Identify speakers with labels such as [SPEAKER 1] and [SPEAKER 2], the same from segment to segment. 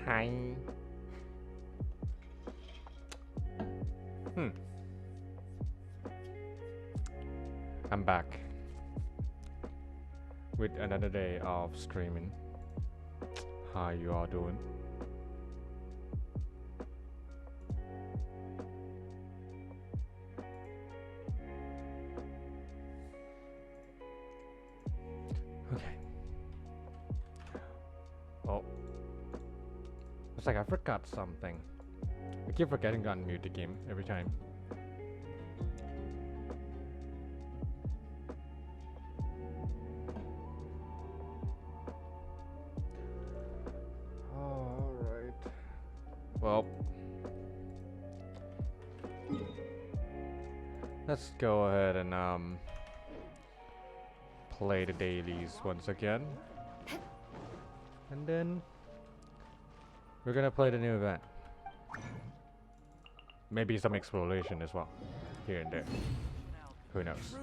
[SPEAKER 1] Hi. I'm back with another day of streaming. How you all doing? Okay. Oh. It's like I forgot something. I keep forgetting to unmute the game every time. Alright. Well. Let's go ahead and play the dailies once again. And then we're gonna play the new event. Maybe some exploration as well, here and there. Who knows?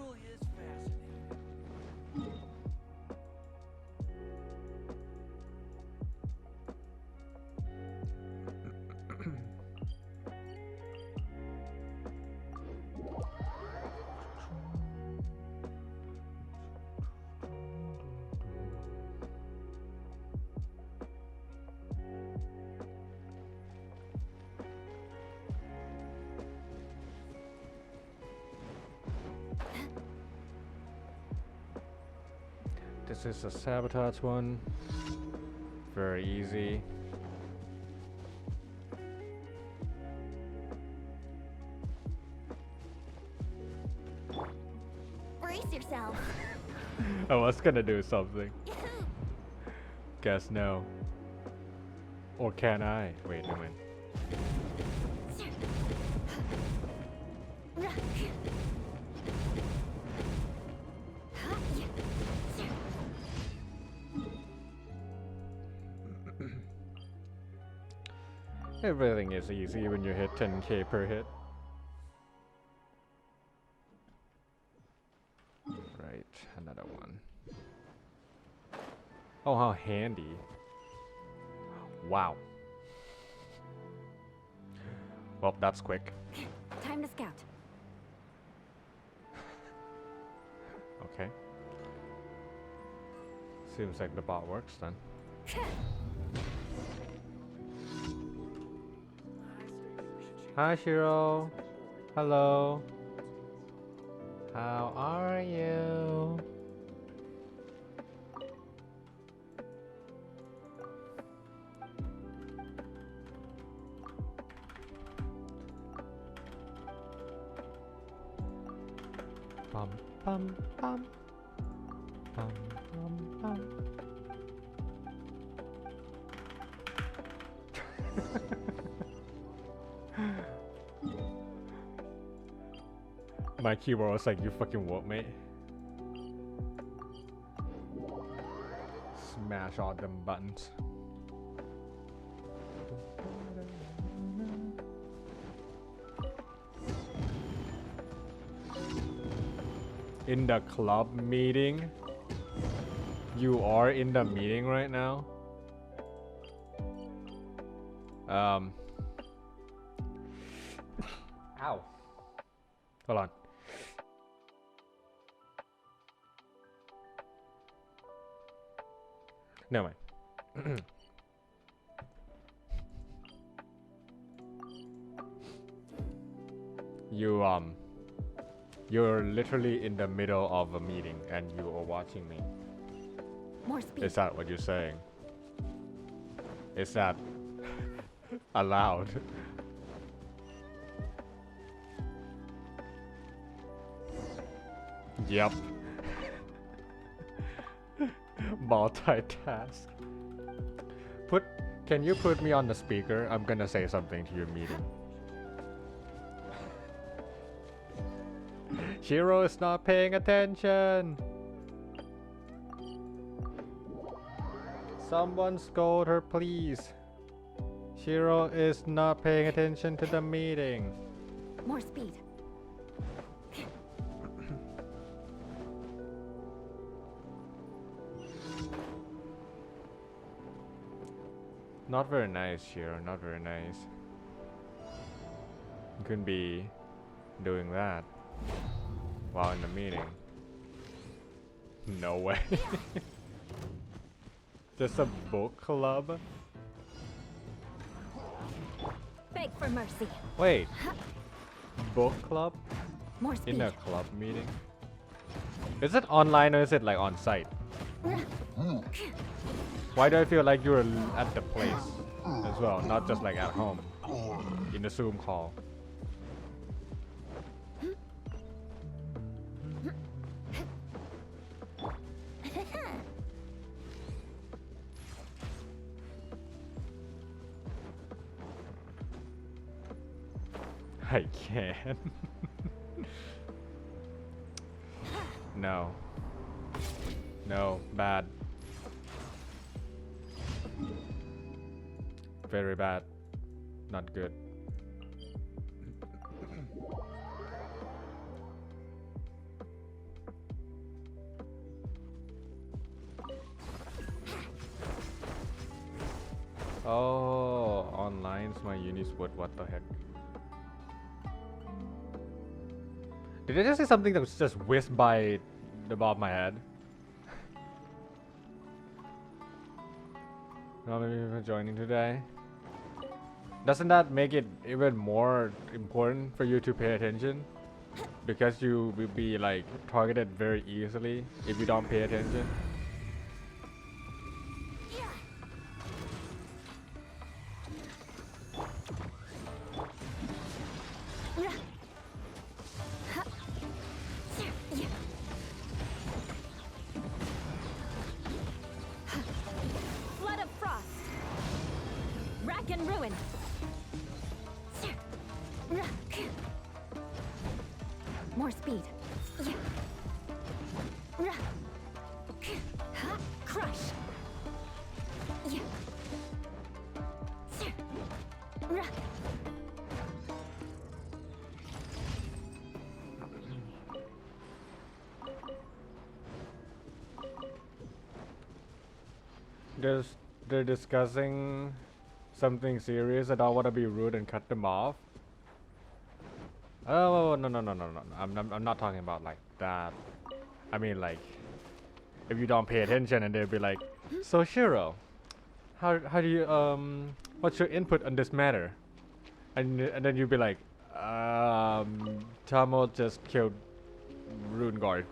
[SPEAKER 1] This is a sabotage one. Very easy.
[SPEAKER 2] Brace yourself.
[SPEAKER 1] I was gonna do something. Guess no. Or can I? Wait a minute. Everything is easy when you hit 10k per hit. Right, another one. Oh, how handy. Wow. Well, that's quick.
[SPEAKER 2] Time to scout.
[SPEAKER 1] Okay. Seems like the bot works then. Hi Shiro. Hello. How are you? Bum bum bum. Bum bum bum. My keyboard was like, you fucking what, mate? Smash all them buttons. In the club meeting? You are in the meeting right now? Ow. Hold on. Never mind. You're literally in the middle of a meeting and you are watching me.
[SPEAKER 2] More speed.
[SPEAKER 1] Is that what you're saying? Is that allowed? Yep. Multitask. Can you put me on the speaker? I'm gonna say something to your meeting. Shiro is not paying attention. Someone scold her, please. Shiro is not paying attention to the meeting.
[SPEAKER 2] More speed.
[SPEAKER 1] Not very nice, Shiro. Not very nice. You couldn't be doing that while in the meeting. No way. Just a book club?
[SPEAKER 2] Beg for mercy.
[SPEAKER 1] Wait. Book club?
[SPEAKER 2] More speed.
[SPEAKER 1] In a club meeting? Is it online or is it like on site? Why do I feel like you're at the place as well, not just like at home in a Zoom call? I can't. No. No, bad. Very bad. Not good. Oh, online's my Uniswood, what the heck? Did I just say something that was just whizzed by above my head? Well, maybe for joining today. Doesn't that make it even more important for you to pay attention? Because you will be like targeted very easily if you don't pay attention.
[SPEAKER 2] Flood of frost. Rack and ruin. More speed. Crush.
[SPEAKER 1] They're discussing something serious and I want to be rude and cut them off. Oh no. I'm not talking about like that. I mean like if you don't pay attention and they'll be like, so Shiro, how do you what's your input on this matter? And then you'll be like, Tamo just killed Rune Guard.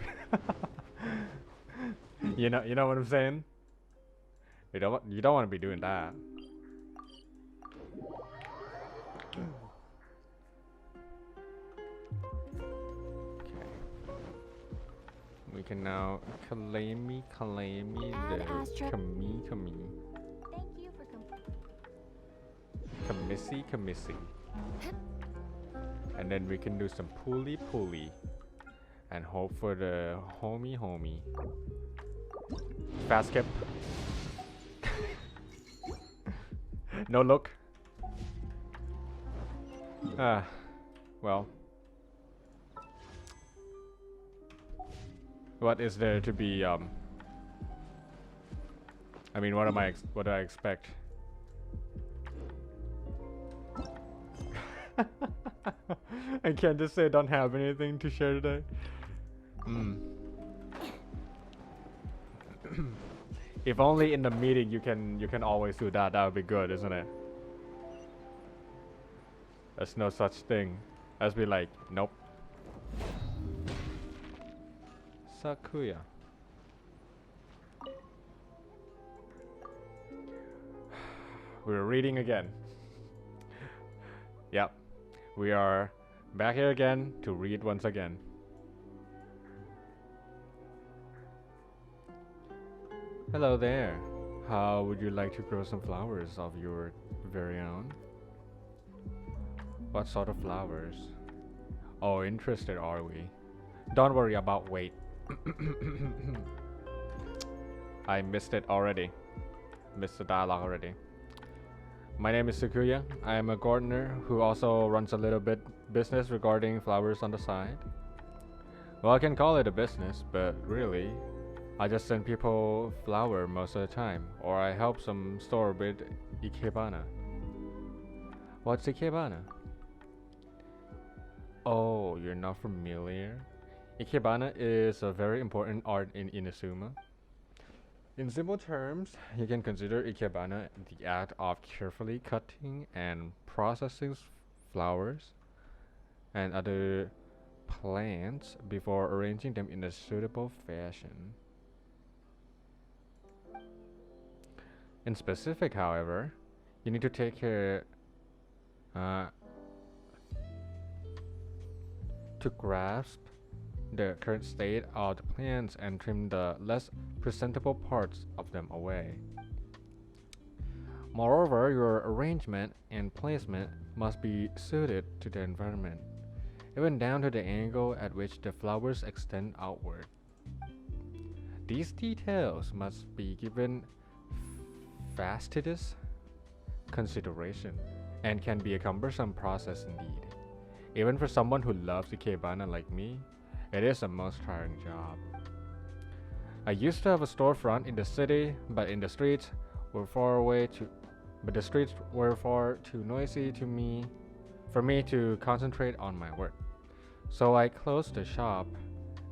[SPEAKER 1] you know what I'm saying? You don't want to be doing that. Okay. We can now claim me
[SPEAKER 2] Add
[SPEAKER 1] the
[SPEAKER 2] asterisk.
[SPEAKER 1] kami.
[SPEAKER 2] Thank you for
[SPEAKER 1] Kamisi. And then we can do some pulley. And hope for the homie. Fast skip. No look. Well. What is there to be, I mean, what do I expect? I can't just say I don't have anything to share today. If only in the meeting you can always do that. That would be good, isn't it? There's no such thing as be like, nope. Sakuya. We're reading again. Yep. We are back here again to read once again. Hello there. How would you like to grow some flowers of your very own? What sort of flowers? Oh, interested are we? Don't worry about weight. I missed it already. Missed the dialogue already. My name is Sakuya. I am a gardener who also runs a little bit business regarding flowers on the side. Well, I can call it a business, but really, I just send people flower most of the time, or I help some store with Ikebana. What's Ikebana? Oh, you're not familiar? Ikebana is a very important art in Inazuma. In simple terms, you can consider Ikebana the act of carefully cutting and processing flowers and other plants before arranging them in a suitable fashion. In specific, however, you need to take care to grasp the current state of the plants and trim the less presentable parts of them away. Moreover, your arrangement and placement must be suited to the environment, even down to the angle at which the flowers extend outward. These details must be given fastidious consideration and can be a cumbersome process indeed. Even for someone who loves Ikebana like me, it is a most tiring job. I used to have a storefront in the city, but the streets were far too noisy for me to concentrate on my work. So I closed the shop,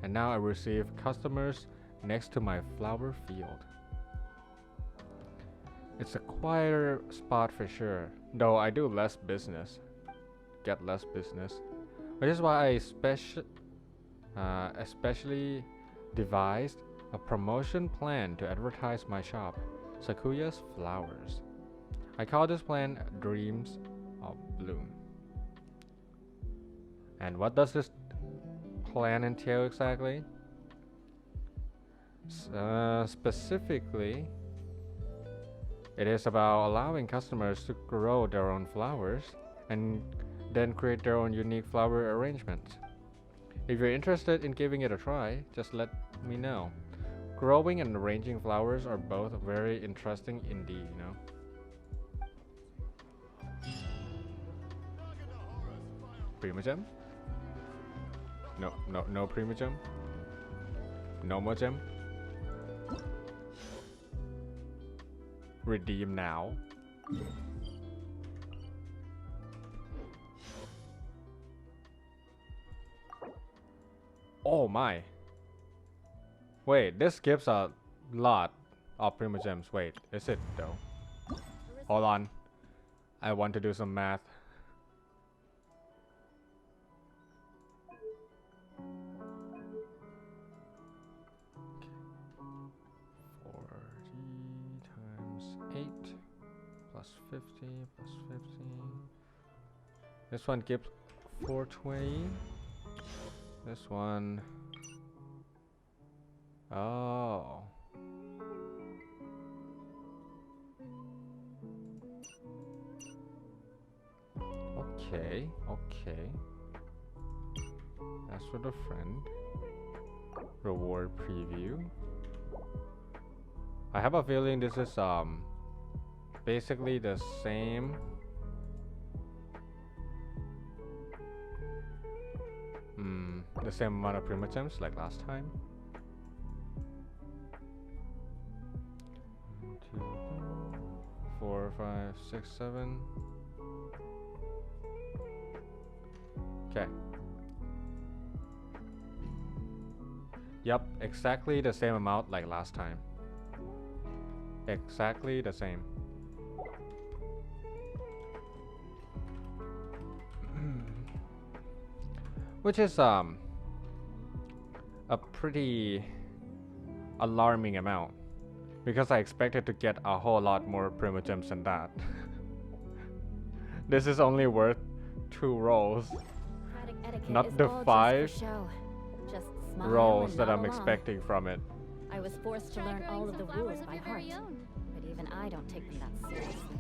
[SPEAKER 1] and now I receive customers next to my flower field. It's a quieter spot for sure, though I do get less business, which is why I especially devised a promotion plan to advertise my shop, Sakuya's Flowers. I call this plan Dreams of Bloom. And what does this plan entail exactly? Specifically, it is about allowing customers to grow their own flowers and then create their own unique flower arrangements. If you're interested in giving it a try, just let me know. Growing and arranging flowers are both very interesting indeed, you know. Primogem? No Primogem? No more gem? Redeem now. Oh my. Wait, this gives a lot of Primogems. Wait, is it though? Hold on. I want to do some math. Okay. 40 times 8 plus 50 plus 15. This one gives 420. This one. Oh. Okay, okay. That's for the friend. Reward preview. I have a feeling this is basically the same. The same amount of Primogems like last time. 2, 4, 5, 6, 7. Okay. Yep, exactly the same amount like last time. Exactly the same. Which is a pretty alarming amount, because I expected to get a whole lot more Primogems than that. This is only worth 2 rolls, not the 5 rolls that I'm expecting from it.
[SPEAKER 2] I was forced to learn all of the rules by heart, but even I don't take them that seriously.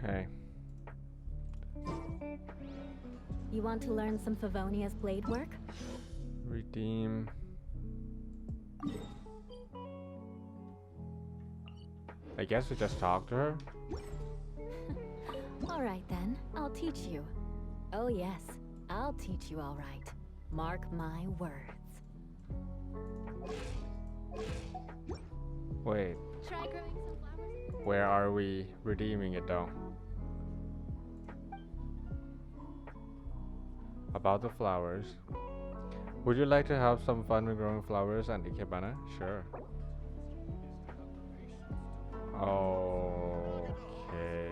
[SPEAKER 1] Okay.
[SPEAKER 2] You want to learn some Favonia's blade work?
[SPEAKER 1] Redeem. I guess we just talk to her.
[SPEAKER 2] Alright then, I'll teach you. Oh yes, I'll teach you alright. Mark my words.
[SPEAKER 1] Wait,
[SPEAKER 3] Try growing some flowers.
[SPEAKER 1] where are we redeeming it though? About the flowers. Would you like to have some fun with growing flowers and Ikebana? Sure. Okay.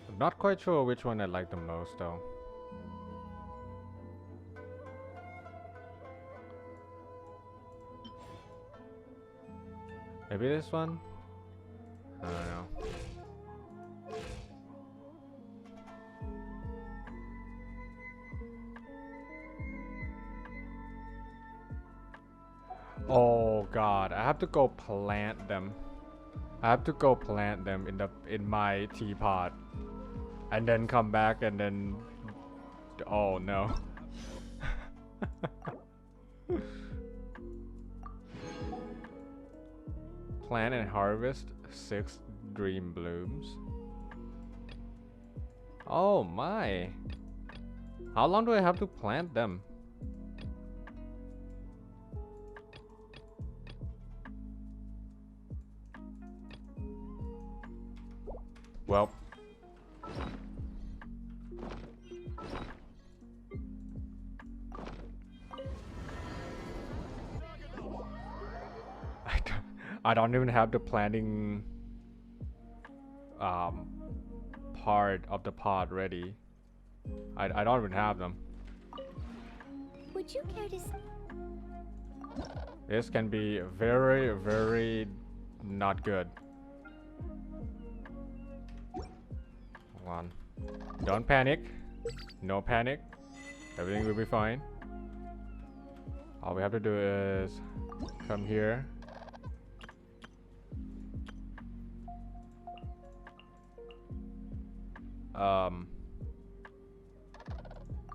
[SPEAKER 1] I'm not quite sure which one I like the most though. Maybe this one? I don't know. Oh god, I have to go plant them. I have to go plant them in my teapot. And then come back and then oh no. Plant and harvest 6 dream blooms. Oh my. How long do I have to plant them? Well. I don't even have the planting part of the pod ready. I don't even have them.
[SPEAKER 3] Would you care to
[SPEAKER 1] This can be very, very not good. Hold on. Don't panic. No panic. Everything will be fine. All we have to do is come here.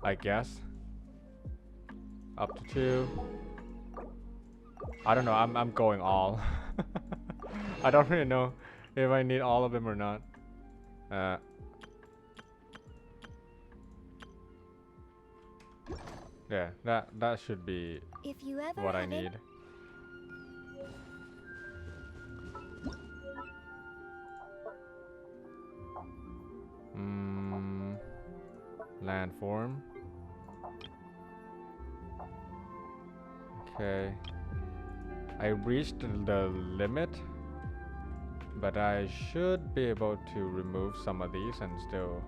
[SPEAKER 1] I guess up to 2. I don't know. I'm going all. I don't really know if I need all of them or not. Yeah, that should be
[SPEAKER 3] if you ever
[SPEAKER 1] what I
[SPEAKER 3] have it-
[SPEAKER 1] need. Landform. Okay. I reached the limit, but I should be able to remove some of these and still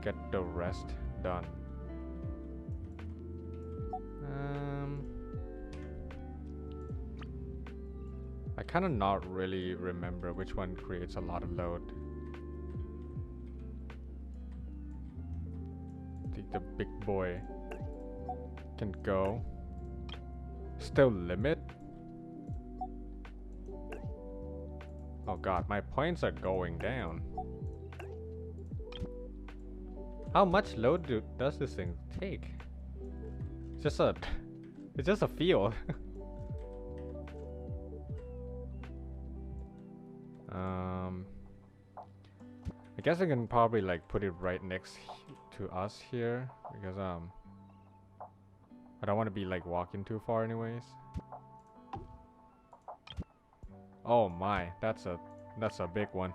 [SPEAKER 1] get the rest done. I kind of not really remember which one creates a lot of load. I think the big boy can go. Still limit? Oh god, my points are going down. How much load does this thing take? It's just a field. I guess I can probably like put it right next to us here because I don't want to be like walking too far anyways. Oh my, that's a big one.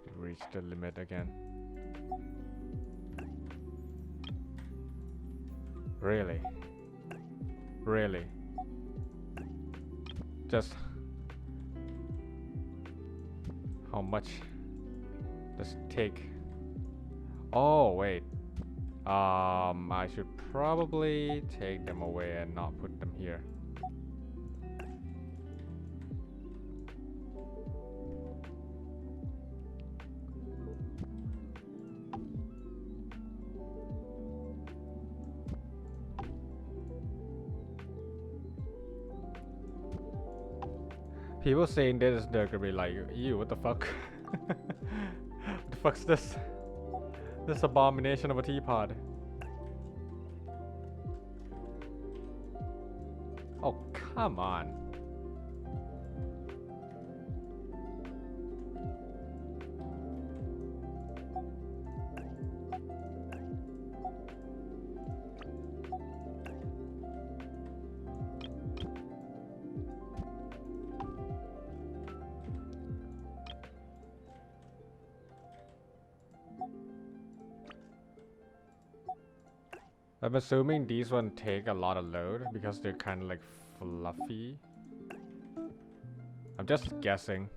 [SPEAKER 1] We reached the limit again. Really? Really? Just how much does it take? Oh wait. I should probably take them away and not put them here. People saying this, they're gonna be like, ew, what the fuck? What the fuck's this? This abomination of a teapot. Oh, come on. I'm assuming these ones take a lot of load because they're kind of like fluffy. I'm just guessing.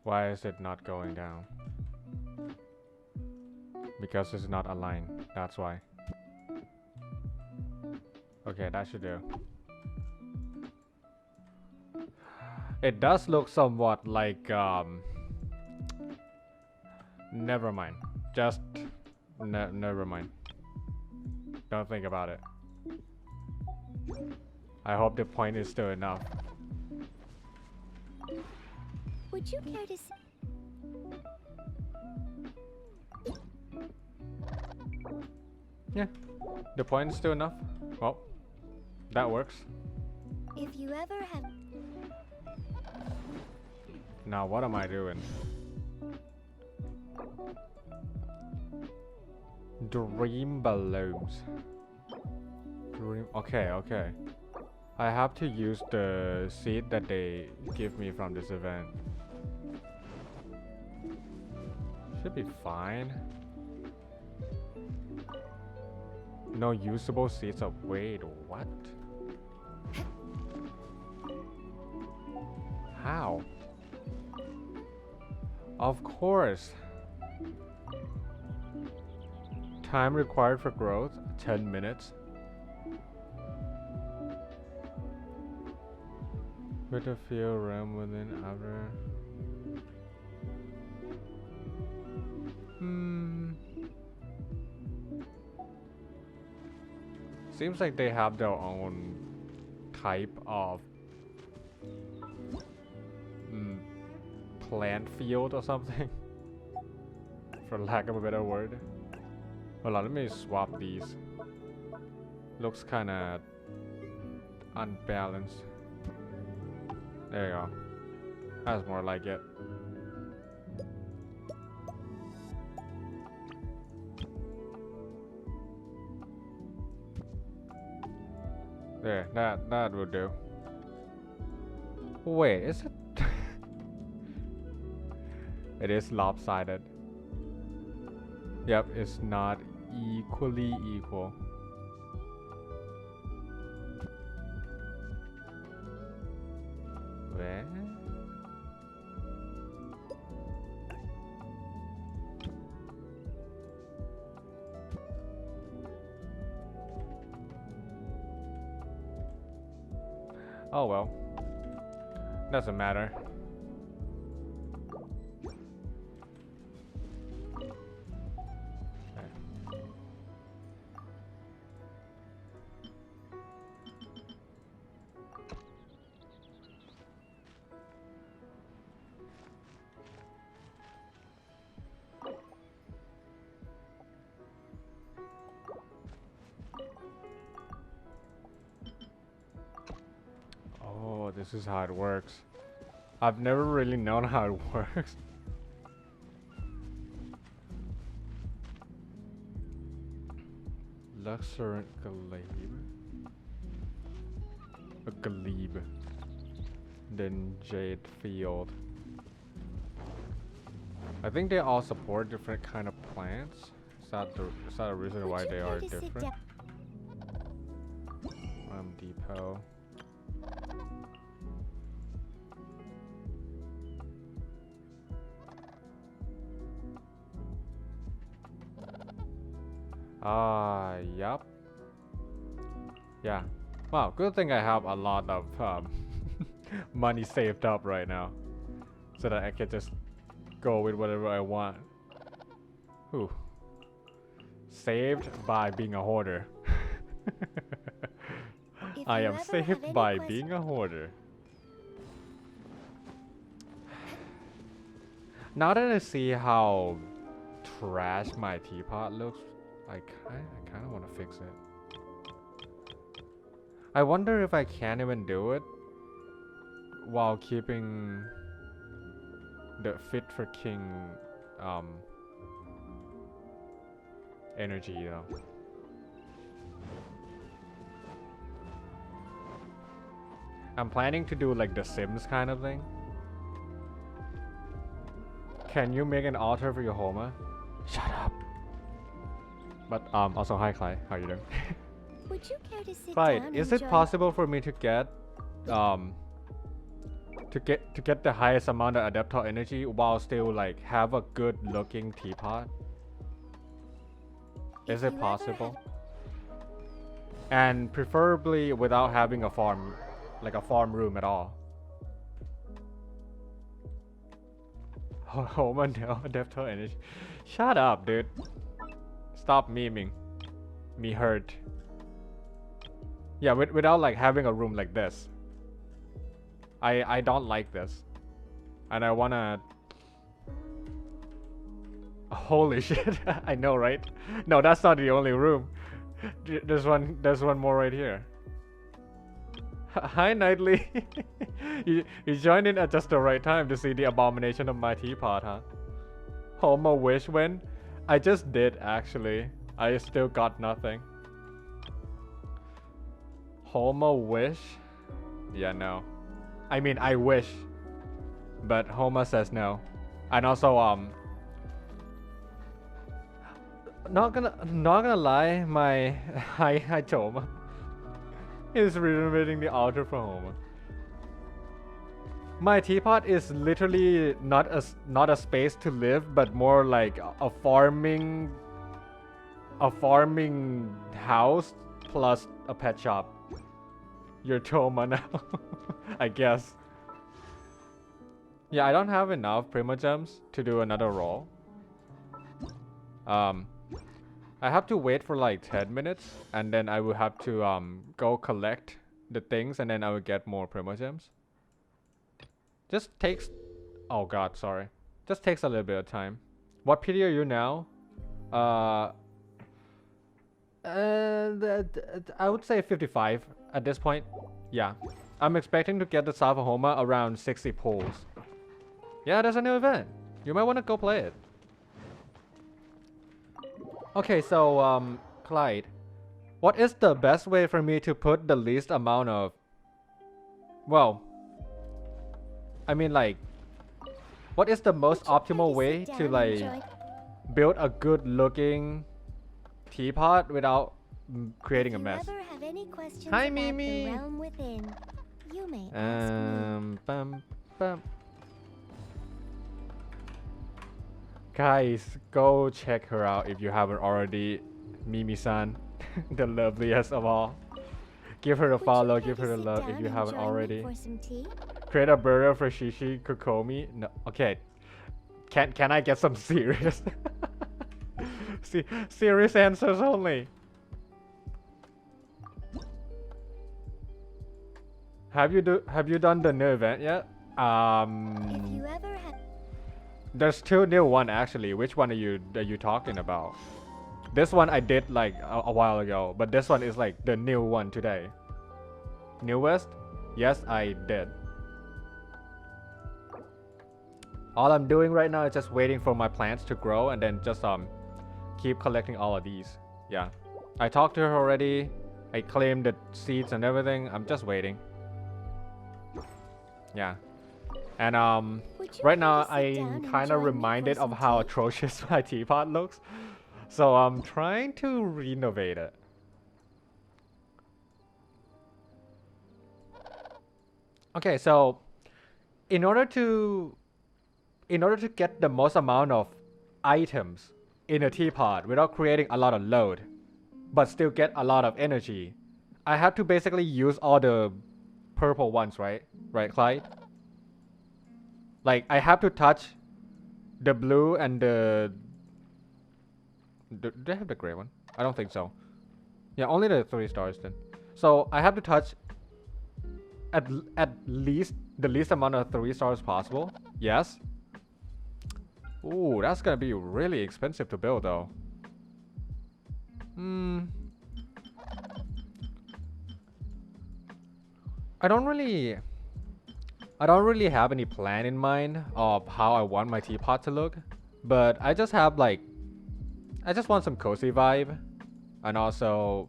[SPEAKER 1] Why is it not going down? Because it's not aligned. That's why. Okay, that should do. It does look somewhat like never mind. Just never mind. Don't think about it. I hope the point is still enough.
[SPEAKER 3] Would you care to see?
[SPEAKER 1] Yeah, the point is still enough. Well, that works.
[SPEAKER 3] If you ever have.
[SPEAKER 1] Now what am I doing? Dream balloons. Dream. Okay, okay. I have to use the seed that they give me from this event. Should be fine. No usable seeds. Oh, wait, what? How? Of course. Time required for growth, 10 minutes. With a field realm within outer. Seems like they have their own type of plant field or something. For lack of a better word. Hold on, let me swap these. Looks kinda unbalanced. There you go. That's more like it. There, that would do. Wait, is it? It is lopsided. Yep, it's not equally equal. Where? Oh well. Doesn't matter. Oh, this is how it works. I've never really known how it works. Luxuriant glebe. A glebe. Then jade field. I think they all support different kind of plants. Is that the reason why they are different? Depot. Yup. Yeah. Wow, good thing I have a lot of money saved up right now, so that I can just go with whatever I want. Ooh. Saved by being a hoarder.
[SPEAKER 3] If
[SPEAKER 1] I
[SPEAKER 3] you
[SPEAKER 1] am
[SPEAKER 3] ever have
[SPEAKER 1] saved
[SPEAKER 3] any
[SPEAKER 1] by
[SPEAKER 3] question-
[SPEAKER 1] being a hoarder. Now that I see how trash my teapot looks, I kind of want to fix it. I wonder if I can even do it while keeping the fit for king energy though. I'm planning to do like the Sims kind of thing. Can you make an altar for your Homa? Shut up. But also hi Clyde, how you doing?
[SPEAKER 3] Would you care to sit
[SPEAKER 1] Clyde,
[SPEAKER 3] down
[SPEAKER 1] is
[SPEAKER 3] and
[SPEAKER 1] it
[SPEAKER 3] join-
[SPEAKER 1] possible for me to get to get the highest amount of adaptor energy while still like have a good looking teapot? Is
[SPEAKER 3] If
[SPEAKER 1] it
[SPEAKER 3] you ever
[SPEAKER 1] possible?
[SPEAKER 3] have-
[SPEAKER 1] And preferably without having a farm, like a farm room at all. Homa no adaptor energy. Shut up, dude. Stop memeing. Me hurt. Yeah, without like having a room like this. I don't like this. And I wanna... Holy shit, I know, right? No, that's not the only room. There's one more right here. Hi, Nightly. you joined in at just the right time to see the abomination of my teapot, huh? Homo wish when? I just did, actually. I still got nothing. Homo wish? Yeah, no. I mean, I wish. But Homa says no. And also, not gonna lie, my hi Toma is renovating the altar for Homa. My teapot is literally not a space to live, but more like a farming house plus a pet shop. You're Toma now, I guess. Yeah, I don't have enough Primogems to do another roll. I have to wait for like 10 minutes, and then I will have to go collect the things, and then I will get more Primogems. Just takes... Oh god, sorry. Just takes a little bit of time. What PD are you now? I would say 55 at this point. Yeah. I'm expecting to get the Savahoma around 60 pulls. Yeah, there's a new event. You might want to go play it. Okay, so, Clyde. What is the best way for me to put the least amount of... Well... I mean, like... What is the most optimal way to, like... build a good looking... teapot without creating a mess?
[SPEAKER 3] If you ever have any questions
[SPEAKER 1] Hi,
[SPEAKER 3] about
[SPEAKER 1] Mimi.
[SPEAKER 3] the realm within, you may ask me.
[SPEAKER 1] Bum. Guys, go check her out if you haven't already. Mimi-san, the loveliest of all. Give her a
[SPEAKER 3] Would you
[SPEAKER 1] follow,
[SPEAKER 3] care
[SPEAKER 1] give
[SPEAKER 3] to
[SPEAKER 1] her a
[SPEAKER 3] sit
[SPEAKER 1] love
[SPEAKER 3] down
[SPEAKER 1] if you
[SPEAKER 3] and
[SPEAKER 1] haven't
[SPEAKER 3] join me
[SPEAKER 1] already.
[SPEAKER 3] for some tea?
[SPEAKER 1] Create a burger for Shishi Kokomi. No, okay. Can I get some serious? Serious answers only. Have you done the new event yet?
[SPEAKER 3] If you ever have...
[SPEAKER 1] There's two new one actually. Which one are you talking about? This one I did like a while ago, but this one is like the new one today. Newest? Yes, I did. All I'm doing right now is just waiting for my plants to grow and then just keep collecting all of these. Yeah. I talked to her already. I claimed the seeds and everything. I'm just waiting. Yeah. And
[SPEAKER 3] Would you
[SPEAKER 1] right
[SPEAKER 3] care
[SPEAKER 1] now
[SPEAKER 3] to sit down
[SPEAKER 1] I'm
[SPEAKER 3] and
[SPEAKER 1] kind
[SPEAKER 3] join
[SPEAKER 1] of
[SPEAKER 3] me
[SPEAKER 1] reminded
[SPEAKER 3] for
[SPEAKER 1] of
[SPEAKER 3] some
[SPEAKER 1] how
[SPEAKER 3] tea?
[SPEAKER 1] atrocious my teapot looks. So I'm trying to renovate it. Okay, so in order to get the most amount of items in a teapot without creating a lot of load, but still get a lot of energy, I have to basically use all the purple ones, right? Right, Clyde? Like, I have to touch the blue and the... Do they have the gray one? I don't think so. Yeah, only the 3 stars then. So, I have to touch at least the least amount of 3 stars possible. Yes. Ooh, that's gonna be really expensive to build though. I don't really have any plan in mind of how I want my teapot to look, but I just have like, I just want some cozy vibe, and also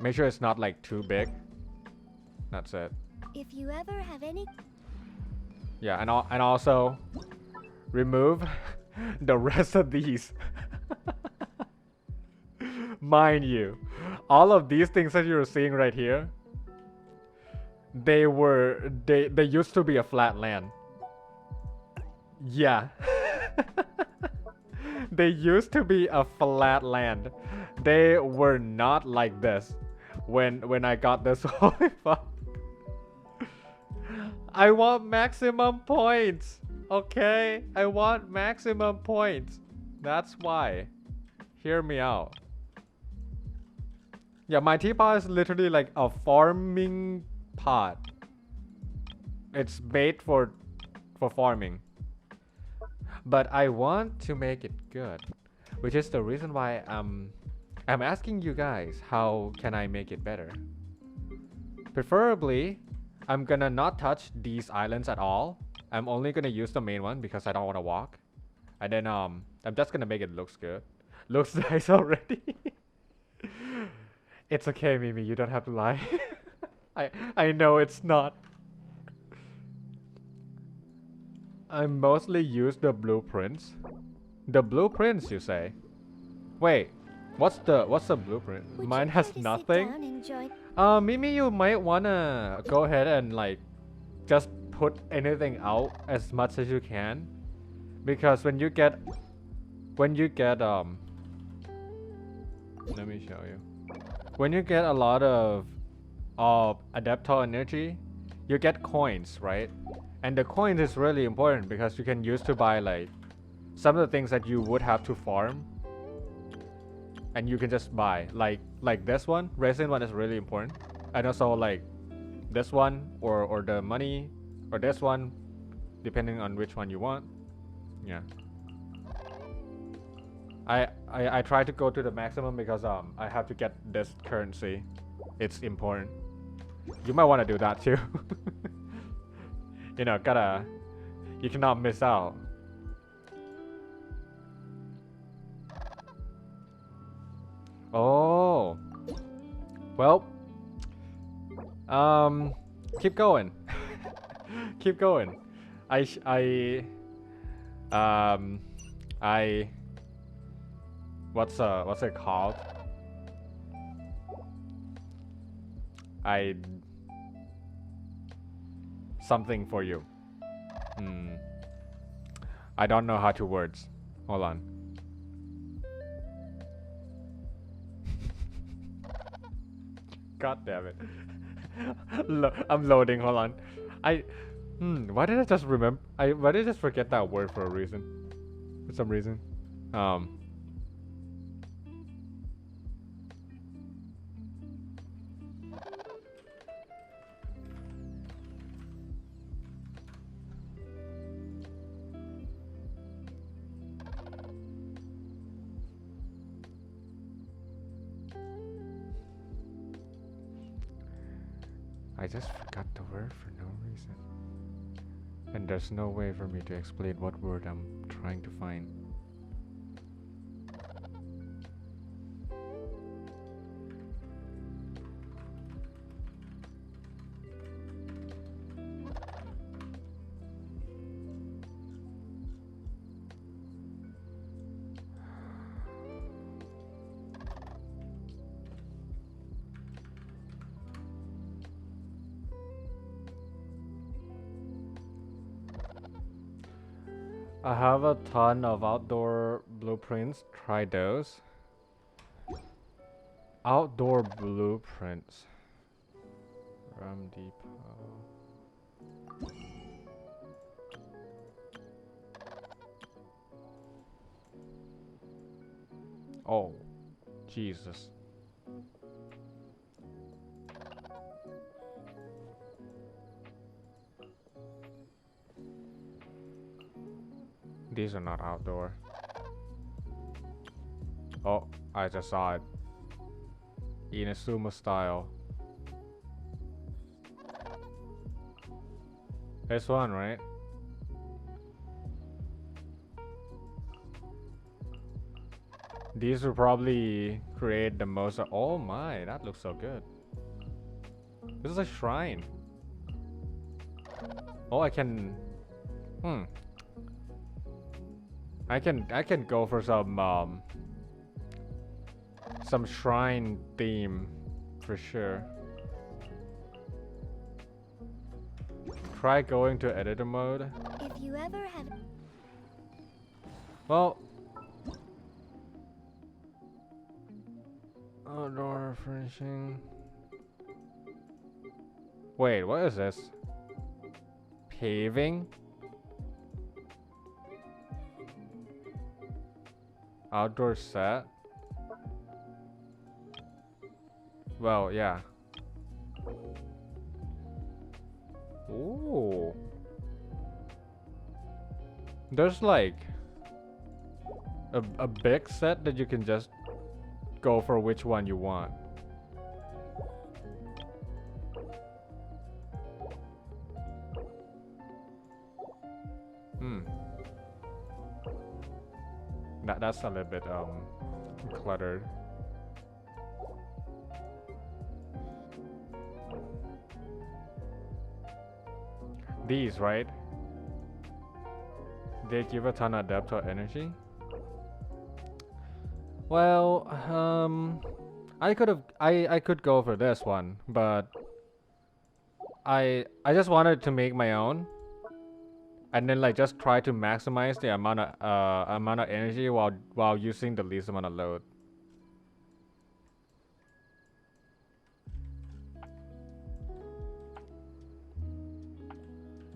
[SPEAKER 1] make sure it's not like too big. That's it.
[SPEAKER 3] If you ever have any...
[SPEAKER 1] Yeah, and also remove the rest of these. Mind you, all of these things that you're seeing right here, they used to be a flat land. Yeah. They used to be a flat land. They were not like this when I got this whole fun. I want maximum points. Okay? I want maximum points. That's why. Hear me out. Yeah, my teapot is literally like a farming pot. It's made for farming. But I want to make it good, which is the reason why I'm asking you guys, how can I make it better? Preferably, I'm gonna not touch these islands at all. I'm only gonna use the main one because I don't want to walk. And then I'm just gonna make it looks good. Looks nice already. It's okay, Mimi, you don't have to lie. I know it's not. I mostly use the blueprints. The blueprints, you say? Wait, what's the blueprint? Mine has nothing. Mimi, you might wanna go ahead and like just put anything out as much as you can, because when you get let me show you. When you get a lot of adaptor energy, you get coins, right? And the coins is really important because you can use to buy like some of the things that you would have to farm, and you can just buy like this one. Resin one is really important, and also like this one or the money, or this one, depending on which one you want. Yeah. I try to go to the maximum because I have to get this currency. It's important. You might want to do that too. You know, you cannot miss out. Oh. Well. Keep going. Keep going. What's it called? Something for you. I don't know how to words. Hold on. God damn it. I'm loading, hold on. Why did I just remember? Why did I just forget that word for a reason? For some reason. I just forgot the word for no reason. And there's no way for me to explain what word I'm trying to find. I have a ton of outdoor blueprints. Try those. Outdoor blueprints. Ram Depot. Oh, Jesus. These are not outdoor. Oh, I just saw it. Inazuma style. This one, right? These will probably create the most. Oh my, that looks so good. This is a shrine. Oh, I can. I can go for some shrine theme for sure. Try going to editor mode.
[SPEAKER 3] If you ever have...
[SPEAKER 1] Well, outdoor furnishing. Wait, what is this? Paving? Outdoor set? Well, yeah. Ooh. There's like a big set that you can just go for which one you want. That's a little bit cluttered. These, right? They give a ton of depth or energy. Well, I could go for this one, but I just wanted to make my own, and then like just try to maximize the amount of energy while using the least amount of load.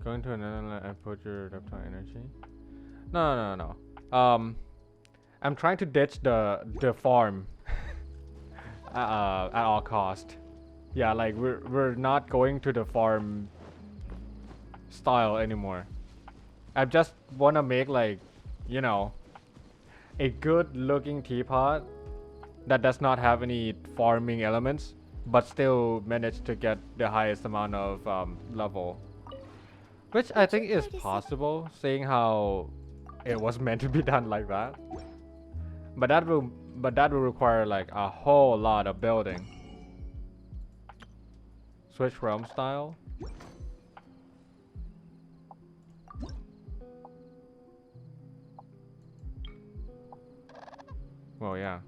[SPEAKER 1] Going to another and put your reptile energy. No. I'm trying to ditch the farm at all cost. Yeah, like we're not going to the farm style anymore. I just wanna make like, you know, a good looking teapot that does not have any farming elements, but still manage to get the highest amount of level. Which I think is possible, seeing how it was meant to be done like that. But that will require like a whole lot of building. Switch realm style. Well, yeah.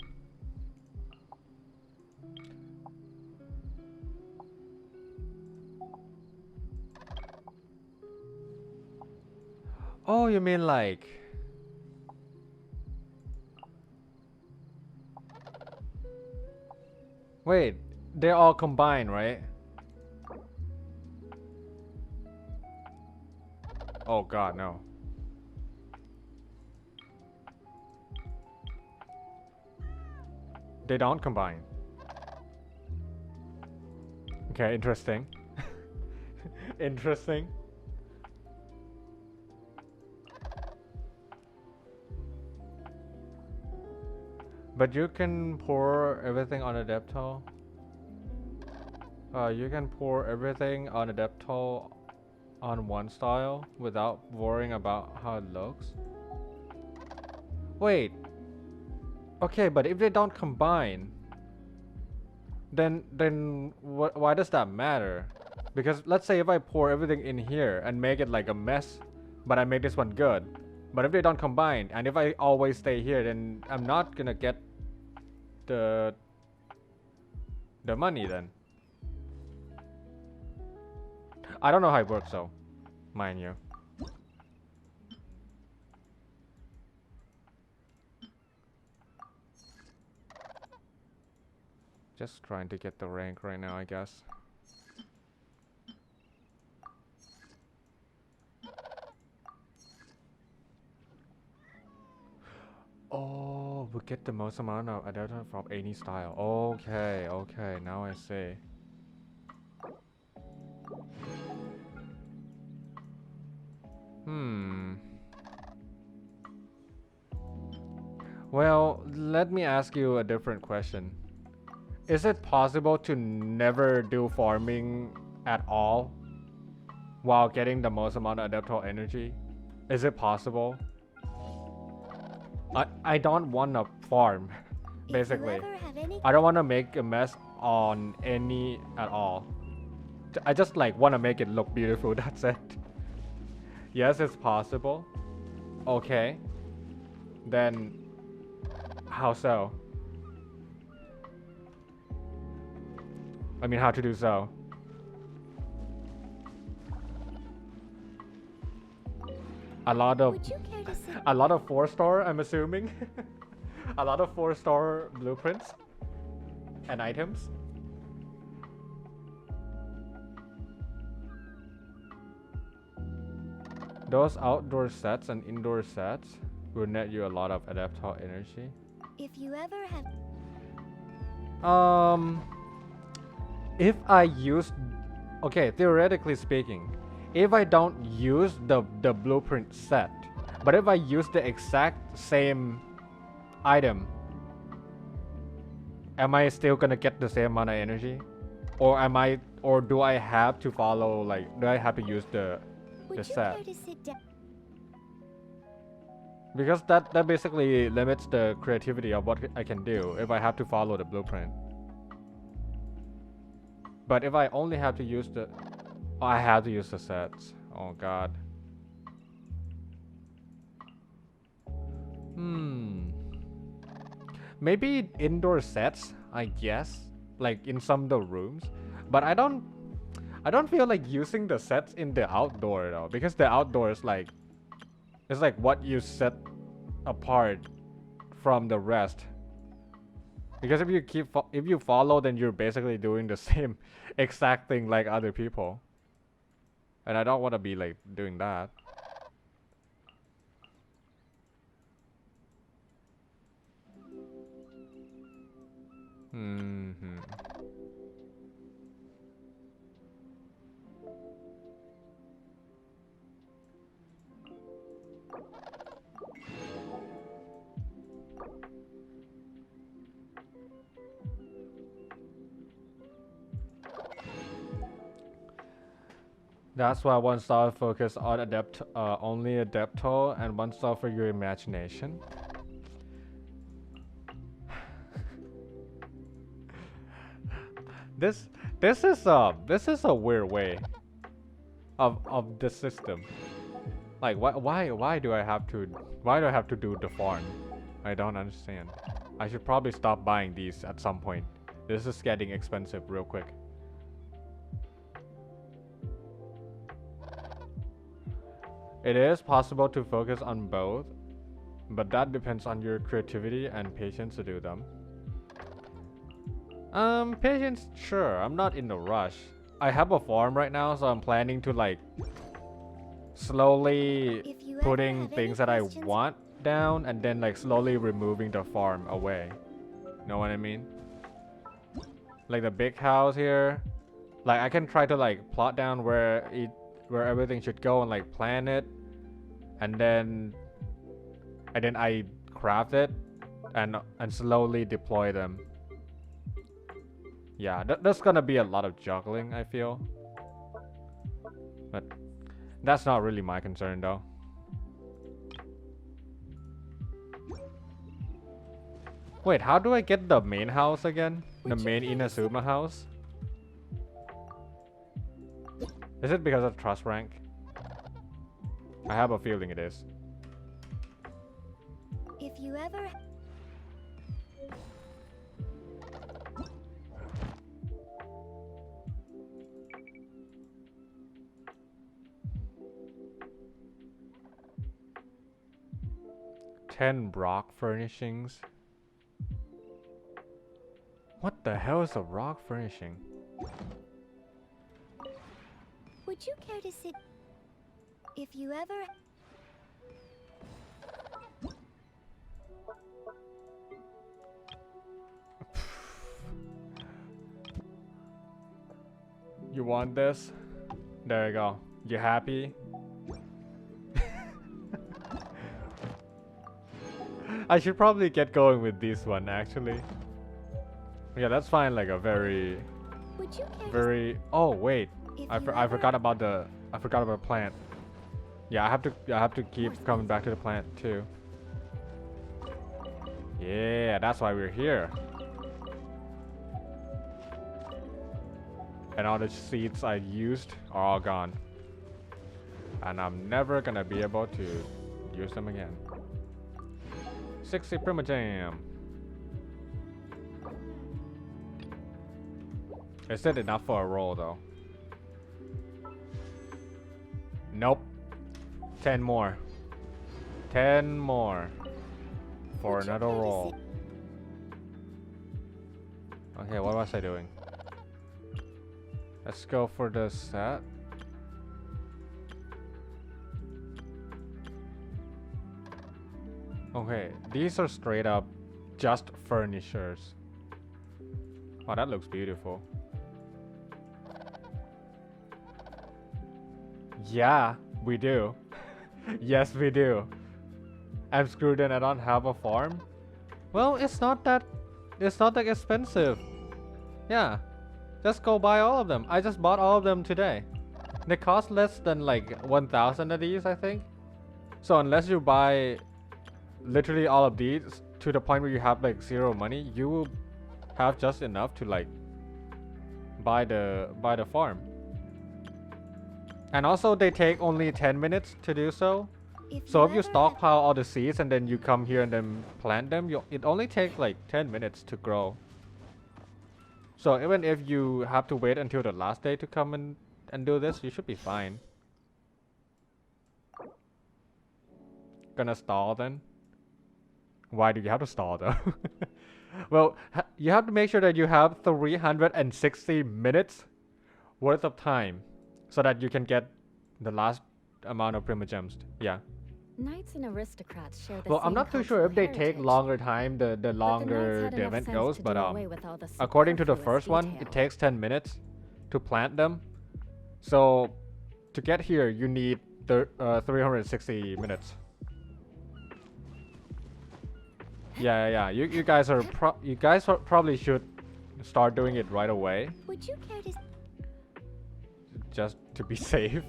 [SPEAKER 1] Oh, you mean like... Wait, they're all combined, right? Oh god, no. They don't combine. Okay, interesting. Interesting. But you can pour everything on a depth tool. You can pour everything on a depth tool on one style without worrying about how it looks. Wait. Okay, but if they don't combine, then why does that matter? Because let's say if I pour everything in here and make it like a mess, but I make this one good. But if they don't combine, and if I always stay here, then I'm not gonna get the money then. I don't know how it works though, mind you. Just trying to get the rank right now, I guess. Oh, we get the most amount of adapter from any style. Okay, okay, now I see. Well, let me ask you a different question. Is it possible to never do farming at all while getting the most amount of adaptable energy? Is it possible? I don't want to farm, basically. I don't want to make a mess on any at all. I just like want to make it look beautiful, that's it. Yes, it's possible. Okay. Then, how so? I mean, how to do so? A lot of 4-star, I'm assuming. A lot of 4-star blueprints and items. Those outdoor sets and indoor sets will net you a lot of adaptable energy.
[SPEAKER 3] If you ever have...
[SPEAKER 1] If I use... Okay, theoretically speaking, if I don't use the blueprint set, but if I use the exact same item, am I still gonna get the same amount of energy? Or do I have to follow, like, do I have to use the set? Because that basically limits the creativity of what I can do if I have to follow the blueprint. But if I only have to use the... Oh, I have to use the sets. Oh god. Maybe indoor sets, I guess. Like in some of the rooms. But I don't feel like using the sets in the outdoor though. Because the outdoor is like... It's like what you set apart from the rest. Because if you follow, then you're basically doing the same exact thing like other people. And I don't want to be like doing that. That's why 1-star focus on only adaptable and 1-star for your imagination. This is a weird way of the system. Like why do I have to do the farm? I don't understand. I should probably stop buying these at some point. This is getting expensive real quick. It is possible to focus on both, but that depends on your creativity and patience to do them. Patience, sure. I'm not in a rush. I have a farm right now, so I'm planning to like slowly putting things that I want down and then like slowly removing the farm away. Know what I mean? Like the big house here. Like I can try to like plot down where everything should go and like plan it, and then I craft it and slowly deploy them. Yeah, there's gonna be a lot of juggling, I feel, but that's not really my concern though. Wait, how do I get the main house again? The main Inazuma house? Is it because of trust rank? I have a feeling it is.
[SPEAKER 3] If you ever...
[SPEAKER 1] Ten Brock furnishings. What the hell is a rock furnishing?
[SPEAKER 3] Would you care to sit if you ever...
[SPEAKER 1] You want this? There you go. You happy? I should probably get going with this one actually. Yeah, let's find like a very...
[SPEAKER 3] Would you care
[SPEAKER 1] Very... Oh wait.
[SPEAKER 3] if
[SPEAKER 1] I
[SPEAKER 3] you
[SPEAKER 1] forgot
[SPEAKER 3] ever-
[SPEAKER 1] about the... I forgot about the plant. Yeah, I have to keep coming back to the plant too. Yeah, that's why we're here. And all the seeds I used are all gone. And I'm never gonna be able to use them again. 60 Primajam. Is it enough for a roll though? Nope. 10 more. 10 more. For
[SPEAKER 3] Would you
[SPEAKER 1] another
[SPEAKER 3] care to
[SPEAKER 1] roll.
[SPEAKER 3] sit-
[SPEAKER 1] Okay, what was I doing? Let's go for the set. Okay, these are straight up just furnishers. Wow, that looks beautiful. Yeah, we do. Yes, we do. I'm screwed and I don't have a farm. Well, it's not that expensive. Yeah, just go buy all of them. I just bought all of them today. They cost less than like 1,000 of these, I think. So unless you buy literally all of these to the point where you have like zero money, you will have just enough to like buy the farm. And also they take only 10 minutes to do so. So if you
[SPEAKER 3] ever-
[SPEAKER 1] stockpile all the seeds and then you come here and then plant them, it only takes like 10 minutes to grow. So even if you have to wait until the last day to come and do this, you should be fine. Gonna stall then? Why do you have to stall though? Well, you have to make sure that you have 360 minutes worth of time so that you can get the last amount of Primogems. Yeah.
[SPEAKER 2] Knights and aristocrats share the
[SPEAKER 1] Well, I'm
[SPEAKER 2] same
[SPEAKER 1] not too sure
[SPEAKER 2] cultural
[SPEAKER 1] if they take
[SPEAKER 2] heritage,
[SPEAKER 1] longer time, the
[SPEAKER 2] but the
[SPEAKER 1] longer
[SPEAKER 2] knights had
[SPEAKER 1] the
[SPEAKER 2] enough
[SPEAKER 1] event
[SPEAKER 2] sense
[SPEAKER 1] goes,
[SPEAKER 2] to
[SPEAKER 1] but
[SPEAKER 2] do away with all the
[SPEAKER 1] according to the
[SPEAKER 2] superfluous
[SPEAKER 1] first one, it
[SPEAKER 2] detail.
[SPEAKER 1] takes 10 minutes to plant them. So to get here, you need 360 minutes. Yeah. You guys are probably should start doing it right away,
[SPEAKER 3] Would you care to...
[SPEAKER 1] just to be safe.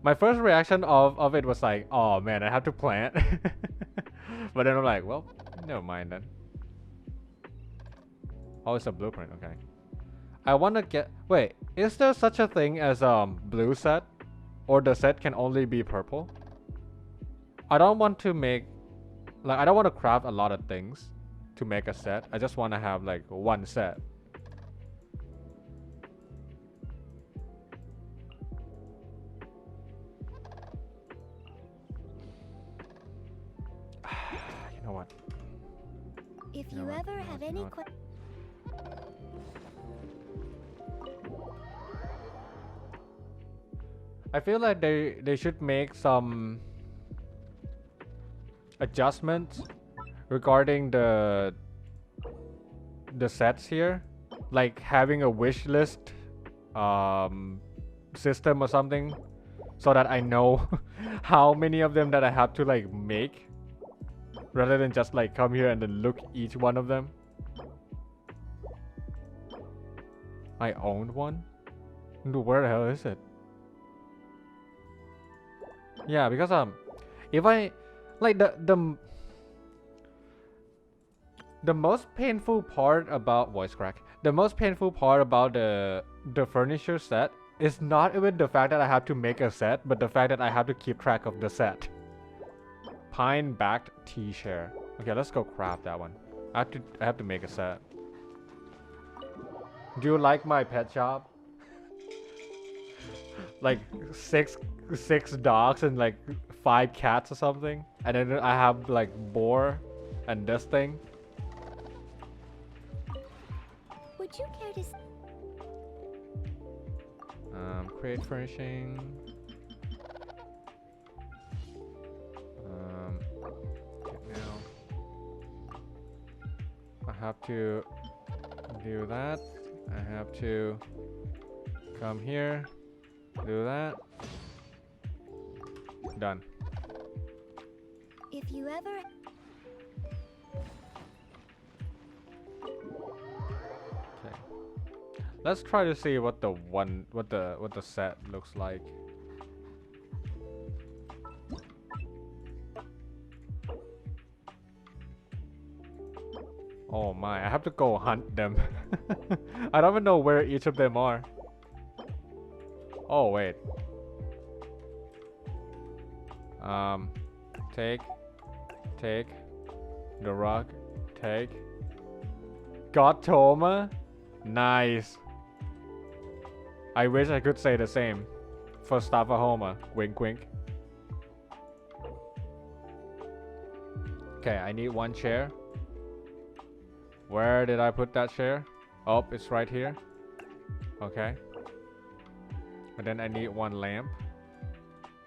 [SPEAKER 1] My first reaction of it was like, oh man, I have to plant. But then I'm like, well, never mind then. Oh, it's a blueprint, okay. I wanna get, wait, is there such a thing as blue set? Or the set can only be purple? I don't want to make, like, I don't want to craft a lot of things to make a set. I just want to have like one set. You know what?
[SPEAKER 3] If
[SPEAKER 1] You know
[SPEAKER 3] you
[SPEAKER 1] what,
[SPEAKER 3] ever
[SPEAKER 1] you know
[SPEAKER 3] have
[SPEAKER 1] what, you
[SPEAKER 3] any
[SPEAKER 1] know what? I feel like they should make some adjustments regarding the sets here, like having a wish list system or something, so that I know how many of them that I have to like make, rather than just like come here and then look each one of them. I owned one? Where the hell is it? Yeah, because if I like the most painful part about voice crack, the most painful part about the furniture set is not even the fact that I have to make a set, but the fact that I have to keep track of the set. Pine backed T-share. Okay, let's go craft that one. I have to make a set. Do you like my pet shop? Like six dogs and like 5 cats or something, and then I have like boar And this thing.
[SPEAKER 3] Would you care to?
[SPEAKER 1] Create furnishing. Okay, now I have to do that. I have to come here, do that. Done.
[SPEAKER 3] If you ever.
[SPEAKER 1] Okay. Let's try to see what the set looks like. Oh my, I have to go hunt them. I don't even know where each of them are. Oh wait. Take the rock, take. Got Toma? Nice. I wish I could say the same for Stavahoma. Wink wink. Okay, I need one chair. Where did I put that chair? Oh, it's right here. Okay. And then I need one lamp,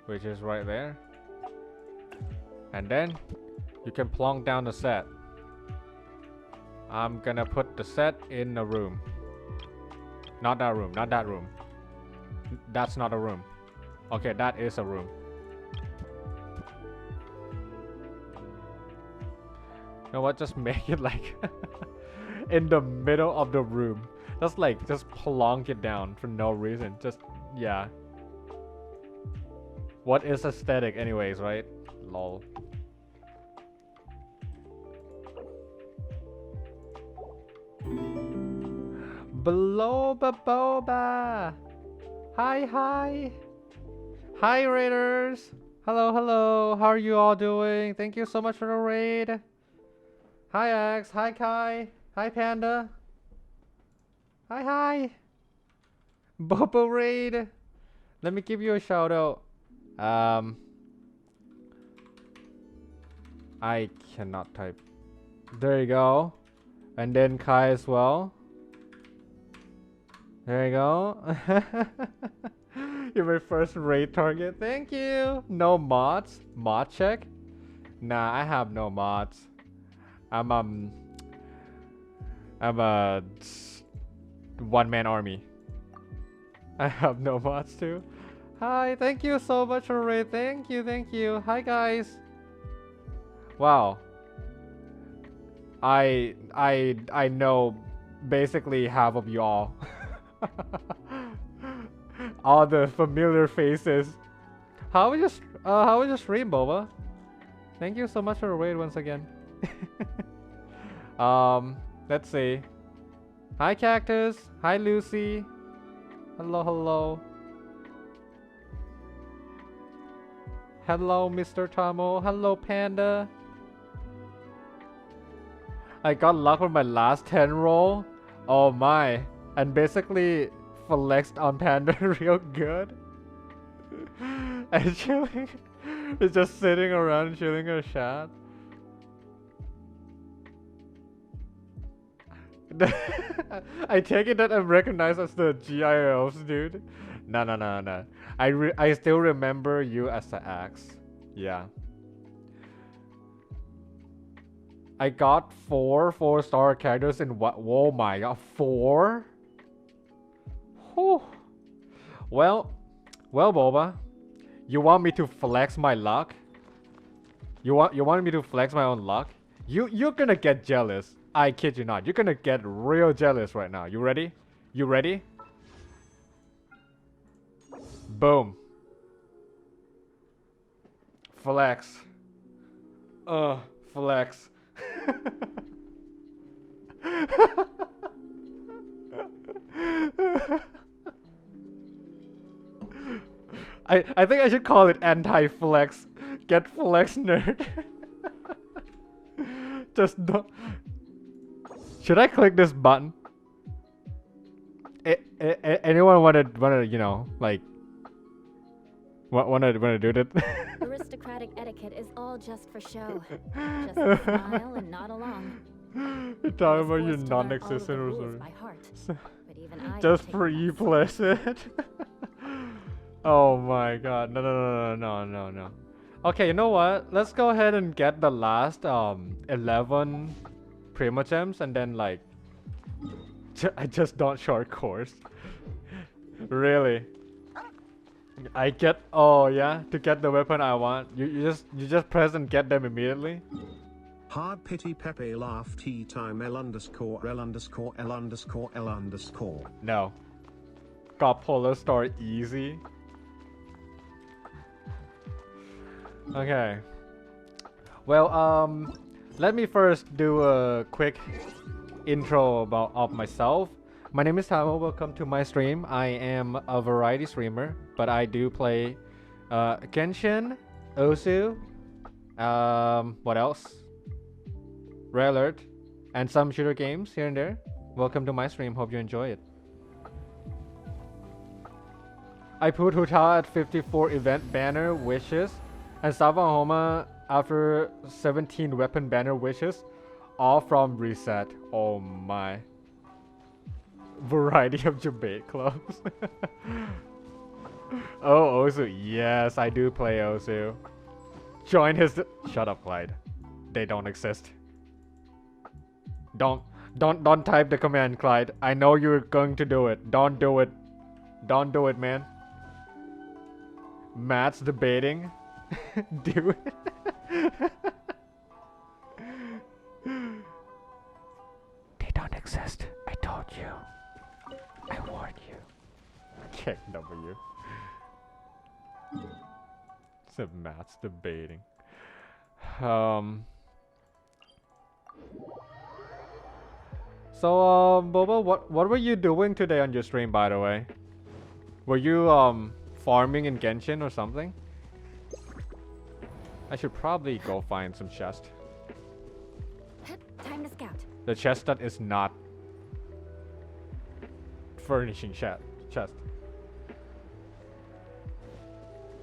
[SPEAKER 1] which is right there. And then you can plonk down the set. I'm gonna put the set in a room. Not that room, not that room. That's not a room. Okay, that is a room. You know what? Just make it like in the middle of the room. Just like, just plonk it down for no reason. Just, yeah. What is aesthetic anyways, right? Lol. Bloba boba. Hi, hi. Hi, raiders. Hello, hello. How are you all doing? Thank you so much for the raid. Hi, Axe. Hi, Kai. Hi, Panda. Hi, hi. Bobo raid. Let me give you a shout out. I cannot type. There you go. And then Kai as well. There you go. You're my first raid target. Thank you. No mods. Mod check. Nah, I have no mods. I'm a one-man army. I have no mods too. Hi, thank you so much for raid. Thank you, thank you. Hi guys. Wow. I know basically half of you all. All the familiar faces. How was your stream, Boba? Thank you so much for the raid once again. Let's see. Hi Cactus. Hi Lucy. Hello, hello. Hello, Mr. Tamo. Hello, Panda. I got luck with my last 10 roll. Oh my. And basically flexed on Panda real good. And chilling. It's just sitting around chilling her chat. I take it that I'm recognized as the GIOs, dude. No. I still remember you as the Axe. Yeah. I got 4-star characters in what? Whoa my god, 4? Whew. Well, Boba, you want me to flex my luck? You want me to flex my own luck? You're gonna get jealous. I kid you not. You're gonna get real jealous right now. You ready? You ready? Boom. Flex. Flex. I think I should call it anti-flex. Get flex nerd. Just don't. Should I click this button? Anyone wanna you know, like wanna do that?
[SPEAKER 2] Aristocratic etiquette is all just for show. Just smile and nod along.
[SPEAKER 1] You're talking about
[SPEAKER 2] I was
[SPEAKER 1] your
[SPEAKER 2] forced to learn all of the
[SPEAKER 1] non-existent
[SPEAKER 2] rules
[SPEAKER 1] or
[SPEAKER 2] by heart, but even I
[SPEAKER 1] just
[SPEAKER 2] don't
[SPEAKER 1] for
[SPEAKER 2] take
[SPEAKER 1] you
[SPEAKER 2] them
[SPEAKER 1] implicit. Oh my god. No. Okay, you know what? Let's go ahead and get the last 11 primogems and then like I just don't short course. Really? I get, oh yeah, to get the weapon I want. You just press and get them immediately.
[SPEAKER 4] Hard pity Pepe laugh tea time L underscore L underscore L underscore L underscore.
[SPEAKER 1] No. Got Polar Star easy. Okay. Well, let me first do a quick intro of myself. My name is Tamo. Welcome to my stream. I am a variety streamer, but I do play Genshin, Osu, what else? Red Alert, and some shooter games here and there. Welcome to my stream. Hope you enjoy it. I put Huta at 54 event banner wishes, and Savahoma after 17 weapon banner wishes, all from reset. Oh my. Variety of debate clubs. Oh, Osu. Yes, I do play Osu. Join his. Shut up, Clyde. They don't exist. Don't type the command, Clyde. I know you're going to do it. Don't do it. Don't do it, man. Matt's debating. Do it. They don't exist. I told you. I warned you. Kick W. So Matt's debating. So Boba, what were you doing today on your stream, by the way? Were you farming in Genshin or something? I should probably go find some chest.
[SPEAKER 2] Time to scout.
[SPEAKER 1] The chest that is not furnishing chest.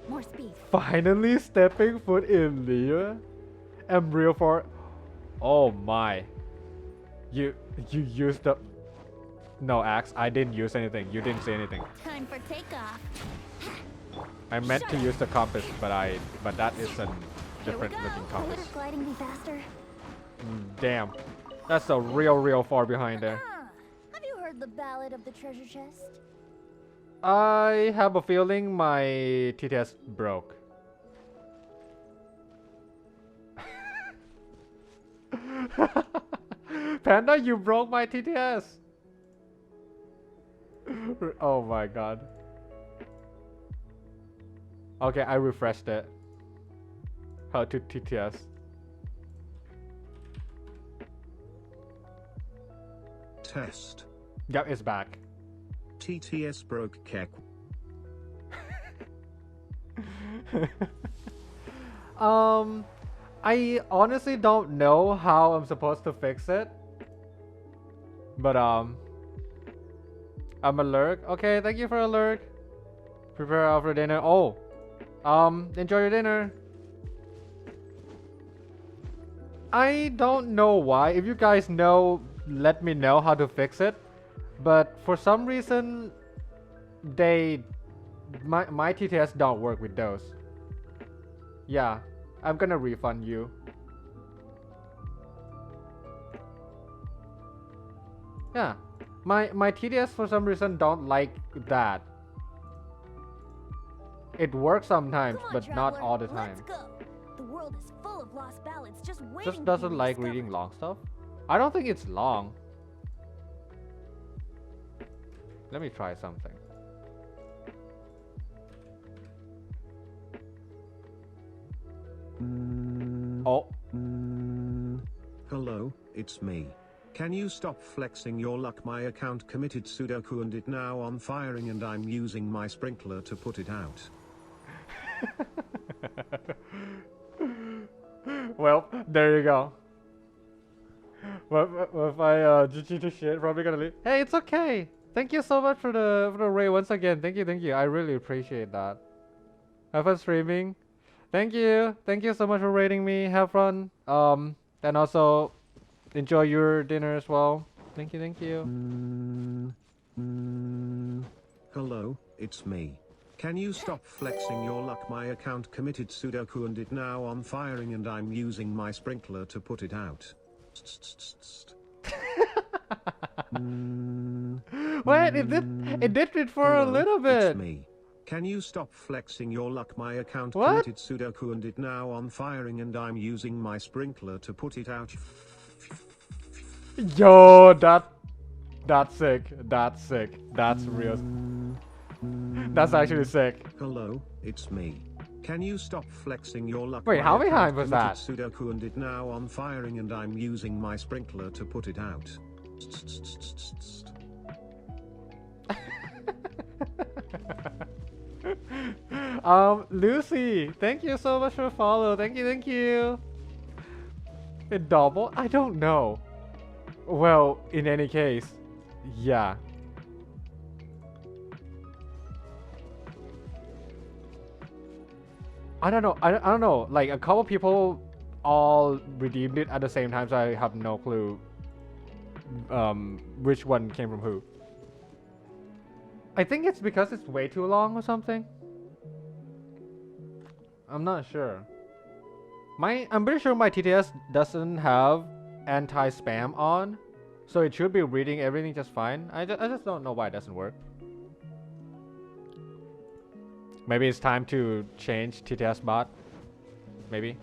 [SPEAKER 2] More speed.
[SPEAKER 1] Finally stepping foot in Lea. Embryo for. Oh my. You used the. No, Axe. I didn't use anything. You didn't say anything.
[SPEAKER 2] Time for takeoff.
[SPEAKER 1] I meant to use the compass, but that is a different looking compass.
[SPEAKER 2] Will gliding be faster?
[SPEAKER 1] Damn. That's a real far behind there.
[SPEAKER 2] Have you heard the ballad of the treasure chest?
[SPEAKER 1] I have a feeling my TTS broke. Panda, you broke my TTS. Oh my god. Okay, I refreshed it. How to TTS.
[SPEAKER 4] Test.
[SPEAKER 1] Yep, it's back.
[SPEAKER 4] TTS broke kek.
[SPEAKER 1] I honestly don't know how I'm supposed to fix it. But I'm a lurk. Okay, thank you for a lurk. Prepare after dinner. Oh. Enjoy your dinner. I don't know why. If you guys know, let me know how to fix it. But for some reason, my TTS don't work with those. Yeah, I'm gonna refund you. Yeah, my TTS for some reason don't like that. It works sometimes, but not all the time.
[SPEAKER 2] Let's go. The world is full of lost ballads just waiting.
[SPEAKER 1] Just doesn't like reading long stuff. I don't think it's long. Let me try something. Oh.
[SPEAKER 4] Hello, it's me. Can you stop flexing your luck? My account committed Sudoku and it now on firing and I'm using my sprinkler to put it out.
[SPEAKER 1] Well, there you go. Well, if I GG to shit, probably gonna leave. Hey, it's okay. Thank you so much for the raid once again. Thank you. I really appreciate that. Have fun streaming. Thank you. Thank you so much for rating me. Have fun. And also enjoy your dinner as well. Thank you. Thank you.
[SPEAKER 4] Hello, it's me. Can you stop flexing your luck? My account committed Sudoku and it now on firing and I'm using my sprinkler to put it out.
[SPEAKER 1] Wait, it did it for a
[SPEAKER 4] Hello,
[SPEAKER 1] little bit.
[SPEAKER 4] It's me. Can you stop flexing your luck? My account
[SPEAKER 1] What?
[SPEAKER 4] committed Sudoku and it now on firing and I'm using my sprinkler to put it out.
[SPEAKER 1] Yo, that's sick. That's sick. That's real. That's actually sick.
[SPEAKER 4] Hello, it's me. Can you stop flexing your luck?
[SPEAKER 1] Wait,
[SPEAKER 4] My
[SPEAKER 1] how many
[SPEAKER 4] account
[SPEAKER 1] times was that?
[SPEAKER 4] committed Sudoku and it now on firing and I'm using my sprinkler to put it out.
[SPEAKER 1] Lucy, thank you so much for follow. Thank you, thank you. It double? I don't know. Well, in any case, yeah. I don't know. I don't know. Like a couple people all redeemed it at the same time, so I have no clue which one came from who. I think it's because it's way too long or something. I'm not sure. I'm pretty sure my TTS doesn't have anti-spam on, so it should be reading everything just fine. I just don't know why it doesn't work. Maybe it's time to change TTS bot. Maybe.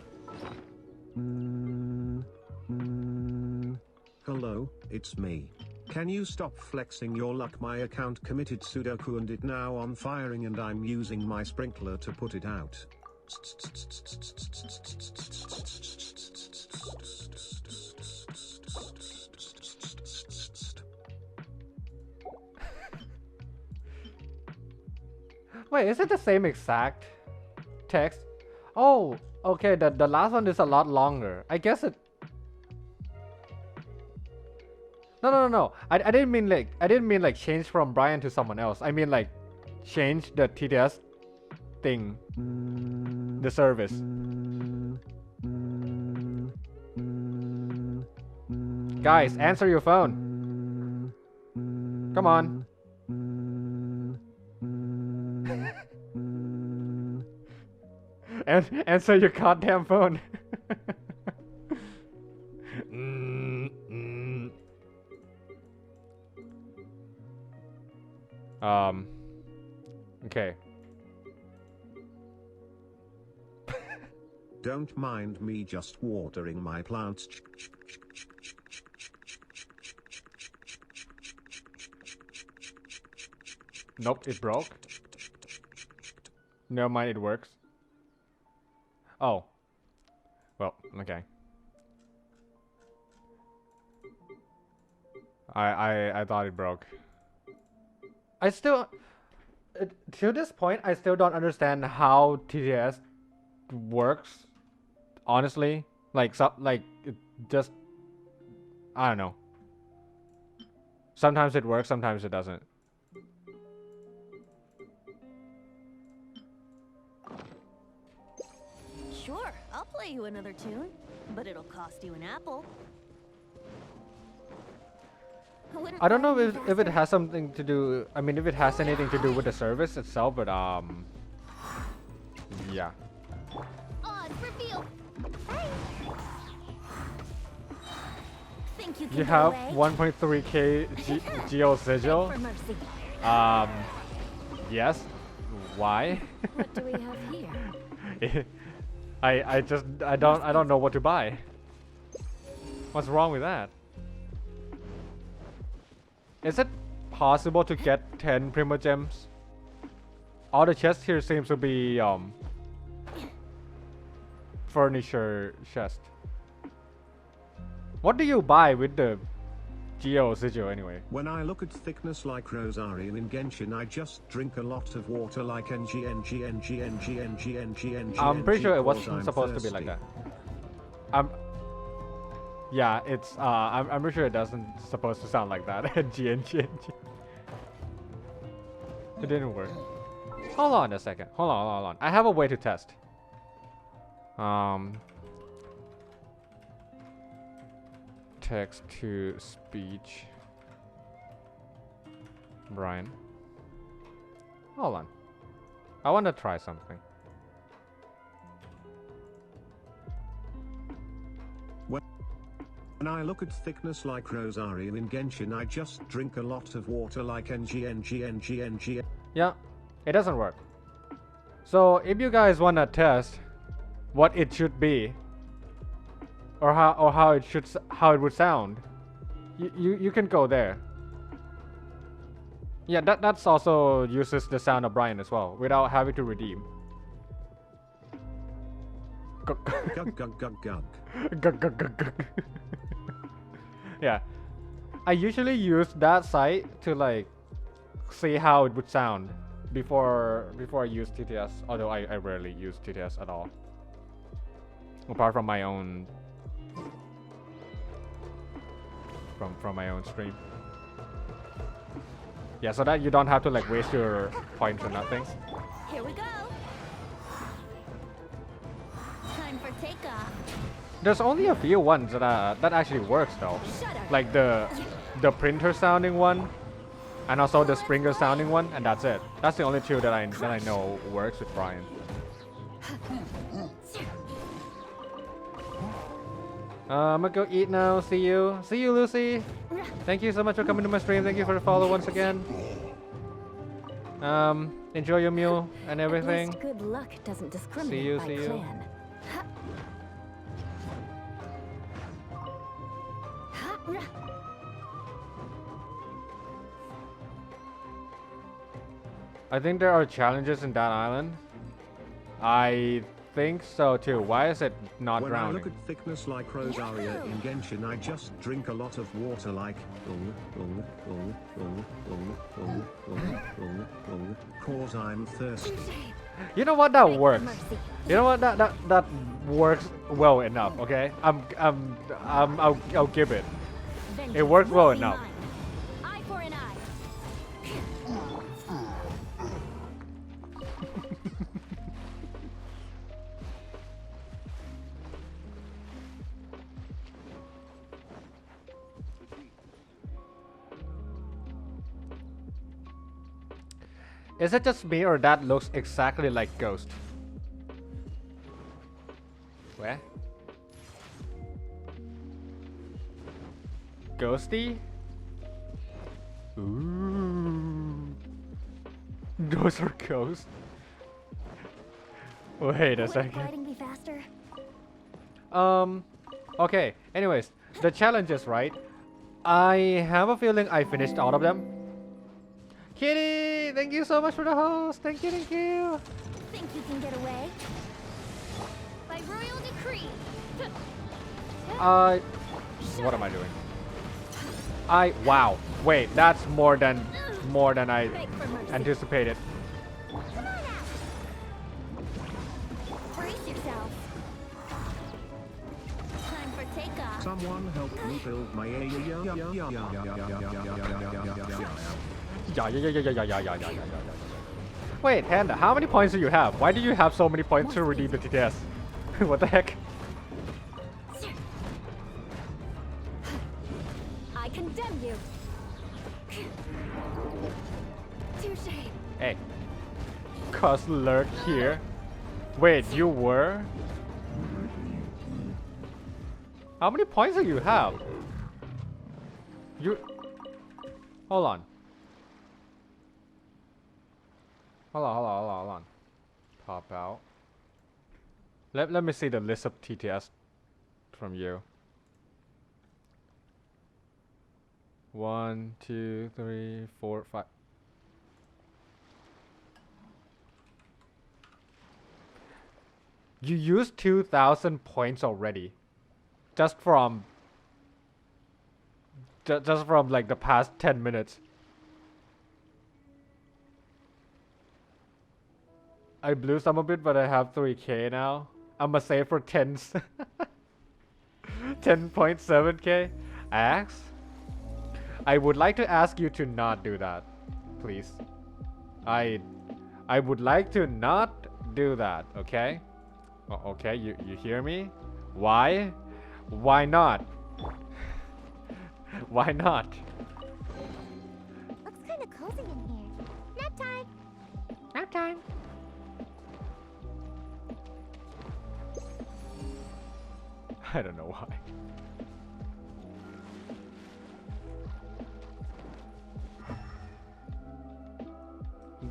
[SPEAKER 4] Hello, it's me. Can you stop flexing your luck? My account committed Sudoku and it now on firing and I'm using my sprinkler to put it out.
[SPEAKER 1] Wait, is it the same exact text? Oh, okay, the last one is a lot longer. I guess it... No. I didn't mean like change from Brian to someone else. I mean like change the TTS thing. The service. Guys, answer your phone. Come on. Answer your goddamn phone. Okay.
[SPEAKER 4] Don't mind me just watering my plants.
[SPEAKER 1] Nope, it broke. Never mind, it works. Oh. Well, okay. I thought it broke. I still... to this point, I still don't understand how TTS works. Honestly. Like, it just... I don't know. Sometimes it works, sometimes it doesn't.
[SPEAKER 2] Sure, I'll play you another tune, but it'll cost you an apple.
[SPEAKER 1] I don't know if it has something to do... I mean, if it has anything to do with the service itself, but yeah.
[SPEAKER 2] On reveal. Think you
[SPEAKER 1] You have 1.3k Geo Sigil?
[SPEAKER 2] For mercy.
[SPEAKER 1] Yes. Why?
[SPEAKER 2] What do we have here?
[SPEAKER 1] I don't know what to buy. What's wrong with that? Is it possible to get 10 Primo Gems? All the chests here seems to be furniture chest. What do you buy with the Geo Sigil anyway?
[SPEAKER 4] When I look at thickness like Rosarian in Genshin, I just drink a lot of water like NG.
[SPEAKER 1] I'm pretty sure it wasn't supposed to be like that. Yeah, it's I'm pretty sure it doesn't supposed to sound like that. NG. It didn't work. Hold on a second. Hold on. I have a way to test. Text to speech. Brian. Hold on. I want to try something.
[SPEAKER 4] When I look at thickness like Rosario in Genshin, I just drink a lot of water like NG.
[SPEAKER 1] Yeah, it doesn't work. So if you guys want to test what it should be, or how it would sound, you can go there. Yeah, that's also uses the sound of Brian as well without having to redeem.
[SPEAKER 4] Gug gug gug gug.
[SPEAKER 1] Gug, gug, gug, gug. Yeah, I usually use that site to like see how it would sound before I use TTS. Although I rarely use TTS at all, apart from my own from my own stream. Yeah, so that you don't have to like waste your points or nothing.
[SPEAKER 2] Here we go. Time for takeoff.
[SPEAKER 1] There's only a few ones that actually works though, like the printer sounding one, and also the Springer sounding one, and that's it. That's the only two that I know works with Brian. I'm gonna go eat now. See you, Lucy. Thank you so much for coming to my stream. Thank you for the follow once again. Enjoy your meal and everything.
[SPEAKER 2] At least good luck doesn't discriminate
[SPEAKER 1] See you,
[SPEAKER 2] by
[SPEAKER 1] see you.
[SPEAKER 2] clan.
[SPEAKER 1] I think there are challenges in that island. I think so too. Why is it not
[SPEAKER 4] When
[SPEAKER 1] drowning?
[SPEAKER 4] I look at thickness like Rosaria in Genshin, I just drink a lot of water like cause I'm thirsty.
[SPEAKER 1] You know what? That
[SPEAKER 2] Beg for
[SPEAKER 1] works.
[SPEAKER 2] mercy.
[SPEAKER 1] You know what? That works well enough. Okay, I'll give it.
[SPEAKER 2] Vengeance
[SPEAKER 1] worked well
[SPEAKER 2] will be
[SPEAKER 1] enough.
[SPEAKER 2] mine. Eye for an eye.
[SPEAKER 1] Is it just me or that looks exactly like Ghost? Where? Ghosty? Ooh. Those are ghosts. Wait a
[SPEAKER 2] Would
[SPEAKER 1] second.
[SPEAKER 2] gliding be faster?
[SPEAKER 1] Okay, anyways, the challenges, right? I have a feeling I finished all of them. Kitty, thank you so much for the host. Thank you, thank you.
[SPEAKER 2] Think you can get away? By royal decree.
[SPEAKER 1] What am I doing? Wow. Wait, that's more than I
[SPEAKER 2] Beg for mercy.
[SPEAKER 1] anticipated.
[SPEAKER 2] Come on out. Brace yourself. Time for takeoff.
[SPEAKER 4] Someone help me build my
[SPEAKER 1] Wait, Panda, how many points do you have? Why do you have so many points to redeem the TTS? What the heck?
[SPEAKER 2] I condemn you. Touche.
[SPEAKER 1] Hey. Cause lurk here. Wait, you were? How many points do you have? Hold on. Hold on. Pop out. Let me see the list of TTS from you. 1, 2, 3, 4, 5. You used 2,000 points already. Just from like the past 10 minutes. I blew some of it, but I have 3k now. I'ma save for 10.7k. Axe? I would like to ask you to not do that, please. I would like to not do that, okay? Okay, you hear me? Why? Why not? Why not?
[SPEAKER 3] Looks kind of cozy in here. Nap time.
[SPEAKER 2] Nap time.
[SPEAKER 1] I don't know why.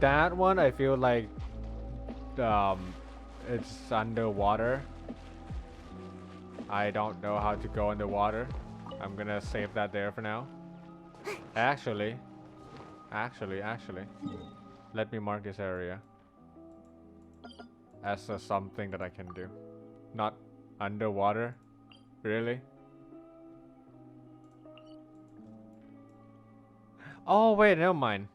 [SPEAKER 1] That one I feel like it's underwater. I don't know how to go underwater. I'm gonna save that there for now. Actually, let me mark this area as something that I can do. Not underwater, really? Oh wait, never mind.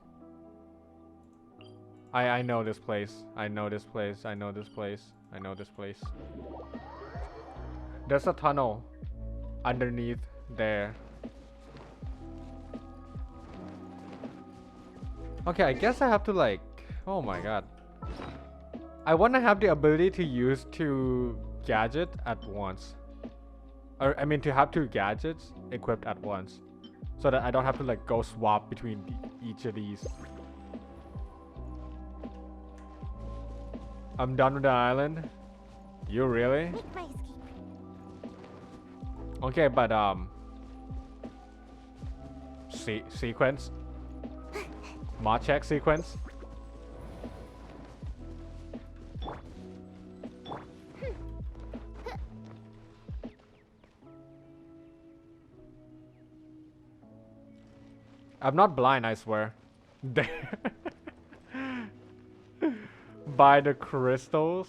[SPEAKER 1] I know this place. I know this place. I know this place. I know this place. There's a tunnel underneath there. Okay, I guess I have to like... Oh my god. I want to have the ability to use two gadgets at once. Or, I mean, to have two gadgets equipped at once. So that I don't have to like go swap between each of these. I'm done with the island. You really?
[SPEAKER 3] Make my escape.
[SPEAKER 1] Okay, but sequence. Mod check sequence. I'm not blind, I swear. By the crystals?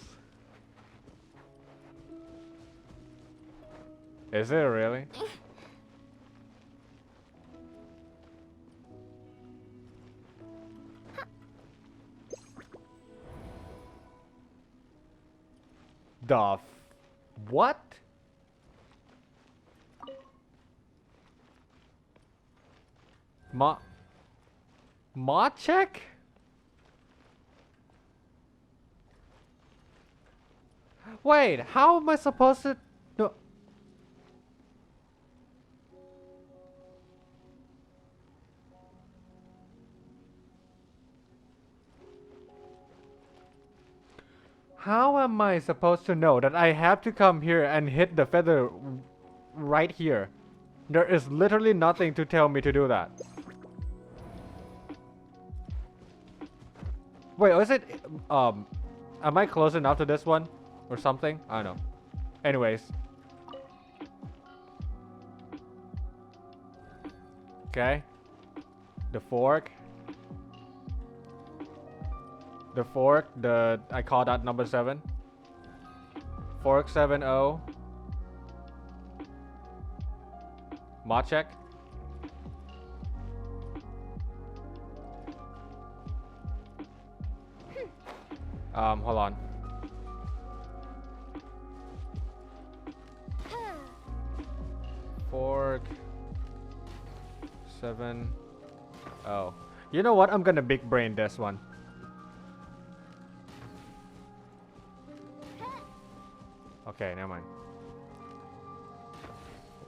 [SPEAKER 1] Is it really? What? Mod check? Wait, how am I supposed to... No. How am I supposed to know that I have to come here and hit the feather right here? There is literally nothing to tell me to do that. Wait, is it... am I close enough to this one? Or something? I don't know. Anyways. Okay. The fork. The fork, I call that number 7. Fork 7-0. Mod check. Hold on. Fork 7. Oh. You know what? I'm gonna big brain this one. Okay, never mind.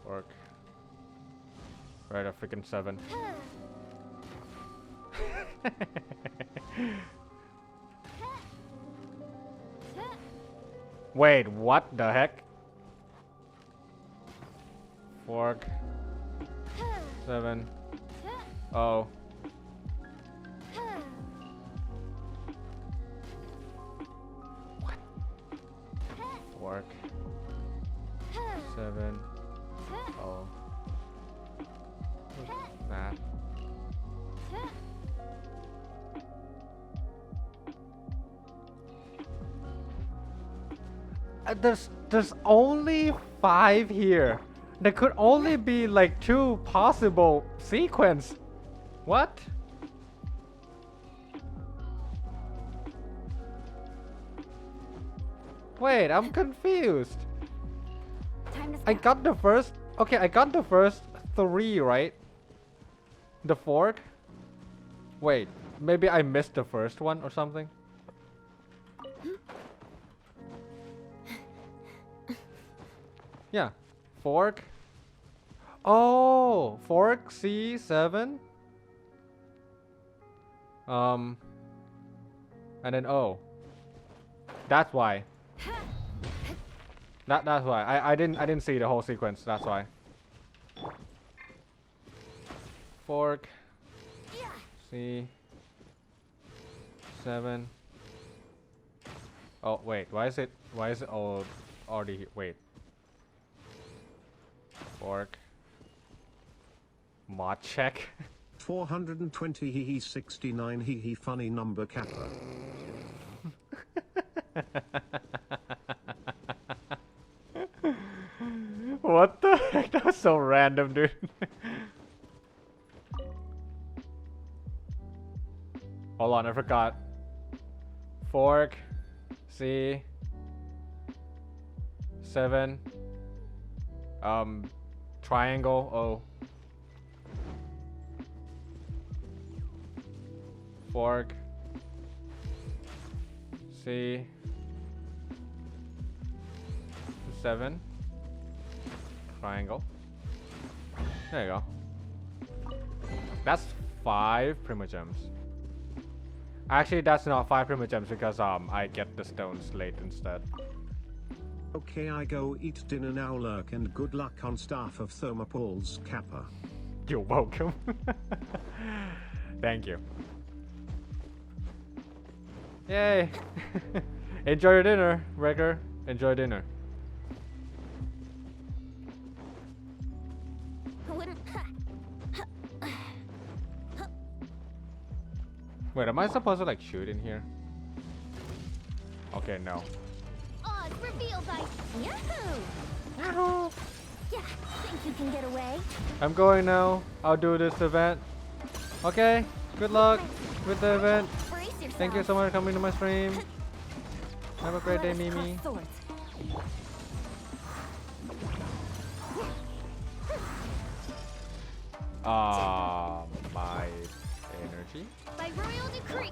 [SPEAKER 1] Fork. Right, a freaking 7. Wait, what the heck? Fork 7. Oh. What? Fork 7. Oh. That. There's only 5 here. There could only be like 2 possible sequence. What? Wait, I'm confused. I got the first... Okay, I got the first 3, right? The fork? Wait, maybe I missed the first one or something? Yeah. Fork. Oh, fork C7. And then O. That's why. That's why. I didn't see the whole sequence. That's why. Fork. C7. Oh wait, why is it all already wait. Fork. Mod check.
[SPEAKER 4] 420 hee 69 hee funny number Kappa.
[SPEAKER 1] What the heck? That was so random, dude. Hold on, I forgot. Fork. C. 7. Triangle. O. Fork. C. 7. Triangle. There you go. That's 5 Primogems. Actually, that's not 5 Primogems because I get the stones late instead.
[SPEAKER 4] Okay, I go eat dinner now, lurk, and good luck on staff of Thermopools Kappa.
[SPEAKER 1] You're welcome. Thank you. Yay! Enjoy your dinner, Wrecker. Enjoy dinner. Wait, am I supposed to like shoot in here? Okay, no.
[SPEAKER 3] Oz reveal by Yahoo!
[SPEAKER 1] Yahoo!
[SPEAKER 3] Yeah, think you can get away?
[SPEAKER 1] I'm going now. I'll do this event. Okay, good luck with the event.
[SPEAKER 3] Brace yourself.
[SPEAKER 1] Thank you so much for coming to my stream. Have a great day,
[SPEAKER 2] Let us cross
[SPEAKER 1] Mimi.
[SPEAKER 2] swords.
[SPEAKER 1] My energy.
[SPEAKER 3] By royal decree.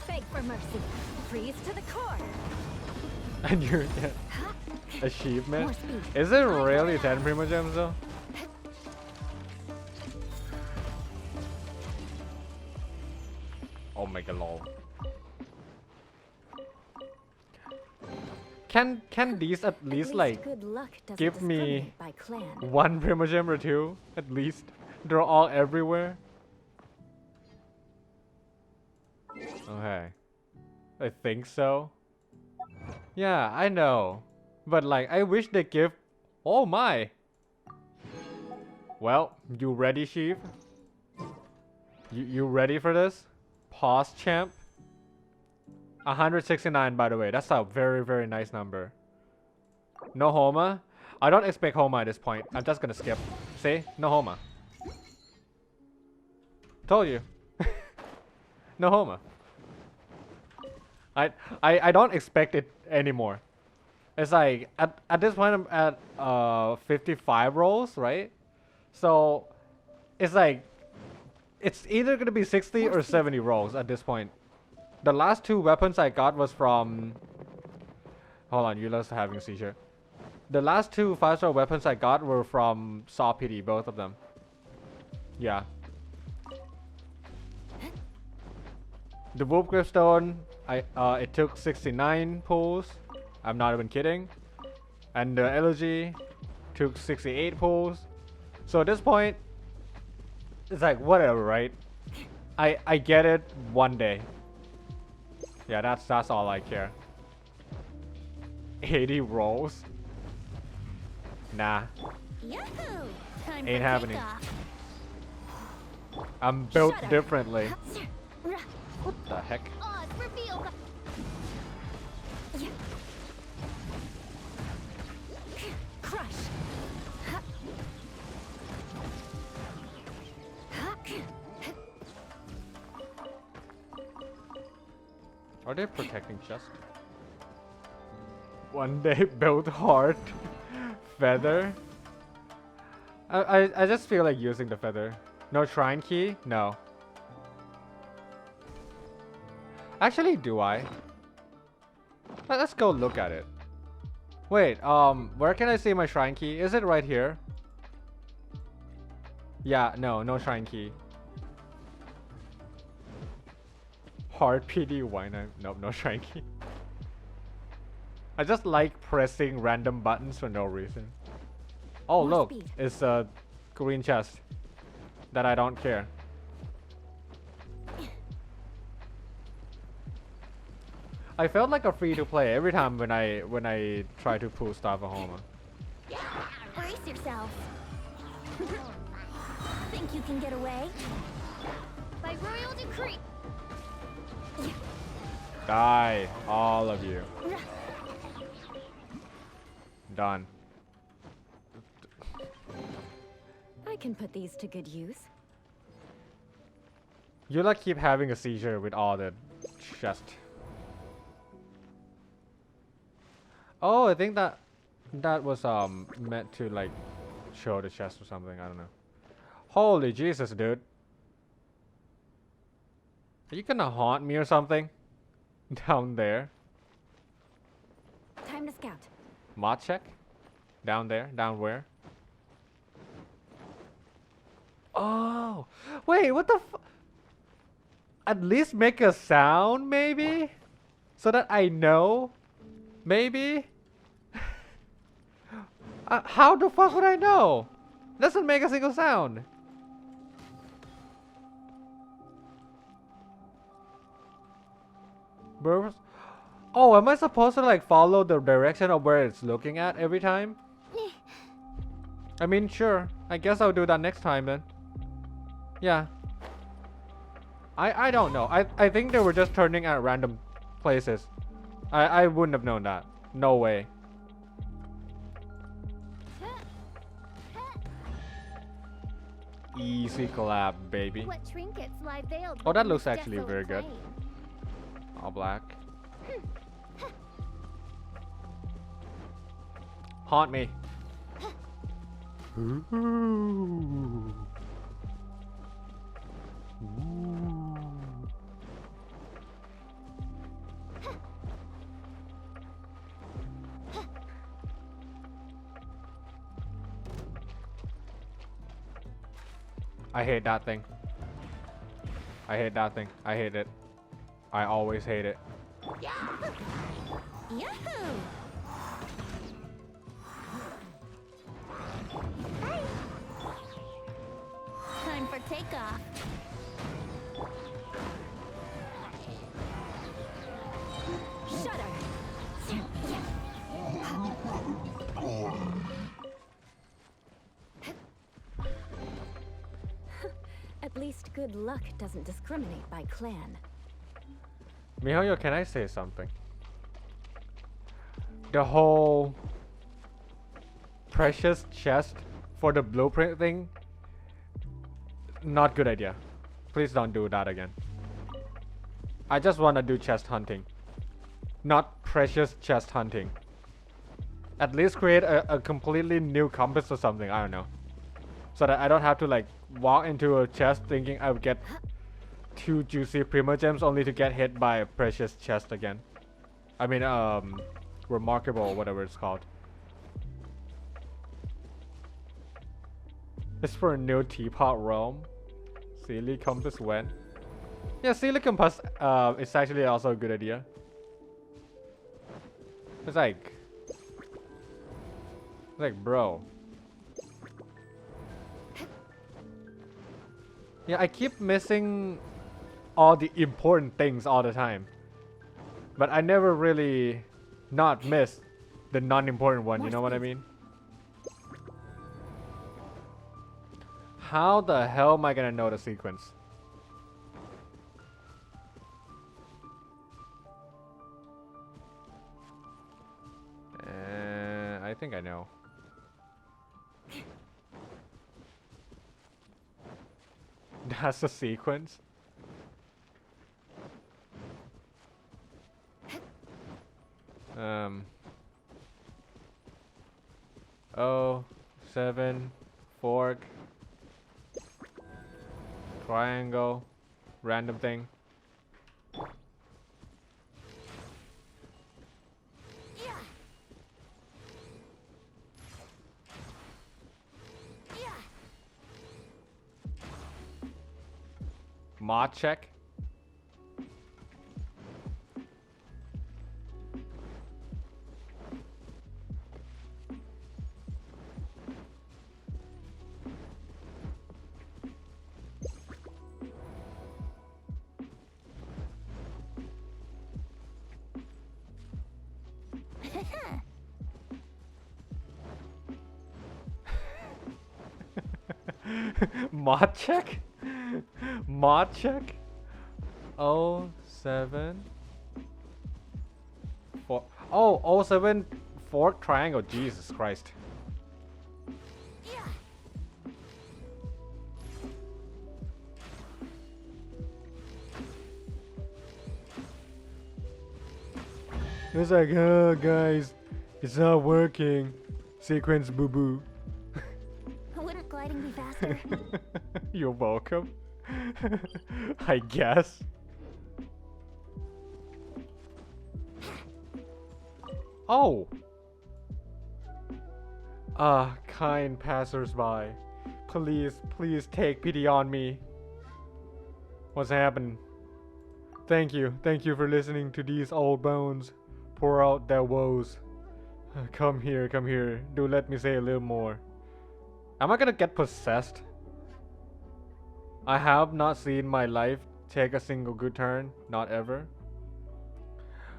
[SPEAKER 2] Beg for mercy. Freeze to the core.
[SPEAKER 1] And you get achievement.
[SPEAKER 2] More speed.
[SPEAKER 1] Is it really 10 Primogems though? Oh my god, lol. Can these at least like
[SPEAKER 2] good luck doesn't
[SPEAKER 1] give me
[SPEAKER 2] discriminate by clan.
[SPEAKER 1] 1 Primogem or 2 at least? They're all everywhere. Okay. I think so. Yeah, I know. But like, I wish they give... Oh my! Well, you ready, Chief? You ready for this? Pause, champ. 169, by the way. That's a very, very nice number. No Homa? I don't expect Homa at this point. I'm just gonna skip. See? No Homa. Told you. No Homa. I don't expect it anymore. It's like at this point I'm at 55 rolls, right? So it's like it's either gonna be 60 or 70 rolls at this point. The last 2 weapons I got was from... Hold on, Eula's having a seizure. The last 2 5-star weapons I got were from Saw PD, both of them. Yeah. The Wolf Gripstone, it took 69 pulls. I'm not even kidding. And the Elegy took 68 pulls. So at this point, it's like whatever, right? I get it one day. Yeah, that's all I care. 80 rolls? Nah.
[SPEAKER 3] Yahoo! Time
[SPEAKER 1] Ain't
[SPEAKER 3] for
[SPEAKER 1] happening.
[SPEAKER 3] takeoff.
[SPEAKER 1] I'm built
[SPEAKER 3] Shut up.
[SPEAKER 1] differently. What the heck?
[SPEAKER 3] Oz reveal by...
[SPEAKER 2] Crush.
[SPEAKER 1] Are they protecting chest? One day build heart. Feather. I just feel like using the feather. No shrine key? No. Actually, do I? Let's go look at it. Wait, where can I see my shrine key? Is it right here? Yeah, no shrine key. Hard PD, why not? Nope, no shrine key. I just like pressing random buttons for no reason. Oh
[SPEAKER 2] More
[SPEAKER 1] look,
[SPEAKER 2] speed.
[SPEAKER 1] it's a green chest that I don't care. I felt like a free to play every time when I try to pull stuff at home.
[SPEAKER 3] Brace yourself. Think you can get away? By royal decree.
[SPEAKER 1] Die, all of you. Done.
[SPEAKER 2] I can put these to good use.
[SPEAKER 1] You like keep having a seizure with all the chest. Oh, I think that was meant to like show the chest or something. I don't know. Holy Jesus, dude! Are you gonna haunt me or something? Down there.
[SPEAKER 2] Time to scout.
[SPEAKER 1] Mod check. Down there. Down where? Oh, wait. What the? At least make a sound, maybe, so that I know. Maybe. How the fuck would I know? Doesn't make a single sound. Burps. Oh, am I supposed to like follow the direction of where it's looking at every time? I mean, sure. I guess I'll do that next time then. Yeah. I don't know. I think they were just turning at random places. I wouldn't have known that. No way. Easy collab, baby.
[SPEAKER 3] What trinkets lie veiled?
[SPEAKER 1] Oh, that
[SPEAKER 3] within
[SPEAKER 1] looks
[SPEAKER 3] this
[SPEAKER 1] actually
[SPEAKER 3] desolate
[SPEAKER 1] very good.
[SPEAKER 3] plain?
[SPEAKER 1] All black. Haunt me. Ooh. Ooh. I hate that thing. I hate that thing. I hate it. I always hate it.
[SPEAKER 3] Yahoo! Hey. Time for takeoff.
[SPEAKER 2] Shudder. At least good luck doesn't discriminate by clan.
[SPEAKER 1] Mihoyo, can I say something? The whole precious chest for the blueprint thing, not good idea. Please don't do that again. I just want to do chest hunting, not precious chest hunting. At least create a completely new compass or something, I don't know. So that I don't have to like walk into a chest thinking I would get 2 juicy primogems only to get hit by a precious chest again. I mean, remarkable or whatever it's called. It's for a new teapot realm. Silly compass when? Yeah, silly compass is actually also a good idea. It's like bro. Yeah, I keep missing all the important things all the time. But I never really not miss the non-important one, you know what I mean? How the hell am I gonna know the sequence? I think I know. That's the sequence. Oh, 7, fork, triangle, random thing. Mod check. Mod check? Mod check? Oh, 7 4. Oh, oh, 7 fork triangle. Jesus Christ. It's like, oh, guys, it's not working. Sequence boo boo.
[SPEAKER 3] Wouldn't gliding be faster?
[SPEAKER 1] You're welcome. I guess. Oh! Kind passersby. Please, please take pity on me. What's happened? Thank you for listening to these old bones pour out their woes. Come here, do let me say a little more. Am I gonna get possessed? I have not seen my life take a single good turn, not ever.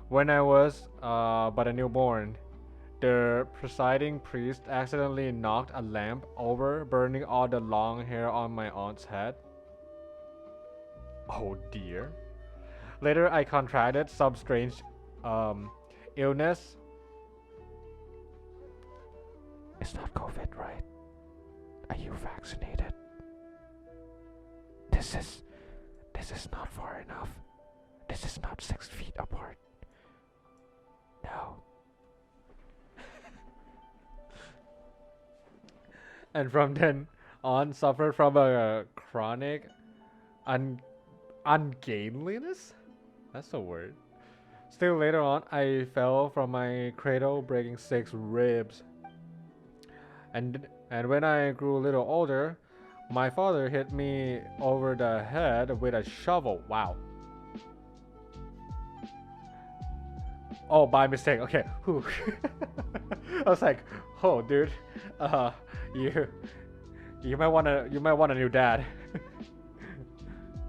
[SPEAKER 1] When I was but a newborn, the presiding priest accidentally knocked a lamp over, burning all the long hair on my aunt's head. Oh dear. Later, I contracted some strange illness. It's not COVID, right? Are you vaccinated? This is not far enough. This is not 6 feet apart. No. And from then on, suffered from a chronic ungainliness? That's a word. Still later on, I fell from my cradle, breaking 6 ribs. And when I grew a little older, my father hit me over the head with a shovel. Wow. Oh, by mistake. Okay. Whew. I was like, oh, dude. You might want a new dad.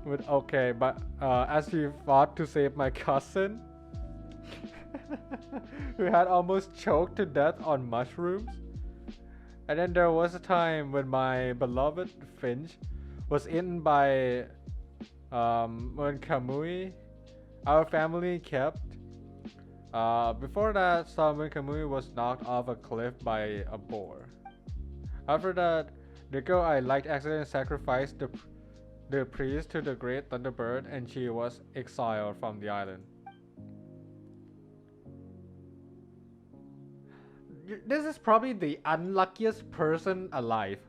[SPEAKER 1] But okay, but as he fought to save my cousin, who had almost choked to death on mushrooms. And then there was a time when my beloved Finch was eaten by when Kamui, our family kept. Before that, Salmon Kamui was knocked off a cliff by a boar. After that, the girl I liked accidentally sacrificed the priest to the great thunderbird, and she was exiled from the island. This is probably the unluckiest person alive.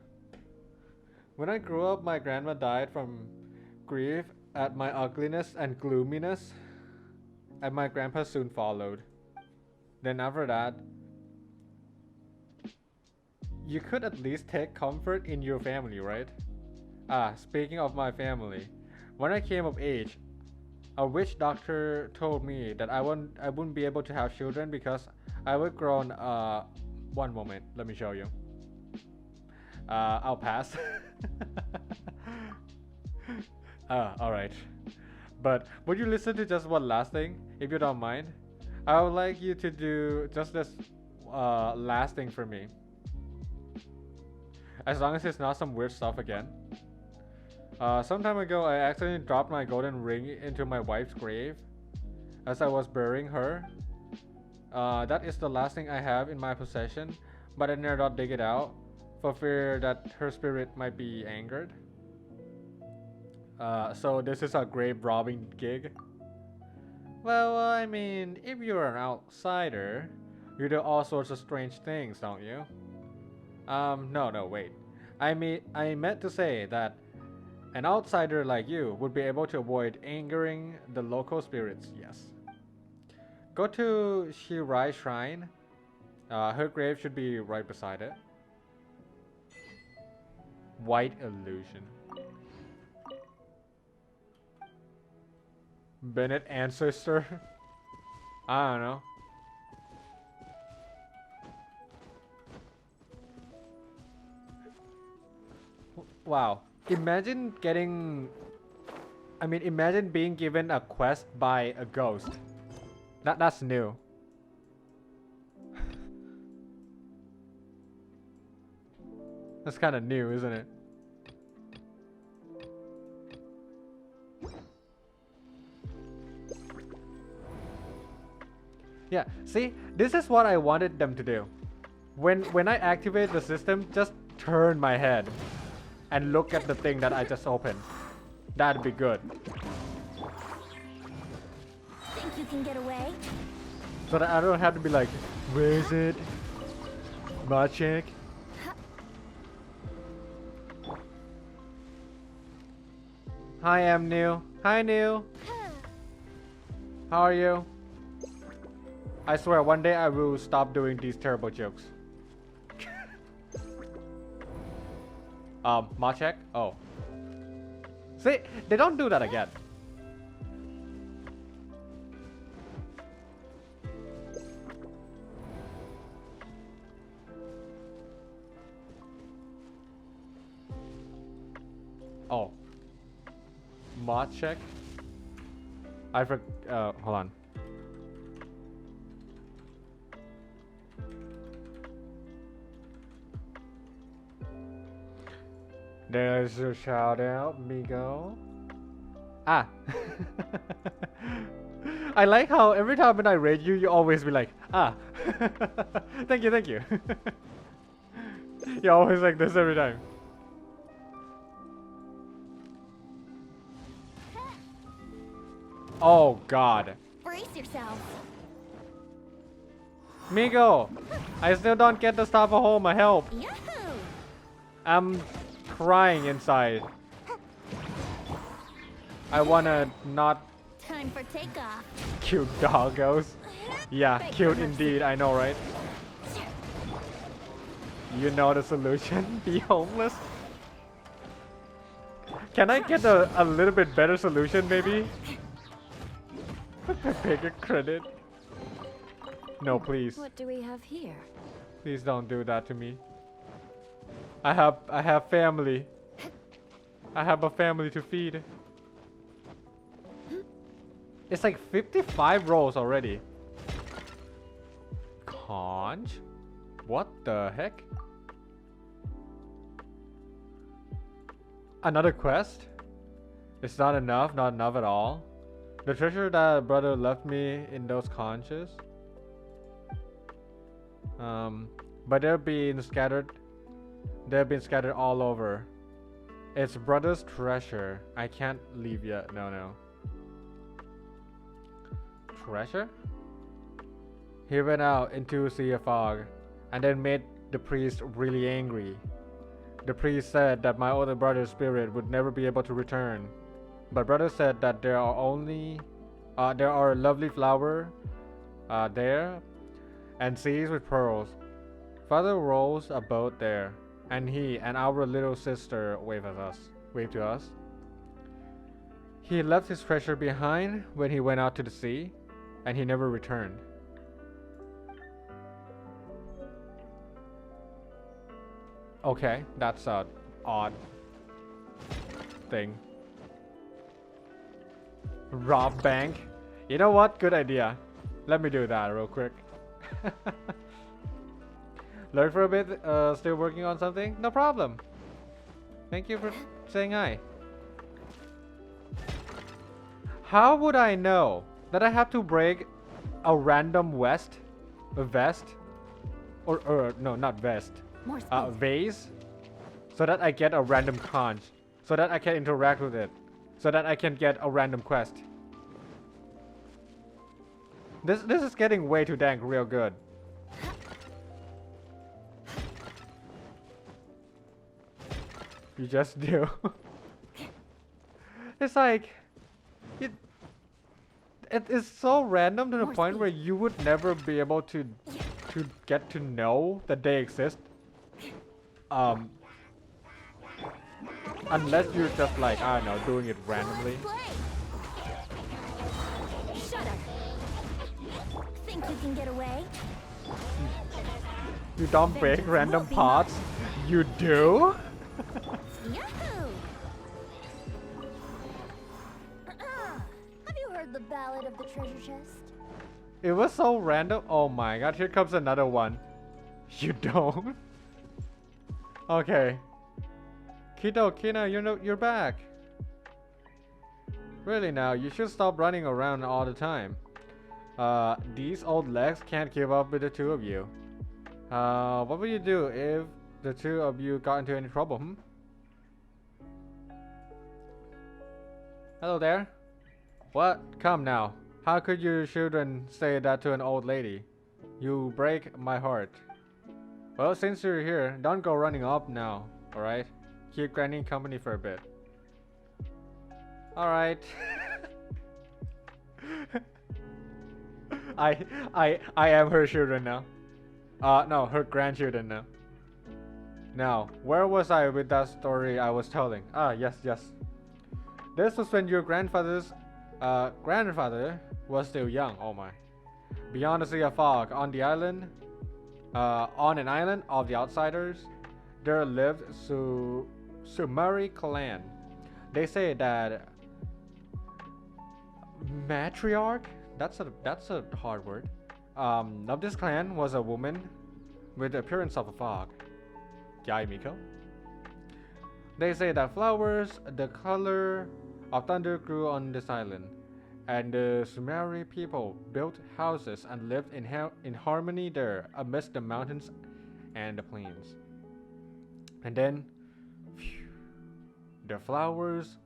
[SPEAKER 1] When I grew up, my grandma died from grief at my ugliness and gloominess, and my grandpa soon followed. Then after that, you could at least take comfort in your family, right? Speaking of my family, when I came of age, a witch doctor told me that I wouldn't be able to have children because I would grown. One moment, let me show you. I'll pass. Alright. But would you listen to just one last thing, if you don't mind? I would like you to do just this last thing for me. As long as it's not some weird stuff again. Some time ago, I accidentally dropped my golden ring into my wife's grave as I was burying her. That is the last thing I have in my possession, but I never dig it out for fear that her spirit might be angered. So this is a grave robbing gig. Well, I mean, if you're an outsider, you do all sorts of strange things, don't you? No, wait. I meant to say that an outsider like you would be able to avoid angering the local spirits, yes. Go to Shirai Shrine. Her grave should be right beside it. White illusion. Bennett ancestor. I don't know. Wow. Imagine getting... I mean, imagine being given a quest by a ghost. That's new. That's kind of new, isn't it? Yeah, see? This is what I wanted them to do. When I activate the system, just turn my head and look at the thing that I just opened. That'd be good.
[SPEAKER 3] Think you can get away?
[SPEAKER 1] So that I don't have to be like, where is it? My check. Hi, I'm new. Hi, new. How are you? I swear, one day I will stop doing these terrible jokes. Ma check? Oh. See, they don't do that again. Oh. Mod check? I hold on. There's a shout out, Migo. Ah. I like how every time when I raid you, you always be like, ah. Thank you, thank you. You're always like this every time. Oh God.
[SPEAKER 3] Brace yourself.
[SPEAKER 1] Migo, I still don't get the stuff at home. Help.
[SPEAKER 3] Yahoo!
[SPEAKER 1] I'm crying inside. I wanna not
[SPEAKER 3] Time for takeoff.
[SPEAKER 1] cute doggos. Yeah, cute indeed. I know, right? You know the solution? Be homeless? Can I get a little bit better solution, maybe? Take a credit. No, please.
[SPEAKER 2] What do we have here?
[SPEAKER 1] Please don't do that to me. I have family. I have a family to feed. It's like 55 rolls already. Conch? What the heck? Another quest? It's not enough, not enough at all. The treasure that brother left me in those conches. But they've been scattered all over. It's brother's treasure. I can't leave yet. No. Treasure? He went out into a sea of fog and then made the priest really angry. The priest said that my older brother's spirit would never be able to return. But brother said that there are a lovely flower there and seas with pearls. Father rows a boat there, and he and our little sister waved to us. He left his treasure behind when he went out to the sea, and he never returned. Okay, that's a odd thing. Rob bank. You know what? Good idea. Let me do that real quick. Learn for a bit. Still working on something? No problem. Thank you for saying hi. How would I know that I have to break a random vest? Or no, not vest.
[SPEAKER 3] More space.
[SPEAKER 1] Vase? So that I get a random conch. So that I can interact with it. So that I can get a random quest. This is getting way too dang real good. You just do. It's like it is so random to the point where you would never be able to get to know that they exist. Unless you're just like, I don't know, doing it randomly.
[SPEAKER 3] think you can get away?
[SPEAKER 1] You don't break random parts. You do?
[SPEAKER 3] Yahoo! Have you heard the ballad of the treasure chest?
[SPEAKER 1] It was so random. Oh my god, here comes another one. You don't? Okay. Kina, you're back. Really now, you should stop running around all the time. These old legs can't keep up with the two of you. What would you do if the two of you got into any trouble, Hello there. What? Come now. How could you children say that to an old lady? You break my heart. Well, since you're here, don't go running up now, alright? Keep Granny company for a bit. Alright. I am her children now. No, her grandchildren now. Now, where was I with that story I was telling? Ah, yes. This was when your grandfather's grandfather was still young. Oh my. Beyond the sea of fog, on the island, on an island of the outsiders, there lived Sumari clan. They say that matriarch, that's a hard word, of this clan was a woman with the appearance of a fog. Yai Miko. They say that flowers, the color of thunder, grew on this island, and the Sumeri people built houses and lived in harmony there amidst the mountains and the plains. And then, phew, the flowers,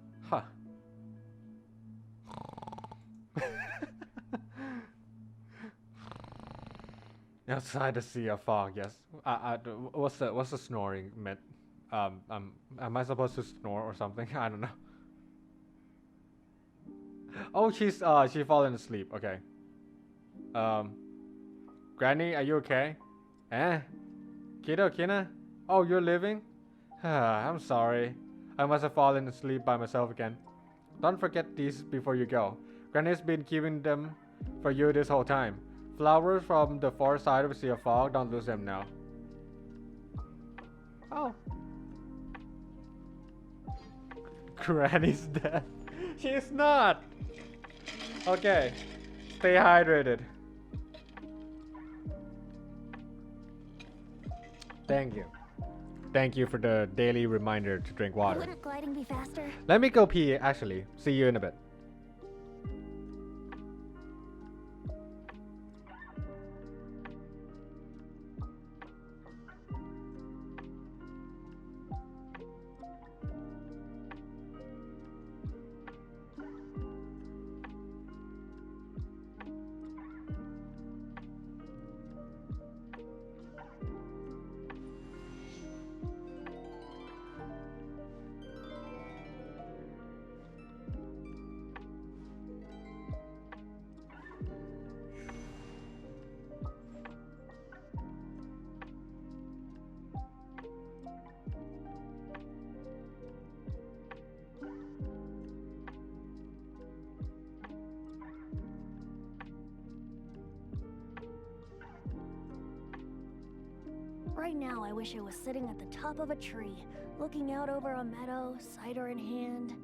[SPEAKER 1] outside the sea of fog, yes. What's the snoring meant? Am I supposed to snore or something? I don't know. Oh, she fallen asleep. Okay. Granny, are you okay? Kina? Oh, you're living? I'm sorry. I must have fallen asleep by myself again. Don't forget these before you go. Granny's been keeping them for you this whole time. Flowers from the far side of the Sea of Fog, don't lose them now. Oh. Granny's dead. She's not! Okay. Stay hydrated. Thank you. Thank you for the daily reminder to drink water.
[SPEAKER 3] Wouldn't gliding be faster?
[SPEAKER 1] Let me go pee, actually. See you in a bit.
[SPEAKER 3] Right now, I wish I was sitting at the top of a tree, looking out over a meadow, cider in hand.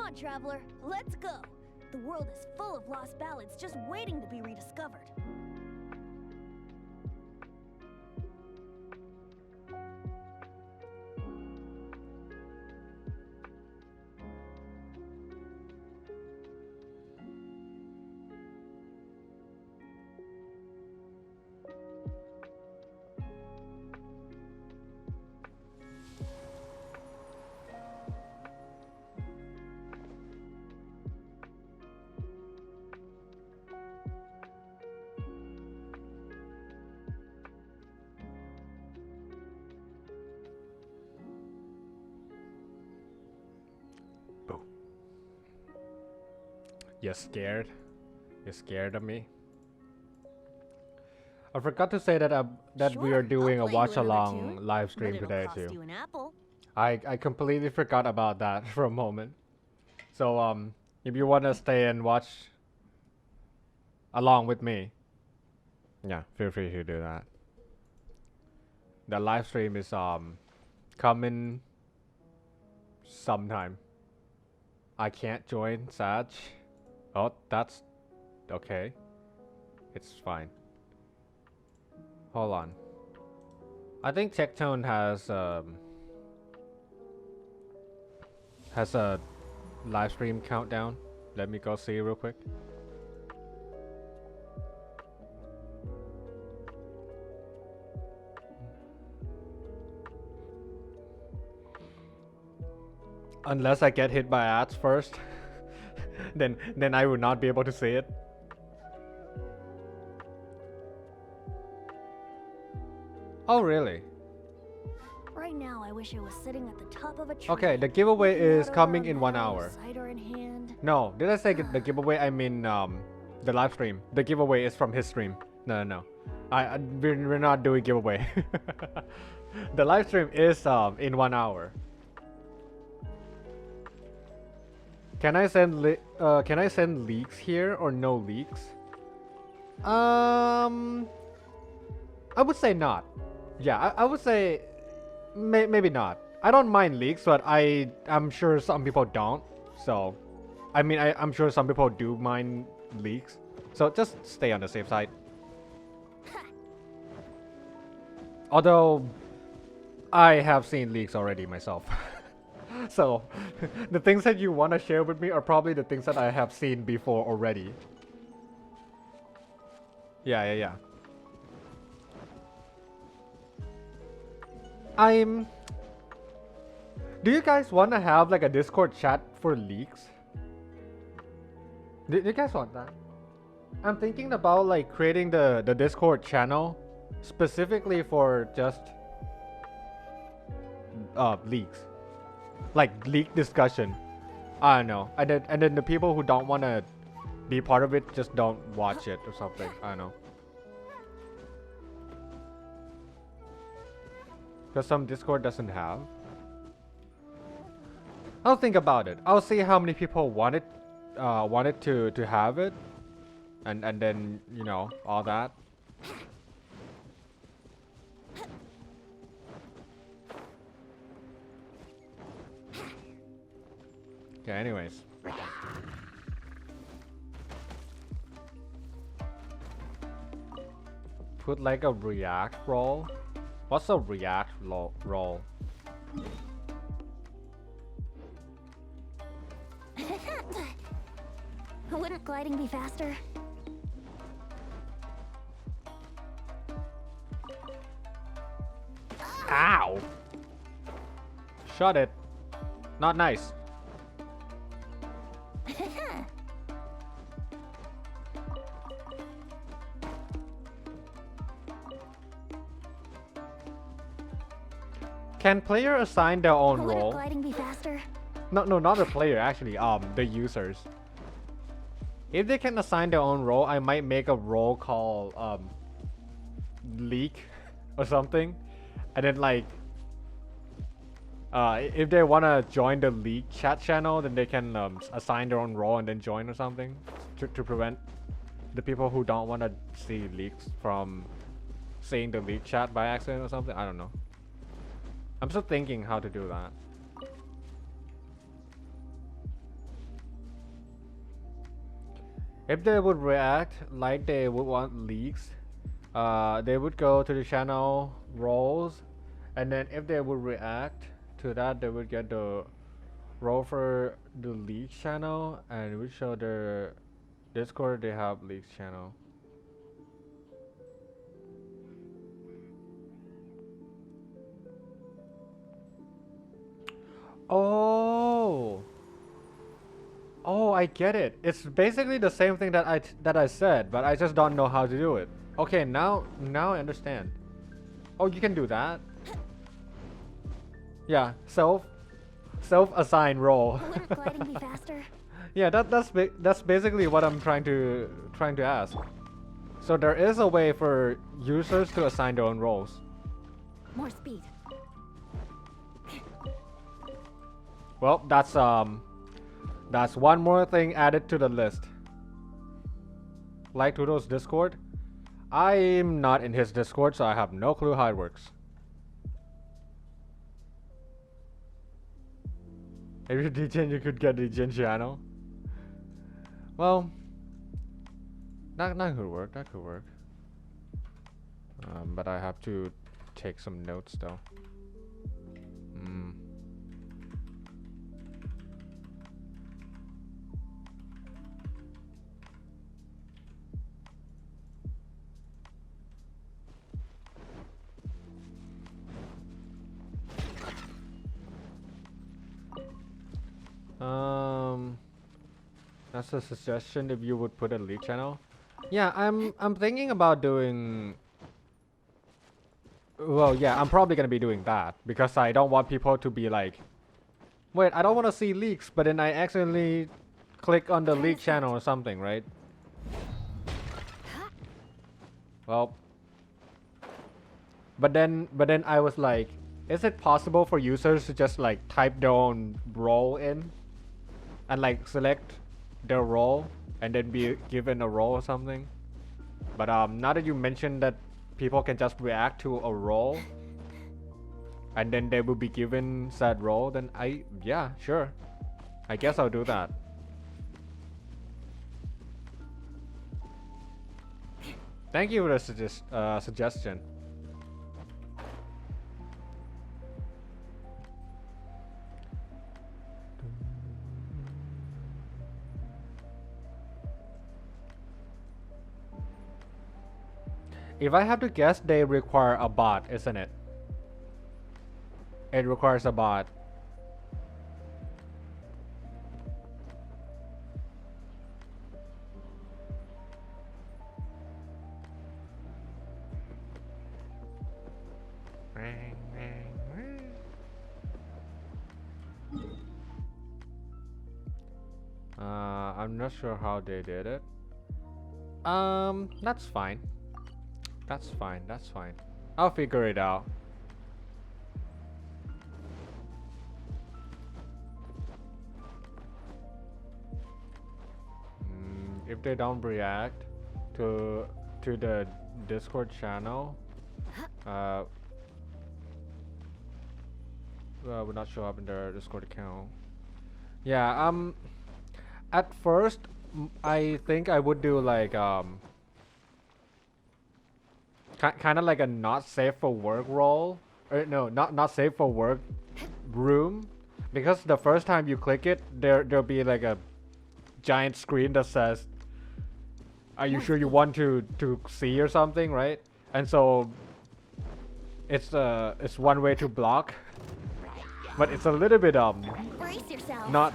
[SPEAKER 3] on, traveler. Let's go. The world is full of lost ballads just waiting to be rediscovered.
[SPEAKER 1] You're scared? You're scared of me? I forgot to say that we are doing a watch along live stream today too. I completely forgot about that for a moment. So if you wanna stay and watch along with me, yeah, feel free to do that. The live stream is coming sometime. I can't join, Sag. Oh, that's okay. It's fine. Hold on. I think Tectone has a live stream countdown. Let me go see real quick. Unless I get hit by ads first, then I will not be able to see it. Oh really?
[SPEAKER 3] Right now, I wish I was sitting at the top of a tree.
[SPEAKER 1] Okay, the giveaway is coming in 1 hour.
[SPEAKER 3] Cider in hand.
[SPEAKER 1] No, did I say the giveaway? I mean the live stream. The giveaway is from his stream. No. We're not doing giveaway. The live stream is in 1 hour. Can I send leaks here or no leaks? I would say not. Yeah, I would say maybe not. I don't mind leaks, but I'm sure some people don't. So, I mean, I'm sure some people do mind leaks. So just stay on the safe side. Although, I have seen leaks already myself. So, the things that you want to share with me are probably the things that I have seen before already. Yeah. Do you guys want to have like a Discord chat for leaks? Do you guys want that? I'm thinking about like creating the Discord channel specifically for just leaks. Like leak discussion. I don't know. And then the people who don't want to be part of it just don't watch it or something. I don't know. Because some Discord doesn't have. I'll think about it. I'll see how many people wanted to have it, and then you know all that. Okay. Anyways. Put like a React role. What's a React role?
[SPEAKER 3] Wouldn't gliding be faster?
[SPEAKER 1] Ow! Shut it. Not nice. Can player assign their own
[SPEAKER 3] Wouldn't
[SPEAKER 1] role?
[SPEAKER 3] gliding be faster?
[SPEAKER 1] No, not the player actually. The users. If they can assign their own role, I might make a role called leak or something, and then like if they wanna join the leak chat channel, then they can assign their own role and then join or something to prevent the people who don't wanna see leaks from seeing the leak chat by accident or something. I don't know. I'm still thinking how to do that. If they would react like they would want leaks, they would go to the channel roles, and then if they would react to that, they would get the role for the leak channel, and it would show their Discord they have leaks channel. Oh. Oh, I get it. It's basically the same thing that I said, but I just don't know how to do it. Okay, now I understand. Oh, you can do that. Yeah, self-assigned role.
[SPEAKER 3] Wouldn't gliding be faster?
[SPEAKER 1] Yeah, that's basically what I'm trying to ask. So there is a way for users to assign their own roles.
[SPEAKER 3] More speed.
[SPEAKER 1] Well, that's one more thing added to the list. Like Tudo's Discord, I'm not in his Discord, so I have no clue how it works. If you degen, you could get the degen channel. Well, that could work. That could work. But I have to take some notes though. That's a suggestion if you would put a lead channel. Yeah, I'm thinking about doing. Well, yeah, I'm probably gonna be doing that because I don't want people to be like, wait, I don't want to see leaks, but then I accidentally click on the leak channel or something, right? Well, but then I was like, is it possible for users to just like type their own role in and like select their role and then be given a role or something? But now that you mentioned that people can just react to a role and then they will be given said role, then yeah, sure, I guess I'll do that. Thank you for the suggestion. If I have to guess, they require a bot, isn't it? It requires a bot. I'm not sure how they did it. That's fine. That's fine, that's fine. I'll figure it out. If they don't react to the Discord channel, will not show up in their Discord account. Yeah, at first, I think I would do like, kind of like a not safe for work role, or no, not safe for work room, because the first time you click it, there'll be like a giant screen that says, "Are you sure you want to see," or something, right? And so it's one way to block, but it's a little bit
[SPEAKER 3] Brace yourself.
[SPEAKER 1] not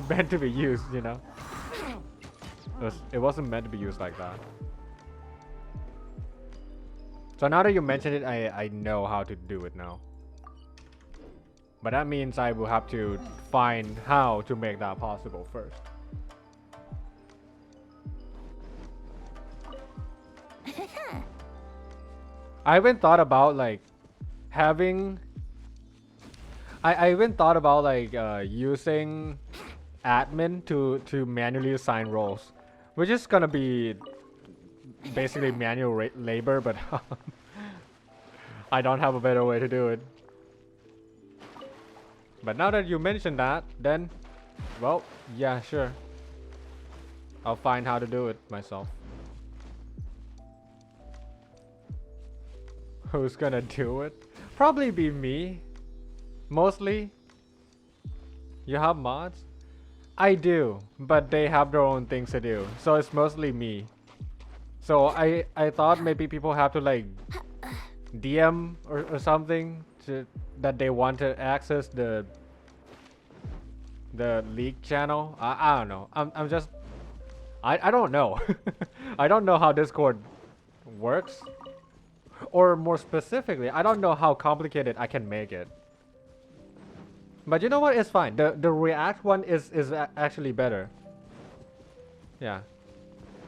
[SPEAKER 1] meant to be used, you know. It wasn't meant to be used like that. So now that you mention it, I know how to do it now. But that means I will have to find how to make that possible first. I even thought about like having. I even thought about like using admin to manually assign roles, which is gonna be basically manual labor, but I don't have a better way to do it. But now that you mentioned that, then, well, yeah, sure. I'll find how to do it myself. Who's gonna do it? Probably be me. Mostly. You have mods? I do, but they have their own things to do. So it's mostly me. So I thought maybe people have to like DM or something that they want to access the league channel. I don't know. I'm just I don't know. I don't know how Discord works. Or more specifically, I don't know how complicated I can make it. But you know what? It's fine. The React one is actually better. Yeah.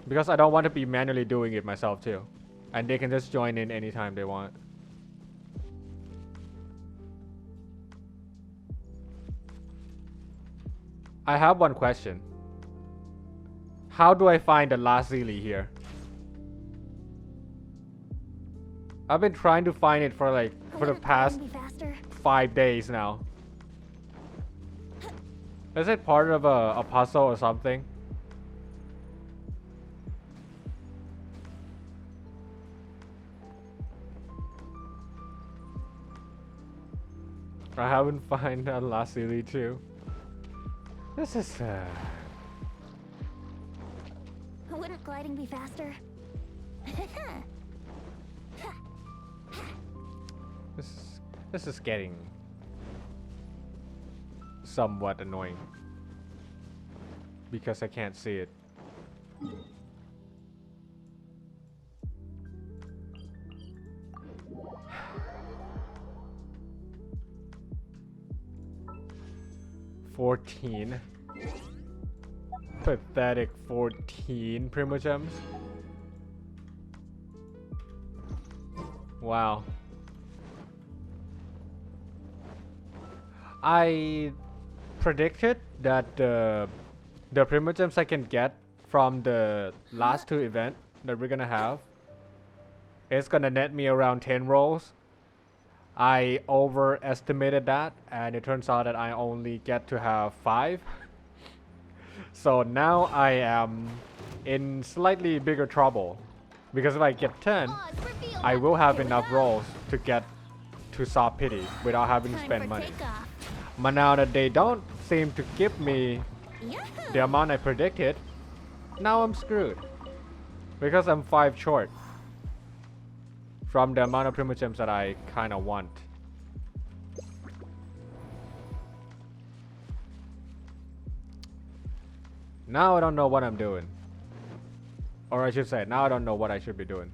[SPEAKER 1] Because I don't want to be manually doing it myself too. And they can just join in anytime they want. I have one question. How do I find the last Zeely here? I've been trying to find it for like for the past 5 days now. Is it part of a puzzle or something? I haven't found that last Zeely too. This is
[SPEAKER 3] Wouldn't gliding be faster?
[SPEAKER 1] This is getting somewhat annoying because I can't see it. $14. Pathetic 14 Primogems. Wow. I predicted that the Primogems I can get from the last 2 events that we're gonna have is gonna net me around 10 rolls. I overestimated that, and it turns out that I only get to have 5. So now I am in slightly bigger trouble, because if I get 10, I will have enough rolls to get to Soft Pity without having to spend money. But now that they don't seem to give me the amount I predicted, now I'm screwed. Because I'm 5 short from the amount of Primogems that I kinda want. Now I don't know what I'm doing. Or I should say, now I don't know what I should be doing.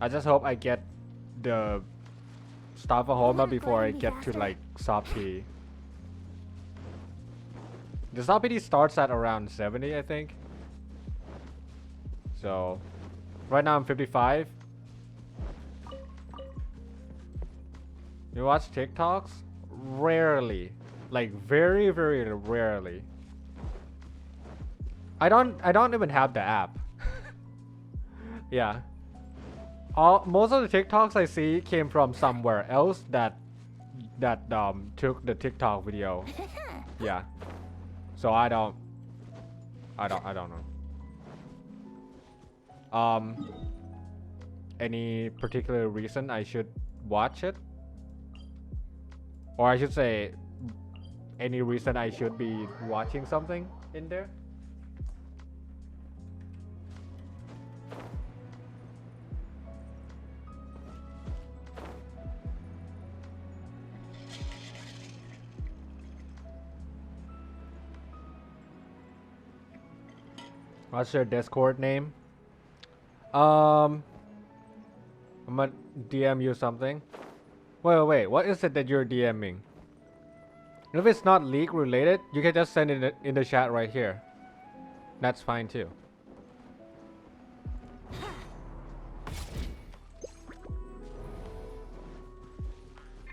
[SPEAKER 1] I just hope I get the Stavahoma before I get to like Soft P. The Soft PD starts at around 70, I think. So right now I'm 55. You watch TikToks? Rarely. Like very, very rarely. I don't even have the app. Yeah. Most of the TikToks I see came from somewhere else that took the TikTok video. Yeah. So I don't know. Any particular reason I should watch it? Or I should say, any reason I should be watching something in there? What's your Discord name? I'm gonna DM you something. Wait, what is it that you're DMing? If it's not league related, you can just send it in the chat right here. That's fine too.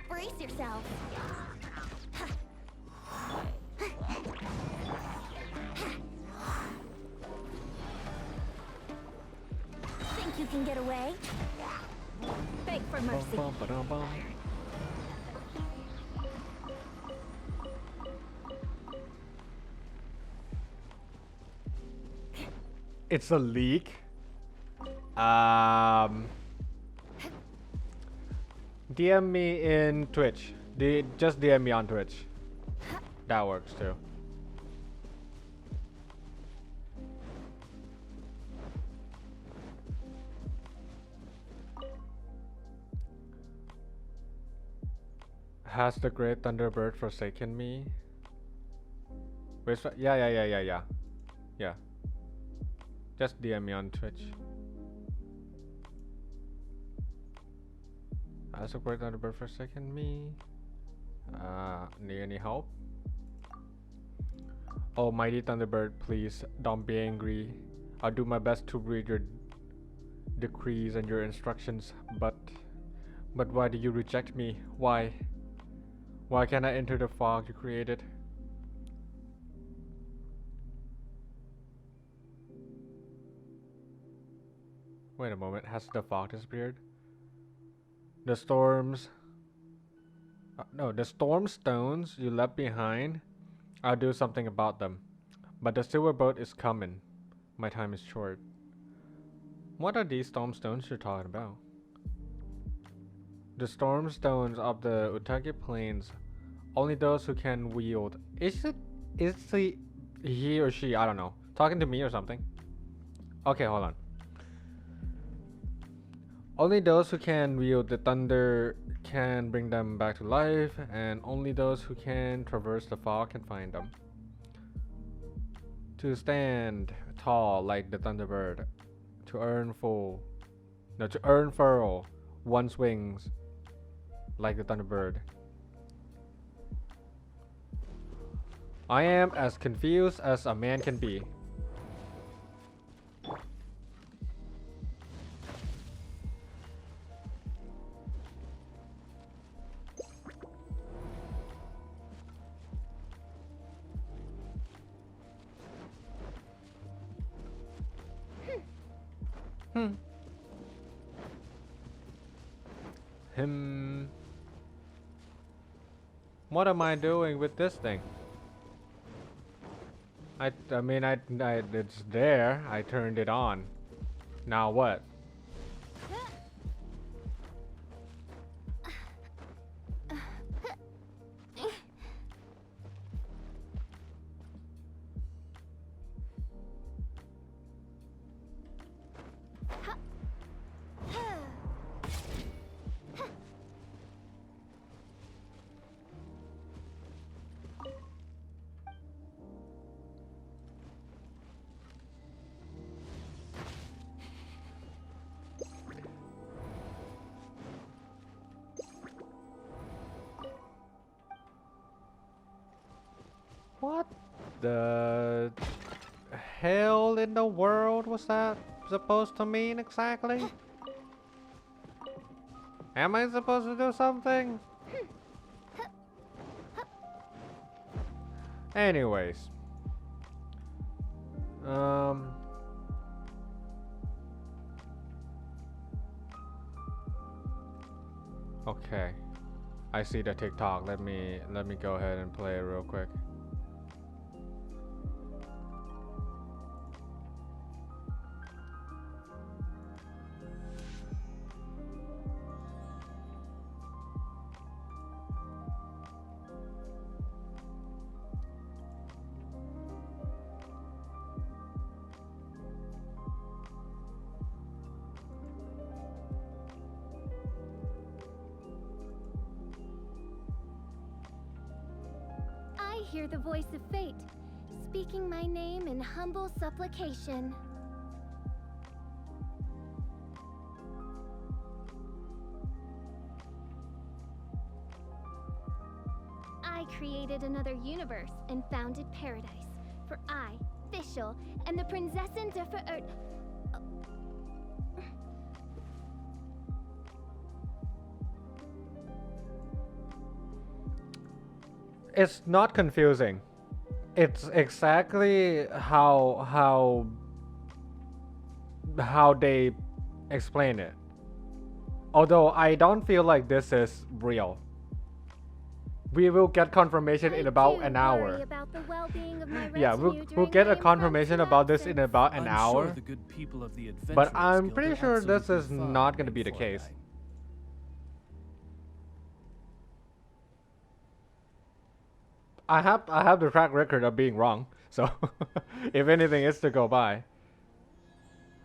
[SPEAKER 3] Brace yourself. Think you can get away? Beg for mercy.
[SPEAKER 1] it's a leak. DM me in Twitch. Just DM me on Twitch. That works too. Has the great Thunderbird forsaken me? Wait, yeah. Yeah. Just DM me on Twitch. Has the great Thunderbird forsaken me? Need any help? Oh, mighty Thunderbird, please don't be angry. I'll do my best to read your decrees and your instructions, but why do you reject me? Why? Why can't I enter the fog you created? Wait a moment, has the fog disappeared? The storms... no, the storm stones you left behind, I'll do something about them. But the silver boat is coming. My time is short. What are these storm stones you're talking about? The storm stones of the Utagi Plains. Only those who can wield. Is he or she? I don't know. Talking to me or something? Okay, hold on. Only those who can wield the thunder can bring them back to life, and only those who can traverse the fog can find them. To stand tall like the Thunderbird, to earn furl one's wings like the Thunderbird. I am as confused as a man can be. What am I doing with this thing? I mean, it's there. I turned it on. Now what? What the hell in the world was that supposed to mean exactly? Am I supposed to do something? Anyways. Okay. I see the TikTok. Let me go ahead and play it real quick.
[SPEAKER 3] I hear the voice of fate, speaking my name in humble supplication. I created another universe and founded paradise, for I, Fischl, am the Prinzessin der Verirrt.
[SPEAKER 1] It's not confusing. It's exactly how they explain it. Although I don't feel like this is real. We will get confirmation in about an hour.
[SPEAKER 3] About the well-being of my
[SPEAKER 1] Yeah, we'll get a confirmation about this in about an hour.
[SPEAKER 5] Sure the good people of the
[SPEAKER 1] But
[SPEAKER 5] Adventurers
[SPEAKER 1] I'm
[SPEAKER 5] Guild
[SPEAKER 1] pretty
[SPEAKER 5] are
[SPEAKER 1] sure this is
[SPEAKER 5] absolutely
[SPEAKER 1] not
[SPEAKER 5] fine,
[SPEAKER 1] going to be the
[SPEAKER 5] mein
[SPEAKER 1] case.
[SPEAKER 5] Fräulein.
[SPEAKER 1] I have the track record of being wrong, so if anything is to go by.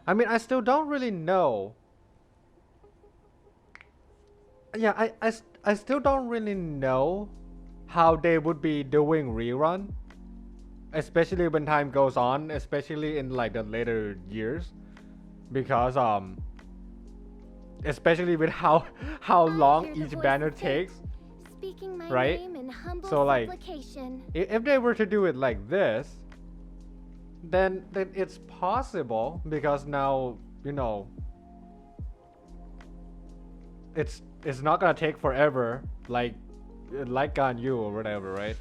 [SPEAKER 1] I mean, I still don't really know. Yeah, I still don't really know how they would be doing rerun, especially when time goes on, especially in like the later years, because especially with how long each banner takes.
[SPEAKER 3] Speaking my
[SPEAKER 1] right?
[SPEAKER 3] name in humble
[SPEAKER 1] So like,
[SPEAKER 3] supplication.
[SPEAKER 1] if they were to do it like this, then it's possible, because now, you know, it's not gonna take forever, like Ganyu or whatever, right?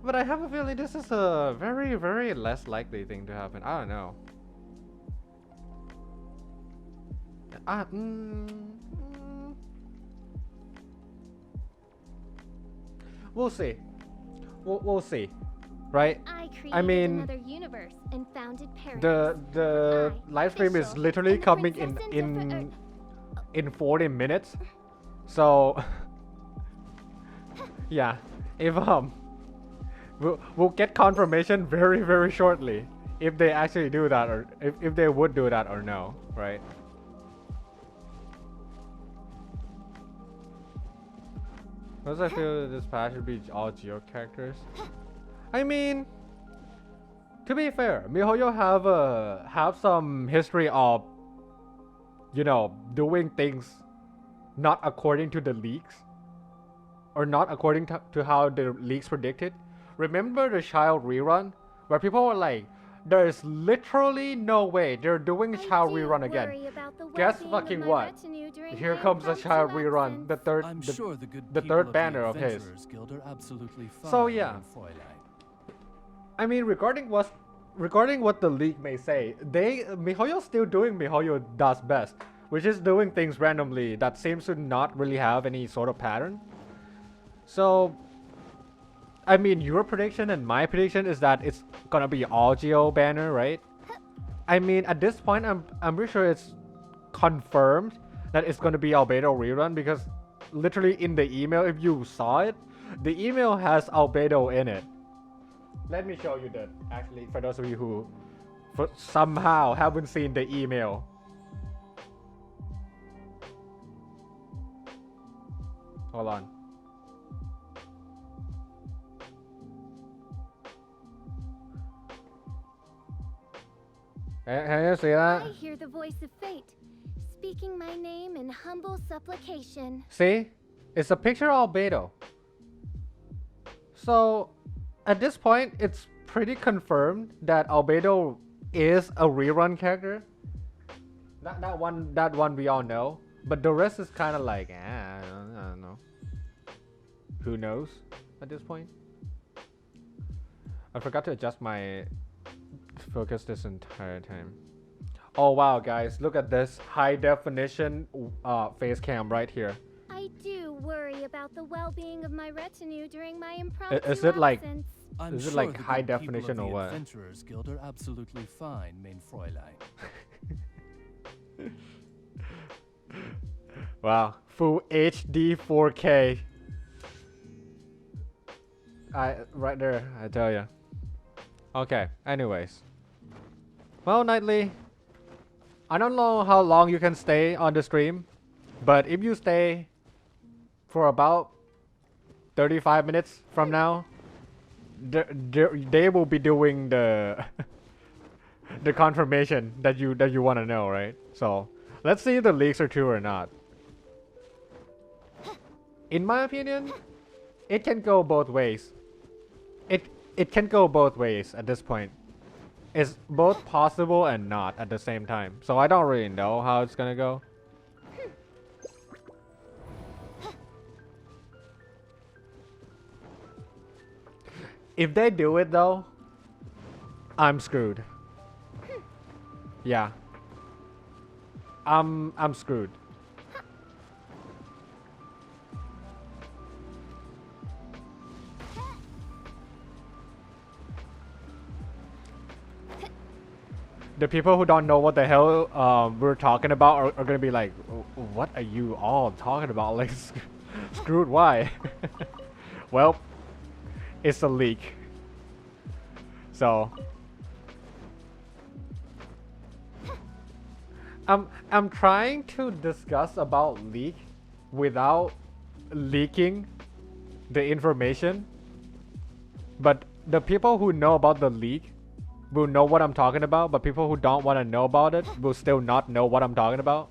[SPEAKER 1] But I have a feeling this is a very, very less likely thing to happen. I don't know. We'll see. We'll see, right?
[SPEAKER 3] I
[SPEAKER 1] mean,
[SPEAKER 3] another universe and founded paradise.
[SPEAKER 1] The live stream is
[SPEAKER 3] official,
[SPEAKER 1] literally
[SPEAKER 3] and the
[SPEAKER 1] coming
[SPEAKER 3] princess
[SPEAKER 1] in 40 minutes, so yeah, if we'll get confirmation very, very shortly if they actually do that, or if they would do that or no, right? Because I feel this patch should be all Geo characters. I mean, to be fair, MiHoYo have some history of, you know, doing things not according to the leaks, or not according to how the leaks predicted. Remember the Child rerun, where people were like, there's literally no way they're doing Child rerun again. Guess fucking what? Here comes the Child rerun, the third,
[SPEAKER 5] I'm sure the good
[SPEAKER 1] the
[SPEAKER 5] people
[SPEAKER 1] third
[SPEAKER 5] of
[SPEAKER 1] banner
[SPEAKER 5] the
[SPEAKER 1] of his.
[SPEAKER 5] Adventurers Guild are absolutely fine,
[SPEAKER 1] So yeah,
[SPEAKER 5] mein Fräulein.
[SPEAKER 1] I mean, regarding what the leak may say, MiHoYo's still doing MiHoYo does best, which is doing things randomly that seems to not really have any sort of pattern. So, I mean, your prediction and my prediction is that it's gonna be all Geo banner, right? I mean, at this point, I'm pretty sure it's confirmed that it's gonna be Albedo rerun, because literally in the email, if you saw it, the email has Albedo in it. Let me show you that, actually, for those of you who somehow haven't seen the email. Hold on. Can you see that?
[SPEAKER 3] I hear the voice of fate, speaking my name in humble supplication.
[SPEAKER 1] See? It's a picture of Albedo. So, at this point, it's pretty confirmed that Albedo is a rerun character. That one we all know. But the rest is kind of like, I don't know. Who knows at this point? I forgot to adjust my focus this entire time. Oh wow, guys, look at this high definition face cam right here.
[SPEAKER 3] I do worry about the well-being of my retinue during my impromptu
[SPEAKER 1] Is it like
[SPEAKER 3] absence.
[SPEAKER 5] I'm
[SPEAKER 1] Is it
[SPEAKER 5] sure
[SPEAKER 1] like
[SPEAKER 5] the
[SPEAKER 1] high
[SPEAKER 5] good people
[SPEAKER 1] definition
[SPEAKER 5] of
[SPEAKER 1] or
[SPEAKER 5] the
[SPEAKER 1] what?
[SPEAKER 5] Adventurers Guild are absolutely fine, mein Fräulein.
[SPEAKER 1] Wow, full HD 4K. Right there, I tell you. Okay, anyways. Well, Nightly, I don't know how long you can stay on the stream, but if you stay for about 35 minutes from now, they will be doing the the confirmation that you want to know, right? So let's see if the leaks are true or not. In my opinion, it can go both ways. It can go both ways at this point. It's both possible and not at the same time. So I don't really know how it's gonna go. If they do it though, I'm screwed. Yeah. I'm screwed. the people who don't know what the hell we're talking about are gonna be like, what are you all talking about? Like, screwed, why? Well, it's a leak. So I'm trying to discuss about leak without leaking the information, but the people who know about the leak will know what I'm talking about, but people who don't want to know about it will still not know what I'm talking about.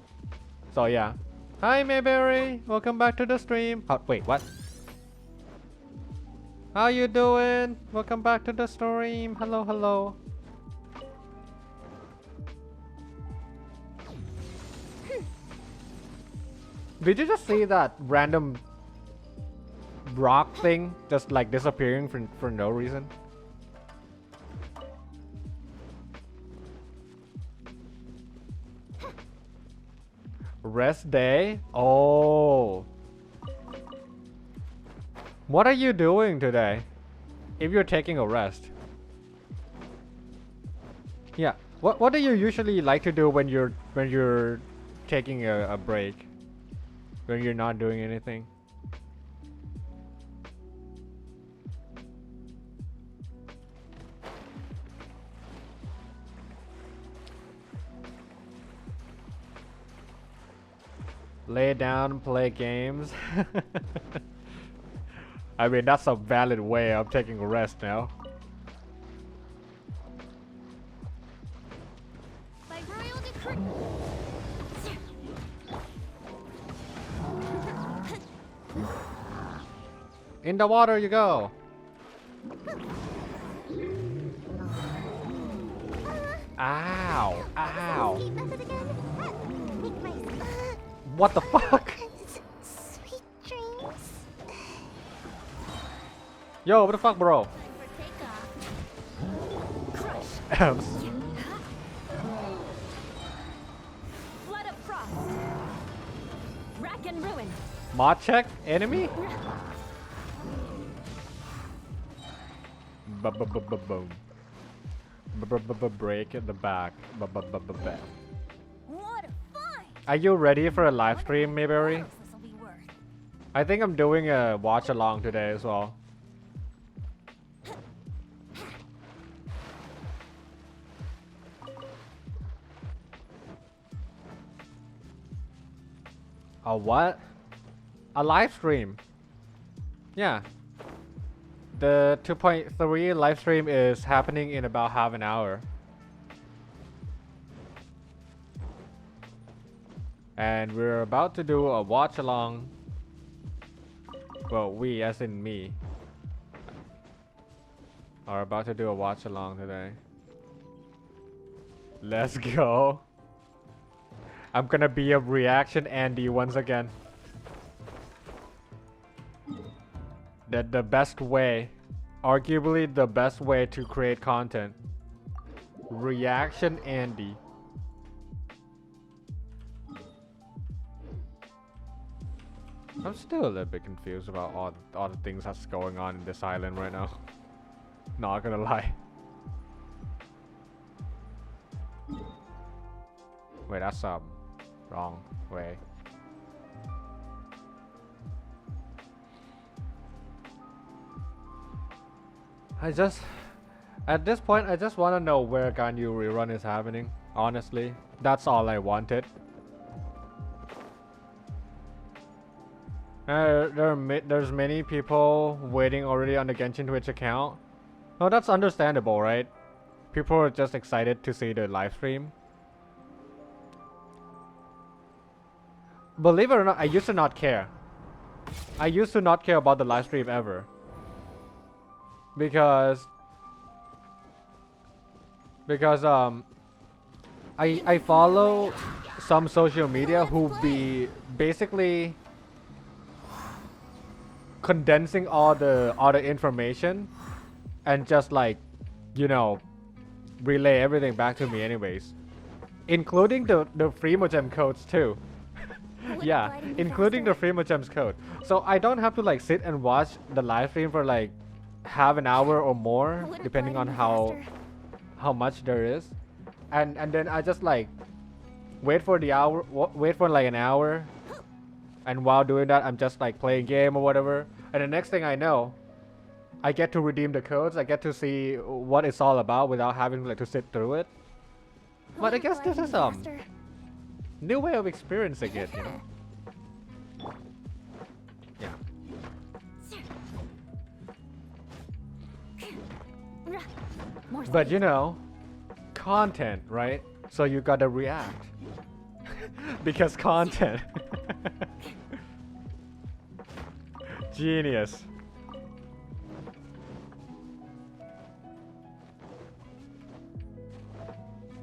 [SPEAKER 1] So yeah. Hi Mayberry, welcome back to the stream. Wait, what? How you doing? Welcome back to the stream. Hello, hello. Did you just see that random rock thing just like disappearing for no reason? Rest day? Oh. What are you doing today? If you're taking a rest. Yeah. What do you usually like to do when you're taking a break? When you're not doing anything? Lay down and play games. I mean, that's a valid way of taking a rest now.
[SPEAKER 3] By royal decree.
[SPEAKER 1] In the water you go. Ow, ow.
[SPEAKER 3] Escape method again. Make my
[SPEAKER 1] What the fuck?
[SPEAKER 3] sweet dreams.
[SPEAKER 1] Yo, what the fuck, bro?
[SPEAKER 3] Time for takeoff.
[SPEAKER 1] Abs.
[SPEAKER 2] Flood of frost. Rack and ruin.
[SPEAKER 1] Mod check? Enemy? Boom. Break at the back. Back.
[SPEAKER 2] What a find!
[SPEAKER 1] Are you ready for a live stream, Mayberry?
[SPEAKER 2] This'll be worth.
[SPEAKER 1] I think I'm doing a watch along today as well. A what? A live stream. Yeah. The 2.3 live stream is happening in about half an hour. And we're about to do a watch along. Well, we as in me are about to do a watch along today. Let's go. I'm gonna be a reaction Andy once again. The best way, arguably the best way to create content. Reaction Andy. I'm still a little bit confused about all the things that's going on in this island right now. Not gonna lie. Wait, that's wrong way. At this point, I just want to know where Ganyu rerun is happening. Honestly, that's all I wanted. There's many people waiting already on the Genshin Twitch account. No, that's understandable, right? People are just excited to see the live stream. Believe it or not, I used to not care. I used to not care about the live stream ever. Because I follow some social media who be basically condensing all the information and just like, you know, relay everything back to me anyways, including the Freemogem codes too. Yeah, including the Freemogem's code. So I don't have to like sit and watch the live stream for like half an hour or more, depending on how much there is. and then I just like wait for the hour, wait for like an hour, and while doing that, I'm just like playing game or whatever. And the next thing I know, I get to redeem the codes. I get to see what it's all about without having like to sit through it. But I guess this is new way of experiencing it, you know. Yeah. But you know, content, right? So you gotta react. Because content. Genius.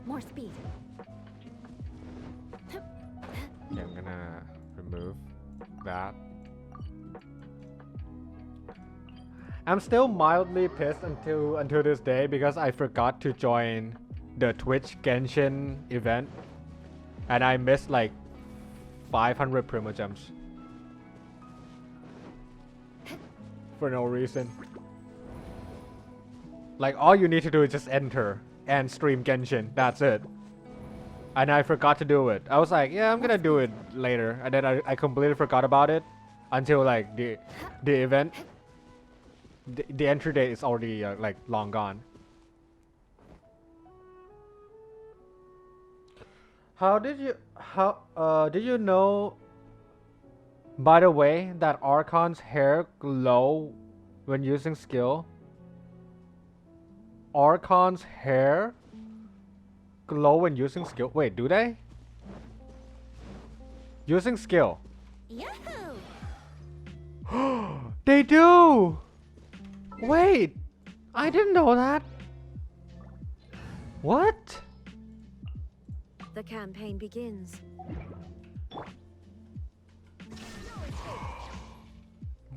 [SPEAKER 2] More speed.
[SPEAKER 1] Okay, I'm gonna remove that. I'm still mildly pissed until this day because I forgot to join the Twitch Genshin event, and I missed like 500 Primogems for no reason. Like all you need to do is just enter and stream Genshin. That's it. And I forgot to do it. I was like, yeah, I'm gonna do it later, and then I completely forgot about it until like the event. The entry date is already like long gone. Did you know, by the way, that Archon's hair glow when using skill? Archon's hair glow when using skill? Wait, do they? Using skill.
[SPEAKER 2] Yahoo!
[SPEAKER 1] They do! Wait, I didn't know that. What?
[SPEAKER 2] The campaign begins.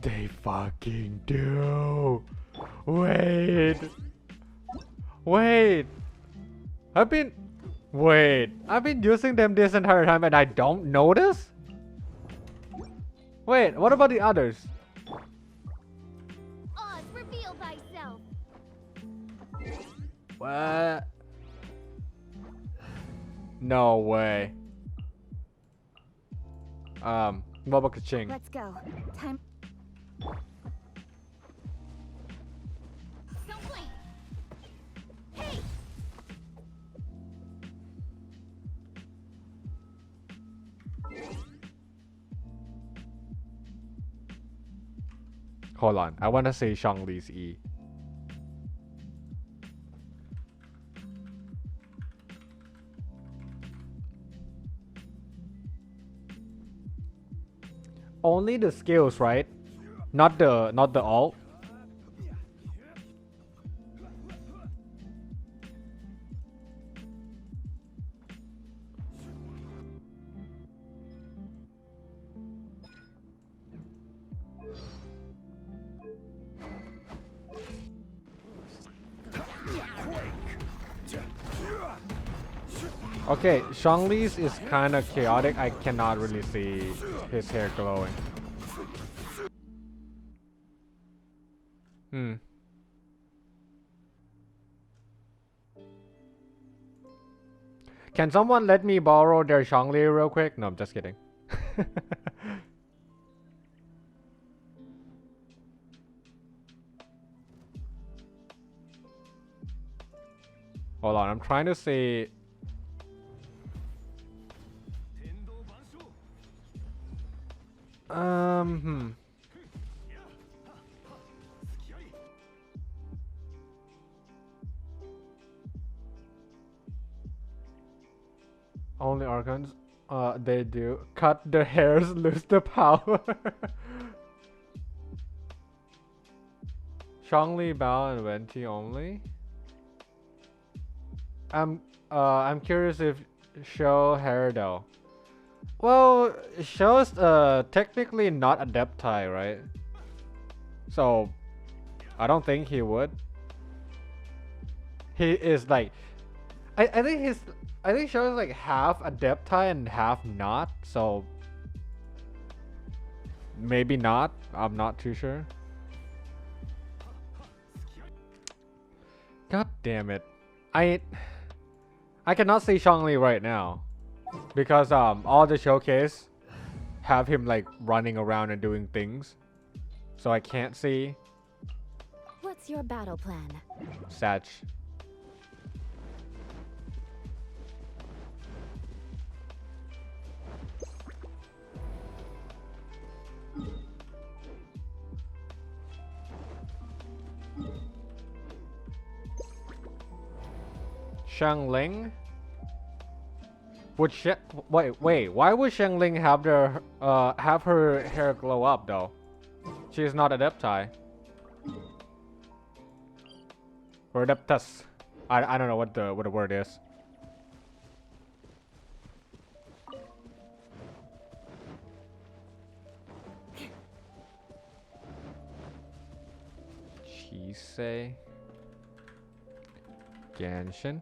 [SPEAKER 1] They fucking do. Wait. I've been using them this entire time and I don't notice? Wait, what about the others?
[SPEAKER 3] Oz, reveal thyself.
[SPEAKER 1] What? No way. Mobile Kaching.
[SPEAKER 2] Let's go. Time.
[SPEAKER 3] Don't blink. Hey!
[SPEAKER 1] Hold on, I wanna say Shang-Li's E. Only the skills, right? Not the alt. Okay, Shang-Li's is kind of chaotic. I cannot really see his hair glowing. Can someone let me borrow their Shang-Li real quick? No, I'm just kidding. Hold on, I'm trying to see. Only Archons, they do. Cut the hairs, lose the power. Shang-Li, Bao, and Venti only. I'm curious if Show hair though. Well, Show's technically not Adepti, right? So I don't think he would. He is like, I think Show is like half Adepti and half not. So maybe not. I'm not too sure. God damn it. I cannot see Shangli right now because all the showcase have him like running around and doing things, so I can't see.
[SPEAKER 2] What's your battle plan?
[SPEAKER 1] Sag. Shangling? Would wait, why would Shangling have her hair glow up though? She is not Adepti. Or Adeptus. I don't know what the word is. Chisei Genshin.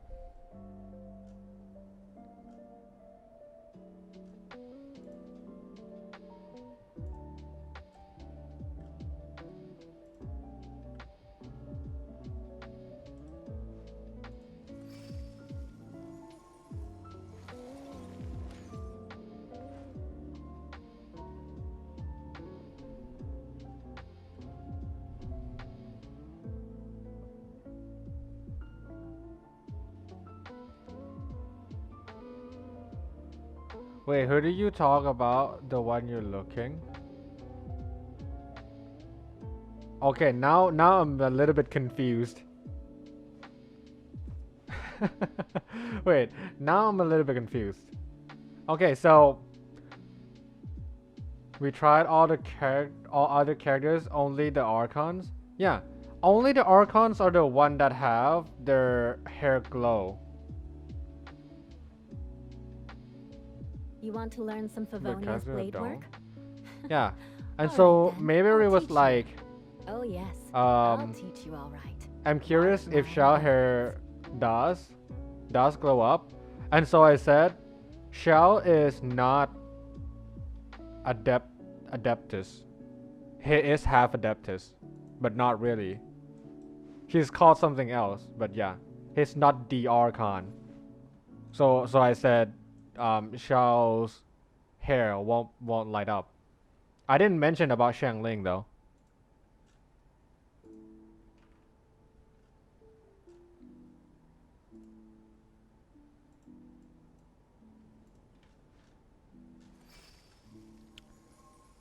[SPEAKER 1] Wait, who do you talk about? The one you're looking? Okay, now I'm a little bit confused. Wait, now I'm a little bit confused. Okay, so we tried all other characters, only the Archons. Yeah, only the Archons are the one that have their hair glow.
[SPEAKER 2] You want to learn some Favonia's
[SPEAKER 1] characters that
[SPEAKER 2] blade
[SPEAKER 1] don't.
[SPEAKER 2] work?
[SPEAKER 1] Yeah, and
[SPEAKER 2] Alright
[SPEAKER 1] so
[SPEAKER 2] then,
[SPEAKER 1] Mayberry
[SPEAKER 2] I'll
[SPEAKER 1] was
[SPEAKER 2] teach you.
[SPEAKER 1] like,
[SPEAKER 2] Oh yes, I'll teach you all right.
[SPEAKER 1] I'm curious
[SPEAKER 2] Mark
[SPEAKER 1] if
[SPEAKER 2] my
[SPEAKER 1] Xiao
[SPEAKER 2] words.
[SPEAKER 1] hair does glow up, and so I said, Xiao is not Adeptus. He is half Adeptus, but not really. He's called something else, but yeah, he's not the Archon. So I said, Xiao's hair won't light up. I didn't mention about Shangling though.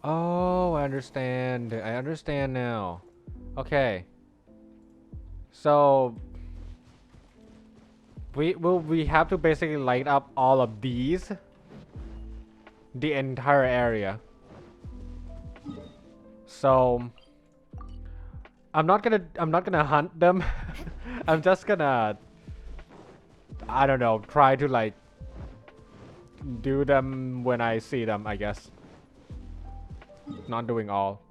[SPEAKER 1] Oh, I understand. I understand now. Okay. So we have to basically light up all of these, the entire area. So I'm not gonna hunt them. I'm just gonna, I don't know, try to like do them when I see them, I guess. Not doing all.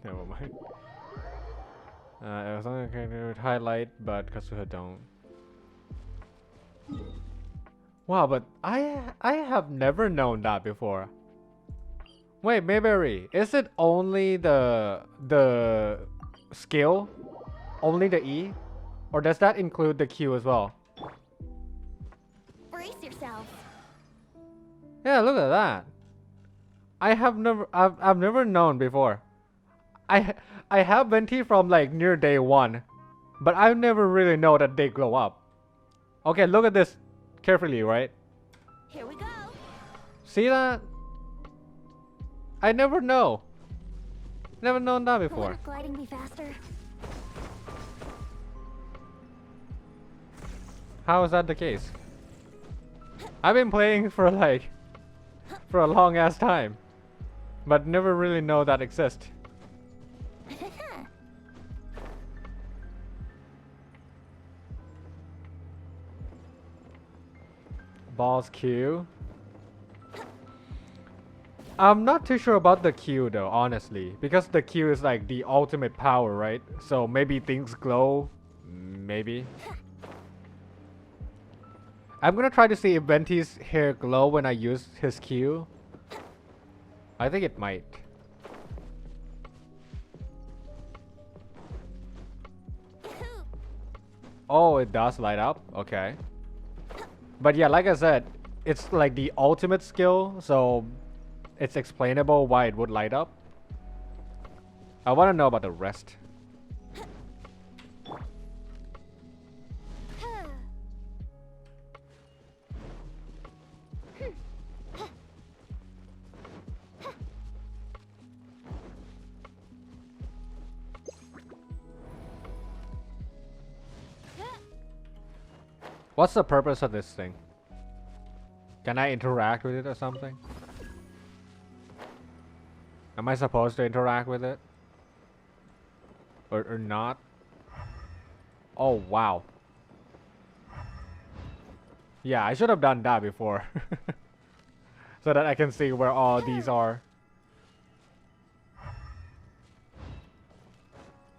[SPEAKER 1] Never mind. It was only okay to highlight, but Kazuha don't. Wow, but I have never known that before. Wait, Mayberry, is it only the skill? Only the E? Or does that include the Q as well?
[SPEAKER 3] Brace yourselves.
[SPEAKER 1] Yeah, look at that. I've never known before. I have Venti from like near day one, but I never really know that they glow up. Okay, look at this carefully, right?
[SPEAKER 3] Here we go.
[SPEAKER 1] See that? I never know. Never known that before.
[SPEAKER 3] Wouldn't gliding be faster?
[SPEAKER 1] How is that the case? I've been playing for like for a long ass time, but never really know that exists. Balls Q. I'm not too sure about the Q though, honestly, because the Q is like the ultimate power, right? So maybe things glow, maybe. I'm gonna try to see if Venti's hair glow when I use his Q. I think it might. Oh, it does light up. Okay. But yeah, like I said, it's like the ultimate skill, so it's explainable why it would light up. I want to know about the rest. What's the purpose of this thing? Can I interact with it or something? Am I supposed to interact with it? Or not? Oh, wow. Yeah, I should have done that before. So that I can see where all these are.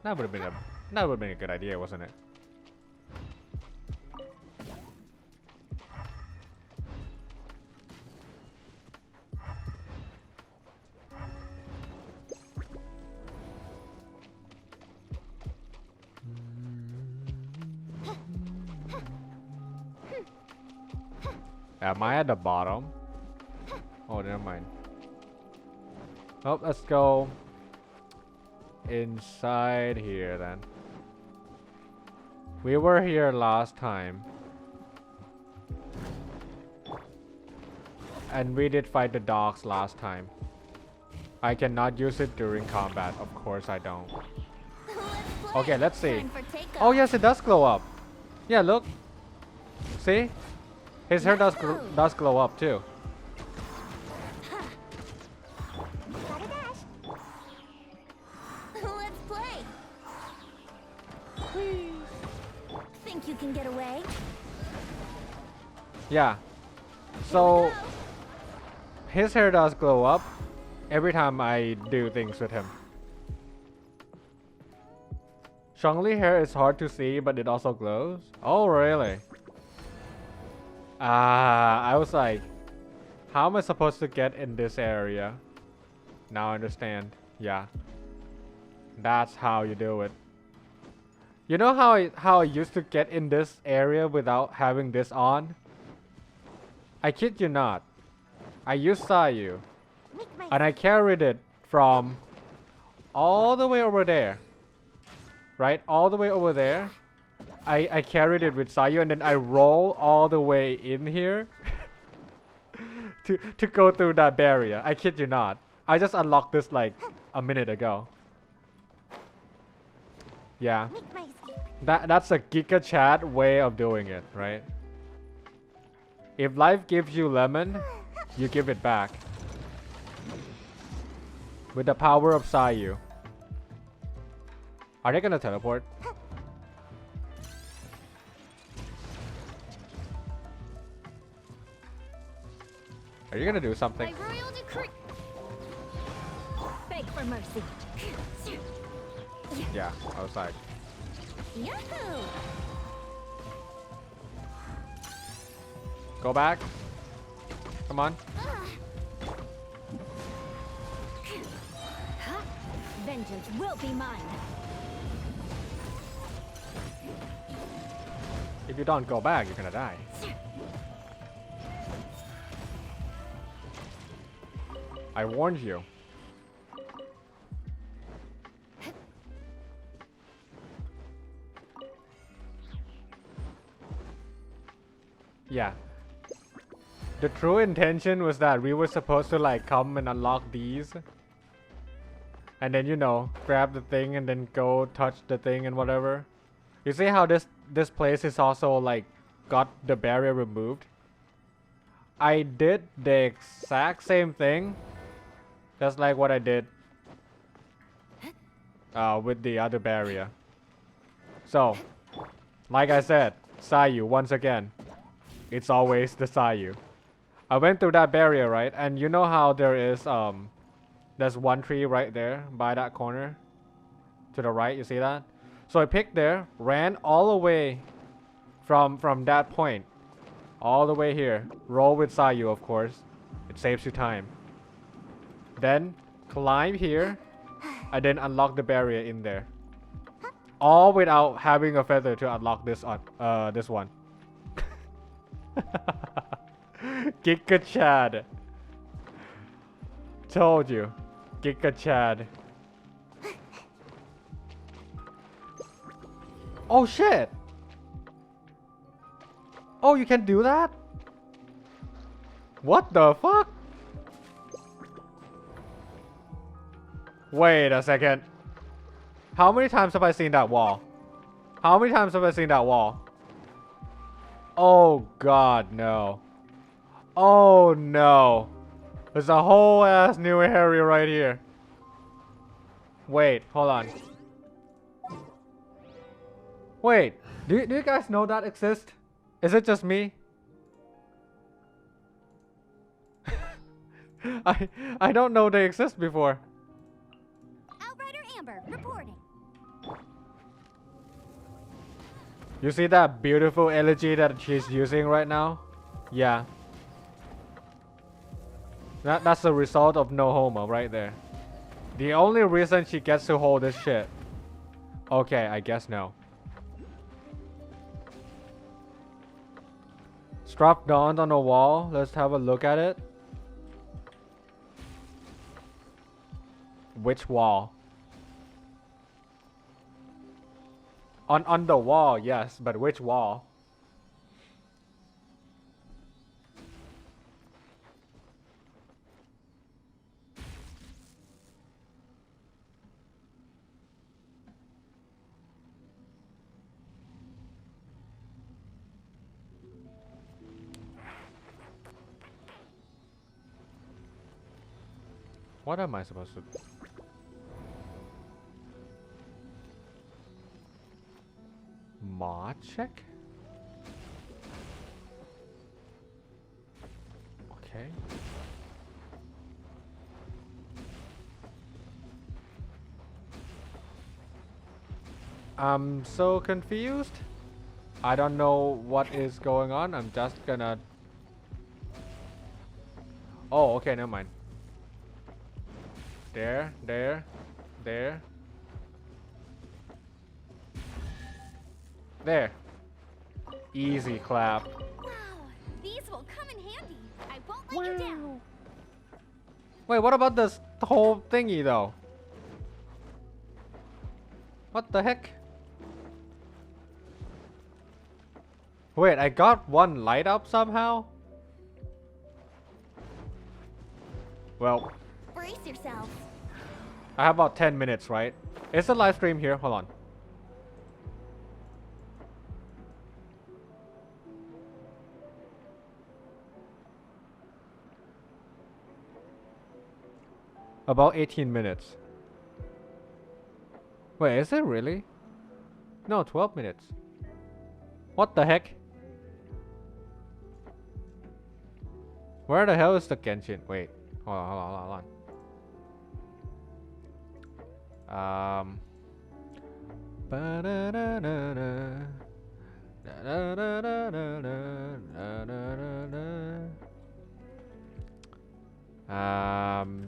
[SPEAKER 1] That would have been a good idea, wasn't it? Am I at the bottom? Oh, never mind. Oh, let's go inside here then. We were here last time. And we did fight the dogs last time. I cannot use it during combat. Of course I don't. Okay, let's see. Oh yes, it does glow up. Yeah, look. See? His hair does glow up too.
[SPEAKER 3] Let's play. Think you can get away?
[SPEAKER 1] Yeah. So his hair does glow up every time I do things with him. Zhongli hair is hard to see, but it also glows. Oh, really? I was like, how am I supposed to get in this area? Now I understand. Yeah. That's how you do it. You know how I used to get in this area without having this on? I kid you not. I used Sayu. And I carried it from all the way over there. Right? All the way over there. I carried it with Sayu and then I roll all the way in here to go through that barrier. I kid you not. I just unlocked this like a minute ago. Yeah. That's a Giga Chat way of doing it, right? If life gives you lemon, you give it back. With the power of Sayu. Are they gonna teleport? Are you gonna do something?
[SPEAKER 3] By royal decree.
[SPEAKER 2] Beg for mercy.
[SPEAKER 1] Yeah, I was like,
[SPEAKER 3] Yahoo!
[SPEAKER 1] go back. Come on.
[SPEAKER 2] Vengeance will be mine.
[SPEAKER 1] If you don't go back, you're gonna die. I warned you. Yeah. The true intention was that we were supposed to like come and unlock these. And then, you know, grab the thing and then go touch the thing and whatever. You see how this place is also like got the barrier removed? I did the exact same thing. Just like what I did with the other barrier. So, like I said, Sayu once again. It's always the Sayu. I went through that barrier, right? And you know how there is there's one tree right there by that corner to the right, you see that? So I picked there, ran all the way from that point all the way here. Roll with Sayu, of course. It saves you time. Then climb here and then unlock the barrier in there. All without having a feather to unlock this this one. Giga Chad. Told you. Giga Chad. Oh shit! Oh, you can do that? What the fuck? Wait a second. How many times have I seen that wall? How many times have I seen that wall? Oh god, no. Oh no. There's a whole ass new area right here. Wait, hold on. Wait, do you guys know that exists? Is it just me? I don't know they exist before.
[SPEAKER 3] Outrider Amber, reporting.
[SPEAKER 1] You see that beautiful elegy that she's using right now? Yeah. That's the result of no homo right there. The only reason she gets to hold this shit. Okay, I guess no. Strap dawned on the wall. Let's have a look at it. Which wall? On the wall, yes, but which wall? What am I supposed to do? Mod check? Okay. I'm so confused. I don't know what is going on. I'm just gonna... Oh, okay, never mind. There. There. Easy clap.
[SPEAKER 3] Wow, these will come in handy. I won't let you down.
[SPEAKER 1] Wait, what about this whole thingy though? What the heck? Wait, I got one light up somehow? Well,
[SPEAKER 3] Brace yourselves.
[SPEAKER 1] I have about 10 minutes, right? Is the live stream here? Hold on. About 18 minutes. Wait, is it really? No, 12 minutes. What the heck? Where the hell is the Genshin? Wait, hold on.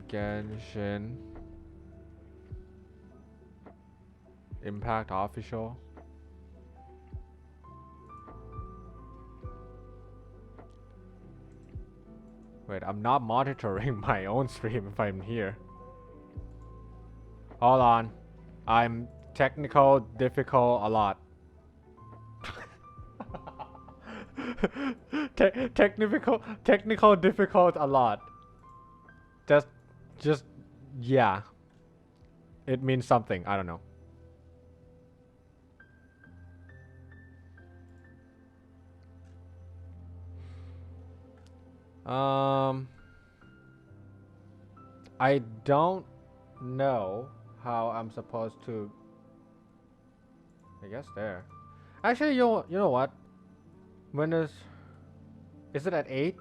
[SPEAKER 1] Genshin Impact official. Wait, I'm not monitoring my own stream if I'm here. Hold on. I'm technical difficult a lot. Technical difficult a lot. Just yeah. It means something. I don't know. I don't know how I'm supposed to. I guess there. Actually, you know what? When is it at 8?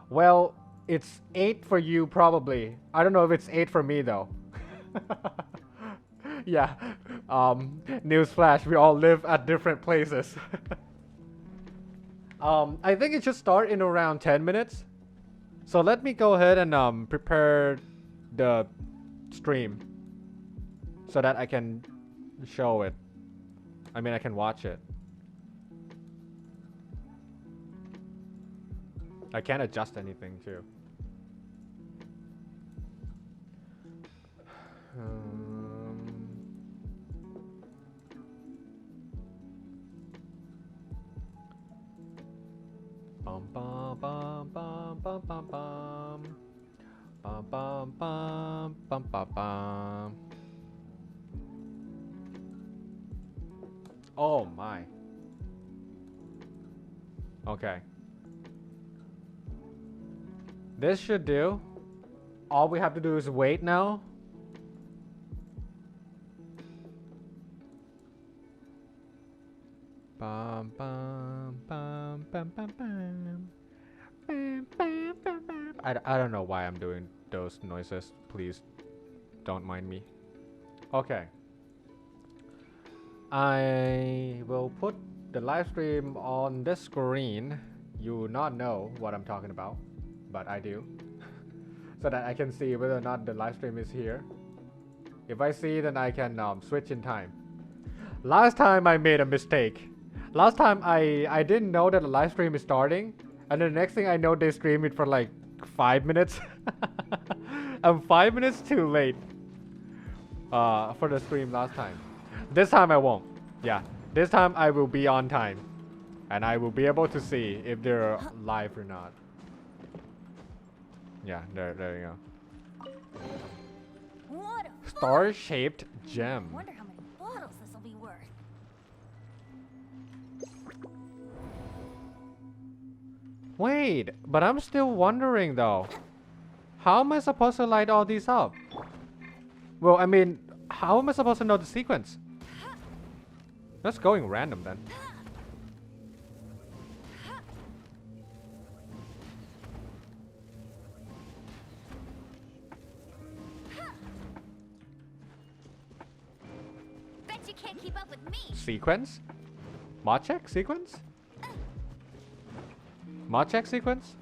[SPEAKER 1] Well, it's 8 for you probably. I don't know if it's 8 for me though. Yeah. Newsflash, we all live at different places. I think it should start in around 10 minutes. So let me go ahead and prepare the stream so that I can show it. I mean, I can watch it. I can't adjust anything too. Bum bum bum bum bum bum bum bum bum bum bum bum bum. Oh my. Okay. This should do. All we have to do is wait now. Bum bum bum bum bum bum. Bum, bum, bum, bum. I don't know why I'm doing those noises. Please don't mind me. Okay. I will put the live stream on this screen. You will not know what I'm talking about, but I do. So that I can see whether or not the live stream is here. If I see, then I can switch in time. Last time I made a mistake. Last time I didn't know that the live stream is starting, and the next thing I know they stream it for like 5 minutes. I'm 5 minutes too late for the stream last time. This time I won't. Yeah, this time I will be on time, and I will be able to see if they're live or not. Yeah, there you go.
[SPEAKER 6] What a
[SPEAKER 1] Star-shaped gem.
[SPEAKER 6] Wonder how many bottles this will be worth.
[SPEAKER 1] Wait, but I'm still wondering though. How am I supposed to light all these up? Well, I mean, how am I supposed to know the sequence? That's going random then.
[SPEAKER 6] Bet you can't keep up with me.
[SPEAKER 1] Sequence? Mod check sequence? Mod check sequence?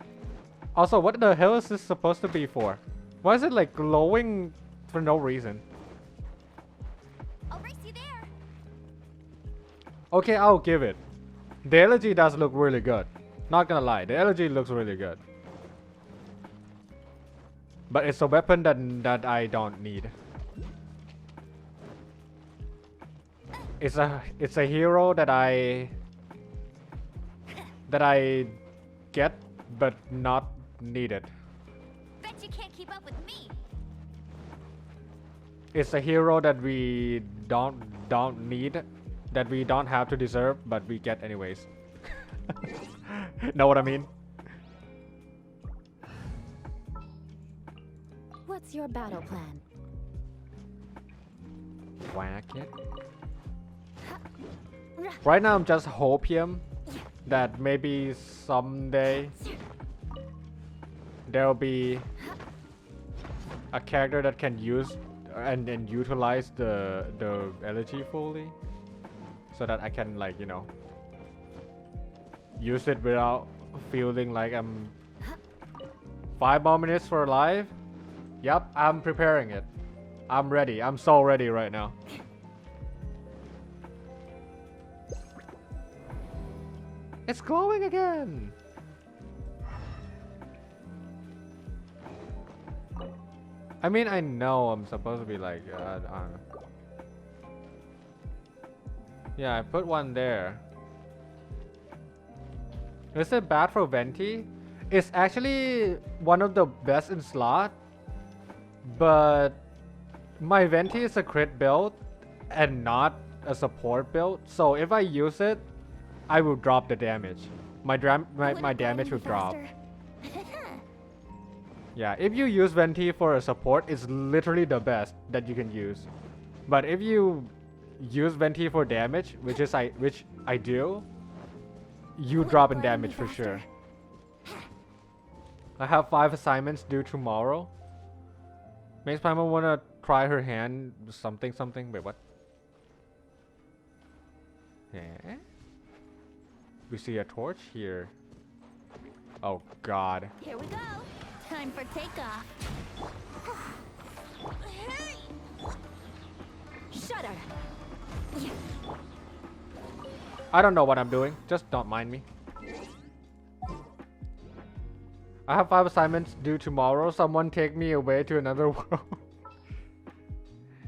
[SPEAKER 1] Also, what the hell is this supposed to be for? Why is it like glowing for no reason?
[SPEAKER 6] I'll race you there.
[SPEAKER 1] Okay, I'll give it. The elegy does look really good. Not gonna lie, the elegy looks really good. But it's a weapon that I don't need. It's a hero that I get but not needed.
[SPEAKER 6] Bet you can't keep up with me.
[SPEAKER 1] It's a hero that we don't need, that we don't have to deserve, but we get anyways. Know what I mean?
[SPEAKER 2] What's your battle plan?
[SPEAKER 1] Whack it. Right now I'm just hoping that maybe someday there'll be a character that can use and utilize the elegy fully, so that I can, like, you know, use it without feeling like I'm 5 more minutes for live. Yep, I'm preparing it. I'm ready. I'm so ready right now. It's glowing again. I mean, I know I'm supposed to be like, I don't know. Yeah, I put one there. Is it bad for Venti? It's actually one of the best in slot, but my Venti is a crit build and not a support build. So if I use it, I will drop the damage. My damage will drop. Yeah, if you use Venti for a support, it's literally the best that you can use. But if you use Venti for damage, which I do, you drop in damage for sure. I have 5 assignments due tomorrow. Makes Paimon wanna try her hand something. Wait, what? Yeah. We see a torch here. Oh god.
[SPEAKER 6] Here we go. Time for takeoff.
[SPEAKER 2] Shudder.
[SPEAKER 1] I don't know what I'm doing. Just don't mind me. I have 5 assignments due tomorrow. Someone take me away to another world.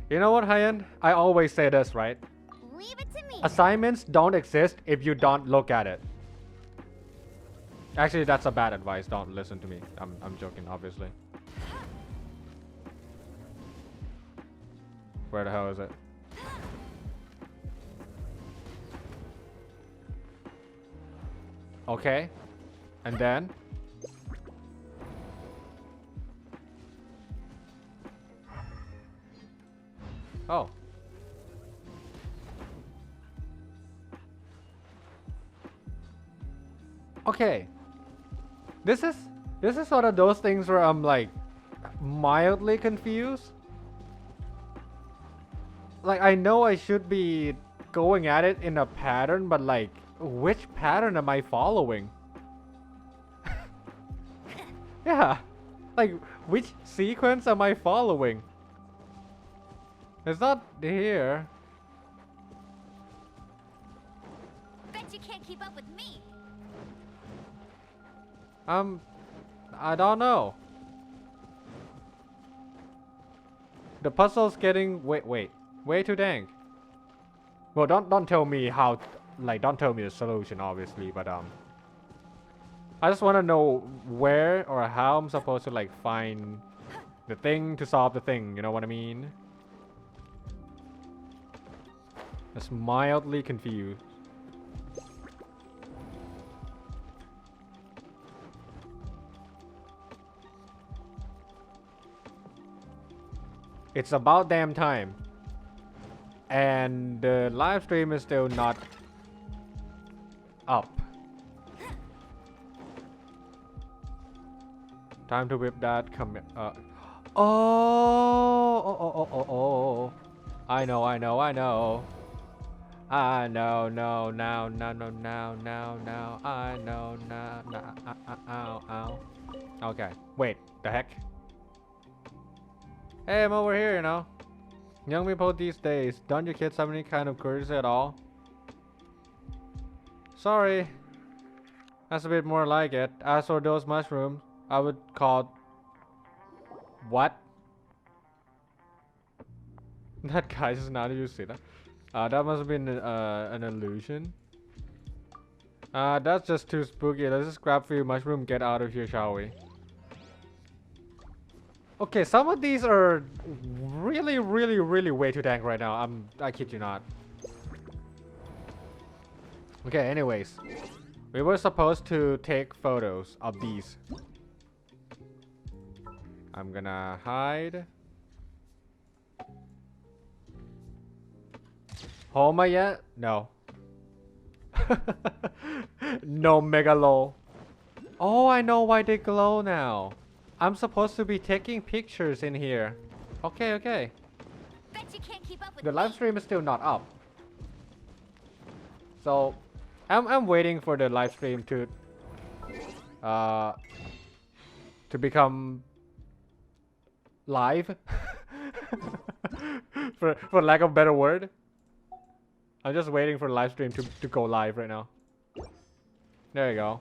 [SPEAKER 1] You know what, Hyan? I always say this, right?
[SPEAKER 6] Leave it to me.
[SPEAKER 1] Assignments don't exist if you don't look at it. Actually, that's a bad advice. Don't listen to me. I'm joking, obviously. Where the hell is it? Okay. And then? Oh. Okay. This is one of those things where I'm like mildly confused. Like, I know I should be going at it in a pattern, but like, which pattern am I following? Yeah. Like, which sequence am I following? It's not here.
[SPEAKER 6] Bet you can't keep up with me.
[SPEAKER 1] I don't know. The puzzle's getting way too dang. Well, don't tell me how, like, don't tell me the solution, obviously, but I just want to know where or how I'm supposed to like find the thing to solve the thing. You know what I mean? Just mildly confused. It's about damn time. And the live stream is still not up. Time to whip that oh. I know. No, now. I know now. Okay. Wait, the heck? Hey, I'm over here, you know. Young people these days, don't your kids have any kind of courtesy at all? Sorry. That's a bit more like it. As for those mushrooms, I would call... What? That guy is not you see that. That must have been an illusion. That's just too spooky. Let's just grab a few mushroom, get out of here, shall we? Okay, some of these are really way too dank right now. I kid you not. Okay, anyways. We were supposed to take photos of these. I'm gonna hide. Homa yet? No. No megalo. Oh, I know why they glow now. I'm supposed to be taking pictures in here. Okay.
[SPEAKER 6] Bet you can't keep up with
[SPEAKER 1] The
[SPEAKER 6] me.
[SPEAKER 1] live stream is still not up. So, I'm waiting for the live stream to become live. for lack of a better word. I'm just waiting for the live stream to go live right now. There you go.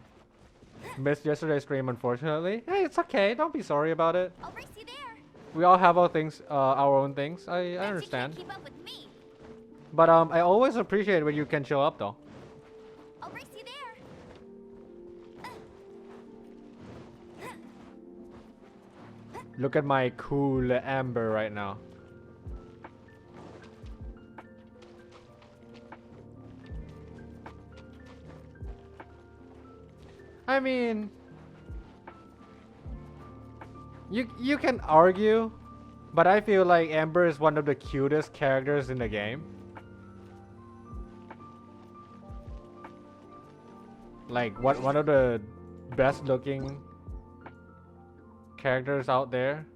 [SPEAKER 1] Missed yesterday's stream, unfortunately. Hey, it's okay. Don't be sorry about it.
[SPEAKER 6] I'll race you there.
[SPEAKER 1] We all have our things, our own things. I
[SPEAKER 6] Bet
[SPEAKER 1] understand.
[SPEAKER 6] you can't keep up with me.
[SPEAKER 1] But I always appreciate when you can show up, though.
[SPEAKER 6] I'll race you there.
[SPEAKER 1] Look at my cool amber right now. I mean, you can argue, but I feel like Amber is one of the cutest characters in the game. Like one of the best looking characters out there.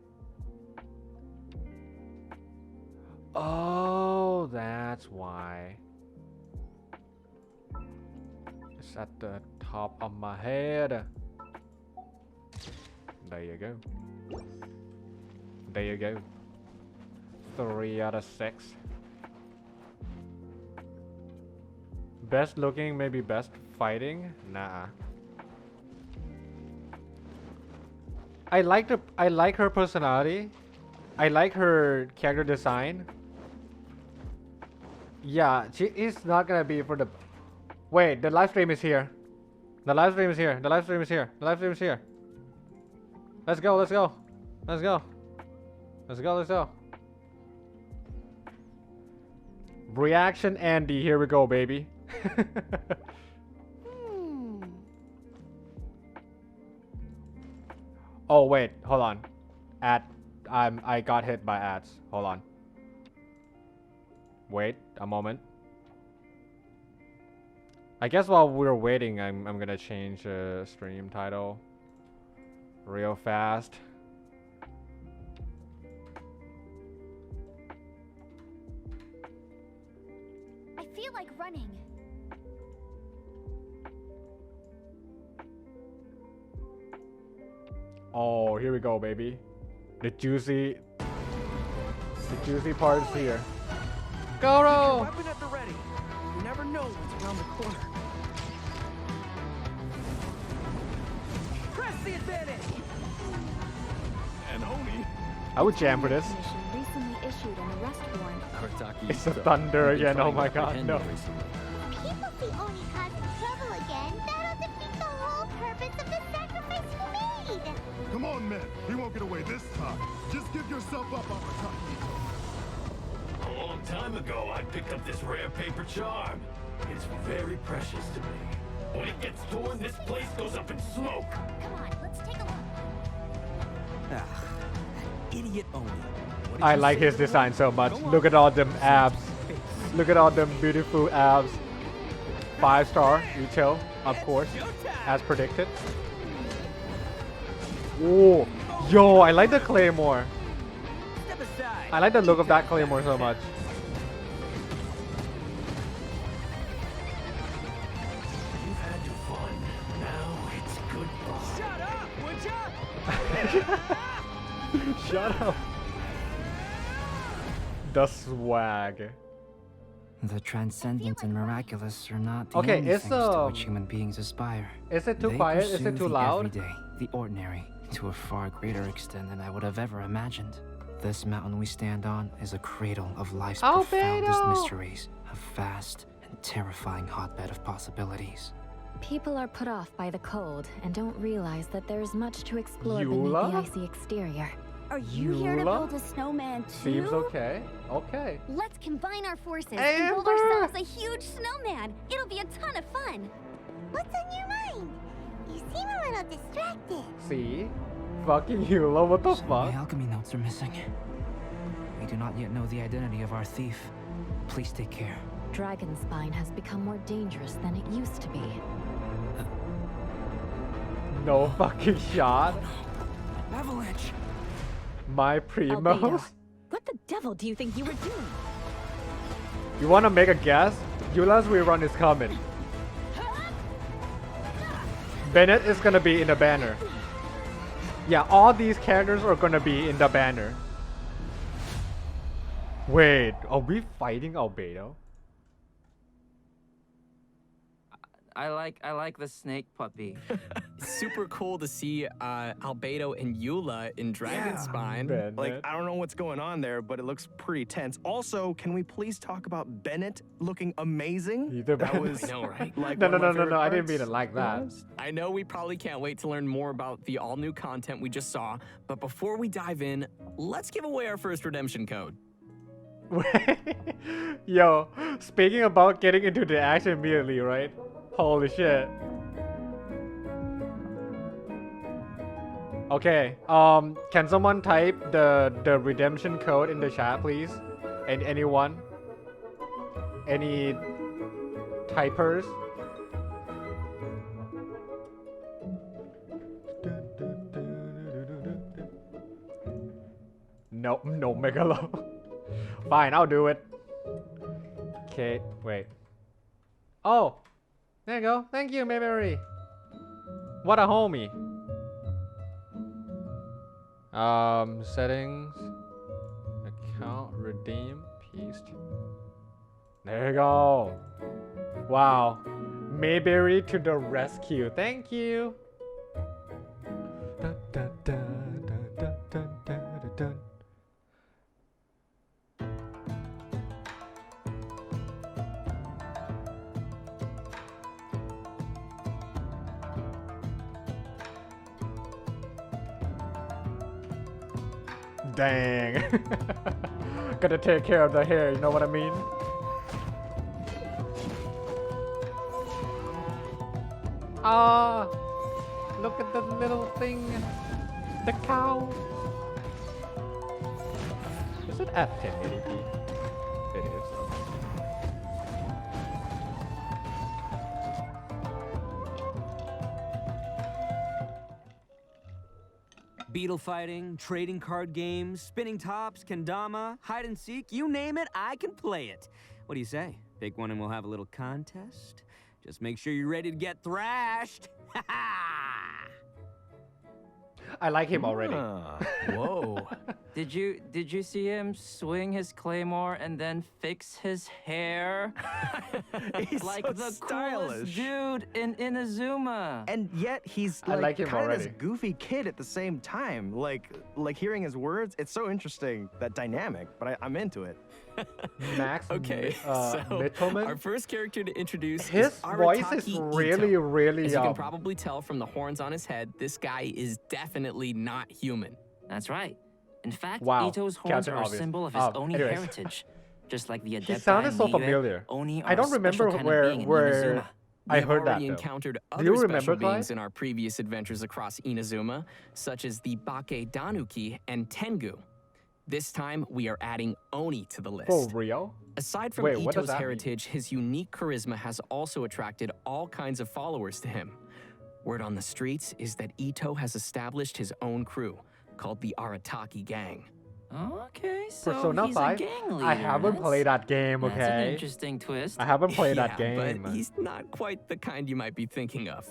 [SPEAKER 1] Oh, that's why. It's at the top of my head. There you go. There you go. 3 out of 6. Best looking, maybe best fighting? Nah. I like her personality. I like her character design. Yeah, she is not gonna be for the... Wait, the live stream is here. The live stream is here. The live stream is here. The live stream is here. Let's go, let's go. Let's go. Let's go, let's go. Reaction Andy, here we go, baby. Oh wait, hold on. I got hit by ads. Hold on. Wait a moment. I guess while we're waiting, I'm gonna change stream title real fast.
[SPEAKER 6] I feel like running.
[SPEAKER 1] Oh, here we go, baby. The juicy part is here. Goro!
[SPEAKER 7] Weapon at the ready. You never know what's around the corner. Press the advantage.
[SPEAKER 8] And Oni.
[SPEAKER 1] I would jam for this.
[SPEAKER 2] Commission recently issued an arrest warrant.
[SPEAKER 1] It's the thunder again. Oh my god, no.
[SPEAKER 3] People see Oni causing trouble again. That'll defeat the whole purpose of the sacrifice you made.
[SPEAKER 8] Come on, man. He won't get away this time. Just give yourself up on the top.
[SPEAKER 9] A long time ago, I picked up this rare paper charm. It's very precious to me. When it gets torn, this place goes up in smoke.
[SPEAKER 6] Come on, let's take a look.
[SPEAKER 7] Ah, that idiot Oni. What did
[SPEAKER 1] I
[SPEAKER 7] you
[SPEAKER 1] like
[SPEAKER 7] say?
[SPEAKER 1] his design so much.
[SPEAKER 7] Go on.
[SPEAKER 1] Look at all them abs. Look at all them beautiful abs. 5-star retail, of course, as predicted. Oh, yo, I like the claymore.
[SPEAKER 7] Step aside.
[SPEAKER 1] I like the look of that claymore so much.
[SPEAKER 9] You've had your fun. Now it's goodbye.
[SPEAKER 7] Shut up, would ya?
[SPEAKER 1] Shut up. The swag.
[SPEAKER 10] The transcendent and miraculous are not the
[SPEAKER 1] Okay,
[SPEAKER 10] only
[SPEAKER 1] it's,
[SPEAKER 10] things to which human beings aspire.
[SPEAKER 1] Is it too
[SPEAKER 10] They
[SPEAKER 1] quiet? Is
[SPEAKER 10] pursue
[SPEAKER 1] it too
[SPEAKER 10] the
[SPEAKER 1] loud?
[SPEAKER 10] everyday, the ordinary, to a far greater extent than I would have ever imagined. This mountain we stand on is a cradle of life's profoundest
[SPEAKER 1] Albedo!
[SPEAKER 10] mysteries, a vast and terrifying hotbed of possibilities.
[SPEAKER 2] People are put off by the cold and don't realize that there's much to explore
[SPEAKER 1] Eula?
[SPEAKER 2] beneath the icy exterior.
[SPEAKER 6] Are you here to
[SPEAKER 1] Eula?
[SPEAKER 6] build a snowman too?
[SPEAKER 1] Seems okay. Okay.
[SPEAKER 6] Let's combine our forces
[SPEAKER 1] Amber!
[SPEAKER 6] and build ourselves a huge snowman. It'll be a ton of fun.
[SPEAKER 3] What's on your mind? You seem a little distracted.
[SPEAKER 1] See? Fucking Eula, what the
[SPEAKER 10] So my
[SPEAKER 1] fuck?
[SPEAKER 10] alchemy notes are missing. We do not yet know the identity of our thief. Please take care.
[SPEAKER 2] Dragonspine has become more dangerous than it used to be.
[SPEAKER 1] No fucking shot.
[SPEAKER 10] Avalanche!
[SPEAKER 1] My primos.
[SPEAKER 2] Albedo, what the devil do you think you were doing?
[SPEAKER 1] You wanna make a guess? Eula's rerun is coming. Bennett is gonna be in the banner. Yeah, all these characters are gonna be in the banner. Wait, are we fighting Albedo?
[SPEAKER 10] I like the snake puppy.
[SPEAKER 7] Super cool to see Albedo and Eula in Dragonspine.
[SPEAKER 1] Bennett.
[SPEAKER 7] Like, I don't know what's going on there, but it looks pretty tense. Also, can we please talk about Bennett looking amazing?
[SPEAKER 1] Either
[SPEAKER 7] That
[SPEAKER 1] Bennett.
[SPEAKER 7] was
[SPEAKER 5] I know, right?
[SPEAKER 7] like
[SPEAKER 1] No,
[SPEAKER 7] one
[SPEAKER 1] no,
[SPEAKER 7] of my
[SPEAKER 1] no, no,
[SPEAKER 7] favorite
[SPEAKER 1] no, I didn't mean
[SPEAKER 7] parts.
[SPEAKER 1] it like that.
[SPEAKER 5] I know we probably can't wait to learn more about the all-new content we just saw, but before we dive in, let's give away our first redemption code.
[SPEAKER 1] Yo, speaking about getting into the action immediately, right? Holy shit. Okay, can someone type the redemption code in the chat, please? And anyone? Any typers? No, no Megalo. Fine, I'll do it. Okay, wait. Oh, there you go. Thank you, Memory. What a homie. Settings, account, redeem, paste. There you go. Wow. Mayberry to the rescue. Thank you. Dun, dun, dun, dun, dun, dun, dun, dun. Dang. Gotta take care of the hair, you know what I mean? Ah, look at the little thing. The cow. Is it at 1080p? It is.
[SPEAKER 11] Beetle fighting, trading card games, spinning tops, kendama, hide and seek, you name it, I can play it. What do you say? Pick one and we'll have a little contest? Just make sure you're ready to get thrashed. Ha ha!
[SPEAKER 1] I like him already.
[SPEAKER 7] Whoa.
[SPEAKER 10] Did you see him swing his claymore and then fix his hair?
[SPEAKER 7] He's
[SPEAKER 10] Like
[SPEAKER 7] so
[SPEAKER 10] the
[SPEAKER 7] stylish.
[SPEAKER 10] coolest dude in Inazuma.
[SPEAKER 7] And yet he's
[SPEAKER 1] I like him
[SPEAKER 7] kind of
[SPEAKER 1] already.
[SPEAKER 7] this goofy kid at the same time. Like hearing his words, it's so interesting, that dynamic, but I'm into it.
[SPEAKER 1] Max
[SPEAKER 5] Okay, so
[SPEAKER 1] Mittelman?
[SPEAKER 5] our first character to introduce
[SPEAKER 1] His
[SPEAKER 5] is
[SPEAKER 1] voice is
[SPEAKER 5] Arataki
[SPEAKER 1] really,
[SPEAKER 5] Ito.
[SPEAKER 1] really
[SPEAKER 5] As you can probably tell from the horns on his head, this guy is definitely not human.
[SPEAKER 10] That's right. In fact,
[SPEAKER 1] Wow,
[SPEAKER 10] Ito's horns
[SPEAKER 1] Captain
[SPEAKER 10] are a
[SPEAKER 1] Obvious.
[SPEAKER 10] symbol of his Oni
[SPEAKER 1] Anyways.
[SPEAKER 10] heritage. Just like the
[SPEAKER 1] He
[SPEAKER 10] Adepti
[SPEAKER 1] sounded so
[SPEAKER 10] Mibe,
[SPEAKER 1] familiar.
[SPEAKER 10] Oni
[SPEAKER 1] I
[SPEAKER 10] are
[SPEAKER 1] don't
[SPEAKER 10] a special
[SPEAKER 1] remember
[SPEAKER 10] kind of
[SPEAKER 1] where
[SPEAKER 10] being in
[SPEAKER 1] where
[SPEAKER 10] Inazuma.
[SPEAKER 1] I
[SPEAKER 5] We've
[SPEAKER 1] heard that
[SPEAKER 5] already
[SPEAKER 1] though.
[SPEAKER 5] encountered
[SPEAKER 1] Do you
[SPEAKER 5] other
[SPEAKER 1] remember,
[SPEAKER 5] special beings
[SPEAKER 1] Clyde?
[SPEAKER 5] in our previous adventures across Inazuma, such as the Bake Danuki and Tengu. This time, we are adding Oni to the list.
[SPEAKER 1] For real?
[SPEAKER 5] Aside from
[SPEAKER 1] Wait, what does
[SPEAKER 5] Ito's
[SPEAKER 1] that mean?
[SPEAKER 5] heritage, his unique charisma has also attracted all kinds of followers to him. Word on the streets is that Ito has established his own crew, called the Arataki Gang.
[SPEAKER 10] Okay, so
[SPEAKER 1] Persona
[SPEAKER 10] he's
[SPEAKER 1] 5?
[SPEAKER 10] a gang leader.
[SPEAKER 1] I haven't played that game,
[SPEAKER 10] That's an
[SPEAKER 1] okay?
[SPEAKER 10] interesting twist.
[SPEAKER 1] I haven't played
[SPEAKER 5] Yeah,
[SPEAKER 1] that game.
[SPEAKER 5] but he's not quite the kind you might be thinking of.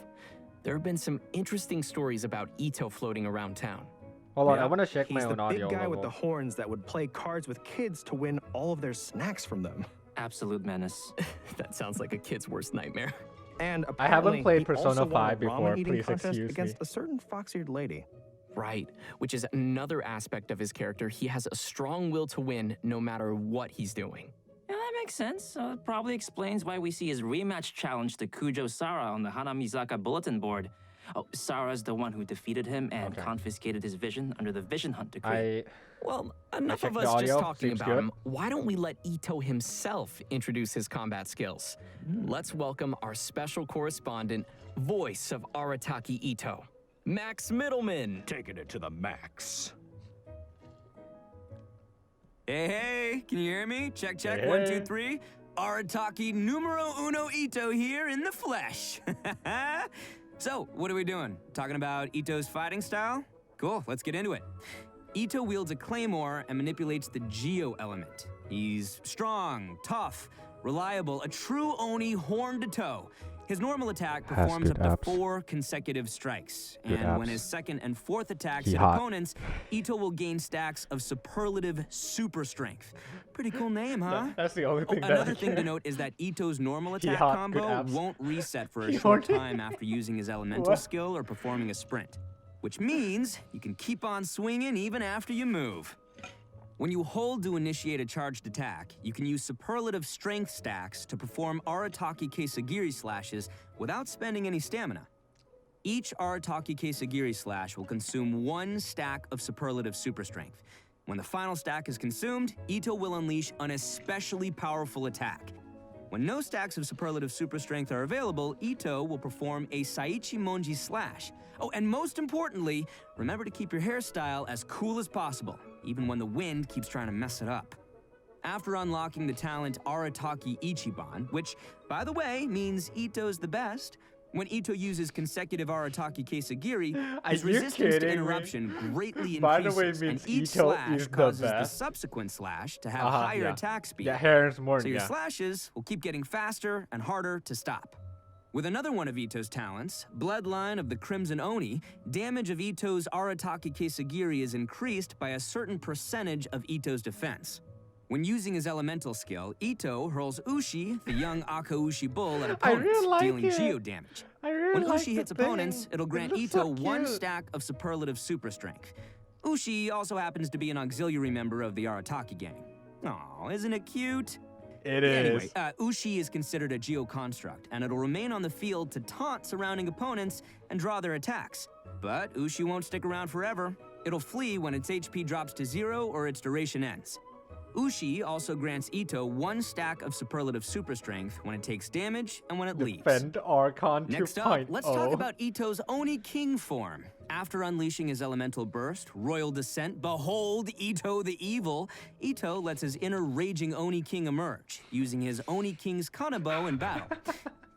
[SPEAKER 5] There have been some interesting stories about Ito floating around town.
[SPEAKER 1] Hold on, I
[SPEAKER 7] Yeah,
[SPEAKER 1] want to check
[SPEAKER 7] he's
[SPEAKER 1] my own
[SPEAKER 7] the
[SPEAKER 1] audio
[SPEAKER 7] big guy with
[SPEAKER 1] level.
[SPEAKER 7] the horns that would play cards with kids to win all of their snacks from them.
[SPEAKER 10] Absolute menace.
[SPEAKER 5] That sounds like a kid's worst nightmare.
[SPEAKER 7] And
[SPEAKER 1] I haven't
[SPEAKER 7] apparently,
[SPEAKER 1] played
[SPEAKER 7] he
[SPEAKER 1] Persona
[SPEAKER 7] also won a
[SPEAKER 1] 5 before,
[SPEAKER 7] ramen eating
[SPEAKER 1] please
[SPEAKER 7] contest
[SPEAKER 1] excuse
[SPEAKER 7] against
[SPEAKER 1] me.
[SPEAKER 7] a certain fox-eared lady.
[SPEAKER 5] Right, which is another aspect of his character. He has a strong will to win no matter what he's doing.
[SPEAKER 10] Yeah, that makes sense. It probably explains why we see his rematch challenge to Kujo Sara on the Hanamizaka bulletin board. Oh, Sara's the one who defeated him and confiscated his vision under the Vision Hunt decree.
[SPEAKER 5] Well, enough
[SPEAKER 1] checked
[SPEAKER 5] of
[SPEAKER 1] the
[SPEAKER 5] us just
[SPEAKER 1] audio.
[SPEAKER 5] talking
[SPEAKER 1] Seems
[SPEAKER 5] about
[SPEAKER 1] good.
[SPEAKER 5] him. Why don't we let Ito himself introduce his combat skills? Let's welcome our special correspondent, voice of Arataki Ito, Max Middleman.
[SPEAKER 9] Taking it to the max.
[SPEAKER 11] Hey, can you hear me? Check, check,
[SPEAKER 1] Hey.
[SPEAKER 11] 1, 2, 3. Arataki numero uno Ito here in the flesh. So, what are we doing? Talking about Ito's fighting style? Cool, let's get into it. Ito wields a claymore and manipulates the Geo element. He's strong, tough, reliable, a true Oni horn to toe. His normal attack
[SPEAKER 1] Has
[SPEAKER 11] performs
[SPEAKER 1] good
[SPEAKER 11] up
[SPEAKER 1] abs.
[SPEAKER 11] to 4 consecutive strikes.
[SPEAKER 1] Good
[SPEAKER 11] And when
[SPEAKER 1] abs.
[SPEAKER 11] his second and fourth attacks
[SPEAKER 1] He
[SPEAKER 11] hit
[SPEAKER 1] hot.
[SPEAKER 11] opponents, Ito will gain stacks of superlative super strength. Pretty cool name, huh?
[SPEAKER 1] That's the only thing that
[SPEAKER 11] Another
[SPEAKER 1] I
[SPEAKER 11] thing to
[SPEAKER 1] care.
[SPEAKER 11] note is that Ito's normal
[SPEAKER 1] He
[SPEAKER 11] attack
[SPEAKER 1] hot, good
[SPEAKER 11] combo
[SPEAKER 1] abs.
[SPEAKER 11] won't reset for a
[SPEAKER 1] He
[SPEAKER 11] short
[SPEAKER 1] horny.
[SPEAKER 11] time after using his elemental
[SPEAKER 1] What?
[SPEAKER 11] skill or performing a sprint, which means you can keep on swinging even after you move. When you hold to initiate a charged attack, you can use superlative strength stacks to perform Arataki Kesagiri slashes without spending any stamina. Each Arataki Kesagiri slash will consume 1 stack of superlative super strength. When the final stack is consumed, Ito will unleash an especially powerful attack. When no stacks of superlative super strength are available, Ito will perform a Saichi Monji slash. Oh, and most importantly, remember to keep your hairstyle as cool as possible, even when the wind keeps trying to mess it up. After unlocking the talent Arataki Ichiban, which, by the way, means Ito's the best, when Ito uses consecutive Arataki Kesagiri, his
[SPEAKER 1] Are you
[SPEAKER 11] resistance to
[SPEAKER 1] kidding me?
[SPEAKER 11] interruption greatly
[SPEAKER 1] By the
[SPEAKER 11] increases,
[SPEAKER 1] way,
[SPEAKER 11] and
[SPEAKER 1] means
[SPEAKER 11] each
[SPEAKER 1] Ito
[SPEAKER 11] slash
[SPEAKER 1] is the
[SPEAKER 11] causes the
[SPEAKER 1] best.
[SPEAKER 11] subsequent slash to have
[SPEAKER 1] Uh-huh,
[SPEAKER 11] higher
[SPEAKER 1] yeah.
[SPEAKER 11] attack speed.
[SPEAKER 1] Yeah, Harris more,
[SPEAKER 11] So your
[SPEAKER 1] yeah.
[SPEAKER 11] slashes will keep getting faster and harder to stop. With another one of Ito's talents, Bloodline of the Crimson Oni, damage of Ito's Arataki Kesagiri is increased by a certain percentage of Ito's defense. When using his elemental skill, Ito hurls Ushi, the young Akaushi bull, at
[SPEAKER 1] I
[SPEAKER 11] opponents,
[SPEAKER 1] really like
[SPEAKER 11] dealing
[SPEAKER 1] it.
[SPEAKER 11] geo damage.
[SPEAKER 1] I really
[SPEAKER 11] When
[SPEAKER 1] like
[SPEAKER 11] Ushi
[SPEAKER 1] the
[SPEAKER 11] hits opponents,
[SPEAKER 1] thing.
[SPEAKER 11] it'll
[SPEAKER 1] It
[SPEAKER 11] grant
[SPEAKER 1] looks
[SPEAKER 11] Ito
[SPEAKER 1] so
[SPEAKER 11] one
[SPEAKER 1] cute.
[SPEAKER 11] stack of superlative super strength. Ushi also happens to be an auxiliary member of the Arataki gang. Aw, isn't it cute?
[SPEAKER 1] It is.
[SPEAKER 11] Anyway, Ushi is considered a geo-construct, and it'll remain on the field to taunt surrounding opponents and draw their attacks. But Ushi won't stick around forever. It'll flee when its HP drops to 0 or its duration ends. Ushi also grants Ito one stack of superlative super strength when it takes damage and when it leaves.
[SPEAKER 1] Defend Archon 2.0.
[SPEAKER 11] Next up, let's talk about Ito's Oni King form. After unleashing his elemental burst, Royal Descent, behold Ito the Evil, Ito lets his inner raging Oni King emerge, using his Oni King's Kanabo in battle.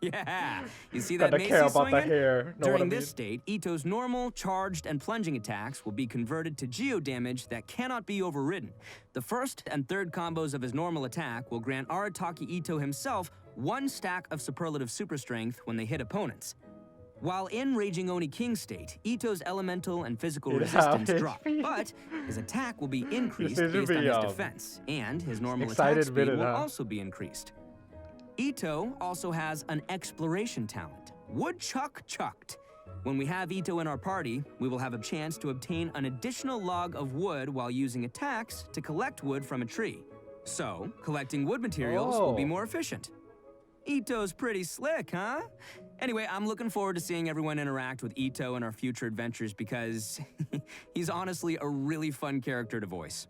[SPEAKER 11] Yeah, you see that
[SPEAKER 1] Gotta
[SPEAKER 11] Macy
[SPEAKER 1] care about the
[SPEAKER 11] swinging?
[SPEAKER 1] hair. Know what I
[SPEAKER 11] During
[SPEAKER 1] mean?
[SPEAKER 11] this state, Ito's normal, charged, and plunging attacks will be converted to geo damage that cannot be overridden. The first and third combos of his normal attack will grant Arataki Ito himself one stack of superlative super strength when they hit opponents. While in Raging Oni King state, Ito's elemental and physical
[SPEAKER 1] Yeah,
[SPEAKER 11] resistance
[SPEAKER 1] HP.
[SPEAKER 11] drop, but his attack will be increased
[SPEAKER 1] This
[SPEAKER 11] based
[SPEAKER 1] should
[SPEAKER 11] on
[SPEAKER 1] be,
[SPEAKER 11] his defense, and his normal
[SPEAKER 1] excited
[SPEAKER 11] attack speed
[SPEAKER 1] minute,
[SPEAKER 11] will
[SPEAKER 1] huh?
[SPEAKER 11] also be increased. Ito also has an exploration talent, Woodchuck Chucked. When we have Ito in our party, we will have a chance to obtain an additional log of wood while using attacks to collect wood from a tree. So, collecting wood materials will be
[SPEAKER 1] Oh.
[SPEAKER 11] more efficient. Ito's pretty slick, huh? Anyway, I'm looking forward to seeing everyone interact with Ito in our future adventures because he's honestly a really fun character to voice.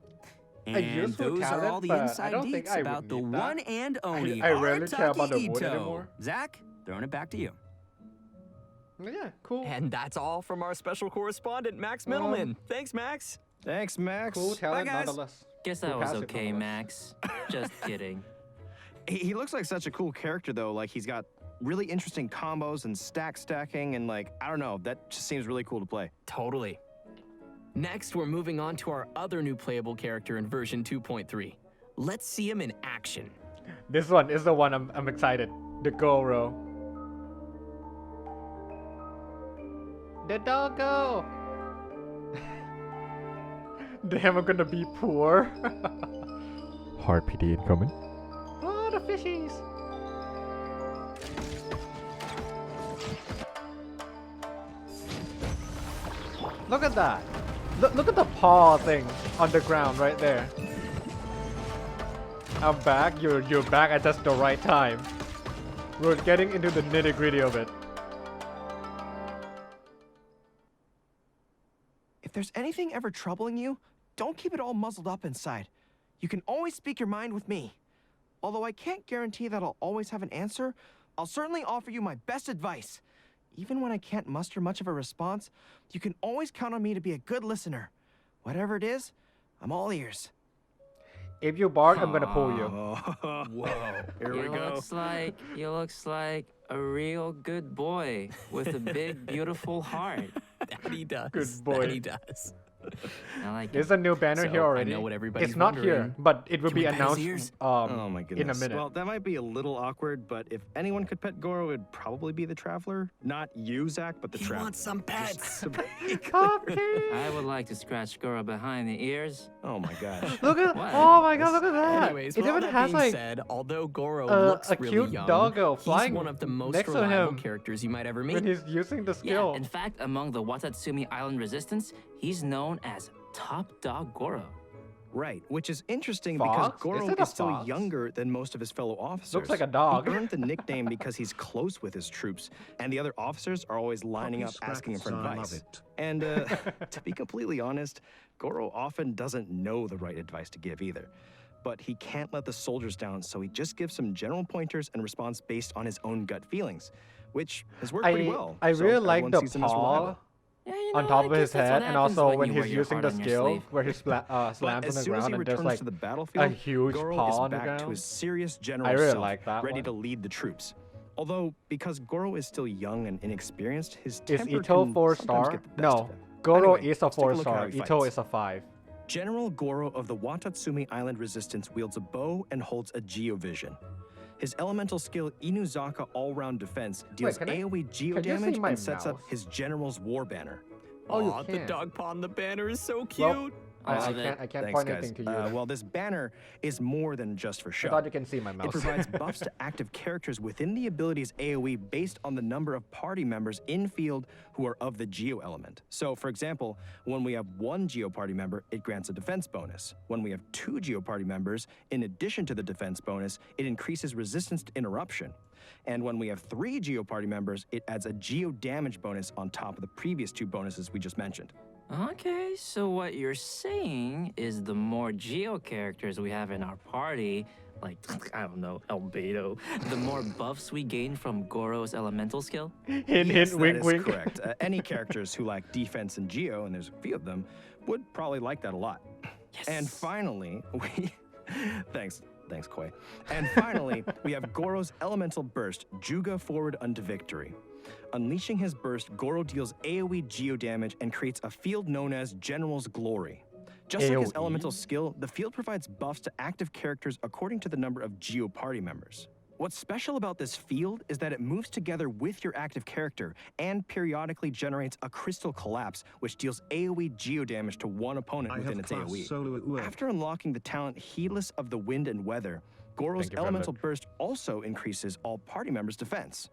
[SPEAKER 11] And
[SPEAKER 1] useful
[SPEAKER 11] those are all
[SPEAKER 1] talent,
[SPEAKER 11] the
[SPEAKER 1] but I
[SPEAKER 11] inside
[SPEAKER 1] don't think
[SPEAKER 11] deets
[SPEAKER 1] I would
[SPEAKER 11] about the
[SPEAKER 1] need that.
[SPEAKER 11] one and only
[SPEAKER 1] I rarely care about the
[SPEAKER 11] Arataki
[SPEAKER 1] wood
[SPEAKER 11] Ito.
[SPEAKER 1] anymore.
[SPEAKER 11] Zach, throwing it back to you.
[SPEAKER 1] Yeah, cool.
[SPEAKER 5] And that's all from our special correspondent, Max Middleman. Thanks, Max.
[SPEAKER 7] Thanks, Max.
[SPEAKER 1] Cool talent,
[SPEAKER 11] guys.
[SPEAKER 1] nonetheless.
[SPEAKER 10] Guess
[SPEAKER 1] Cool
[SPEAKER 10] that was
[SPEAKER 1] passive,
[SPEAKER 10] okay,
[SPEAKER 1] nonetheless.
[SPEAKER 10] Max. Just kidding.
[SPEAKER 7] He looks like such a cool character, though. Like, he's got really interesting combos and stacking, and, like, I don't know. That just seems really cool to play.
[SPEAKER 5] Totally. Next, we're moving on to our other new playable character in version 2.3. Let's see him in action.
[SPEAKER 1] This one is the one I'm excited. The Goro. The doggo. Damn, I'm gonna be poor. Hard PD incoming. Oh, the fishies. Look at that. Look at the paw thing on the ground right there. I'm back. You're back at just the right time. We're getting into the nitty-gritty of it.
[SPEAKER 7] If there's anything ever troubling you, don't keep it all muzzled up inside. You can always speak your mind with me. Although I can't guarantee that I'll always have an answer, I'll certainly offer you my best advice. Even when I can't muster much of a response, you can always count on me to be a good listener. Whatever it is, I'm all ears.
[SPEAKER 1] If you bark, I'm gonna pull you.
[SPEAKER 7] Whoa. Here we go.
[SPEAKER 10] You looks like a real good boy with a big, beautiful heart.
[SPEAKER 5] That he does.
[SPEAKER 1] Good boy.
[SPEAKER 5] That he does.
[SPEAKER 10] I like it.
[SPEAKER 1] There's a new banner
[SPEAKER 5] So,
[SPEAKER 1] here already.
[SPEAKER 5] I know what everybody's
[SPEAKER 1] it's not here,
[SPEAKER 5] wondering.
[SPEAKER 1] but it will
[SPEAKER 5] Can
[SPEAKER 1] be
[SPEAKER 5] we pet his
[SPEAKER 1] announced
[SPEAKER 5] ears?
[SPEAKER 7] Oh my goodness.
[SPEAKER 1] in a minute.
[SPEAKER 7] Well, that might be a little awkward, but if anyone could pet Goro, it'd probably be the Traveler. Not you, Zach, but the
[SPEAKER 5] He
[SPEAKER 7] Traveler.
[SPEAKER 5] wants some pets.
[SPEAKER 10] I would like to scratch Goro behind the ears.
[SPEAKER 7] Oh my gosh.
[SPEAKER 1] Look at
[SPEAKER 10] What?
[SPEAKER 1] oh my god, look at that!
[SPEAKER 5] Anyways,
[SPEAKER 1] it
[SPEAKER 5] with all
[SPEAKER 1] even
[SPEAKER 5] that
[SPEAKER 1] has
[SPEAKER 5] being
[SPEAKER 1] like
[SPEAKER 5] said, although Goro
[SPEAKER 1] a
[SPEAKER 5] looks really
[SPEAKER 1] cute
[SPEAKER 5] young,
[SPEAKER 1] doggo
[SPEAKER 5] he's
[SPEAKER 1] flying
[SPEAKER 5] one of the most
[SPEAKER 1] next to
[SPEAKER 5] reliable
[SPEAKER 1] him
[SPEAKER 5] characters you might ever meet.
[SPEAKER 1] when he's using the
[SPEAKER 10] Yeah,
[SPEAKER 1] skill.
[SPEAKER 10] in fact, among the Watatsumi Island Resistance, he's known as Top Dog Goro.
[SPEAKER 7] Right, which is interesting
[SPEAKER 1] Fox?
[SPEAKER 7] because Goro
[SPEAKER 1] Is it a
[SPEAKER 7] is still
[SPEAKER 1] fox?
[SPEAKER 7] younger than most of his fellow officers.
[SPEAKER 1] Looks like a dog.
[SPEAKER 7] He earned the nickname because he's close with his troops, and the other officers are always lining up
[SPEAKER 4] Puppy
[SPEAKER 7] asking him for
[SPEAKER 4] scraps, I
[SPEAKER 7] advice.
[SPEAKER 4] love it.
[SPEAKER 7] And to be completely honest, Goro often doesn't know the right advice to give either. But he can't let the soldiers down, so he just gives some general pointers and responds based on his own gut feelings, which has worked pretty well.
[SPEAKER 1] I
[SPEAKER 7] so
[SPEAKER 1] really like
[SPEAKER 7] everyone
[SPEAKER 1] the
[SPEAKER 7] sees him as
[SPEAKER 1] paw
[SPEAKER 7] reliable.
[SPEAKER 10] Yeah, you
[SPEAKER 1] on
[SPEAKER 10] know,
[SPEAKER 1] top
[SPEAKER 10] I
[SPEAKER 1] of his
[SPEAKER 10] guess that's
[SPEAKER 1] head,
[SPEAKER 10] what
[SPEAKER 1] and
[SPEAKER 10] happens
[SPEAKER 1] also
[SPEAKER 10] when
[SPEAKER 1] when
[SPEAKER 10] you
[SPEAKER 1] he's
[SPEAKER 10] wear your
[SPEAKER 1] using
[SPEAKER 10] heart
[SPEAKER 1] the
[SPEAKER 10] on your
[SPEAKER 1] skill
[SPEAKER 10] sleeve.
[SPEAKER 1] where he slams
[SPEAKER 7] But
[SPEAKER 1] on
[SPEAKER 7] as
[SPEAKER 1] the
[SPEAKER 7] soon as
[SPEAKER 1] ground
[SPEAKER 7] he
[SPEAKER 1] and there's
[SPEAKER 7] returns
[SPEAKER 1] like
[SPEAKER 7] to the battlefield,
[SPEAKER 1] a huge
[SPEAKER 7] Goro
[SPEAKER 1] paw
[SPEAKER 7] is
[SPEAKER 1] on the
[SPEAKER 7] back to
[SPEAKER 1] ground.
[SPEAKER 7] his serious general
[SPEAKER 1] I really
[SPEAKER 7] self,
[SPEAKER 1] like that
[SPEAKER 7] ready
[SPEAKER 1] one.
[SPEAKER 7] to lead the troops. Although, because Goro is still young and inexperienced, his
[SPEAKER 1] Is
[SPEAKER 7] temper
[SPEAKER 1] Ito
[SPEAKER 7] can
[SPEAKER 1] 4
[SPEAKER 7] sometimes
[SPEAKER 1] star?
[SPEAKER 7] get the best
[SPEAKER 1] No,
[SPEAKER 7] of him.
[SPEAKER 1] Goro
[SPEAKER 7] Anyway,
[SPEAKER 1] is a
[SPEAKER 7] let's take a
[SPEAKER 1] 4
[SPEAKER 7] look at how
[SPEAKER 1] star.
[SPEAKER 7] he
[SPEAKER 1] Ito
[SPEAKER 7] fights.
[SPEAKER 1] is a 5.
[SPEAKER 7] General Goro of the Watatsumi Island Resistance wields a bow and holds a Geovision. His elemental skill Inuzaka All-Round Defense deals
[SPEAKER 1] can I-
[SPEAKER 7] AoE geo
[SPEAKER 1] can you see
[SPEAKER 7] damage
[SPEAKER 1] my
[SPEAKER 7] and sets up
[SPEAKER 1] mouse?
[SPEAKER 7] his general's war banner.
[SPEAKER 1] Oh, you
[SPEAKER 5] Aw, the
[SPEAKER 1] can.
[SPEAKER 5] dog paw on the banner is so
[SPEAKER 1] Well,
[SPEAKER 5] cute.
[SPEAKER 1] I can't
[SPEAKER 7] Thanks,
[SPEAKER 1] point
[SPEAKER 7] guys.
[SPEAKER 1] anything to you.
[SPEAKER 7] Well, this banner is more than just for show.
[SPEAKER 1] I thought you can see my
[SPEAKER 7] It
[SPEAKER 1] mouse.
[SPEAKER 7] provides buffs to active characters within the ability's AoE based on the number of party members in field who are of the Geo element. So, for example, when we have 1 Geo party member, it grants a defense bonus. When we have 2 Geo party members, in addition to the defense bonus, it increases resistance to interruption. And when we have 3 Geo party members, it adds a Geo damage bonus on top of the previous 2 bonuses we just mentioned.
[SPEAKER 10] Okay, so what you're saying is the more Geo characters we have in our party, like, I don't know, Albedo, the more buffs we gain from Goro's elemental skill?
[SPEAKER 7] Yes,
[SPEAKER 1] wink,
[SPEAKER 7] that is
[SPEAKER 1] wink.
[SPEAKER 7] correct. Any characters who like defense and Geo, and there's a few of them, would probably like that a lot.
[SPEAKER 10] Yes.
[SPEAKER 7] And finally, Thanks, Koi. And finally, we have Goro's elemental burst, Juga Forward unto Victory. Unleashing his burst, Goro deals AoE Geo damage and creates a field known as General's Glory. Just like his
[SPEAKER 1] AoE?
[SPEAKER 7] elemental skill, the field provides buffs to active characters according to the number of Geo party members. What's special about this field is that it moves together with your active character and periodically generates a crystal collapse, which deals AoE Geo damage to one opponent within its AoE.
[SPEAKER 4] solo at work.
[SPEAKER 7] After unlocking the talent Heedless of the Wind and Weather, Goro's
[SPEAKER 1] Thank you,
[SPEAKER 7] elemental
[SPEAKER 1] Violet.
[SPEAKER 7] burst also increases all party members' defense.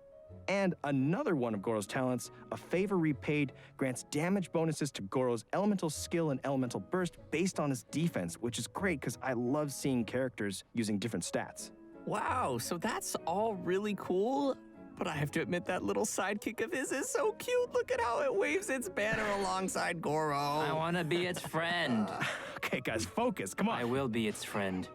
[SPEAKER 7] And another one of Goro's talents, A Favor Repaid, grants damage bonuses to Goro's elemental skill and elemental burst based on his defense, which is great because I love seeing characters using different stats.
[SPEAKER 5] Wow, so that's all really cool. But I have to admit that little sidekick of his is so cute. Look at how it waves its banner alongside Goro.
[SPEAKER 10] I want to be its friend.
[SPEAKER 7] Okay, guys, focus. Come on.
[SPEAKER 10] I will be its friend.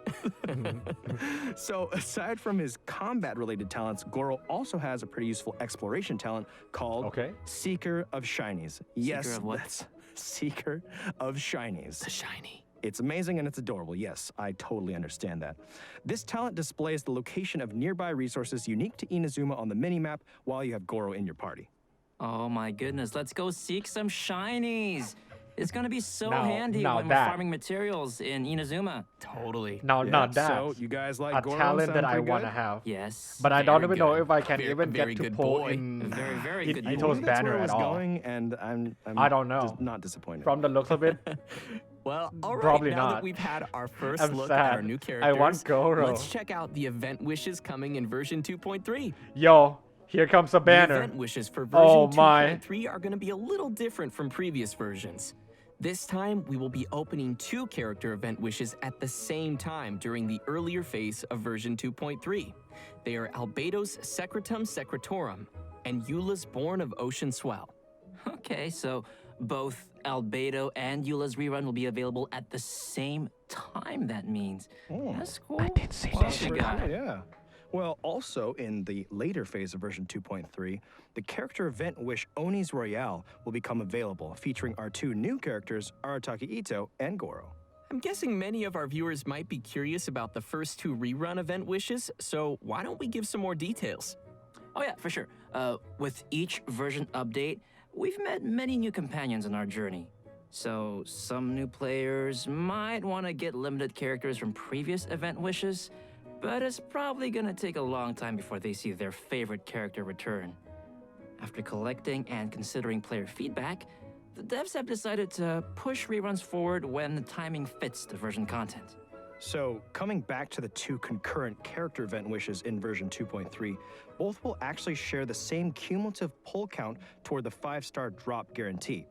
[SPEAKER 7] So, aside from his combat-related talents, Goro also has a pretty useful exploration talent called Seeker of Shinies. Yes,
[SPEAKER 10] of what?
[SPEAKER 7] that's Seeker of Shinies.
[SPEAKER 10] The shiny.
[SPEAKER 7] It's amazing and it's adorable. Yes, I totally understand that. This talent displays the location of nearby resources unique to Inazuma on the minimap while you have Goro in your party.
[SPEAKER 10] Oh my goodness, let's go seek some shinies. It's gonna be so
[SPEAKER 1] Now-
[SPEAKER 10] handy
[SPEAKER 1] now
[SPEAKER 10] when
[SPEAKER 1] that-
[SPEAKER 10] we're farming materials in Inazuma.
[SPEAKER 5] Totally.
[SPEAKER 1] Now that.
[SPEAKER 7] So, you guys like
[SPEAKER 1] a
[SPEAKER 7] Goro?
[SPEAKER 1] talent that
[SPEAKER 7] Sound
[SPEAKER 1] I
[SPEAKER 7] pretty
[SPEAKER 1] want to
[SPEAKER 7] good?
[SPEAKER 1] have.
[SPEAKER 10] Yes.
[SPEAKER 1] But I don't
[SPEAKER 5] Very
[SPEAKER 1] even know
[SPEAKER 5] good.
[SPEAKER 1] if I can
[SPEAKER 5] Very-
[SPEAKER 1] even
[SPEAKER 5] very
[SPEAKER 1] get to
[SPEAKER 5] good
[SPEAKER 1] pull
[SPEAKER 5] boy.
[SPEAKER 1] in
[SPEAKER 10] Very, very good boy.
[SPEAKER 1] Ito's
[SPEAKER 7] That's where
[SPEAKER 1] banner
[SPEAKER 7] I was
[SPEAKER 1] at all.
[SPEAKER 7] going, and I'm
[SPEAKER 1] I don't know.
[SPEAKER 7] just not disappointed.
[SPEAKER 1] From the looks of it,
[SPEAKER 5] Well, all right,
[SPEAKER 1] Probably
[SPEAKER 5] now
[SPEAKER 1] not.
[SPEAKER 5] that we've had our first
[SPEAKER 1] I'm
[SPEAKER 5] look
[SPEAKER 1] sad.
[SPEAKER 5] at our new
[SPEAKER 1] I
[SPEAKER 5] characters,
[SPEAKER 1] want Goro.
[SPEAKER 5] let's check out the event wishes coming in version 2.3.
[SPEAKER 1] yo, here comes a
[SPEAKER 5] The
[SPEAKER 1] banner.
[SPEAKER 5] event wishes for version
[SPEAKER 1] Oh my.
[SPEAKER 5] 2.3 are going to be a little different from previous versions. This time, we will be opening 2 character event wishes at the same time during the earlier phase of version 2.3. They are Albedo's Secretum Secretorum and Eula's Born of Ocean Swell.
[SPEAKER 10] Okay, so both Albedo and Eula's rerun will be available at the same time, that means. That's cool. I did see
[SPEAKER 7] Well, pretty cool, yeah. Well, also in the later phase of version 2.3, the character event wish Oni's Royale will become available, featuring our 2 new characters, Arataki Ito and Goro.
[SPEAKER 5] I'm guessing many of our viewers might be curious about the first 2 rerun event wishes, so why don't we give some more details?
[SPEAKER 10] Oh yeah, for sure. With each version update, we've met many new companions on our journey. So some new players might want to get limited characters from previous event wishes, but it's probably gonna take a long time before they see their favorite character return. After collecting and considering player feedback, the devs have decided to push reruns forward when the timing fits the version content.
[SPEAKER 7] So, coming back to the 2 concurrent character event wishes in version 2.3, both will actually share the same cumulative pull count toward the 5-star drop guarantee,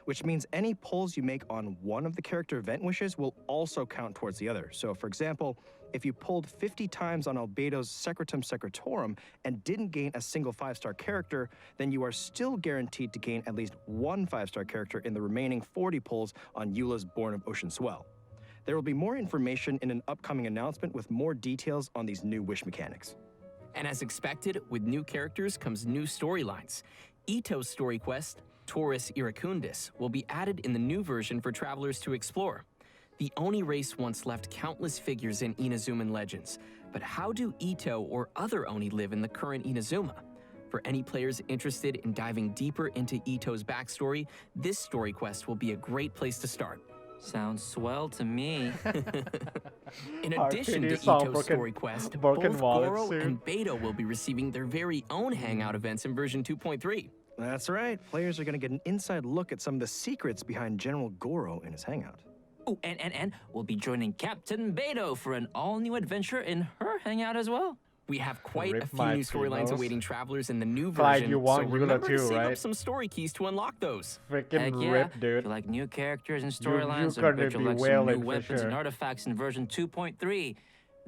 [SPEAKER 7] which means any pulls you make on one of the character event wishes will also count towards the other. So, for example, if you pulled 50 times on Albedo's Secretum Secretorum and didn't gain a single 5-star character, then you are still guaranteed to gain at least 1 5-star character in the remaining 40 pulls on Eula's Born of Ocean Swell. There will be more information in an upcoming announcement with more details on these new wish mechanics.
[SPEAKER 5] And as expected, with new characters comes new storylines. Ito's story quest, Taurus Iracundus, will be added in the new version for travelers to explore. The Oni race once left countless figures in Inazuman legends, but how do Ito or other Oni live in the current Inazuma? For any players interested in diving deeper into Ito's backstory, this story quest will be a great place to start.
[SPEAKER 10] Sounds swell to me.
[SPEAKER 5] In
[SPEAKER 1] Our
[SPEAKER 5] addition to
[SPEAKER 1] pretty song,
[SPEAKER 5] Ito's
[SPEAKER 1] broken-
[SPEAKER 5] story quest,
[SPEAKER 1] broken
[SPEAKER 5] both
[SPEAKER 1] wallet
[SPEAKER 5] Goro
[SPEAKER 1] soon.
[SPEAKER 5] and Beto will be receiving their very own hangout events in version 2.3.
[SPEAKER 7] That's right, players are going to get an inside look at some of the secrets behind General Goro in his hangout.
[SPEAKER 10] Oh, and we'll be joining Captain Beto for an all-new adventure in her hangout as well.
[SPEAKER 5] We have quite
[SPEAKER 1] Rip
[SPEAKER 5] a few
[SPEAKER 1] my
[SPEAKER 5] new storylines
[SPEAKER 1] Primos.
[SPEAKER 5] awaiting travelers in the new
[SPEAKER 1] Clyde,
[SPEAKER 5] version,
[SPEAKER 1] you want
[SPEAKER 5] so
[SPEAKER 1] Eula
[SPEAKER 5] remember to
[SPEAKER 1] too,
[SPEAKER 5] save
[SPEAKER 1] right?
[SPEAKER 5] up some story keys to unlock those.
[SPEAKER 1] Freaking
[SPEAKER 10] Heck yeah.
[SPEAKER 1] rip,
[SPEAKER 10] If
[SPEAKER 1] dude.
[SPEAKER 10] you like new characters and
[SPEAKER 1] you're
[SPEAKER 10] storylines,
[SPEAKER 1] gonna
[SPEAKER 10] I bet you'll
[SPEAKER 1] be
[SPEAKER 10] like some new
[SPEAKER 1] wailing for
[SPEAKER 10] weapons and
[SPEAKER 1] sure.
[SPEAKER 10] artifacts in version 2.3.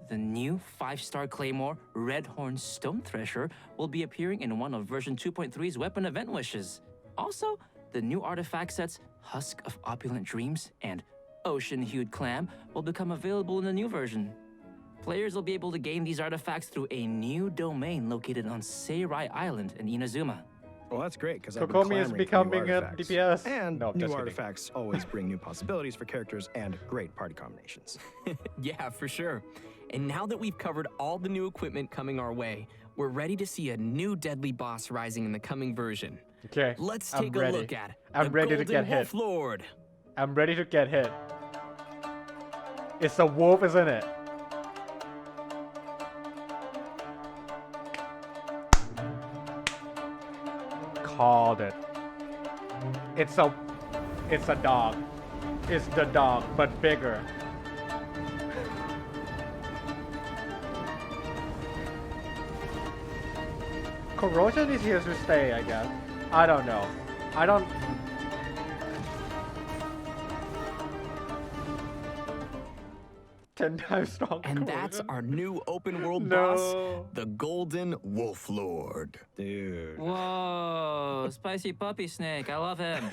[SPEAKER 10] The new 5-star Claymore Redhorn Stone Thresher will be appearing in one of version 2.3's weapon event wishes. Also, the new artifact sets Husk of Opulent Dreams and Ocean-Hued Clam will become available in the new version. Players will be able to gain these artifacts through a new domain located on Seirai Island in Inazuma.
[SPEAKER 7] Well, that's great, because I've been
[SPEAKER 1] Kokomi is
[SPEAKER 7] clamoring for new
[SPEAKER 1] becoming a
[SPEAKER 7] artifacts.
[SPEAKER 1] DPS.
[SPEAKER 7] And
[SPEAKER 1] No,
[SPEAKER 7] new
[SPEAKER 1] just kidding.
[SPEAKER 7] artifacts always bring new possibilities for characters and great party combinations.
[SPEAKER 5] Yeah, for sure. And now that we've covered all the new equipment coming our way, we're ready to see a new deadly boss rising in the coming version.
[SPEAKER 1] Okay,
[SPEAKER 5] Let's
[SPEAKER 1] I'm
[SPEAKER 5] take a
[SPEAKER 1] ready.
[SPEAKER 5] look at
[SPEAKER 1] I'm
[SPEAKER 5] the
[SPEAKER 1] ready to
[SPEAKER 5] Golden
[SPEAKER 1] get hit.
[SPEAKER 5] Wolf Lord.
[SPEAKER 1] I'm ready to get hit. It's a wolf, isn't it? Called it. It's a dog. It's the dog, but bigger. Corrosion is here to stay, I guess. I don't know. I don't... 10 times stronger.
[SPEAKER 5] And that's our new open world
[SPEAKER 1] No.
[SPEAKER 5] boss, the Golden Wolf Lord.
[SPEAKER 7] Dude.
[SPEAKER 10] Whoa, spicy puppy snake. I love him.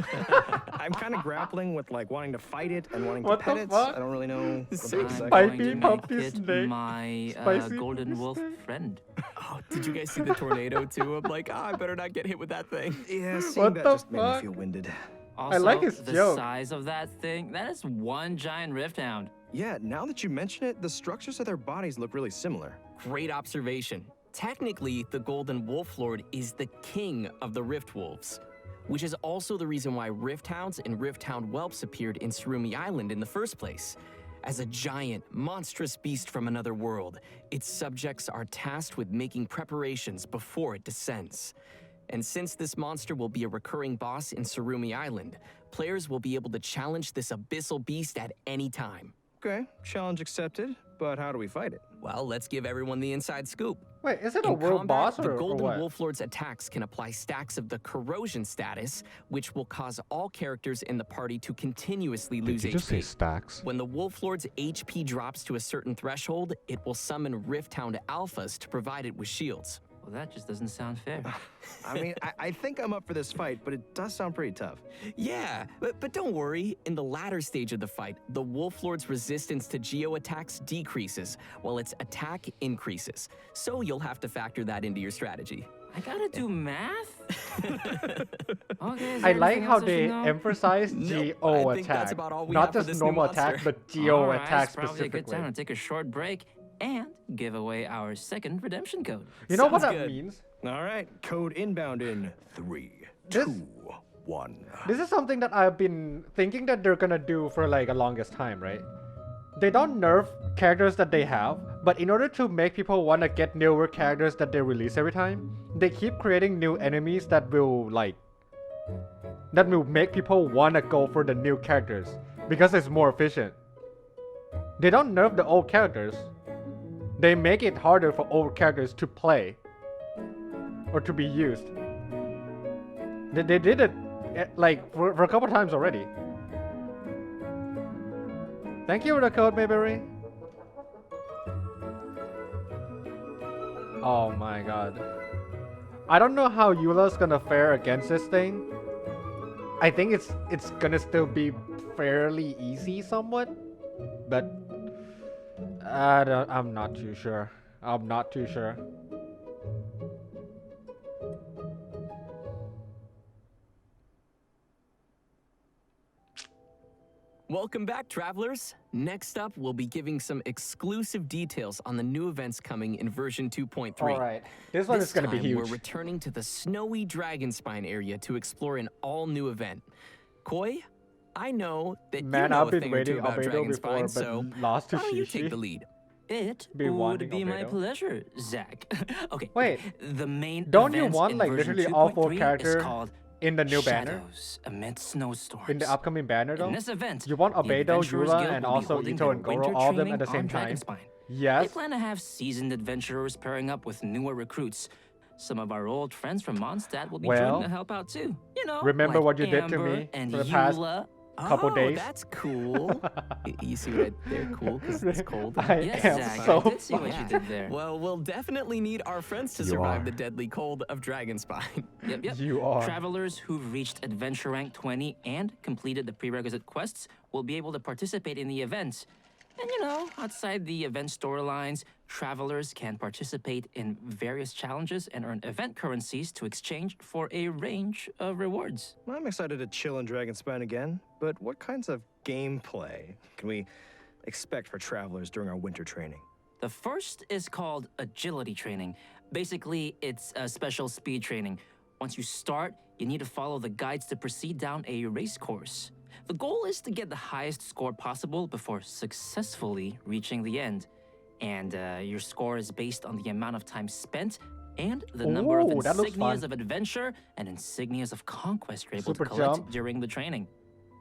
[SPEAKER 7] I'm kind of grappling with like wanting to fight it and wanting
[SPEAKER 1] What
[SPEAKER 7] to pet
[SPEAKER 1] the
[SPEAKER 7] it.
[SPEAKER 1] fuck?
[SPEAKER 7] I don't really know. what to
[SPEAKER 5] I'm
[SPEAKER 7] say.
[SPEAKER 10] I'm
[SPEAKER 1] Spicy
[SPEAKER 10] going to
[SPEAKER 1] puppy
[SPEAKER 10] make it
[SPEAKER 1] snake.
[SPEAKER 10] my
[SPEAKER 1] Spicy
[SPEAKER 10] golden
[SPEAKER 1] puppy
[SPEAKER 10] wolf
[SPEAKER 1] snake.
[SPEAKER 10] friend.
[SPEAKER 5] Oh, did you guys see the tornado too? I'm like, I better not get hit with that thing.
[SPEAKER 7] Yeah, seeing
[SPEAKER 1] What
[SPEAKER 7] that
[SPEAKER 1] the
[SPEAKER 7] just made me
[SPEAKER 1] fuck?
[SPEAKER 7] feel winded.
[SPEAKER 10] Also,
[SPEAKER 1] like his
[SPEAKER 10] the
[SPEAKER 1] joke.
[SPEAKER 10] size of that thing, that is one giant rift hound.
[SPEAKER 7] Yeah, now that you mention it, the structures of their bodies look really similar.
[SPEAKER 5] Great observation. Technically, the Golden Wolf Lord is the king of the Rift Wolves, which is also the reason why Rift Hounds and Rift Hound whelps appeared in Surumi Island in the first place. As a giant, monstrous beast from another world, its subjects are tasked with making preparations before it descends. And since this monster will be a recurring boss in Surumi Island, players will be able to challenge this abyssal beast at any time.
[SPEAKER 7] Okay, challenge accepted, but how do we fight it?
[SPEAKER 5] Well, let's give everyone the inside scoop.
[SPEAKER 1] Wait, is it a
[SPEAKER 5] In
[SPEAKER 1] world
[SPEAKER 5] combat,
[SPEAKER 1] boss
[SPEAKER 5] the
[SPEAKER 1] or
[SPEAKER 5] Golden
[SPEAKER 1] what?
[SPEAKER 5] Wolf Lord's attacks can apply stacks of the corrosion status, which will cause all characters in the party to continuously lose HP.
[SPEAKER 1] stacks?
[SPEAKER 5] When the Wolf Lord's HP drops to a certain threshold, it will summon Rift Hound Alphas to provide it with shields.
[SPEAKER 10] Well, that just doesn't sound fair.
[SPEAKER 7] I mean, I think I'm up for this fight, but it does sound pretty tough.
[SPEAKER 5] Yeah, but don't worry. In the latter stage of the fight, the Wolf Lord's resistance to Geo attacks decreases, while its attack increases. So you'll have to factor that into your strategy.
[SPEAKER 10] I gotta do math? Okay, is
[SPEAKER 1] I
[SPEAKER 10] there
[SPEAKER 1] like
[SPEAKER 10] anything
[SPEAKER 1] how
[SPEAKER 10] else I
[SPEAKER 1] they
[SPEAKER 10] should know?
[SPEAKER 1] emphasize
[SPEAKER 5] Nope,
[SPEAKER 1] GO
[SPEAKER 5] I think
[SPEAKER 1] attack.
[SPEAKER 5] that's about all we
[SPEAKER 1] Not
[SPEAKER 5] have for
[SPEAKER 1] just
[SPEAKER 5] this new
[SPEAKER 1] normal
[SPEAKER 5] monster.
[SPEAKER 1] attack, but GO
[SPEAKER 10] Alright,
[SPEAKER 1] attack
[SPEAKER 10] it's probably a good
[SPEAKER 1] specifically.
[SPEAKER 10] time to take a short break and give away our second redemption code.
[SPEAKER 1] You know what
[SPEAKER 5] Sounds
[SPEAKER 1] that
[SPEAKER 5] good.
[SPEAKER 1] means?
[SPEAKER 7] All right, code inbound in 3,
[SPEAKER 1] This-
[SPEAKER 7] 2, 1.
[SPEAKER 1] This is something that I've been thinking that they're gonna do for like a longest time, right? They don't nerf characters that they have, but in order to make people wanna get newer characters that they release every time, they keep creating new enemies that will make people wanna go for the new characters because it's more efficient. They don't nerf the old characters. They make it harder for old characters to play or to be used. They did it like for a couple times already. Thank you for the code, Mayberry. Oh my god. I don't know how Eula's gonna fare against this thing. I think it's gonna still be fairly easy somewhat, but I'm not too sure. I'm not too sure.
[SPEAKER 5] Welcome back, travelers. Next up, we'll be giving some exclusive details on the new events coming in version 2.3.
[SPEAKER 1] Alright, this one is gonna be
[SPEAKER 5] time,
[SPEAKER 1] huge.
[SPEAKER 5] We're returning to the snowy Dragonspine area to explore an all-new event. Koi, I know that
[SPEAKER 1] Man,
[SPEAKER 5] you know
[SPEAKER 1] I've
[SPEAKER 5] a
[SPEAKER 1] been
[SPEAKER 5] thing or two
[SPEAKER 1] waiting
[SPEAKER 5] about
[SPEAKER 1] Albedo before,
[SPEAKER 5] Dragonspine,
[SPEAKER 1] but
[SPEAKER 5] so
[SPEAKER 1] lost to
[SPEAKER 5] why don't you
[SPEAKER 1] Shishi.
[SPEAKER 5] take the lead?
[SPEAKER 10] It
[SPEAKER 1] Be
[SPEAKER 10] would
[SPEAKER 1] wanting
[SPEAKER 10] be my
[SPEAKER 1] Albedo.
[SPEAKER 10] pleasure, Zach. Okay.
[SPEAKER 1] Wait,
[SPEAKER 10] The main
[SPEAKER 1] don't you
[SPEAKER 10] event
[SPEAKER 1] want
[SPEAKER 10] in
[SPEAKER 1] like
[SPEAKER 10] version
[SPEAKER 1] literally all 4
[SPEAKER 10] 2.3
[SPEAKER 1] characters
[SPEAKER 10] is called
[SPEAKER 1] In the new banner?
[SPEAKER 10] Shadows amid snowstorms.
[SPEAKER 1] In the upcoming banner though?
[SPEAKER 10] In this event,
[SPEAKER 1] You want
[SPEAKER 10] the
[SPEAKER 1] Abedo,
[SPEAKER 10] Adventurers
[SPEAKER 1] Yula,
[SPEAKER 10] Guild
[SPEAKER 1] and
[SPEAKER 10] will be
[SPEAKER 1] also
[SPEAKER 10] holding
[SPEAKER 1] Ito
[SPEAKER 10] their
[SPEAKER 1] and Goro,
[SPEAKER 10] winter
[SPEAKER 1] all of them at
[SPEAKER 10] training
[SPEAKER 1] the same
[SPEAKER 10] on
[SPEAKER 1] time?
[SPEAKER 10] Dragonspine. They
[SPEAKER 1] Yes.
[SPEAKER 10] plan to have seasoned adventurers pairing up with newer recruits. Some of our old friends from Mondstadt will be joining to help out too. You know,
[SPEAKER 1] remember
[SPEAKER 10] like
[SPEAKER 1] what you did to
[SPEAKER 10] Amber
[SPEAKER 1] me
[SPEAKER 10] and
[SPEAKER 1] for the past
[SPEAKER 10] Eula.
[SPEAKER 1] couple
[SPEAKER 11] Oh,
[SPEAKER 1] days?
[SPEAKER 11] that's cool. You see what they're cool because it's cold.
[SPEAKER 1] I
[SPEAKER 10] Yes,
[SPEAKER 1] am
[SPEAKER 10] Zach,
[SPEAKER 1] so
[SPEAKER 10] I did see what you did there.
[SPEAKER 11] Well, we'll definitely need our friends to
[SPEAKER 1] You
[SPEAKER 11] survive
[SPEAKER 1] are.
[SPEAKER 11] the deadly cold of Dragonspine.
[SPEAKER 10] Yep.
[SPEAKER 1] You are.
[SPEAKER 10] Travelers who've reached Adventure Rank 20 and completed the prerequisite quests will be able to participate in the event. And you know, outside the event storylines, travelers can participate in various challenges and earn event currencies to exchange for a range of rewards.
[SPEAKER 7] I'm excited to chill in Dragonspine again, but what kinds of gameplay can we expect for travelers during our winter training?
[SPEAKER 10] The first is called agility training. Basically, it's a special speed training. Once you start, you need to follow the guides to proceed down a race course. The goal is to get the highest score possible before successfully reaching the end. And your score is based on the amount of time spent and the number of
[SPEAKER 1] Ooh, that looks
[SPEAKER 10] insignias
[SPEAKER 1] fun.
[SPEAKER 10] of adventure and insignias of conquest you're able
[SPEAKER 1] Super
[SPEAKER 10] to collect
[SPEAKER 1] jump.
[SPEAKER 10] during the training.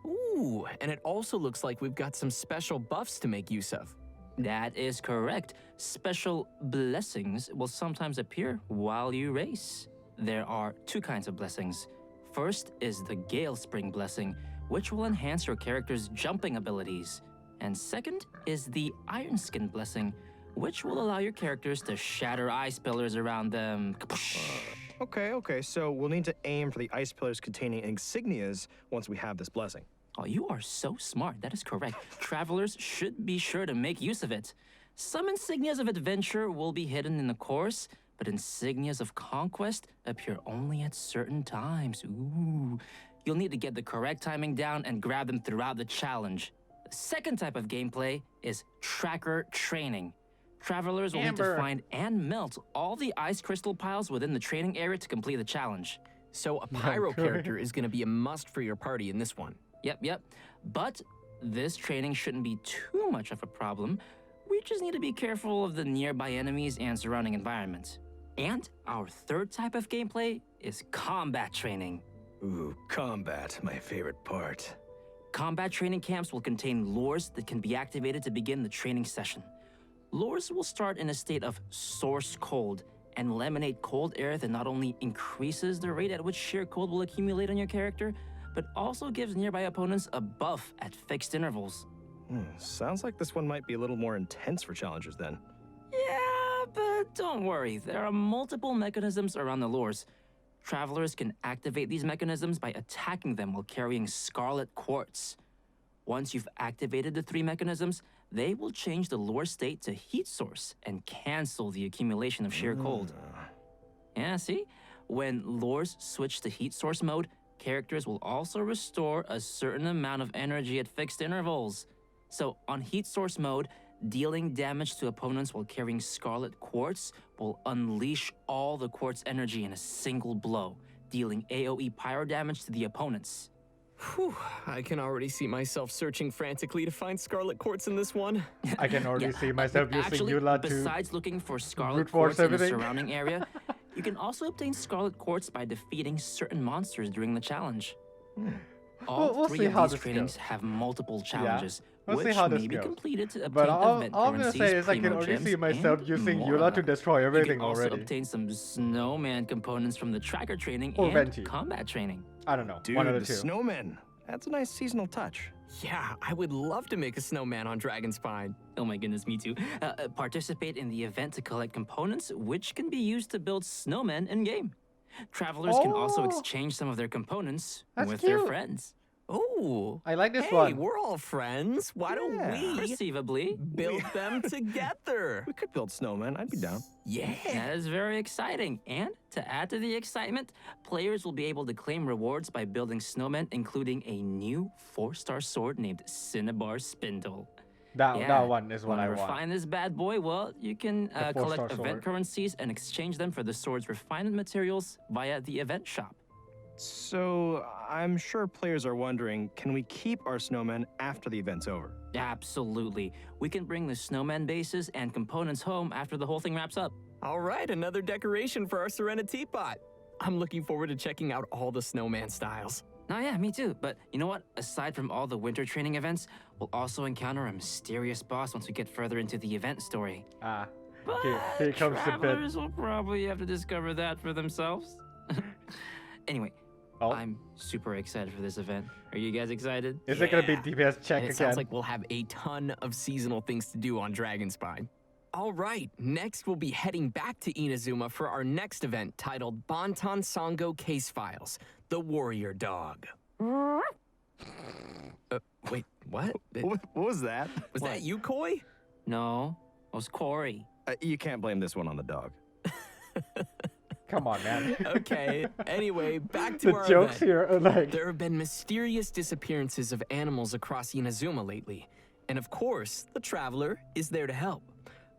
[SPEAKER 11] Ooh, and it also looks like we've got some special buffs to make use of.
[SPEAKER 10] That is correct. Special blessings will sometimes appear while you race. There are two kinds of blessings. First is the Gale Spring blessing, which will enhance your character's jumping abilities. And second is the Iron Skin blessing, which will allow your characters to shatter ice pillars around them.
[SPEAKER 7] Okay, so we'll need to aim for the ice pillars containing insignias once we have this blessing.
[SPEAKER 10] Oh, you are so smart. That is correct. Travelers should be sure to make use of it. Some insignias of adventure will be hidden in the course, but insignias of conquest appear only at certain times. Ooh. You'll need to get the correct timing down and grab them throughout the challenge. The second type of gameplay is tracker training. Travelers will need to find and melt all the ice crystal piles within the training area to complete the challenge.
[SPEAKER 11] So a pyro character is going to be a must for your party in this one.
[SPEAKER 10] Yep. But this training shouldn't be too much of a problem. We just need to be careful of the nearby enemies and surrounding environment. And our third type of gameplay is combat training.
[SPEAKER 7] Ooh, combat, my favorite part.
[SPEAKER 10] Combat training camps will contain lures that can be activated to begin the training session. Lures will start in a state of source cold and will emanate cold air that not only increases the rate at which sheer cold will accumulate on your character, but also gives nearby opponents a buff at fixed intervals.
[SPEAKER 7] Sounds like this one might be a little more intense for challengers then.
[SPEAKER 10] Yeah, but don't worry. There are multiple mechanisms around the lures. Travelers can activate these mechanisms by attacking them while carrying Scarlet Quartz. Once you've activated the three mechanisms, they will change the lure state to heat source and cancel the accumulation of sheer cold. Yeah, see? When lures switch to heat source mode, characters will also restore a certain amount of energy at fixed intervals. So on heat source mode, dealing damage to opponents while carrying Scarlet Quartz will unleash all the quartz energy in a single blow, dealing AoE pyro damage to the opponents.
[SPEAKER 11] Whew, I can already see myself searching frantically to find Scarlet Quartz in this one.
[SPEAKER 1] I can already see myself using
[SPEAKER 10] Actually,
[SPEAKER 1] Eula to
[SPEAKER 10] besides looking for Scarlet
[SPEAKER 1] brute force
[SPEAKER 10] Quartz in the
[SPEAKER 1] everything.
[SPEAKER 10] surrounding area, you can also obtain Scarlet Quartz by defeating certain monsters during the challenge. All
[SPEAKER 1] We'll
[SPEAKER 10] three
[SPEAKER 1] see
[SPEAKER 10] of
[SPEAKER 1] how
[SPEAKER 10] these
[SPEAKER 1] this
[SPEAKER 10] trainings
[SPEAKER 1] goes.
[SPEAKER 10] have multiple challenges,
[SPEAKER 1] We'll see
[SPEAKER 10] which
[SPEAKER 1] how this
[SPEAKER 10] may be
[SPEAKER 1] goes.
[SPEAKER 10] completed to obtain
[SPEAKER 1] But all
[SPEAKER 10] event
[SPEAKER 1] I'm gonna
[SPEAKER 10] currencies,
[SPEAKER 1] say is I can
[SPEAKER 10] primo
[SPEAKER 1] already
[SPEAKER 10] gems,
[SPEAKER 1] see myself
[SPEAKER 10] and
[SPEAKER 1] using
[SPEAKER 10] more.
[SPEAKER 1] Eula to destroy everything
[SPEAKER 10] You can also
[SPEAKER 1] already.
[SPEAKER 10] obtain some snowman components from the tracker training
[SPEAKER 1] Or
[SPEAKER 10] and
[SPEAKER 1] Venti.
[SPEAKER 10] combat training.
[SPEAKER 1] I don't know.
[SPEAKER 7] Dude,
[SPEAKER 1] one of
[SPEAKER 7] the
[SPEAKER 1] the two.
[SPEAKER 7] snowmen. That's a nice seasonal touch.
[SPEAKER 11] Yeah, I would love to make a snowman on Dragonspine.
[SPEAKER 10] Oh my goodness, me too. Participate in the event to collect components which can be used to build snowmen in-game. Travelers can also
[SPEAKER 1] Oh.
[SPEAKER 10] exchange some of their components
[SPEAKER 1] That's
[SPEAKER 10] with their
[SPEAKER 1] cute.
[SPEAKER 10] friends.
[SPEAKER 11] Oh,
[SPEAKER 1] I like this
[SPEAKER 11] hey,
[SPEAKER 1] one.
[SPEAKER 11] we're all friends. Why don't we
[SPEAKER 10] Perceivably.
[SPEAKER 11] build them together?
[SPEAKER 7] We could build snowmen. I'd be down.
[SPEAKER 11] Yeah.
[SPEAKER 10] That is very exciting. And to add to the excitement, players will be able to claim rewards by building snowmen, including a new 4-star sword named Cinnabar Spindle.
[SPEAKER 1] That one is what
[SPEAKER 10] Wanna
[SPEAKER 1] I want.
[SPEAKER 10] refine this bad boy? Well, you can
[SPEAKER 1] The 4-star
[SPEAKER 10] collect event
[SPEAKER 1] sword.
[SPEAKER 10] currencies and exchange them for the sword's refinement materials via the event shop.
[SPEAKER 7] So, I'm sure players are wondering, can we keep our snowmen after the event's over?
[SPEAKER 10] Absolutely. We can bring the snowman bases and components home after the whole thing wraps up.
[SPEAKER 11] All right, another decoration for our Serena teapot.
[SPEAKER 5] I'm looking forward to checking out all the snowman styles.
[SPEAKER 10] Oh yeah, me too. But you know what? Aside from all the winter training events, we'll also encounter a mysterious boss once we get further into the event story.
[SPEAKER 1] Here comes the bit.
[SPEAKER 10] Travelers will probably have to discover that for themselves. Anyway, I'm super excited for this event. Are you guys excited?
[SPEAKER 1] Is it gonna be DPS check
[SPEAKER 5] And
[SPEAKER 1] again?
[SPEAKER 5] it sounds like we'll have a ton of seasonal things to do on Dragonspine. All right, next we'll be heading back to Inazuma for our next event titled Bantan Sango Case Files, The Warrior Dog. Wait, what?
[SPEAKER 7] What was that?
[SPEAKER 5] Was that you, Koi?
[SPEAKER 10] No, it was Corey.
[SPEAKER 7] You can't blame this one on the dog.
[SPEAKER 1] Come on, man.
[SPEAKER 5] Okay, anyway, back to
[SPEAKER 1] The
[SPEAKER 5] our
[SPEAKER 1] jokes
[SPEAKER 5] event.
[SPEAKER 1] here are like...
[SPEAKER 5] There have been mysterious disappearances of animals across Inazuma lately. And of course, the Traveler is there to help.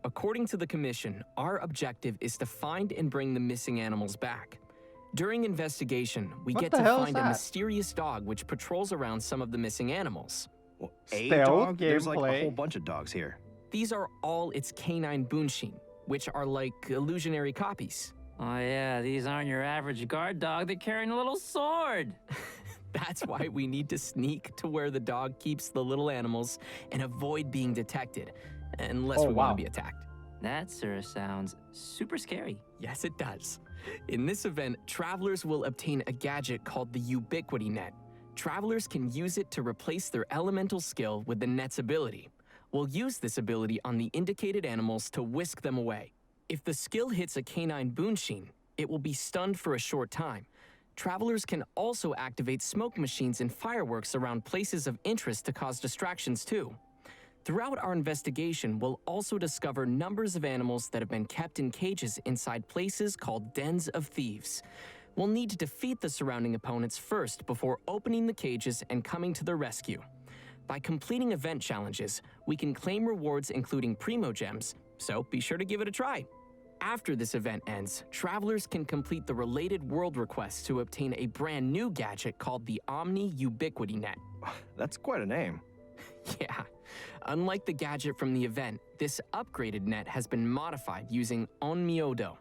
[SPEAKER 5] According to the Commission, our objective is to find and bring the missing animals back. During investigation, we
[SPEAKER 1] What
[SPEAKER 5] get
[SPEAKER 1] the
[SPEAKER 5] to
[SPEAKER 1] hell is
[SPEAKER 5] find a
[SPEAKER 1] that?
[SPEAKER 5] mysterious dog which patrols around some of the missing animals.
[SPEAKER 7] A
[SPEAKER 1] Stealth
[SPEAKER 7] dog? There's like a
[SPEAKER 1] gameplay.
[SPEAKER 7] whole bunch of dogs here.
[SPEAKER 5] These are all its canine bunshin, which are like illusionary copies.
[SPEAKER 10] Oh yeah, these aren't your average guard dog. They're carrying a little sword.
[SPEAKER 5] That's why we need to sneak to where the dog keeps the little animals and avoid being detected, unless we want to be attacked.
[SPEAKER 10] That sure sounds super scary.
[SPEAKER 5] Yes, it does. In this event, travelers will obtain a gadget called the Ubiquity Net. Travelers can use it to replace their elemental skill with the net's ability. We'll use this ability on the indicated animals to whisk them away. If the skill hits a canine bunshin, it will be stunned for a short time. Travelers can also activate smoke machines and fireworks around places of interest to cause distractions too. Throughout our investigation, we'll also discover numbers of animals that have been kept in cages inside places called dens of thieves. We'll need to defeat the surrounding opponents first before opening the cages and coming to their rescue. By completing event challenges, we can claim rewards including Primo Gems, so be sure to give it a try. After this event ends, travelers can complete the related world requests to obtain a brand new gadget called the Omni Ubiquity Net.
[SPEAKER 7] That's quite a name.
[SPEAKER 5] Yeah. Unlike the gadget from the event, this upgraded net has been modified using Onmyodo.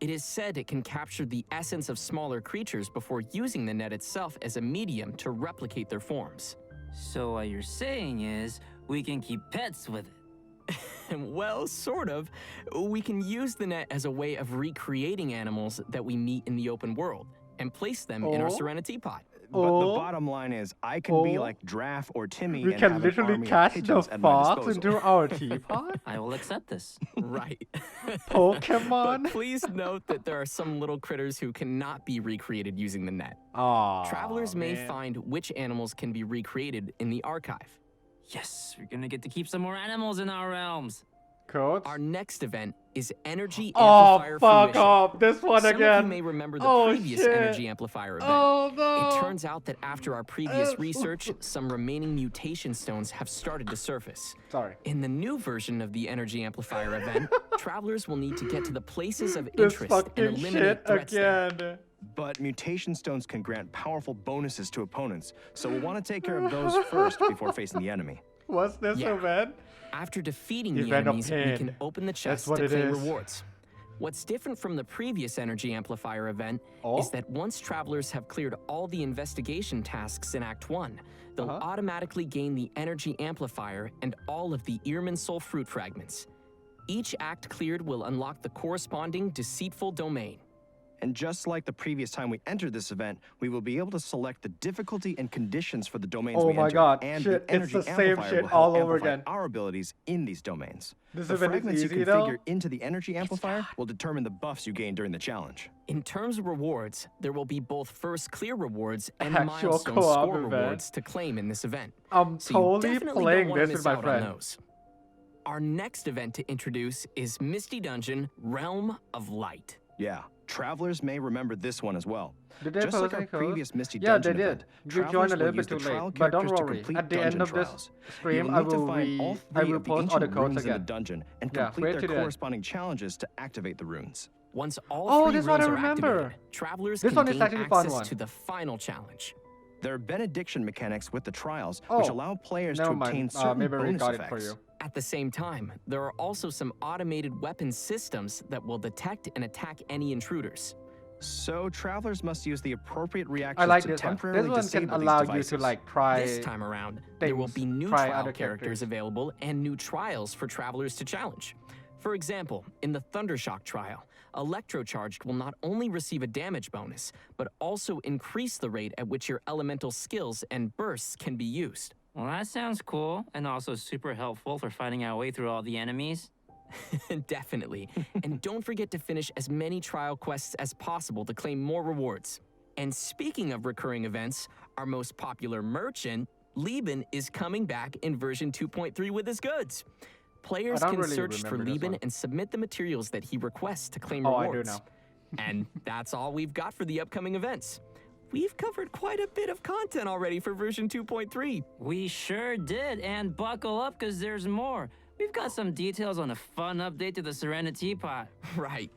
[SPEAKER 5] It is said it can capture the essence of smaller creatures before using the net itself as a medium to replicate their forms.
[SPEAKER 10] So what you're saying is, we can keep pets with it.
[SPEAKER 5] Well, sort of. We can use the net as a way of recreating animals that we meet in the open world and place them in our Serenity Teapot.
[SPEAKER 7] But the bottom line is, I can be like Draff or Timmy
[SPEAKER 1] We
[SPEAKER 7] and
[SPEAKER 1] can
[SPEAKER 7] have
[SPEAKER 1] literally
[SPEAKER 7] an army
[SPEAKER 1] catch
[SPEAKER 7] of
[SPEAKER 1] the
[SPEAKER 7] pigeons at my
[SPEAKER 1] farts
[SPEAKER 7] disposal.
[SPEAKER 1] into our teapot?
[SPEAKER 10] I will accept this.
[SPEAKER 5] Right.
[SPEAKER 1] Pokemon?
[SPEAKER 5] But please note that there are some little critters who cannot be recreated using the net.
[SPEAKER 1] Aw,
[SPEAKER 5] Travelers may
[SPEAKER 1] man.
[SPEAKER 5] find which animals can be recreated in the archive.
[SPEAKER 10] Yes, we're gonna get to keep some more animals in our realms.
[SPEAKER 1] Codes?
[SPEAKER 5] Our next event is Energy
[SPEAKER 1] Oh,
[SPEAKER 5] Amplifier
[SPEAKER 1] fuck
[SPEAKER 5] Fruition.
[SPEAKER 1] off. This one
[SPEAKER 5] Some
[SPEAKER 1] again.
[SPEAKER 5] of you may remember the
[SPEAKER 1] Oh,
[SPEAKER 5] previous
[SPEAKER 1] shit.
[SPEAKER 5] Energy Amplifier event.
[SPEAKER 1] Oh, no.
[SPEAKER 5] It turns out that after our previous research, some remaining mutation stones have started to surface.
[SPEAKER 1] Sorry.
[SPEAKER 5] In the new version of the Energy Amplifier event, travelers will need to get to the places of
[SPEAKER 1] This
[SPEAKER 5] interest and
[SPEAKER 1] fucking
[SPEAKER 5] eliminate
[SPEAKER 1] shit
[SPEAKER 5] threats there.
[SPEAKER 1] again.
[SPEAKER 7] But mutation stones can grant powerful bonuses to opponents, so we'll want to take care of those first before facing the enemy.
[SPEAKER 1] What's this event?
[SPEAKER 5] After defeating the
[SPEAKER 1] Event of
[SPEAKER 5] enemies, we
[SPEAKER 1] pain.
[SPEAKER 5] can open the
[SPEAKER 1] That's
[SPEAKER 5] chest
[SPEAKER 1] what
[SPEAKER 5] to
[SPEAKER 1] it
[SPEAKER 5] claim
[SPEAKER 1] is.
[SPEAKER 5] rewards. What's different from the previous Energy Amplifier event is that once travelers have cleared all the investigation tasks in Act 1, they'll automatically gain the Energy Amplifier and all of the Earman Soul Fruit fragments. Each act cleared will unlock the corresponding deceitful domain.
[SPEAKER 7] And just like the previous time we entered this event, we will be able to select the difficulty and conditions for the domains
[SPEAKER 1] Oh
[SPEAKER 7] we
[SPEAKER 1] my
[SPEAKER 7] enter.
[SPEAKER 1] God,
[SPEAKER 7] And
[SPEAKER 1] shit,
[SPEAKER 7] the
[SPEAKER 1] it's
[SPEAKER 7] energy
[SPEAKER 1] the same
[SPEAKER 7] amplifier
[SPEAKER 1] shit
[SPEAKER 7] will help
[SPEAKER 1] all over
[SPEAKER 7] amplify
[SPEAKER 1] again.
[SPEAKER 7] our abilities in these domains.
[SPEAKER 1] This
[SPEAKER 7] The
[SPEAKER 1] event is
[SPEAKER 7] fragments you
[SPEAKER 1] easy,
[SPEAKER 7] configure
[SPEAKER 1] though?
[SPEAKER 7] into the energy amplifier will determine the buffs you gain during the challenge.
[SPEAKER 5] In terms of rewards, there will be both first clear rewards and
[SPEAKER 1] Actual
[SPEAKER 5] milestone
[SPEAKER 1] co-op
[SPEAKER 5] score
[SPEAKER 1] event.
[SPEAKER 5] rewards to claim in this event.
[SPEAKER 1] I'm
[SPEAKER 5] So you
[SPEAKER 1] totally
[SPEAKER 5] definitely
[SPEAKER 1] playing
[SPEAKER 5] don't wanna
[SPEAKER 1] this
[SPEAKER 5] miss
[SPEAKER 1] with my
[SPEAKER 5] out on
[SPEAKER 1] friend.
[SPEAKER 5] those. Our next event to introduce is Misty Dungeon Realm of Light.
[SPEAKER 7] Yeah, travelers may remember this one as well.
[SPEAKER 1] Did they
[SPEAKER 7] Just like
[SPEAKER 1] post
[SPEAKER 7] our
[SPEAKER 1] any code?
[SPEAKER 7] previous Misty
[SPEAKER 1] Yeah,
[SPEAKER 7] Dungeon
[SPEAKER 1] they did.
[SPEAKER 7] event,
[SPEAKER 1] You joined a
[SPEAKER 7] travelers
[SPEAKER 1] little
[SPEAKER 7] will
[SPEAKER 1] bit
[SPEAKER 7] use
[SPEAKER 1] too
[SPEAKER 7] the trial
[SPEAKER 1] late, but don't
[SPEAKER 7] characters to
[SPEAKER 1] worry.
[SPEAKER 7] complete
[SPEAKER 1] At the
[SPEAKER 7] dungeon
[SPEAKER 1] end of this
[SPEAKER 7] trials.
[SPEAKER 1] stream,
[SPEAKER 7] You'll
[SPEAKER 1] I
[SPEAKER 7] need to
[SPEAKER 1] will
[SPEAKER 7] find all
[SPEAKER 1] I
[SPEAKER 7] three
[SPEAKER 1] will
[SPEAKER 7] of the
[SPEAKER 1] post all the
[SPEAKER 7] ancient
[SPEAKER 1] codes
[SPEAKER 7] runes in the
[SPEAKER 1] again.
[SPEAKER 7] dungeon and
[SPEAKER 1] Yeah,
[SPEAKER 7] complete
[SPEAKER 1] wait
[SPEAKER 7] their
[SPEAKER 1] till the end.
[SPEAKER 7] corresponding challenges to activate the runes.
[SPEAKER 5] Once all
[SPEAKER 1] Oh,
[SPEAKER 5] three
[SPEAKER 1] this one I
[SPEAKER 5] runes are
[SPEAKER 1] remember.
[SPEAKER 5] activated, travelers
[SPEAKER 1] This
[SPEAKER 5] can
[SPEAKER 1] one is
[SPEAKER 5] gain
[SPEAKER 1] actually a fun
[SPEAKER 5] access
[SPEAKER 1] one.
[SPEAKER 5] to the final challenge.
[SPEAKER 7] There are benediction mechanics with the trials,
[SPEAKER 1] Oh,
[SPEAKER 7] which allow players to
[SPEAKER 1] never
[SPEAKER 7] obtain
[SPEAKER 1] mind.
[SPEAKER 7] certain
[SPEAKER 1] Maybe we
[SPEAKER 7] bonus
[SPEAKER 1] got it
[SPEAKER 7] effects.
[SPEAKER 1] for you.
[SPEAKER 5] At the same time, there are also some automated weapon systems that will detect and attack any intruders.
[SPEAKER 7] So travelers must use the appropriate reactors
[SPEAKER 1] I like
[SPEAKER 7] to
[SPEAKER 1] this one.
[SPEAKER 7] temporarily
[SPEAKER 1] This one can
[SPEAKER 7] disable these
[SPEAKER 1] allow you
[SPEAKER 7] devices.
[SPEAKER 1] to like try.
[SPEAKER 5] This time around, there will be new
[SPEAKER 1] try
[SPEAKER 5] trial
[SPEAKER 1] other
[SPEAKER 5] characters available and new trials for travelers to challenge. For example, in the Thundershock trial, Electrocharged will not only receive a damage bonus, but also increase the rate at which your elemental skills and bursts can be used.
[SPEAKER 10] Well, that sounds cool and also super helpful for finding our way through all the enemies.
[SPEAKER 5] Definitely. And don't forget to finish as many trial quests as possible to claim more rewards. And speaking of recurring events, our most popular merchant, Lieben, is coming back in version 2.3 with his goods. Players can
[SPEAKER 1] really
[SPEAKER 5] search for
[SPEAKER 1] remember this
[SPEAKER 5] Lieben
[SPEAKER 1] one.
[SPEAKER 5] and submit the materials that he requests to claim
[SPEAKER 1] Oh, I do
[SPEAKER 5] rewards.
[SPEAKER 1] know.
[SPEAKER 5] And that's all we've got for the upcoming events. We've covered quite a bit of content already for version 2.3.
[SPEAKER 10] We sure did, and buckle up because there's more. We've got some details on a fun update to the Serenity Pot.
[SPEAKER 5] Right.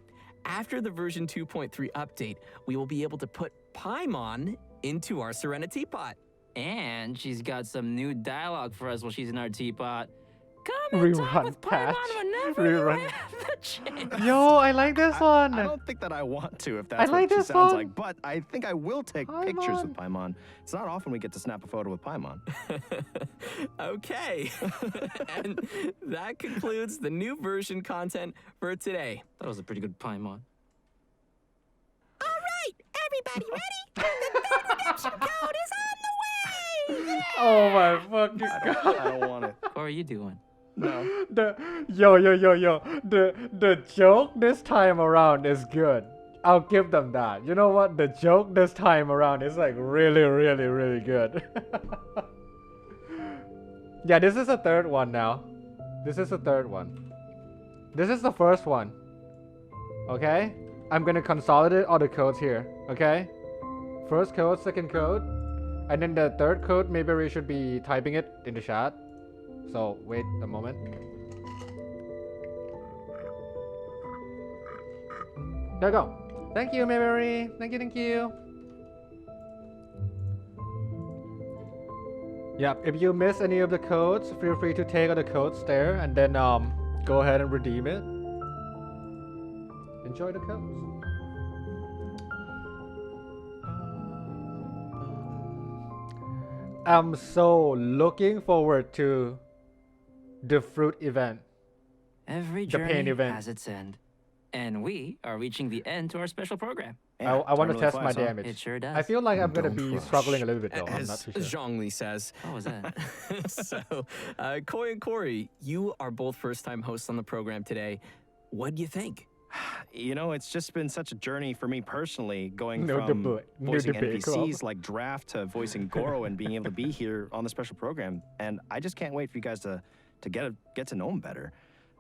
[SPEAKER 5] After the version 2.3 update, we will be able to put Paimon into our Serenity Pot.
[SPEAKER 10] And she's got some new dialogue for us while she's in our teapot. Come and talk
[SPEAKER 1] Rerun
[SPEAKER 10] with
[SPEAKER 1] patch.
[SPEAKER 10] Paimon whenever
[SPEAKER 1] Rerun.
[SPEAKER 10] you have the chance.
[SPEAKER 1] Yo, I like this one.
[SPEAKER 7] I don't think that I want to, if
[SPEAKER 1] I
[SPEAKER 7] that's
[SPEAKER 1] like
[SPEAKER 7] what she
[SPEAKER 1] this
[SPEAKER 7] sounds
[SPEAKER 1] one.
[SPEAKER 7] like, but I think I will take pictures with Paimon. It's not often we get to snap a photo with Paimon.
[SPEAKER 5] Okay. And that concludes the new version content for today.
[SPEAKER 10] That was a pretty good Paimon.
[SPEAKER 6] All right, everybody ready? The redemption code is on the way!
[SPEAKER 1] Oh my fucking god.
[SPEAKER 7] I don't want it.
[SPEAKER 10] What are you doing?
[SPEAKER 7] No.
[SPEAKER 1] Yo. The joke this time around is good. I'll give them that. You know what? The joke this time around is like really good. Yeah, this is the third one now. This is the third one. This is the first one. Okay? I'm gonna consolidate all the codes here. Okay? First code, second code. And then the third code, maybe we should be typing it in the chat. So, wait a moment. There we go. Thank you, Mary. Thank you. Yep, if you miss any of the codes, feel free to take all the codes there and then go ahead and redeem it. Enjoy the codes. I'm so looking forward to the fruit event.
[SPEAKER 10] Every
[SPEAKER 1] The pain
[SPEAKER 10] journey
[SPEAKER 1] event.
[SPEAKER 10] has its end. And we are reaching the end to our special program.
[SPEAKER 1] I want to test my damage.
[SPEAKER 10] It sure does.
[SPEAKER 1] I feel like I'm gonna be
[SPEAKER 4] Don't
[SPEAKER 1] struggling a little bit though. I'm
[SPEAKER 5] As
[SPEAKER 1] not too sure.
[SPEAKER 5] Zhongli says.
[SPEAKER 10] What was that?
[SPEAKER 5] So, Koi and Corey, you are both first-time hosts on the program today. What do you think?
[SPEAKER 7] You know, it's just been such a journey for me personally, going
[SPEAKER 1] No
[SPEAKER 7] from
[SPEAKER 1] debate. No
[SPEAKER 7] voicing
[SPEAKER 1] debate club.
[SPEAKER 7] NPCs like Draft to voicing Goro and being able to be here on the special program. And I just can't wait for you guys to get to know him better.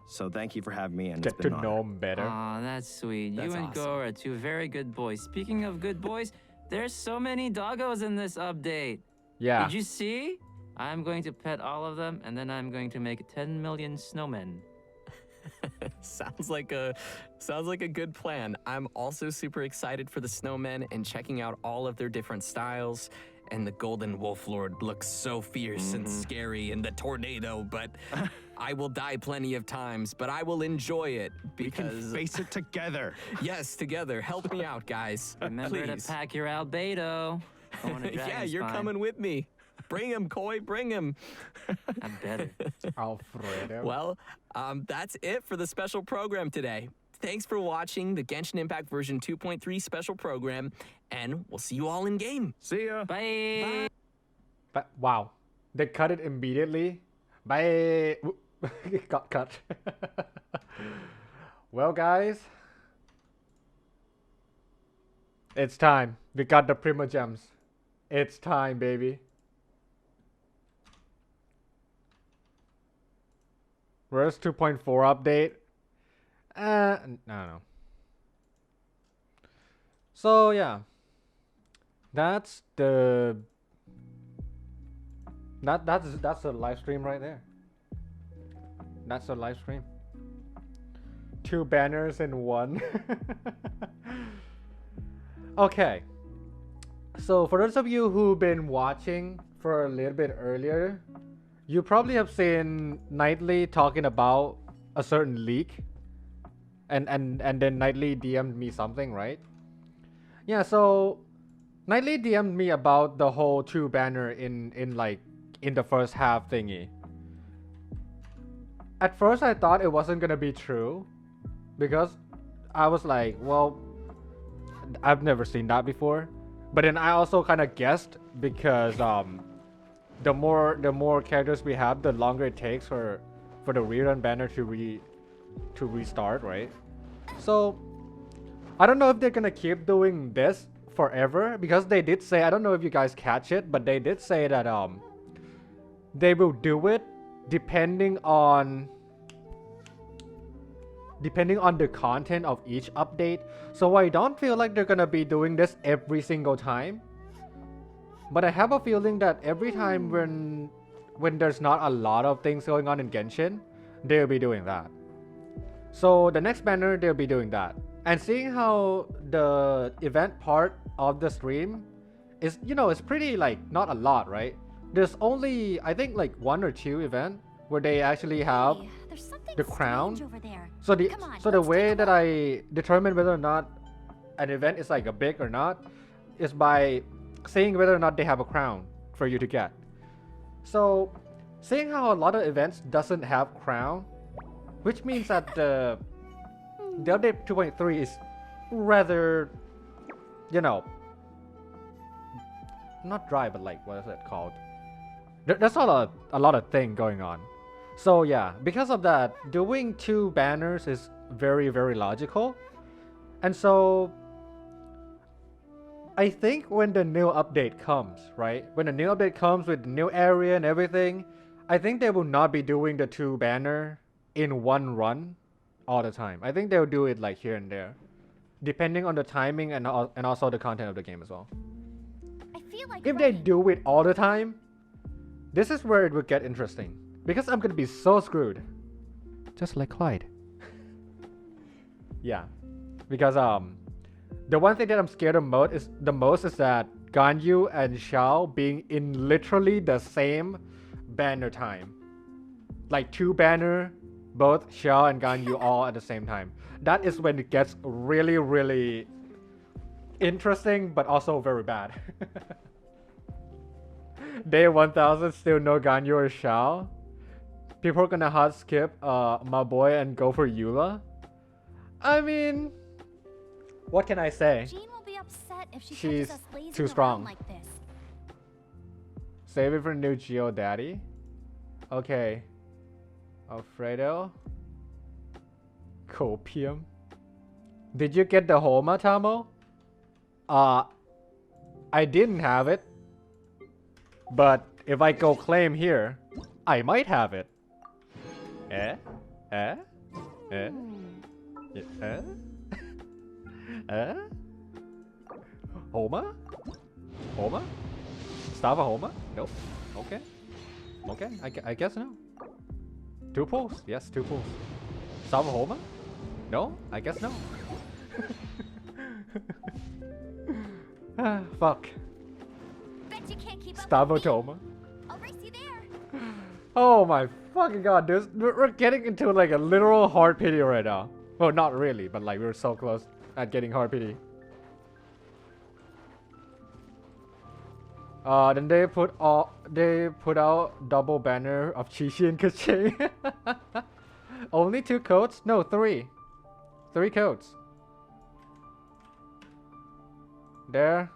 [SPEAKER 7] So thank you for having me, and
[SPEAKER 1] Get
[SPEAKER 7] it's
[SPEAKER 1] to
[SPEAKER 7] been an
[SPEAKER 1] know
[SPEAKER 7] honor.
[SPEAKER 1] him better.
[SPEAKER 10] Aw, that's sweet.
[SPEAKER 5] That's
[SPEAKER 10] you and
[SPEAKER 5] awesome.
[SPEAKER 10] Goro are two very good boys. Speaking of good boys, there's so many doggos in this update.
[SPEAKER 1] Yeah.
[SPEAKER 10] Did you see? I'm going to pet all of them, and then I'm going to make 10 million snowmen.
[SPEAKER 5] Sounds like a good plan. I'm also super excited for the snowmen and checking out all of their different styles. And the Golden Wolf Lord looks so fierce and scary in the tornado, but I will die plenty of times, but I will enjoy it
[SPEAKER 7] We can
[SPEAKER 5] because
[SPEAKER 7] face it together.
[SPEAKER 5] yes, together. Help me out, guys.
[SPEAKER 10] Remember
[SPEAKER 5] Please.
[SPEAKER 10] to pack your albedo. Going to
[SPEAKER 5] Yeah,
[SPEAKER 10] Dragon's
[SPEAKER 5] you're
[SPEAKER 10] Spine.
[SPEAKER 5] coming with me. Bring him, Koi, bring him.
[SPEAKER 10] I better.
[SPEAKER 1] Alfredo.
[SPEAKER 5] Well, that's it for the special program today. Thanks for watching the Genshin Impact version 2.3 special program, and we'll see you all in game.
[SPEAKER 7] See ya.
[SPEAKER 10] Bye.
[SPEAKER 1] But wow, they cut it immediately. Bye. It got cut. Well, guys, it's time. We got the Prima Gems. It's time, baby. Where's 2.4 update? No. So yeah, that's the that's a live stream right there. That's a live stream. 2 banners in one. Okay. So for those of you who've been watching for a little bit earlier, you probably have seen Nightly talking about a certain leak. And then Nightly DM'd me something, right? Yeah, so Nightly DM'd me about the whole 2 banner in the first half thingy. At first I thought it wasn't gonna be true because I was like, well, I've never seen that before. But then I also kind of guessed because the more characters we have, the longer it takes for the rerun banner to restart, right? So I don't know if they're gonna keep doing this forever because they did say, I don't know if you guys catch it, but they did say that they will do it depending on the content of each update. So I don't feel like they're gonna be doing this every single time. But I have a feeling that every time when there's not a lot of things going on in Genshin, they'll be doing that. So the next banner, they'll be doing that. And seeing how the event part of the stream is, it's pretty like not a lot, right? There's only, I think, like 1 or 2 events where they actually have the crown. So the way that I determine whether or not an event is like a big or not is by seeing whether or not they have a crown for you to get. So seeing how a lot of events doesn't have crown, which means that the update 2.3 is rather, not dry, but like, what is it called? There's a lot of thing going on. So yeah, because of that, doing 2 banners is very, very logical. And so I think when the new update comes, right? When the new update comes with the new area and everything, I think they will not be doing the 2 banner in one run all the time. I think they'll do it like here and there, depending on the timing and also the content of the game as well.
[SPEAKER 3] I feel like
[SPEAKER 1] if they do it all the time, this is where it would get interesting. Because I'm gonna be so screwed. Just like Clyde. Yeah. Because the one thing that I'm scared of the most is that Ganyu and Xiao being in literally the same banner time. Like 2 banner, both Xiao and Ganyu all at the same time. That is when it gets really, really interesting, but also very bad. Day 1000, still no Ganyu or Xiao. People are gonna hard skip my boy and go for Eula. I mean, what can I say?
[SPEAKER 3] Jean will be upset if she
[SPEAKER 1] She's
[SPEAKER 3] catches us lazing
[SPEAKER 1] too
[SPEAKER 3] around
[SPEAKER 1] strong.
[SPEAKER 3] like this.
[SPEAKER 1] Save it for new Geo Daddy. Okay. Alfredo. Copium. Did you get the Homa, Tamo? I didn't have it. But if I go claim here, I might have it. Eh? Eh? Eh? Eh? Eh? Homa? Homa? Stava Homa? Nope. Okay. Okay, I guess no. 2 pulls? Yes, 2 pulls. Stava Homa? No? I guess no. Fuck.
[SPEAKER 3] Bet you can't keep up
[SPEAKER 1] Stavo
[SPEAKER 3] with me.
[SPEAKER 1] Toma.
[SPEAKER 3] I'll race you there.
[SPEAKER 1] Oh my fucking god, dude. We're getting into like a literal hard pity right now. Well, not really, but like we're so close at getting hard pity. Then they put out double banner of Chi-Chi and Keqing. Only 2 codes? No, 3. 3 codes. There.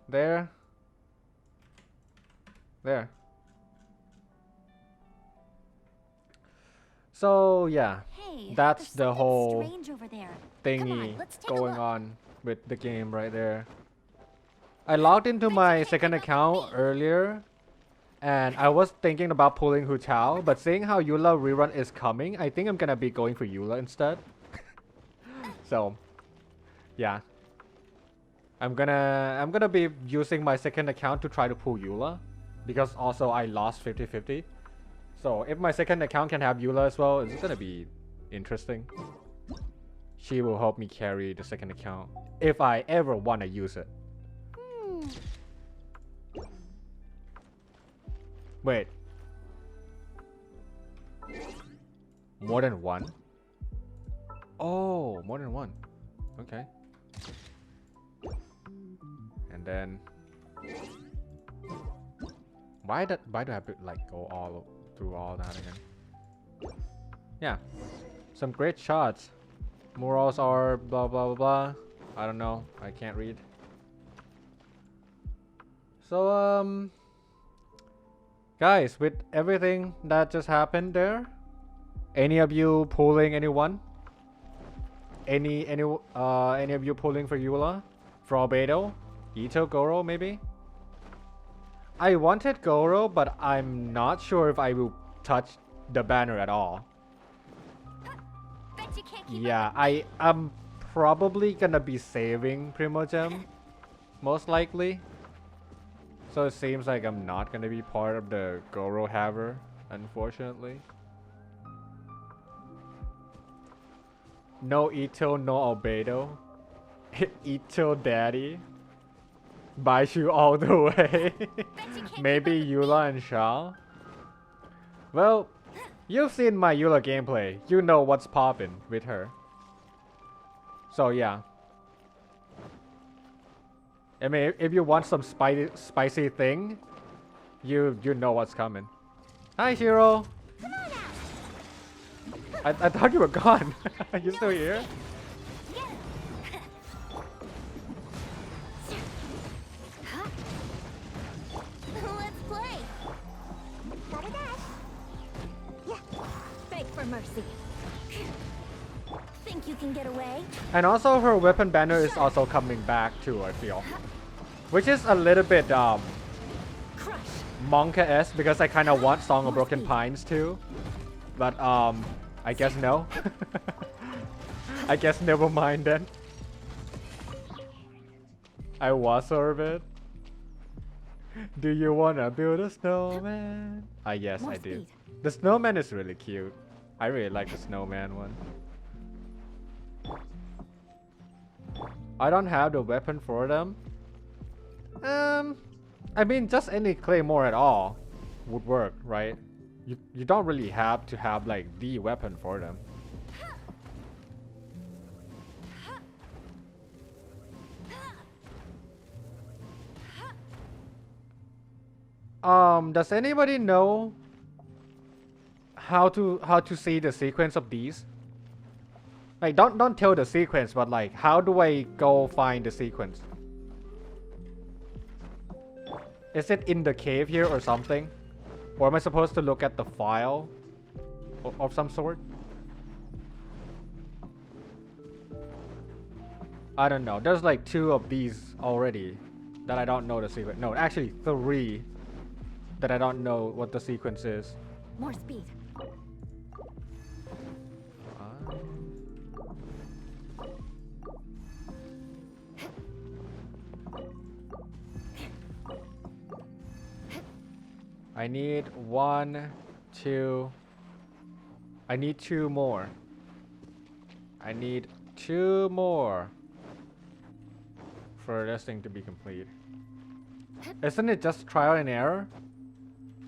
[SPEAKER 1] There. There. So yeah,
[SPEAKER 3] Hey,
[SPEAKER 1] that's
[SPEAKER 3] there's
[SPEAKER 1] the
[SPEAKER 3] something
[SPEAKER 1] whole
[SPEAKER 3] strange over there. Come
[SPEAKER 1] thingy
[SPEAKER 3] on, let's take a
[SPEAKER 1] going
[SPEAKER 3] look.
[SPEAKER 1] on with the game right there. I logged into my second account earlier and I was thinking about pulling Hu Tao, but seeing how Eula rerun is coming, I think I'm gonna be going for Eula instead. So yeah, I'm gonna be using my second account to try to pull Eula, because also I lost 50-50. So if my second account can have Eula as well, it's gonna be interesting. She will help me carry the second account if I ever wanna use it. Wait. More than one? Oh, more than one. Okay. then why do I have to like go all through all that again? Yeah, some great shots. Morals are blah blah blah blah. I don't know. I can't read. So guys, with everything that just happened there, any of you pulling anyone? Any of you pulling for Eula? For Albedo? Ito, Goro, maybe? I wanted Goro, but I'm not sure if I will touch the banner at all. Yeah, I am probably gonna be saving Primogem, most likely. So it seems like I'm not gonna be part of the Goro Haver, unfortunately. No Ito, no Albedo. Ito daddy. Baishu all the way. Maybe Eula and Shao. Well, you've seen my Eula gameplay. You know what's poppin' with her. So yeah. I mean, if you want some spicy thing, you know what's coming. Hi, Shiro. I thought you were gone. Are you still here?
[SPEAKER 3] Let's play. Gotta dash. Yeah.
[SPEAKER 2] Beg for mercy.
[SPEAKER 3] Think you can get away?
[SPEAKER 1] And also her weapon banner is also coming back too, I feel. Which is a little bit Monka-esque because I kinda want Song of Broken Pines too. But I guess no. I guess never mind then. I was orbit. Do you wanna build a snowman? Yes, I do. The snowman is really cute. I really like the snowman one. I don't have the weapon for them. I mean, just any claymore at all would work, right? You don't really have to have like the weapon for them. Does anybody know how to see the sequence of these? Like, don't tell the sequence, but like, how do I go find the sequence? Is it in the cave here or something? Or am I supposed to look at the file of some sort? I don't know. There's like 2 of these already that I don't know the sequence. No, actually 3 that I don't know what the sequence is.
[SPEAKER 2] More speed.
[SPEAKER 1] I need 1, 2. I need 2 more. I need 2 more for this thing to be complete. Isn't it just trial and error?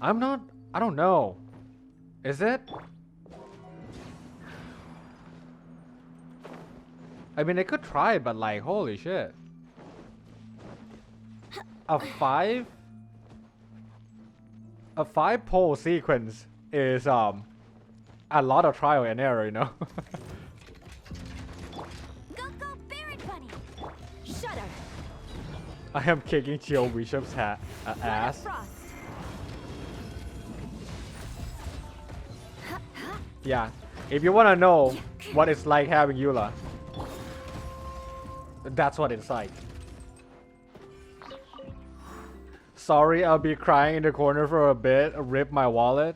[SPEAKER 1] I don't know. Is it? I mean, I could try, but like, holy shit. A 5 pole sequence is a lot of trial and error, you know.
[SPEAKER 3] Go, Barrett Bunny.
[SPEAKER 2] Shudder.
[SPEAKER 1] I am kicking Geo Bishop's ass. Yeah, if you wanna know what it's like having Eula, that's what it's like. Sorry, I'll be crying in the corner for a bit. Rip my wallet.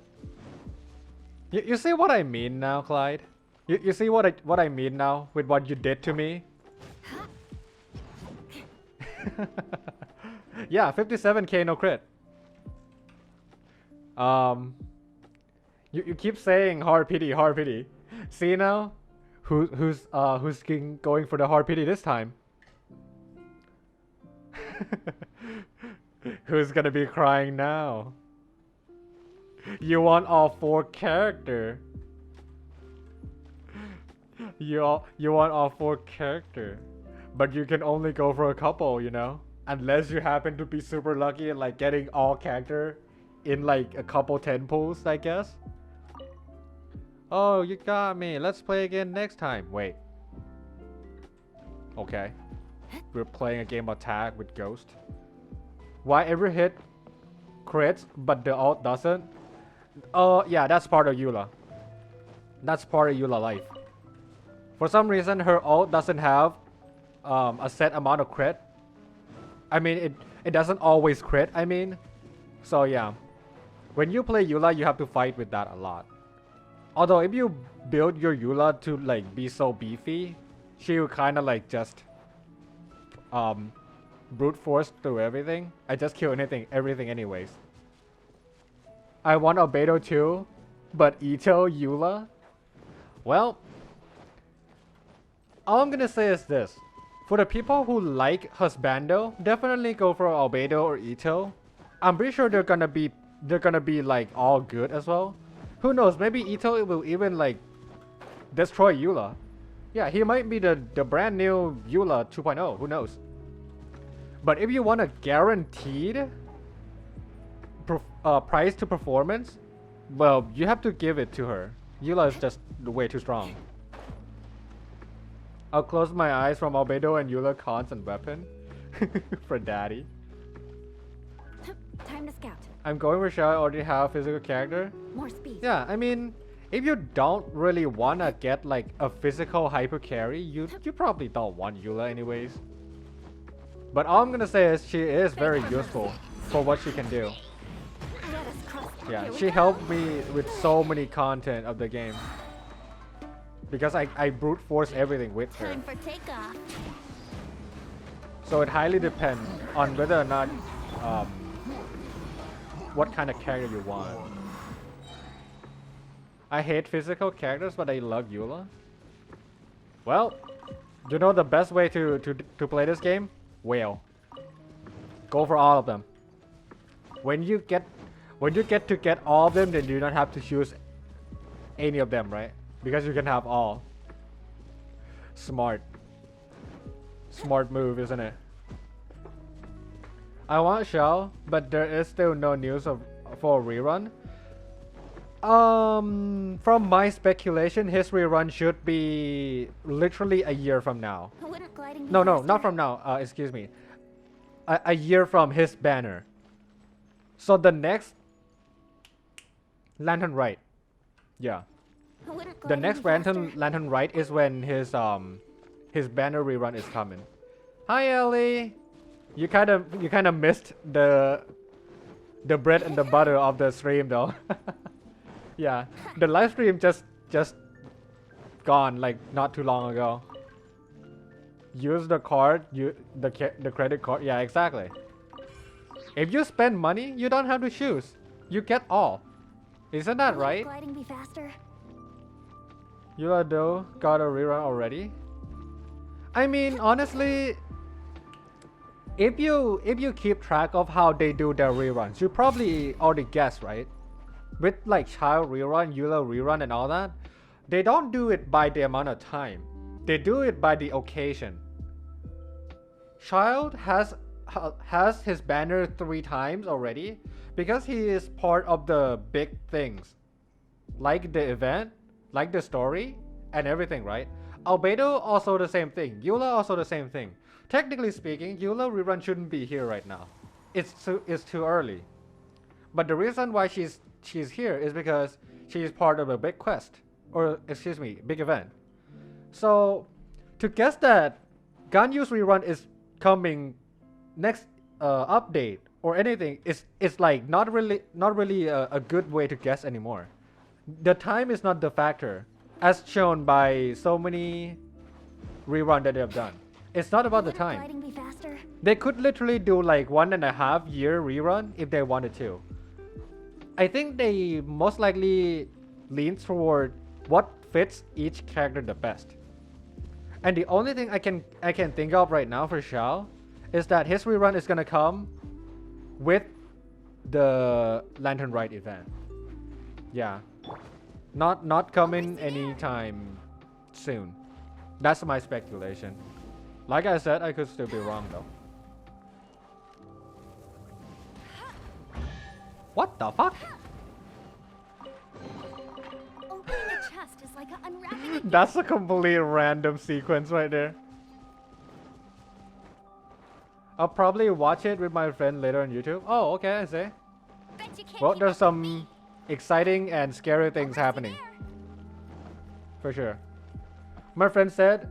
[SPEAKER 1] You see what I mean now, Clyde? You see what I mean now with what you did to me? Yeah, 57k no crit. You keep saying hard pity, hard pity. See now, who's going for the hard pity this time? Who's gonna be crying now? You want all 4 character. You want all 4 character, but you can only go for a couple, you know. Unless you happen to be super lucky and like getting all character in like a couple 10 pulls, I guess. Oh, you got me. Let's play again next time. Wait. Okay. We're playing a game of tag with Ghost. Why every hit crits, but the ult doesn't? Yeah, that's part of Eula. That's part of Eula life. For some reason, her ult doesn't have a set amount of crit. I mean, it doesn't always crit, I mean. So yeah. When you play Eula, you have to fight with that a lot. Although if you build your Eula to like be so beefy, she will kind of like just brute force through everything. I just kill everything anyways. I want Albedo too, but Ito, Eula? Well, all I'm gonna say is this. For the people who like Husbando, definitely go for Albedo or Ito. I'm pretty sure they're gonna be like all good as well. Who knows, maybe Ito will even like destroy Eula. Yeah, he might be the brand new Eula 2.0, who knows. But if you want a guaranteed price to performance, well, you have to give it to her. Eula is just way too strong. I'll close my eyes from Albedo and Eula cons and weapon. For daddy.
[SPEAKER 2] Time to scout.
[SPEAKER 1] I'm going for Shao. I already have physical character.
[SPEAKER 2] More speed.
[SPEAKER 1] Yeah, I mean, if you don't really wanna get like a physical hyper carry, you probably don't want Eula anyways. But all I'm gonna say is she is very useful for what she can do. Yeah, she helped me with so many content of the game. Because I brute force everything with her.
[SPEAKER 3] Time for takeoff.
[SPEAKER 1] So it highly depends on whether or not what kind of character you want. I hate physical characters, but I love Eula. Well, you know the best way to play this game? Whale. Go for all of them. When you get to get all of them, then you don't have to choose any of them, right? Because you can have all. Smart. Smart move, isn't it? I want Shell, but there is still no news for a rerun. From my speculation, his rerun should be literally a year from now. No, not from now. Excuse me. A year from his banner. So the next Lantern Right. Yeah. The next Lantern Right is when his banner rerun is coming. Hi Ellie. You kind of missed the bread and the butter of the stream though. Yeah, the live stream just gone like not too long ago. Use the card, the credit card. Yeah, exactly. If you spend money, you don't have to choose. You get all. Isn't that right?
[SPEAKER 3] Gliding be faster.
[SPEAKER 1] You though got a rerun already. I mean, honestly, if you keep track of how they do their reruns, you probably already guess, right? With like Child rerun, Eula rerun, and all that, they don't do it by the amount of time. They do it by the occasion. Child has his banner 3 times already because he is part of the big things, like the event, like the story, and everything, right? Albedo also the same thing. Eula also the same thing. Technically speaking, Eula rerun shouldn't be here right now. It's too early. But the reason why she's here is because she is part of a big quest, or excuse me, big event. So to guess that Ganyu's rerun is coming next update or anything is like not really a good way to guess anymore. The time is not the factor, as shown by so many rerun that they have done. It's not about the time. They could literally do like 1.5 year rerun if they wanted to. I think they most likely lean toward what fits each character the best. And the only thing I can think of right now for Shao is that his rerun is gonna come with the Lantern Right event. Yeah. Not coming anytime soon. That's my speculation. Like I said, I could still be wrong though. What the fuck?
[SPEAKER 3] Opening a chest is like unwrapping a
[SPEAKER 1] That's a complete random sequence right there. I'll probably watch it with my friend later on YouTube. Oh, okay, I see.
[SPEAKER 3] Bet you can't
[SPEAKER 1] Well,
[SPEAKER 3] keep
[SPEAKER 1] there's
[SPEAKER 3] up with me.
[SPEAKER 1] some exciting and scary things
[SPEAKER 3] Over
[SPEAKER 1] happening.
[SPEAKER 3] there.
[SPEAKER 1] For sure. My friend said,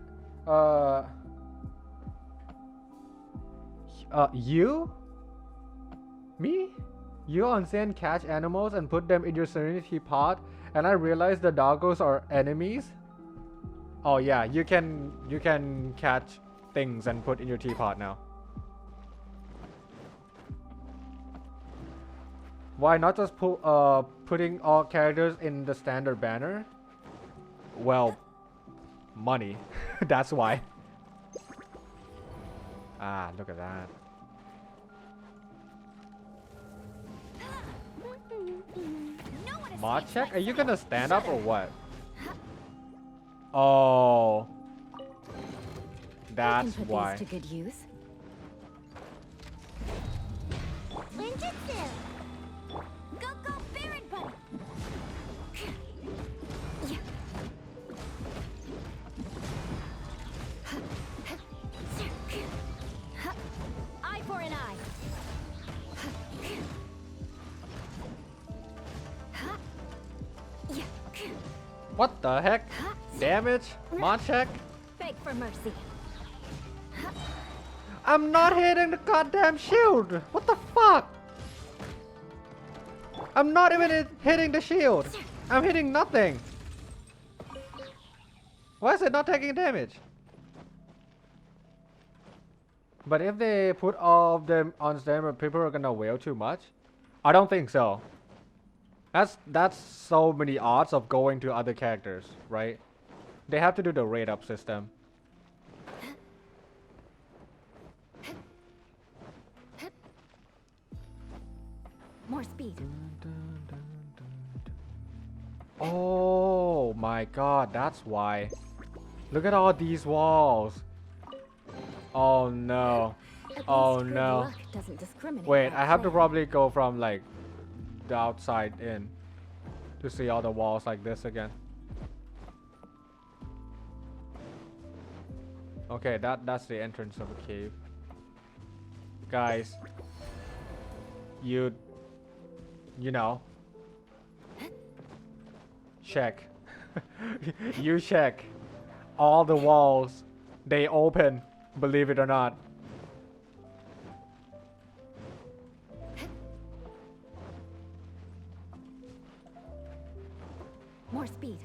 [SPEAKER 1] you? Me? You on sand catch animals and put them in your serenity pot, and I realized the doggos are enemies? Oh yeah, you can catch things and put in your teapot now. Why not just putting all characters in the standard banner? Well, money. That's why. Ah, look at that.
[SPEAKER 3] No one
[SPEAKER 1] Mod
[SPEAKER 3] escapes
[SPEAKER 1] check?
[SPEAKER 3] my
[SPEAKER 1] Are you gonna stand up or what?
[SPEAKER 2] I
[SPEAKER 1] Oh.
[SPEAKER 2] can
[SPEAKER 1] That's
[SPEAKER 2] put
[SPEAKER 1] why.
[SPEAKER 2] these to good use.
[SPEAKER 3] Ninjutsu! Go, go, Baron Bunny!
[SPEAKER 2] Eye for an eye.
[SPEAKER 1] What the heck? Damage? Mod check?
[SPEAKER 2] Beg for mercy.
[SPEAKER 1] I'm not hitting the goddamn shield! What the fuck? I'm not even hitting the shield! I'm hitting nothing! Why is it not taking damage? But if they put all of them on standard, people are gonna wail too much? I don't think so. That's so many odds of going to other characters, right? They have to do the rate up system.
[SPEAKER 2] More speed.
[SPEAKER 1] Oh my god, that's why. Look at all these walls. Oh no.
[SPEAKER 2] At
[SPEAKER 1] Oh
[SPEAKER 2] least good
[SPEAKER 1] no.
[SPEAKER 2] luck doesn't discriminate
[SPEAKER 1] Wait,
[SPEAKER 2] that
[SPEAKER 1] I have to
[SPEAKER 2] way.
[SPEAKER 1] probably go from like the outside in to see all the walls like this again. Okay, that's the entrance of a cave. Guys, you know, check. You check. All the walls, they open, believe it or not.
[SPEAKER 2] More speed.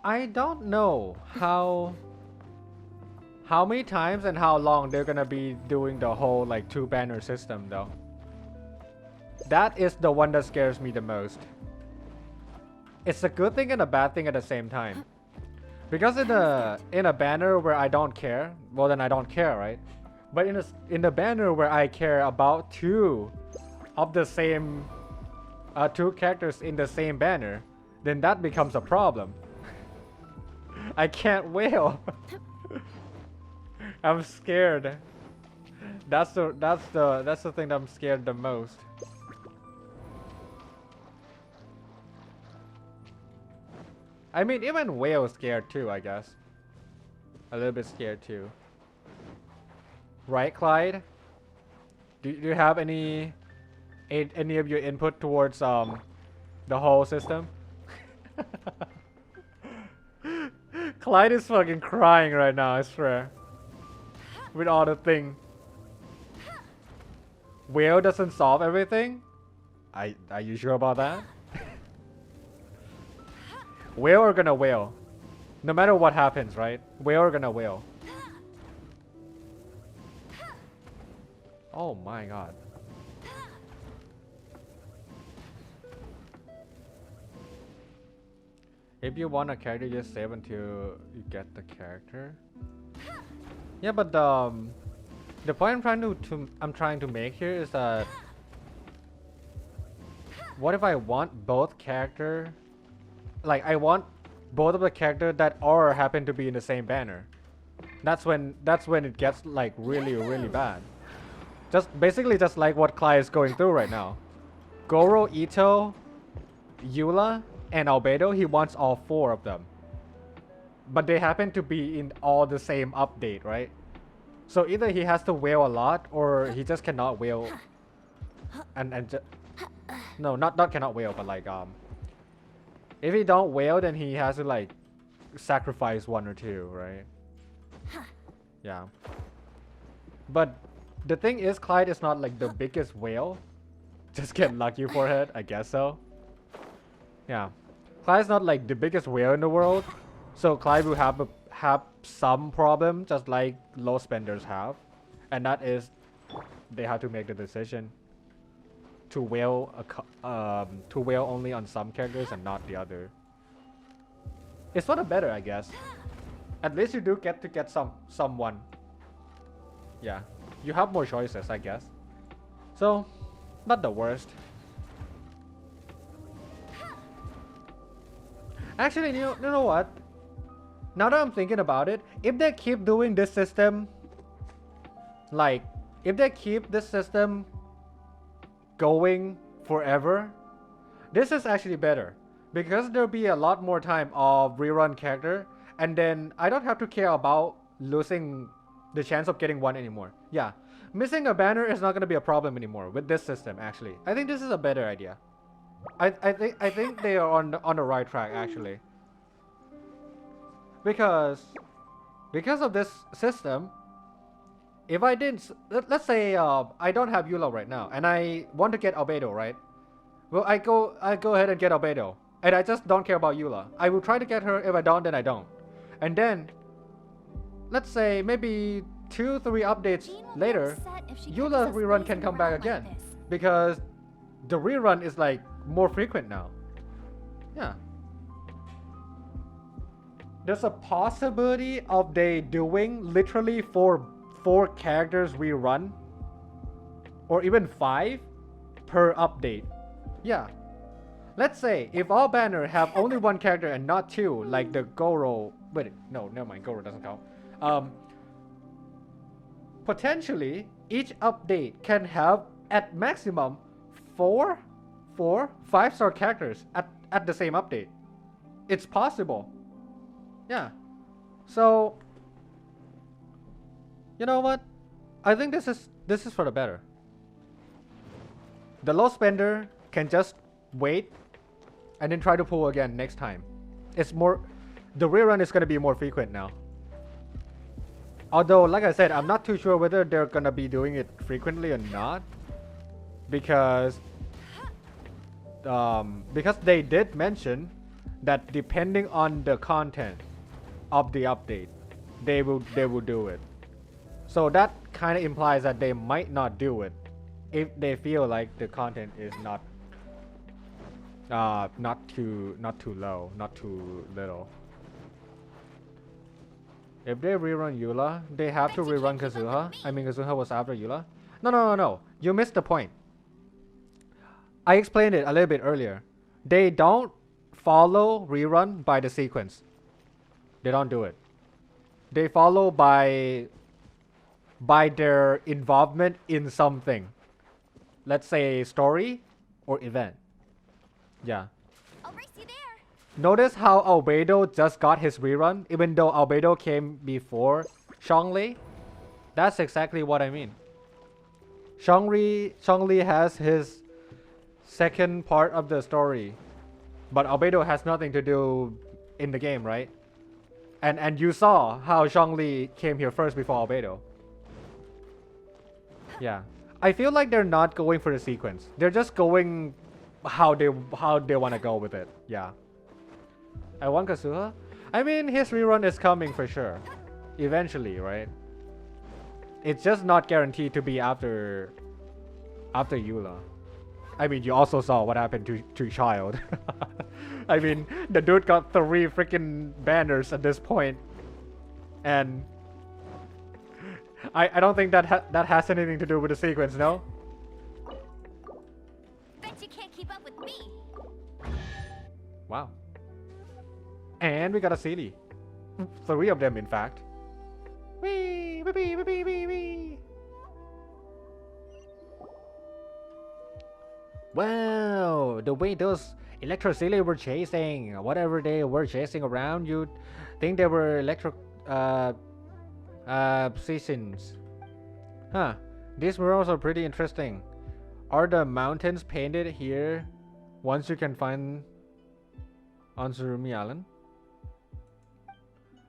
[SPEAKER 1] I don't know how many times and how long they're gonna be doing the whole like 2-banner system though. That is the one that scares me the most. It's a good thing and a bad thing at the same time. Because in a banner where I don't care, well then I don't care, right? But in a banner where I care about two of the same two characters in the same banner, then that becomes a problem. I can't wail. I'm scared. That's the thing that I'm scared the most. I mean, even whale's scared too, I guess. A little bit scared too. Right, Clyde? Do you have any of your input towards the whole system? Clyde is fucking crying right now, I swear. With all the thing. Whale doesn't solve everything? Are you sure about that? Whale are gonna wail. No matter what happens, right? Whale are gonna wail. Oh my god. If you want a character, just save until you get the character. Yeah, but the point I'm trying to make here is that what if I want both character, like I want both of the character that happen to be in the same banner. That's when it gets like really bad. Just basically just like what Clyde is going through right now. Goro, Ito, Eula, and Albedo, he wants all 4 of them. But they happen to be in all the same update, right? So either he has to wail a lot or he just cannot wail. No, not cannot wail, but like if he don't wail, then he has to like sacrifice 1 or 2, right? Yeah. But the thing is, Clyde is not like the biggest whale. Just get lucky for it, I guess so. Yeah. Clyde's not like the biggest whale in the world. So Clyde will have some problem, just like low spenders have. And that is, they have to make the decision to whale only on some characters and not the other. It's sort of better, I guess. At least you do get to get someone. Yeah, you have more choices, I guess. So, not the worst. Actually, you know what? Now that I'm thinking about it, if they keep doing this system, like, if they keep this system going forever, this is actually better. Because there'll be a lot more time of rerun character, and then I don't have to care about losing the chance of getting 1 anymore. Yeah, missing a banner is not going to be a problem anymore with this system, actually. I think this is a better idea. I think they are on the right track, actually. Because of this system, if I didn't, let's say I don't have Eula right now, and I want to get Albedo, right? Well, I go ahead and get Albedo, and I just don't care about Eula. I will try to get her. If I don't, then I don't. And then, let's say maybe 2-3 updates later, Eula's rerun can come back again, because the rerun is like more frequent now. Yeah. There's a possibility of they doing literally 4 characters rerun, or even 5 per update. Yeah. Let's say if all banner have only 1 character and not 2, like the Goro. Wait, no, never mind. Goro doesn't count. Potentially, each update can have at maximum 4 5-star characters at the same update. It's possible. Yeah. So, you know what? I think this is for the better. The low spender can just wait and then try to pull again next time. It's more, the rerun is gonna be more frequent now. Although, like I said, I'm not too sure whether they're gonna be doing it frequently or not, because they did mention that depending on the content of the update, they will do it. So that kind of implies that they might not do it if they feel like the content is not too low, not too little. If they rerun Eula, they have to rerun Kazuha. I mean, Kazuha was after Eula. No. You missed the point. I explained it a little bit earlier. They don't follow rerun by the sequence. They don't do it. They follow by their involvement in something. Let's say story or event. Yeah.
[SPEAKER 3] I'll race you there.
[SPEAKER 1] Notice how Albedo just got his rerun, even though Albedo came before Zhongli? That's exactly what I mean. Zhongli has his second part of the story, but Albedo has nothing to do in the game, right? And you saw how Zhongli came here first before Albedo. Yeah. I feel like they're not going for the sequence. They're just going how they want to go with it. Yeah. I want Kazuha. I mean, his rerun is coming for sure. Eventually, right? It's just not guaranteed to be after Eula. I mean, you also saw what happened to Child. I mean, the dude got 3 freaking banners at this point, and I don't think that has anything to do with the sequence, no?
[SPEAKER 3] Bet you can't keep up with me.
[SPEAKER 1] Wow. And we got a CD. 3 of them, in fact. Wee, wee, wee, wee, wee, wee. Wow, the way those electricity were chasing, whatever they were chasing around, you'd think they were seasons. Huh, these murals are pretty interesting. Are the mountains painted here once you can find on Surumi Island?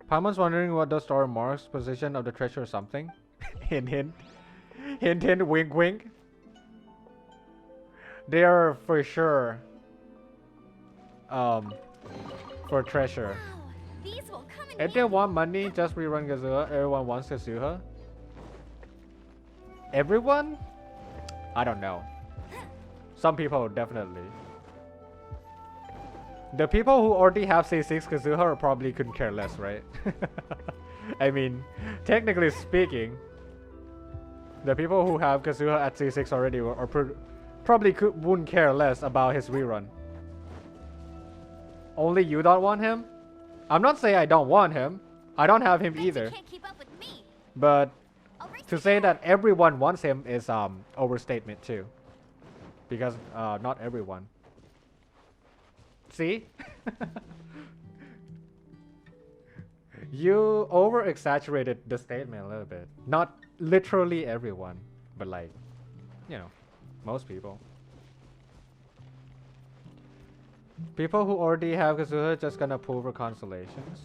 [SPEAKER 1] Pamon's wondering what the star marks position of the treasure or something. Hint hint. Hint hint, wink wink. They are for sure for treasure.
[SPEAKER 3] These will come in
[SPEAKER 1] If they want money, just rerun Kazuha. Everyone wants Kazuha. Everyone? I don't know. Some people definitely. The people who already have C6 Kazuha probably couldn't care less, right? I mean, technically speaking, the people who have Kazuha at C6 already probably wouldn't care less about his rerun. Only you don't want him? I'm not saying I don't want him. I don't have him either.
[SPEAKER 3] Can't keep up with me.
[SPEAKER 1] But to say that everyone wants him is overstatement too. Because not everyone. See? You over exaggerated the statement a little bit. Not literally everyone, but like, you know, most people. People who already have Kazuha just gonna pull for constellations.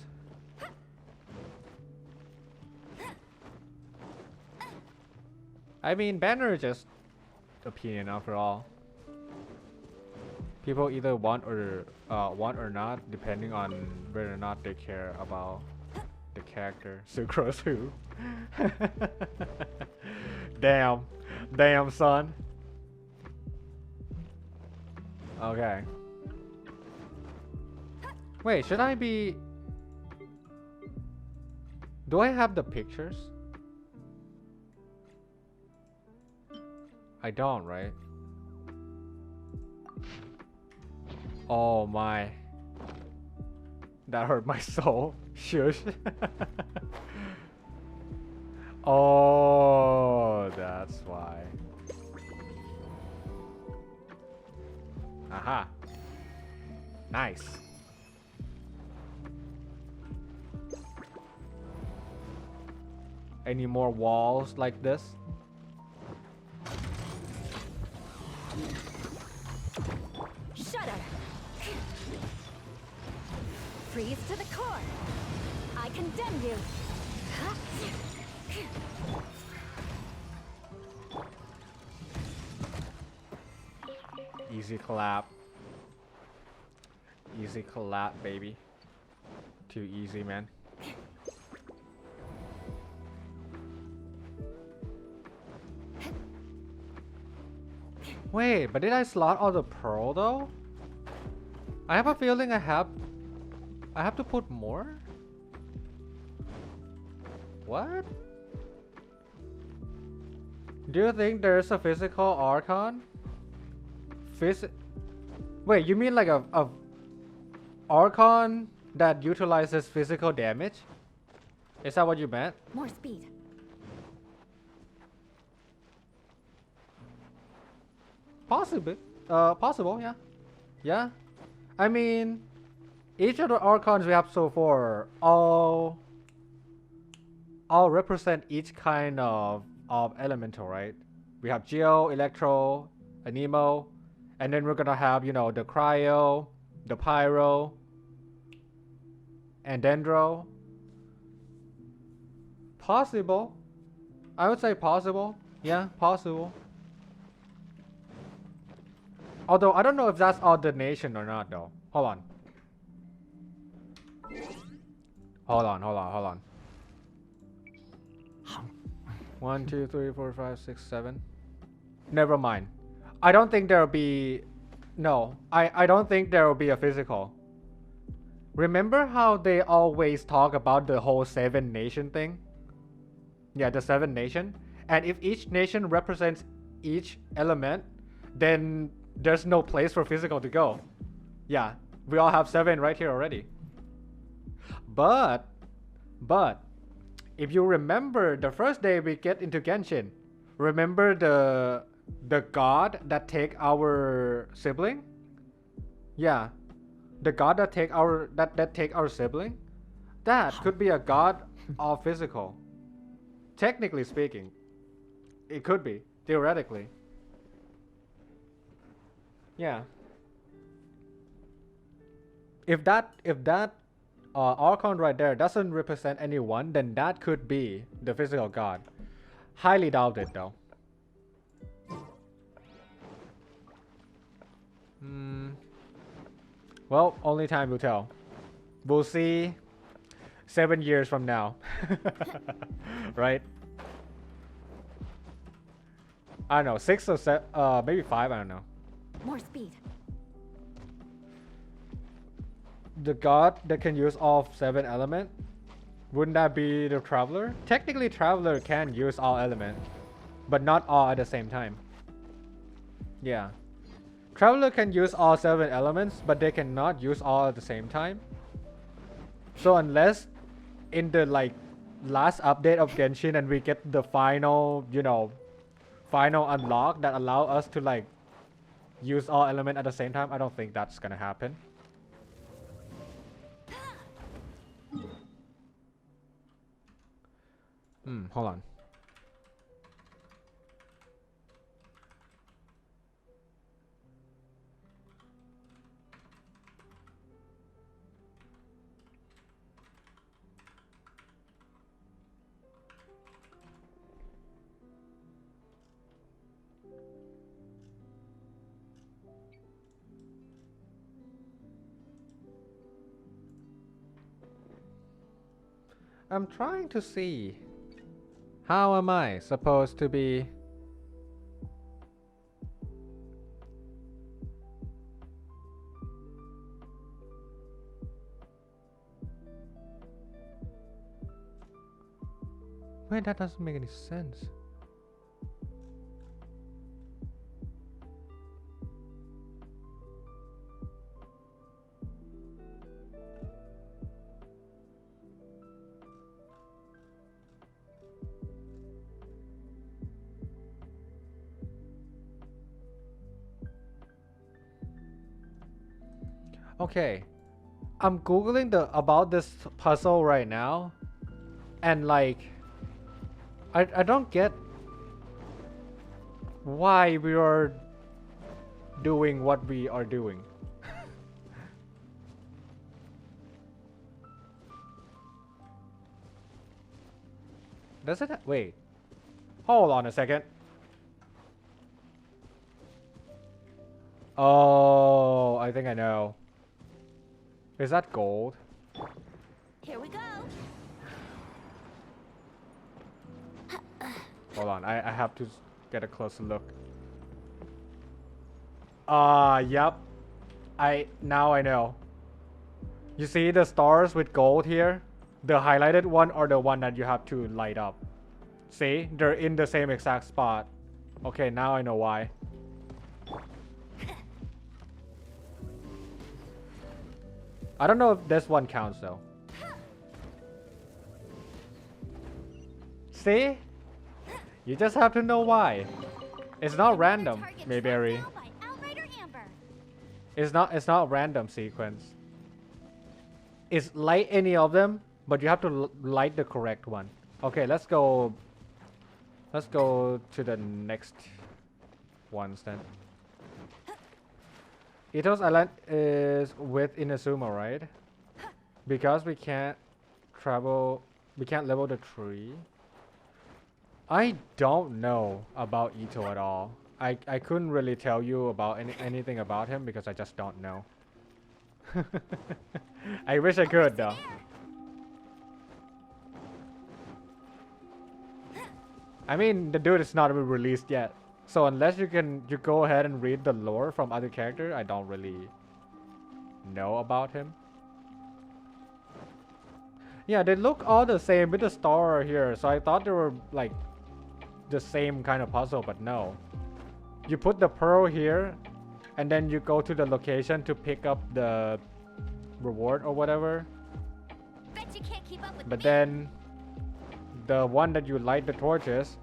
[SPEAKER 1] I mean, banner is just opinion after all. People either want or not, depending on whether or not they care about the character. Sucrose who? Damn, son. Okay. Wait, should I be? Do I have the pictures? I don't, right? Oh my. That hurt my soul. Shush. Oh, that's why. Aha. Nice. Any more walls like this?
[SPEAKER 2] Shudder. Freeze to the core. I condemn you.
[SPEAKER 1] Easy clap. Easy clap, baby. Too easy, man. Wait, but did I slot all the pearl though? I have a feeling I have to put more? What? Do you think there's a physical Archon? Wait, you mean like a Archon that utilizes physical damage? Is that what you meant?
[SPEAKER 2] More speed.
[SPEAKER 1] Possible, yeah. Yeah. I mean, each of the Archons we have so far all represent each kind of elemental, right? We have Geo, Electro, Anemo, and then we're gonna have, you know, the Cryo, the Pyro, and Dendro. Possible. I would say possible. Yeah, possible. Although, I don't know if that's ordination or not, though. Hold on. Hold on. 1, 2, 3, 4, 5, 6, 7. Never mind. I don't think there'll be... No, I don't think there will be a physical. Remember how they always talk about the whole 7 nation thing? Yeah, the 7 nation. And if each nation represents each element, then there's no place for physical to go. Yeah, we all have 7 right here already. But if you remember the first day we get into Genshin, remember The god that take our sibling? Yeah. The god that take our that take our sibling? That could be a god of physical. Technically speaking. It could be. Theoretically. Yeah. If that Archon right there doesn't represent anyone, then that could be the physical god. Highly doubt it though. Well, only time will tell. We'll see 7 years from now. Right? I don't know, 6 or 7, maybe 5, I don't know.
[SPEAKER 2] More speed.
[SPEAKER 1] The god that can use all 7 elements? Wouldn't that be the Traveler? Technically, Traveler can use all elements, but not all at the same time. Yeah. Traveler can use all 7 elements, but they cannot use all at the same time. So unless in the like last update of Genshin and we get the final, you know, final unlock that allow us to like use all elements at the same time, I don't think that's gonna happen. Hold on. I'm trying to see. How am I supposed to be? Wait, that doesn't make any sense. Okay, I'm googling about this puzzle right now, and like, I don't get why we are doing what we are doing. Does it? Wait, hold on a second. Oh, I think I know. Is that gold?
[SPEAKER 3] Here we go.
[SPEAKER 1] Hold on, I have to get a closer look. Yep. Now I know. You see the stars with gold here? The highlighted one or the one that you have to light up. See? They're in the same exact spot. Okay, now I know why. I don't know if this one counts though. See? You just have to know why. It's not random, Mayberry. It's not random sequence. It's light any of them, but you have to light the correct one. Okay, let's go to the next ones then. Ito's Island is with Inazuma, right? Because we can't level the tree. I don't know about Ito at all. I couldn't really tell you about anything about him because I just don't know. I wish I could though. I mean, the dude is not even released yet. So unless you go ahead and read the lore from other characters, I don't really know about him. Yeah, they look all the same with the star here, so I thought they were like the same kind of puzzle, but no. You put the pearl here, and then you go to the location to pick up the reward or whatever.
[SPEAKER 3] Bet you can't keep up with
[SPEAKER 1] But then the one that you light the torches,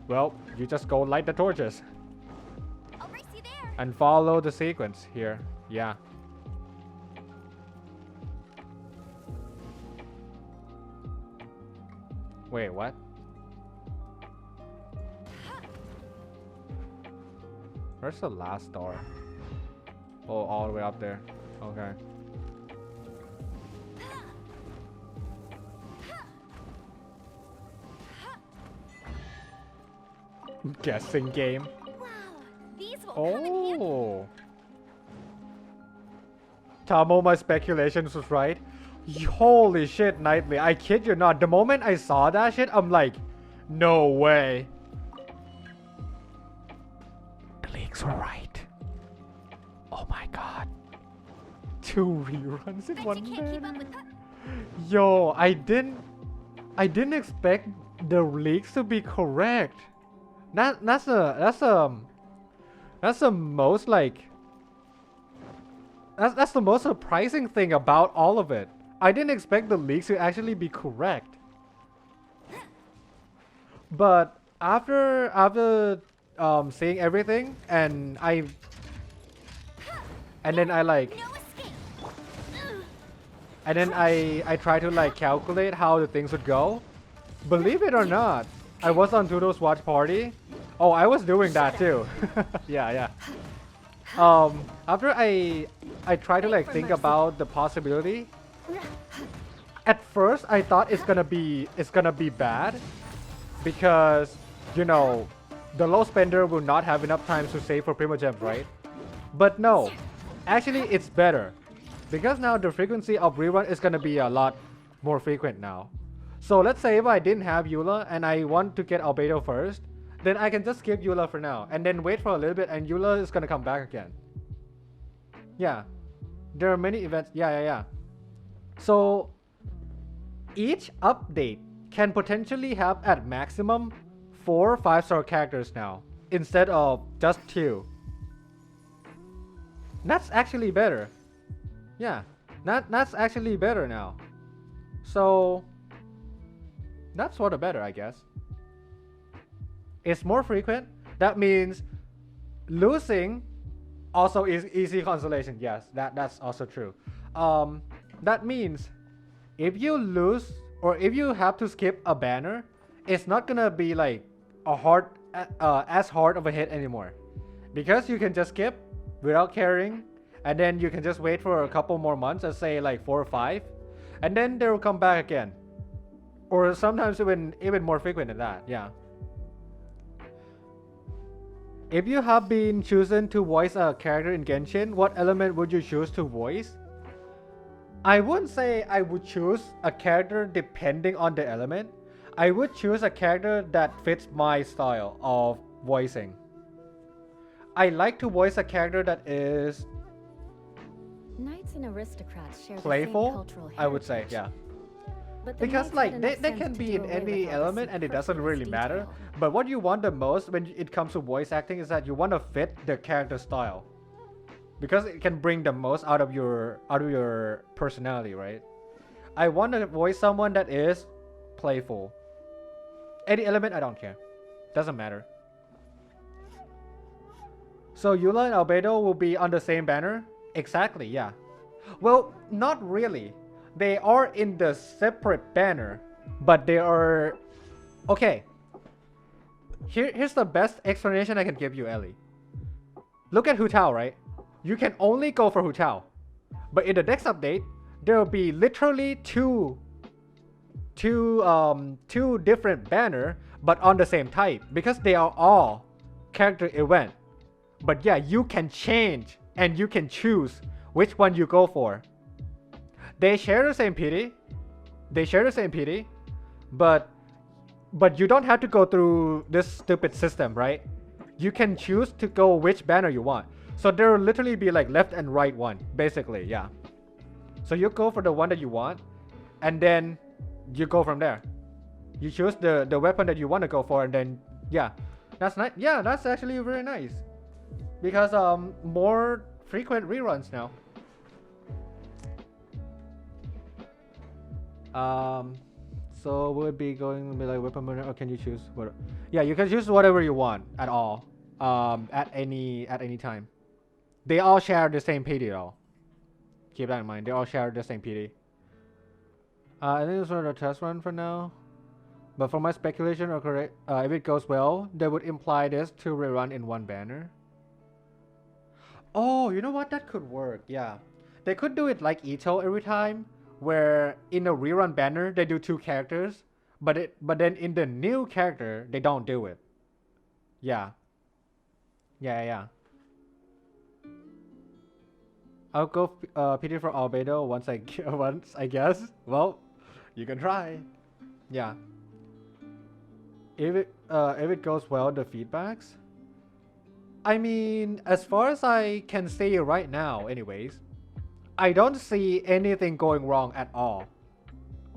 [SPEAKER 1] well, you just go light the torches. and follow the sequence here. Yeah. Wait, what? Where's the last door? Oh, all the way up there. Okay. Guessing game.
[SPEAKER 3] Wow, these will come in handy.
[SPEAKER 1] Oh. Tamo, my speculations was right. Holy shit, Nightly. I kid you not. The moment I saw that shit, I'm like, no way. The leaks were right. Oh my god. 2 reruns in
[SPEAKER 3] Bet
[SPEAKER 1] one
[SPEAKER 3] you can't keep up
[SPEAKER 1] banner.
[SPEAKER 3] with that.
[SPEAKER 1] Yo, I didn't expect the leaks to be correct. That's the most like that's the most surprising thing about all of it. I didn't expect the leaks to actually be correct. But after seeing everything and then I like
[SPEAKER 3] No escape.
[SPEAKER 1] and then I try to like calculate how the things would go. Believe it or not, I was on Tudo's watch party. Oh, I was doing that too. Yeah. After I try to like think about the possibility. At first, I thought it's gonna be bad because you know the low spender will not have enough time to save for Primogems, right? But no, actually it's better because now the frequency of rerun is gonna be a lot more frequent now. So let's say if I didn't have Eula and I want to get Albedo first, then I can just skip Eula for now and then wait for a little bit and Eula is gonna come back again. Yeah, there are many events. Yeah. So each update can potentially have at maximum 4 5-star characters now instead of just 2. That's actually better. Yeah, that's actually better now. So that's sort of better, I guess. It's more frequent. That means losing also is easy consolation. Yes, that's also true. That means if you lose or if you have to skip a banner, it's not gonna be like as hard of a hit anymore, because you can just skip without caring, and then you can just wait for a couple more months, let's say like 4 or 5, and then they will come back again, or sometimes even more frequent than that. Yeah. If you have been chosen to voice a character in Genshin, what element would you choose to voice? I wouldn't say I would choose a character depending on the element. I would choose a character that fits my style of voicing. I like to voice a character that is
[SPEAKER 2] Knights and aristocrats share the same
[SPEAKER 1] playful,
[SPEAKER 2] cultural heritage.
[SPEAKER 1] I would say, yeah.
[SPEAKER 2] But the
[SPEAKER 1] Because
[SPEAKER 2] knights
[SPEAKER 1] like
[SPEAKER 2] had
[SPEAKER 1] they
[SPEAKER 2] enough sense
[SPEAKER 1] can
[SPEAKER 2] to
[SPEAKER 1] be
[SPEAKER 2] do
[SPEAKER 1] in
[SPEAKER 2] away
[SPEAKER 1] any
[SPEAKER 2] with all the
[SPEAKER 1] element and it doesn't
[SPEAKER 2] superfluous
[SPEAKER 1] really matter.
[SPEAKER 2] detail.
[SPEAKER 1] But what you want the most when it comes to voice acting is that you want to fit the character style, because it can bring the most out of your personality, right? I want to voice someone that is playful. Any element, I don't care. Doesn't matter. So Eula and Albedo will be on the same banner? Exactly, yeah. Well, not really. They are in the separate banner, but they are... Okay. Here's the best explanation I can give you, Ellie. Look at Hu Tao, right? You can only go for Hu Tao. But in the next update, there will be literally two different banner, but on the same type, because they are all character event. But yeah, you can change and you can choose which one you go for. They share the same PD. But you don't have to go through this stupid system, right? You can choose to go which banner you want. So there will literally be like left and right one, basically, yeah. So you go for the one that you want, and then you go from there. You choose the weapon that you want to go for, and then yeah, that's nice. Yeah, that's actually very nice, because more frequent reruns now. So would be going to be like weapon burner, or can you choose what? Yeah, you can choose whatever you want at all. At any time. They all share the same PD though. Keep that in mind. They all share the same PD. I think this was a test run for now. But for my speculation, or correct, if it goes well, they would imply this to rerun in one banner. Oh, you know what? That could work. Yeah, they could do it like Ito every time, where in a rerun banner they do 2 characters, but then in the new character they don't do it. Yeah. Yeah. I'll go PD for Albedo once I guess. Well, you can try. Yeah. If it goes well, the feedbacks. I mean, as far as I can say right now, anyways, I don't see anything going wrong at all.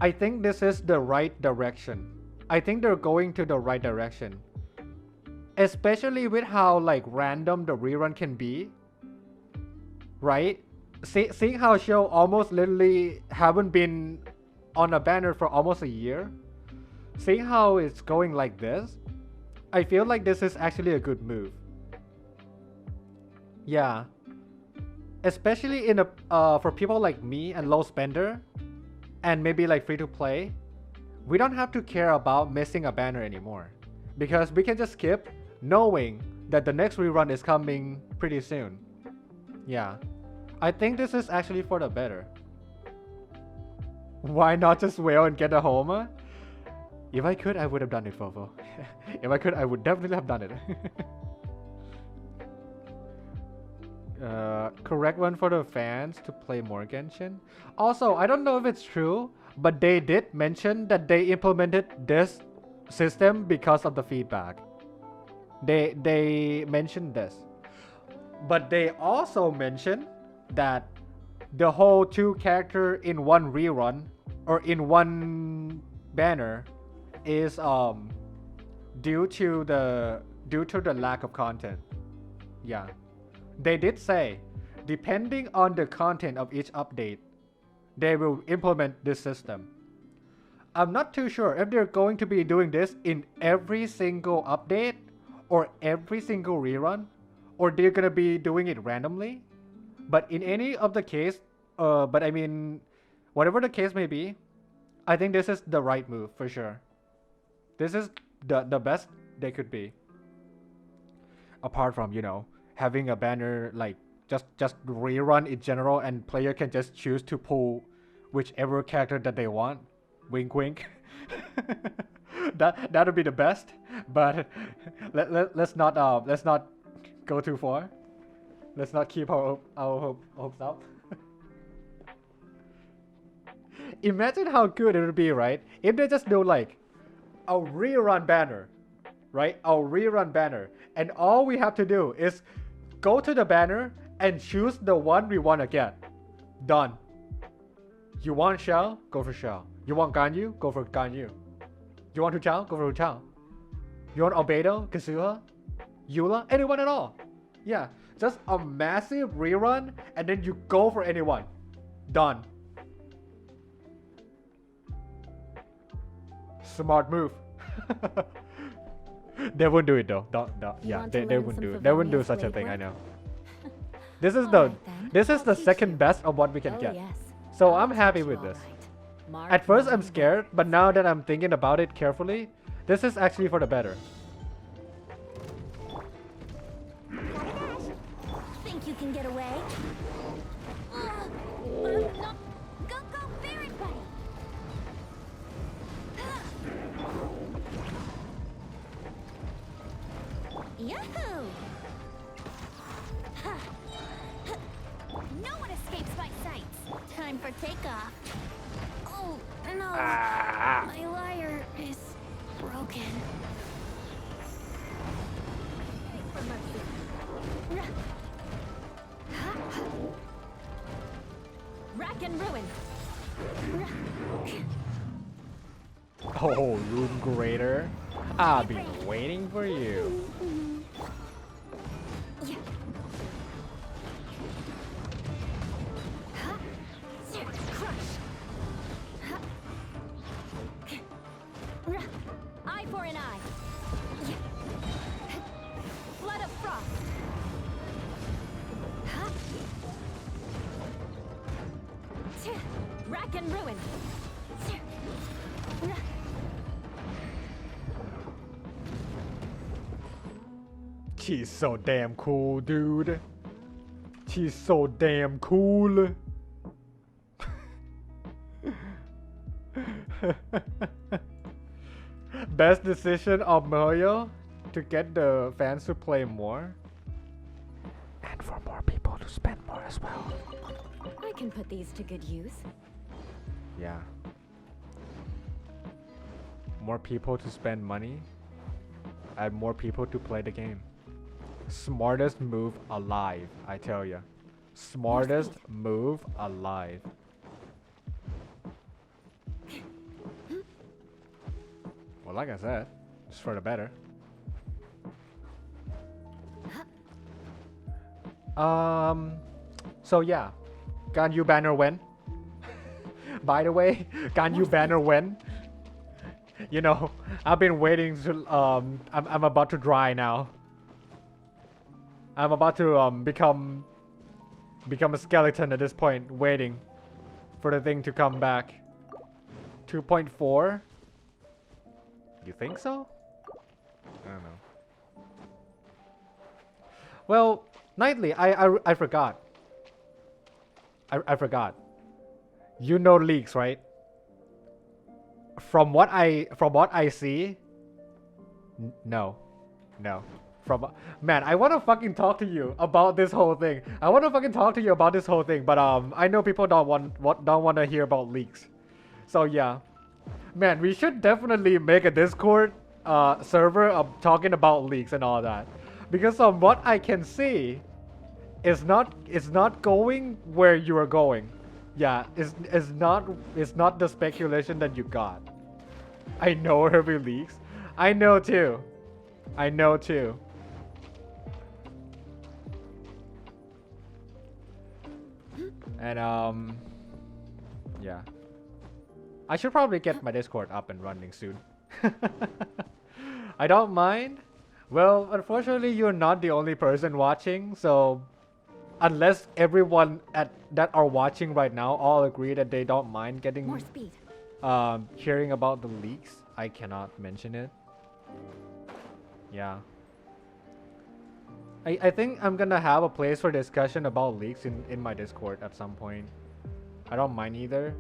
[SPEAKER 1] I think this is the right direction. I think they're going to the right direction. Especially with how like random the rerun can be. Right? Seeing how show almost literally haven't been on a banner for almost a year. Seeing how it's going like this, I feel like this is actually a good move. Yeah. Especially in a for people like me and low spender, and maybe like free to play, we don't have to care about missing a banner anymore, because we can just skip knowing that the next rerun is coming pretty soon. Yeah. I think this is actually for the better. Why not just wail and get a Homa? If I could, I would have done it, Fofo. If I could, I would definitely have done it. Correct one for the fans to play more Genshin. Also, I don't know if it's true, but they did mention that they implemented this system because of the feedback. They mentioned this. But they also mentioned that the whole 2 character in one rerun or in one banner is due to the lack of content. Yeah. They did say, depending on the content of each update, they will implement this system. I'm not too sure if they're going to be doing this in every single update or every single rerun, or they're gonna be doing it randomly. But in any of the case, but I mean, whatever the case may be, I think this is the right move for sure. This is the best they could be. Apart from, you know, having a banner like just rerun in general, and player can just choose to pull whichever character that they want. Wink wink. that would be the best, but let's not go too far. Let's not keep our hopes up. Imagine how good it would be, right? If they just do like a rerun banner, right? A rerun banner, and all we have to do is go to the banner and choose the one we want to get. Done. You want Shell? Go for Shell. You want Ganyu? Go for Ganyu. You want Hu Chao? Go for Hu Chao. You want Albedo, Kazuha, Eula, anyone at all. Yeah, just a massive rerun, and then you go for anyone. Done. Smart move. They wouldn't do it though. Yeah, they wouldn't do it. They wouldn't do such a thing. I know. This is the second best of what we can get.
[SPEAKER 2] Yes.
[SPEAKER 1] So I'm happy with this. At first I'm scared, but now that I'm thinking about it carefully, this is actually for the better.
[SPEAKER 3] Think you can get away? Go, Barret Buddy! Yahoo! No one escapes my sights. Time for takeoff. Oh, no. My lyre is broken.
[SPEAKER 2] Rack and ruin.
[SPEAKER 1] Oh, Rune Grader. I'll be waiting for you.
[SPEAKER 2] Eye for an eye. Flood of frost. Rack and ruin.
[SPEAKER 1] She's so damn cool, dude. She's so damn cool. Best decision of Mario to get the fans to play more. And for more people to spend more as well.
[SPEAKER 2] I can put these to good use.
[SPEAKER 1] Yeah. More people to spend money. And more people to play the game. Smartest move alive, I tell ya. Smartest move alive. Well, like I said, just for the better. So yeah, Ganyu banner when? By the way, Ganyu banner when? You know, I've been waiting to I'm about to dry now. I'm about to become a skeleton at this point, waiting for the thing to come back. 2.4? You think so? I don't know. Well, Knightley, I forgot. I forgot. You know leaks, right? From what I see, no. Man, I want to fucking talk to you about this whole thing. But I know people don't want to hear about leaks. So yeah, man, we should definitely make a Discord server of talking about leaks and all that, because from what I can see, it's not going where you are going. Yeah, it's not the speculation that you got. I know heavy leaks. I know too. And yeah. I should probably get my Discord up and running soon. I don't mind. Well, unfortunately, you're not the only person watching, so unless everyone that are watching right now all agree that they don't mind getting
[SPEAKER 2] more speed,
[SPEAKER 1] hearing about the leaks, I cannot mention it. Yeah. I think I'm gonna have a place for discussion about leaks in my Discord at some point. I don't mind either.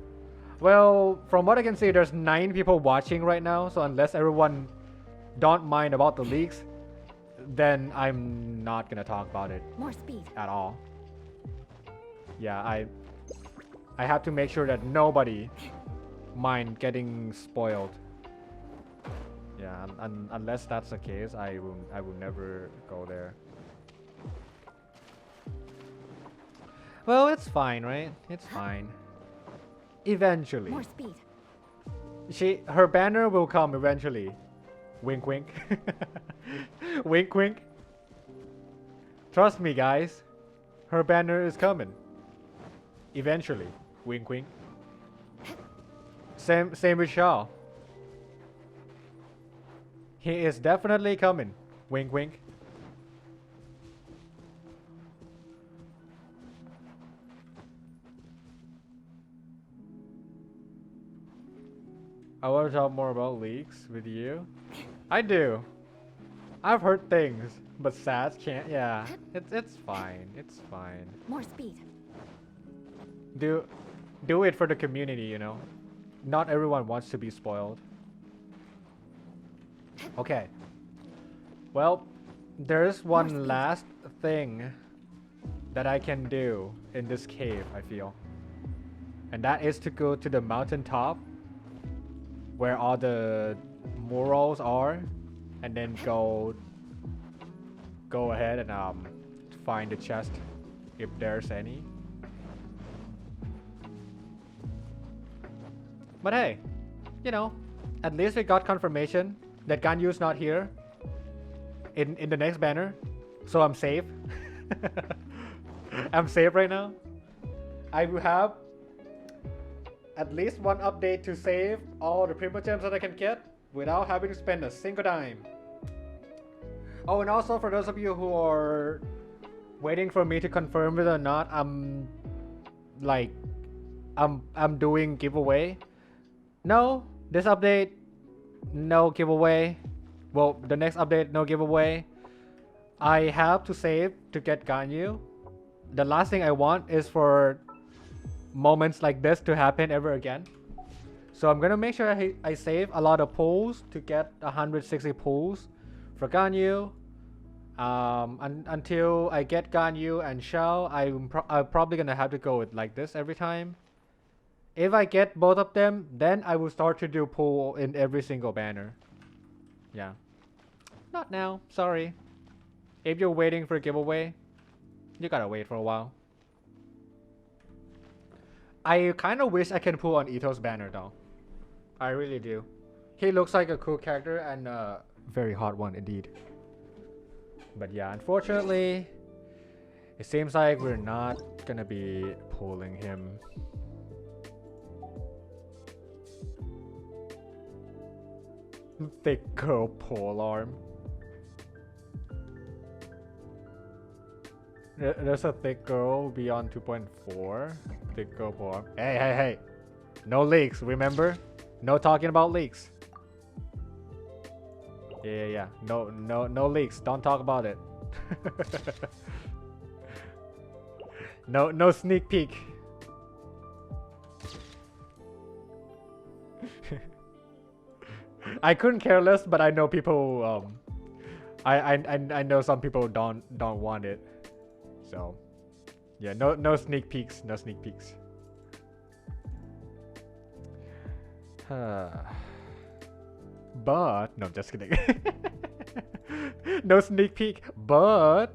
[SPEAKER 1] Well, from what I can see, there's 9 people watching right now, so unless everyone don't mind about the leaks, then I'm not gonna talk about it
[SPEAKER 2] more speed
[SPEAKER 1] at all. Yeah, I have to make sure that nobody mind getting spoiled. Yeah, unless that's the case, I will never go there. Well, it's fine, right? It's fine. Eventually.
[SPEAKER 2] more speed.
[SPEAKER 1] Her banner will come eventually. Wink wink. Wink wink. Trust me, guys. Her banner is coming. Eventually. Wink wink. Same with Shaw. He is definitely coming. Wink wink. I want to talk more about leaks with you. I do. I've heard things, but Sats can't. Yeah, it's fine. It's fine.
[SPEAKER 2] More speed.
[SPEAKER 1] Do it for the community, you know. Not everyone wants to be spoiled. Okay. Well, there's one last thing that I can do in this cave, I feel. And that is to go to the mountaintop where all the murals are, and then go ahead and find the chest if there's any. But hey, you know, at least we got confirmation that Ganyu's not here in the next banner, so I'm safe. I'm safe right now. I will have at least one update to save all the Primo Gems that I can get without having to spend a single dime. Oh, and also for those of you who are waiting for me to confirm whether or not I'm like I'm doing giveaway. No, this update, no giveaway. Well, the next update, no giveaway. I have to save to get Ganyu. The last thing I want is for moments like this to happen ever again. So I'm gonna make sure I save a lot of pulls to get 160 pulls for Ganyu. Until I get Ganyu and Shao, I'm probably gonna have to go with like this every time. If I get both of them, then I will start to do pull in every single banner. Yeah. Not now, sorry. If you're waiting for a giveaway, you gotta wait for a while. I kind of wish I can pull on Ito's banner though. I really do. He looks like a cool character and a very hot one indeed. But yeah, unfortunately, it seems like we're not gonna be pulling him. Thick girl pole arm. There's a thick girl beyond 2.4. Thick girl pole arm. Hey. No leaks, remember? No talking about leaks. Yeah. No leaks. Don't talk about it. No sneak peek. I couldn't care less, but I know people. I know some people don't want it. So, yeah, no sneak peeks. No sneak peeks. But no, I'm just kidding. No sneak peek, but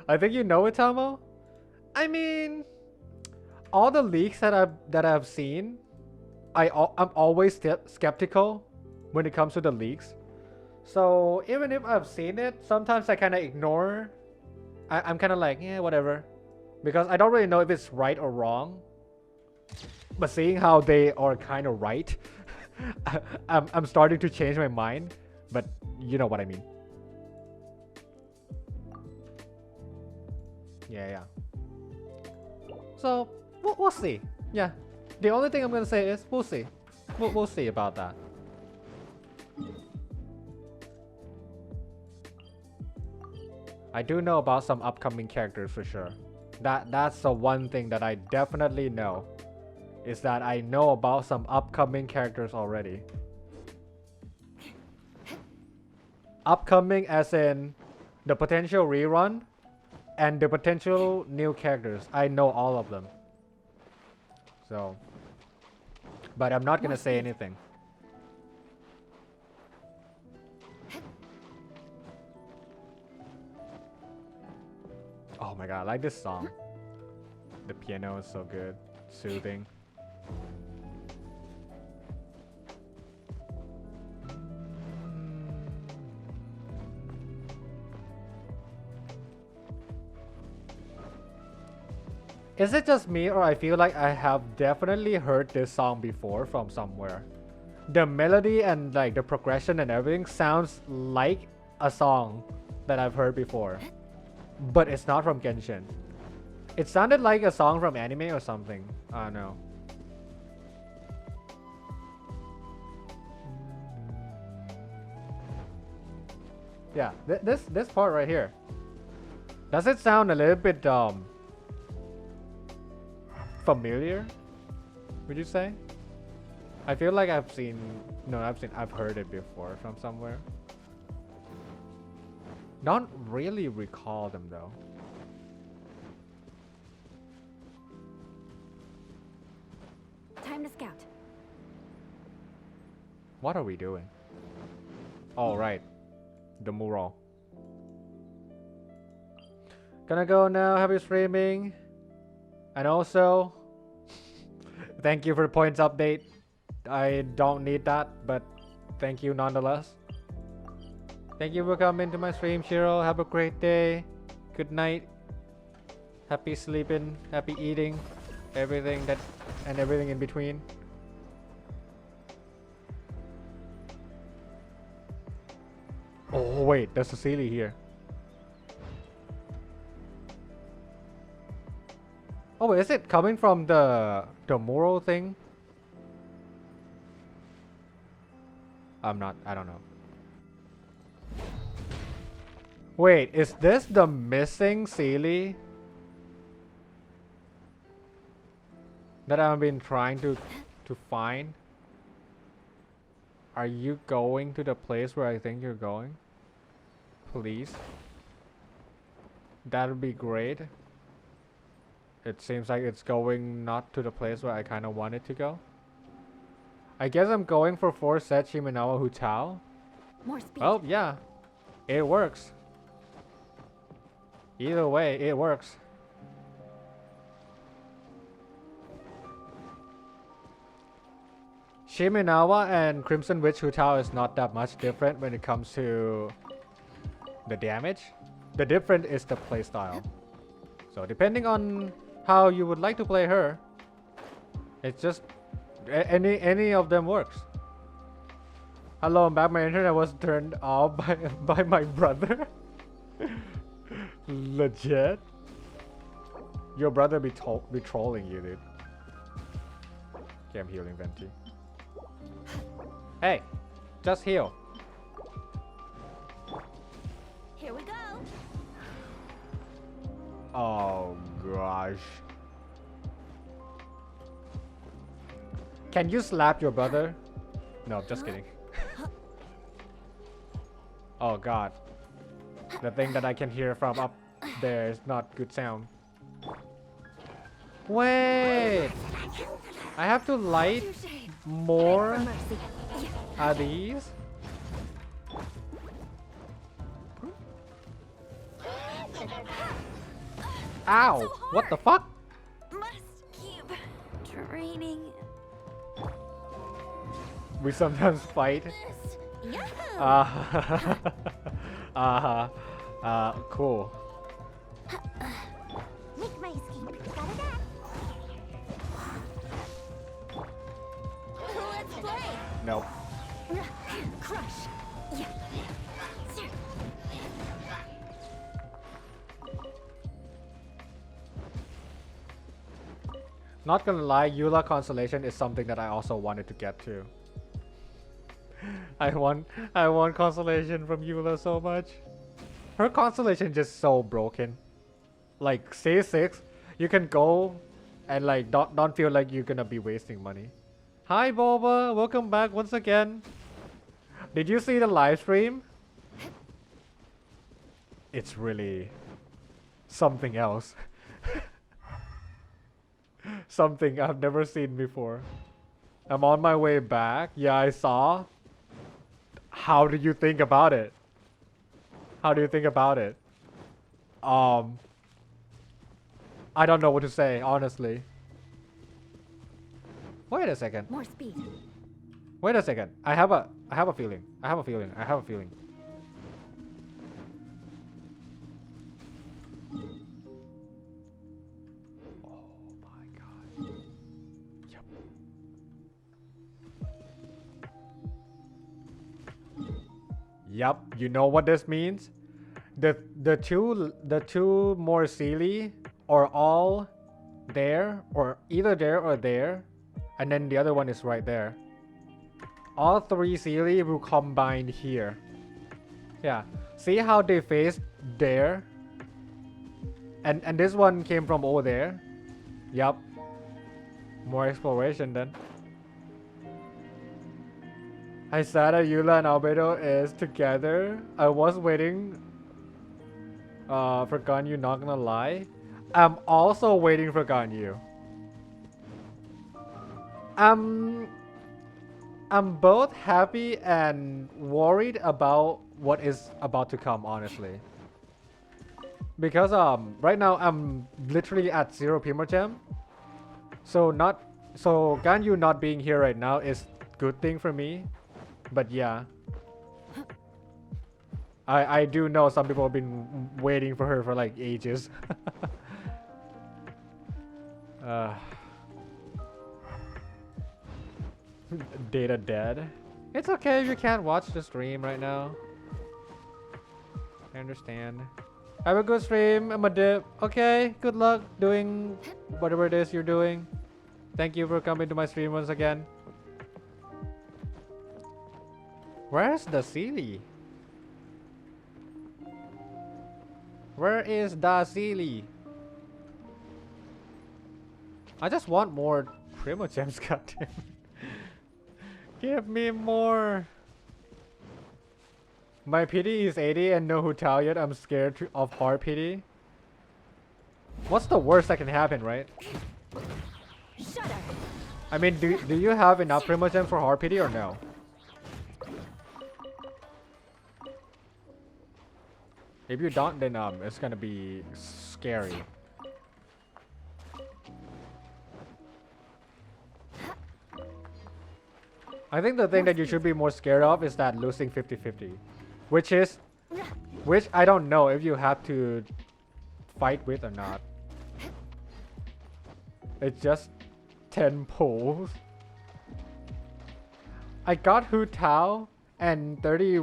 [SPEAKER 1] I think you know it, Tamo. I mean, all the leaks that I've seen, I'm always skeptical when it comes to the leaks. So even if I've seen it, sometimes I kind of ignore. I'm kind of like, yeah, whatever, because I don't really know if it's right or wrong. But seeing how they are kind of right, I'm starting to change my mind. But you know what I mean. Yeah. So we'll see. Yeah. The only thing I'm gonna say is we'll see. We'll see about that. I do know about some upcoming characters for sure. That's the one thing that I definitely know, is that I know about some upcoming characters already. Upcoming as in the potential rerun and the potential new characters. I know all of them. So, but I'm not gonna say anything. Oh my god, I like this song. The piano is so good, soothing. Is it just me, or I feel like I have definitely heard this song before from somewhere? The melody and like the progression and everything sounds like a song that I've heard before. But it's not from Genshin. It sounded like a song from anime or something. I don't know. Yeah, this part right here. Does it sound a little bit familiar? Would you say? I feel like I've heard it before from somewhere. Don't really recall them though.
[SPEAKER 2] Time to scout.
[SPEAKER 1] What are we doing? Oh, right. The mural. Gonna go now. Happy streaming. And also, thank you for the points update. I don't need that, but thank you nonetheless. Thank you for coming to my stream, Shiro. Have a great day. Good night. Happy sleeping, happy eating, everything in between. Oh wait, there's Cecilia here. Oh Oh, is it coming from the mural thing? I don't know. Wait, is this the missing Sealy that I've been trying to find? Are you going to the place where I think you're going? Please. That would be great. It seems like it's going not to the place where I kind of want it to go. I guess I'm going for 4 set Shimenawa Hutao.
[SPEAKER 2] More speed.
[SPEAKER 1] Well, yeah. It works. Either way, it works. Shimenawa and Crimson Witch Hutao is not that much different when it comes to the damage. The difference is the playstyle. So depending on how you would like to play her, it's just any of them works. Hello, I'm back. My internet was turned off by my brother. Legit. Your brother be trolling you, dude. Okay, I'm healing Venti. Hey, just heal.
[SPEAKER 2] Here we go.
[SPEAKER 1] Oh gosh. Can you slap your brother? No, just kidding. Oh god. The thing that I can hear from up there is not good sound. Wait! I have to light more of these? Ow! What the fuck?
[SPEAKER 2] Must keep training.
[SPEAKER 1] We sometimes fight. Cool.
[SPEAKER 3] Make my escape. Got it back.
[SPEAKER 2] Let's play.
[SPEAKER 1] Nope.
[SPEAKER 2] Crush.
[SPEAKER 1] Not gonna lie, Eula Constellation is something that I also wanted to get to. I want Constellation from Eula so much. Her Constellation just so broken. Like C6, you can go and like don't feel like you're gonna be wasting money. Hi Boba, welcome back once again. Did you see the live stream? It's really something else. Something I've never seen before. I'm on my way back. Yeah, I saw. How do you think about it? How do you think about it? I don't know what to say, honestly. Wait a second.
[SPEAKER 2] More speed.
[SPEAKER 1] Wait a second. I have a feeling. I have a feeling. Yep, you know what this means? The two more Sealy are all there, or either there or there, and then the other one is right there. All 3 Sealy will combine here. Yeah, see how they face there? And this one came from over there. Yep. More exploration then. I said that Eula and Albedo is together. I was waiting for Ganyu, not gonna lie. I'm also waiting for Ganyu. I'm both happy and worried about what is about to come, honestly. Because right now I'm literally at 0 Primogem. So Ganyu not being here right now is good thing for me. But yeah, I do know some people have been waiting for her for like ages. Data dead. It's okay if you can't watch the stream right now. I understand. Have a good stream. I'm a dip. Okay, good luck doing whatever it is you're doing. Thank you for coming to my stream once again. Where's the Sealy? Where is the Sealy? I just want more Primo Gems, goddamn. Give me more. My pity is 80 and no Hutao yet. I'm scared of hard pity. What's the worst that can happen, right?
[SPEAKER 2] Shudder.
[SPEAKER 1] I mean, do you have enough Primo Gems for hard pity or no? If you don't, then it's gonna be scary. I think the thing that you should be more scared of is that losing 50-50. Which I don't know if you have to fight with or not. It's just 10 pulls. I got Hu Tao and 30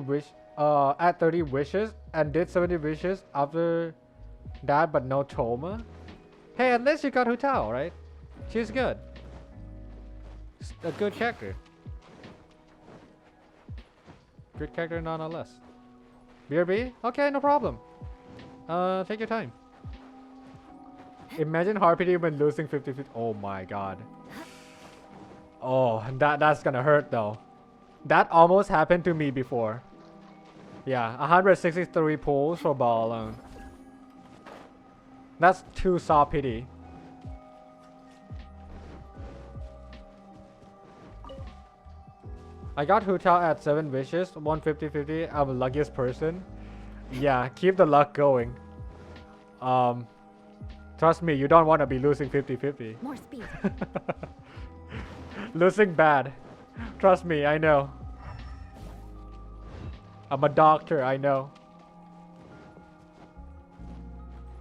[SPEAKER 1] at 30 wishes and did 70 wishes after that, but no Toma. Hey, at least you got Hu Tao, right? She's good. A good character. Good character nonetheless. BRB? Okay, no problem. Take your time. Imagine Harpity when losing 50-50. Oh my god. Oh, that's gonna hurt though. That almost happened to me before. Yeah, 163 pulls for ball alone. That's 2 saw pity. I got Hu Tao at 7 wishes, 150-50. I'm the luckiest person. Yeah, keep the luck going. Trust me, you don't want to be losing 50-50.
[SPEAKER 2] More speed.
[SPEAKER 1] Losing bad. Trust me, I know. I'm a doctor, I know.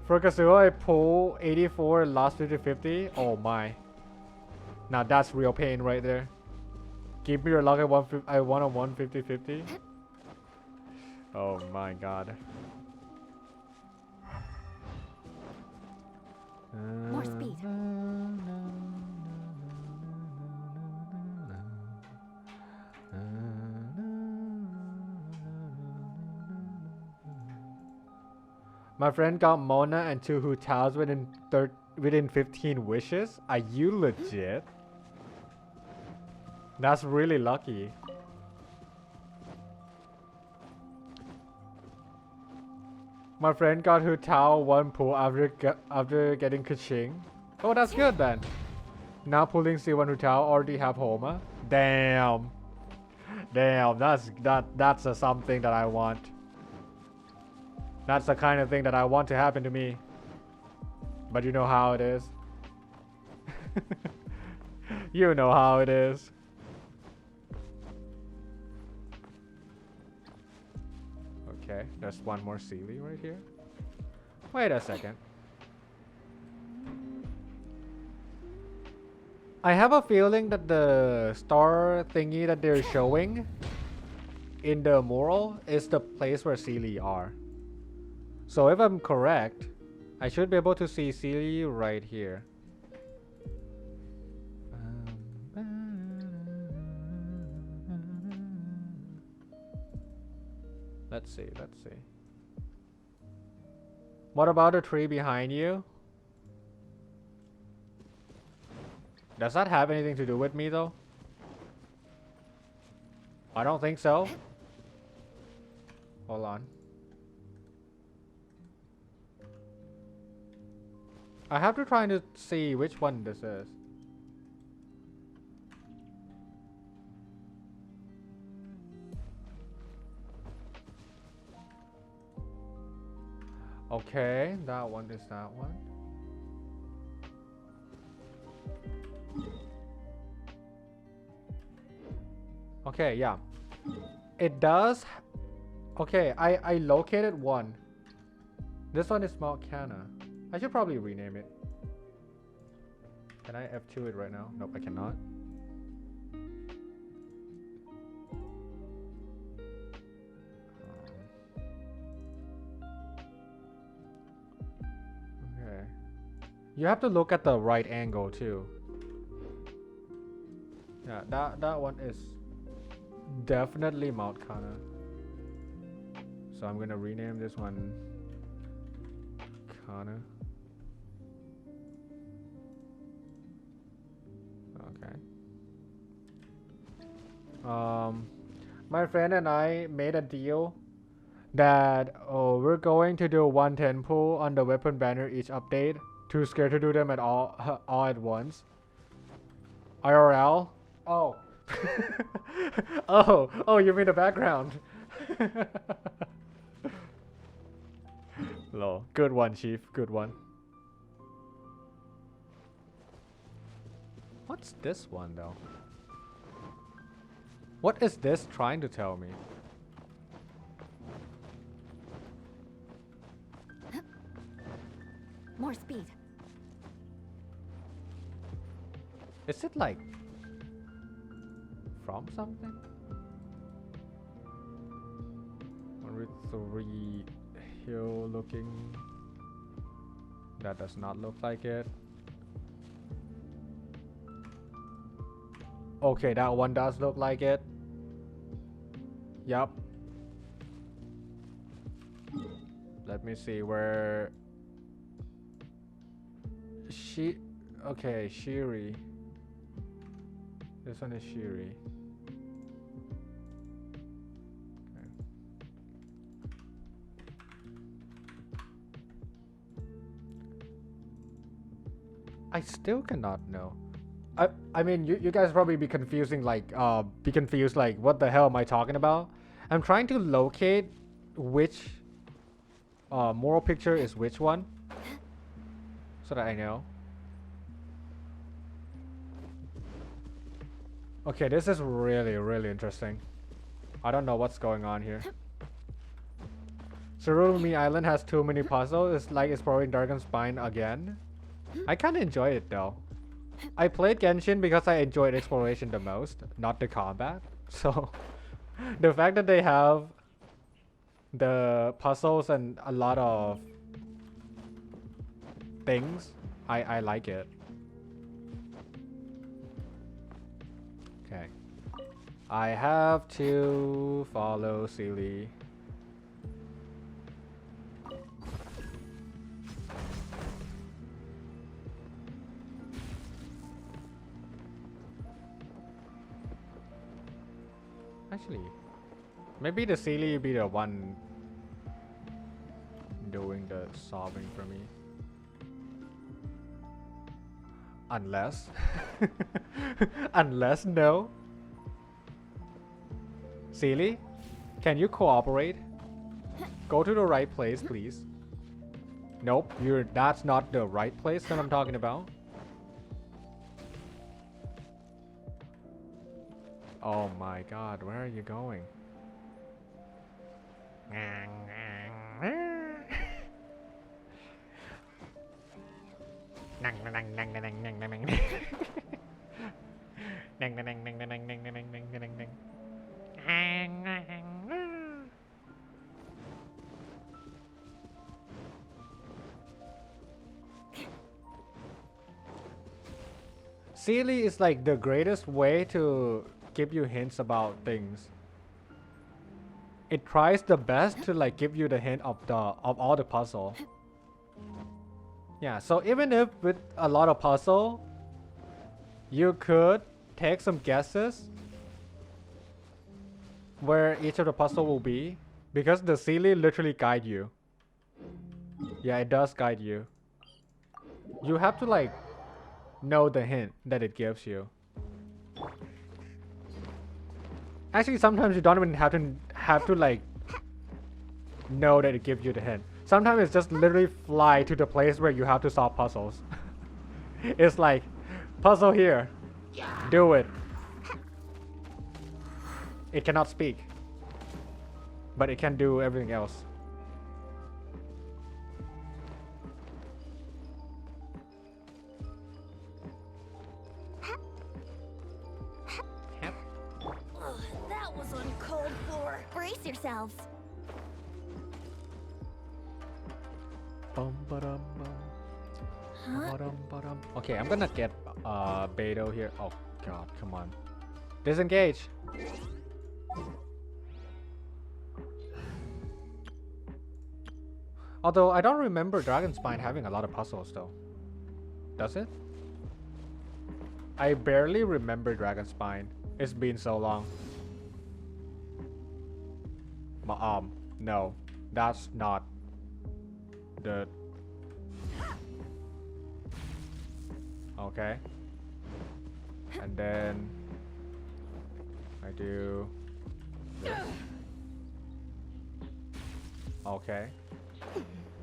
[SPEAKER 1] For Kazuo, I pull 84, lost 50-50. Oh my. Now that's real pain right there. Give me your luck. I want a 150-50. Oh my god.
[SPEAKER 2] More speed.
[SPEAKER 1] My friend got Mona and 2 Hu Taos within 15 wishes. Are you legit? That's really lucky. My friend got Hu Tao 1 pull after getting Kaching. Oh, that's good then. Now pulling C1 Hu Tao, already have Homa. Damn. Damn, that's something that I want. That's the kind of thing that I want to happen to me. But you know how it is. You know how it is. Okay, there's one more Sealy right here. Wait a second. I have a feeling that the star thingy that they're showing in the mural is the place where Sealy are. So if I'm correct, I should be able to see Sealy right here. Let's see. What about the tree behind you? Does that have anything to do with me though? I don't think so. Hold on. I have to try to see which one this is. Okay, that one is that one. Okay, yeah. It does. Okay, I located one. This one is Mount Cana. I should probably rename it. Can I F2 it right now? Nope, I cannot. You have to look at the right angle too. Yeah, that one is definitely Mount Kana. So I'm gonna rename this one Kana. Okay. My friend and I made a deal that we're going to do 110 pull on the weapon banner each update. Too scared to do them at all at once. IRL? Oh. oh, you mean the background. Lol. Good one, Chief. Good one. What's this one though? What is this trying to tell me?
[SPEAKER 2] More speed.
[SPEAKER 1] Is it like from something? 103 hill looking. That does not look like it. Okay, that one does look like it. Yup. Let me see where okay, Shiri. This one is Shiri. Okay. I still cannot know. I mean, you guys probably be confused like what the hell am I talking about? I'm trying to locate which moral picture is which one so that I know. Okay, this is really interesting. I don't know what's going on here. Surumi Island has too many puzzles. It's like exploring Dragon Spine again. I kinda enjoy it though. I played Genshin because I enjoyed exploration the most, not the combat. So the fact that they have the puzzles and a lot of things, I like it. Okay. I have to follow Sealy. Actually, maybe the Sealy will be the one doing the solving for me. Unless unless no. Sealy, can you cooperate? Go to the right place, please. Nope, that's not the right place that I'm talking about. Oh my god, where are you going? Sealy is like the greatest way to give you hints about things. It tries the best to like give you the hint of all the puzzle. Yeah, so even if with a lot of puzzle, you could take some guesses where each of the puzzle will be, because the Sealy literally guide you. Yeah, it does guide you. You have to like know the hint that it gives you. Actually, sometimes you don't even have to like know that it gives you the hint. Sometimes it's just literally fly to the place where you have to solve puzzles. It's like, puzzle here, do it. It cannot speak, but it can do everything else.
[SPEAKER 3] That was uncalled for. Brace yourselves.
[SPEAKER 1] Bum, ba-dum, bum. Okay, I'm gonna get Beto here. Oh god, come on. Disengage. Although I don't remember Dragon Spine having a lot of puzzles though. Does it? I barely remember Dragon Spine. It's been so long. No. That's not the... Okay. And then I do this. Okay.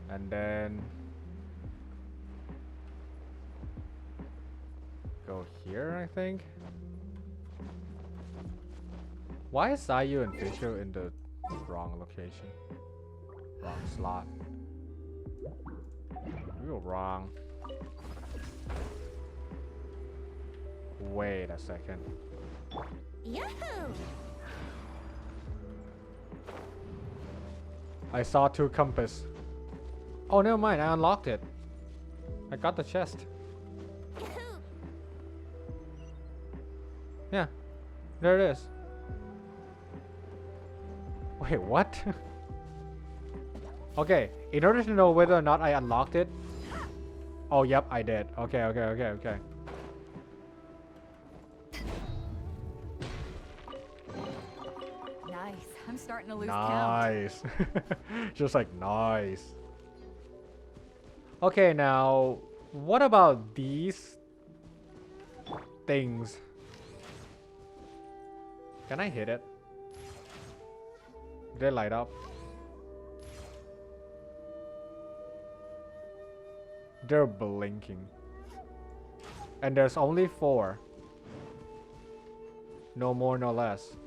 [SPEAKER 1] And then go here, I think. Why is Sayu and Fisher in the wrong location? Wrong slot. You're wrong. Wait a second.
[SPEAKER 6] Yahoo!
[SPEAKER 1] I saw 2 compass. Oh, never mind. I unlocked it. I got the chest.
[SPEAKER 6] Yahoo!
[SPEAKER 1] Yeah. There it is. Wait, what? Okay. In order to know whether or not I unlocked it. Oh, yep, I did. Okay.
[SPEAKER 2] Nice. I'm starting to lose count.
[SPEAKER 1] Nice. Just like nice. Okay, now what about these things? Can I hit it? They light up. They're blinking. And there's only 4. No more, no less.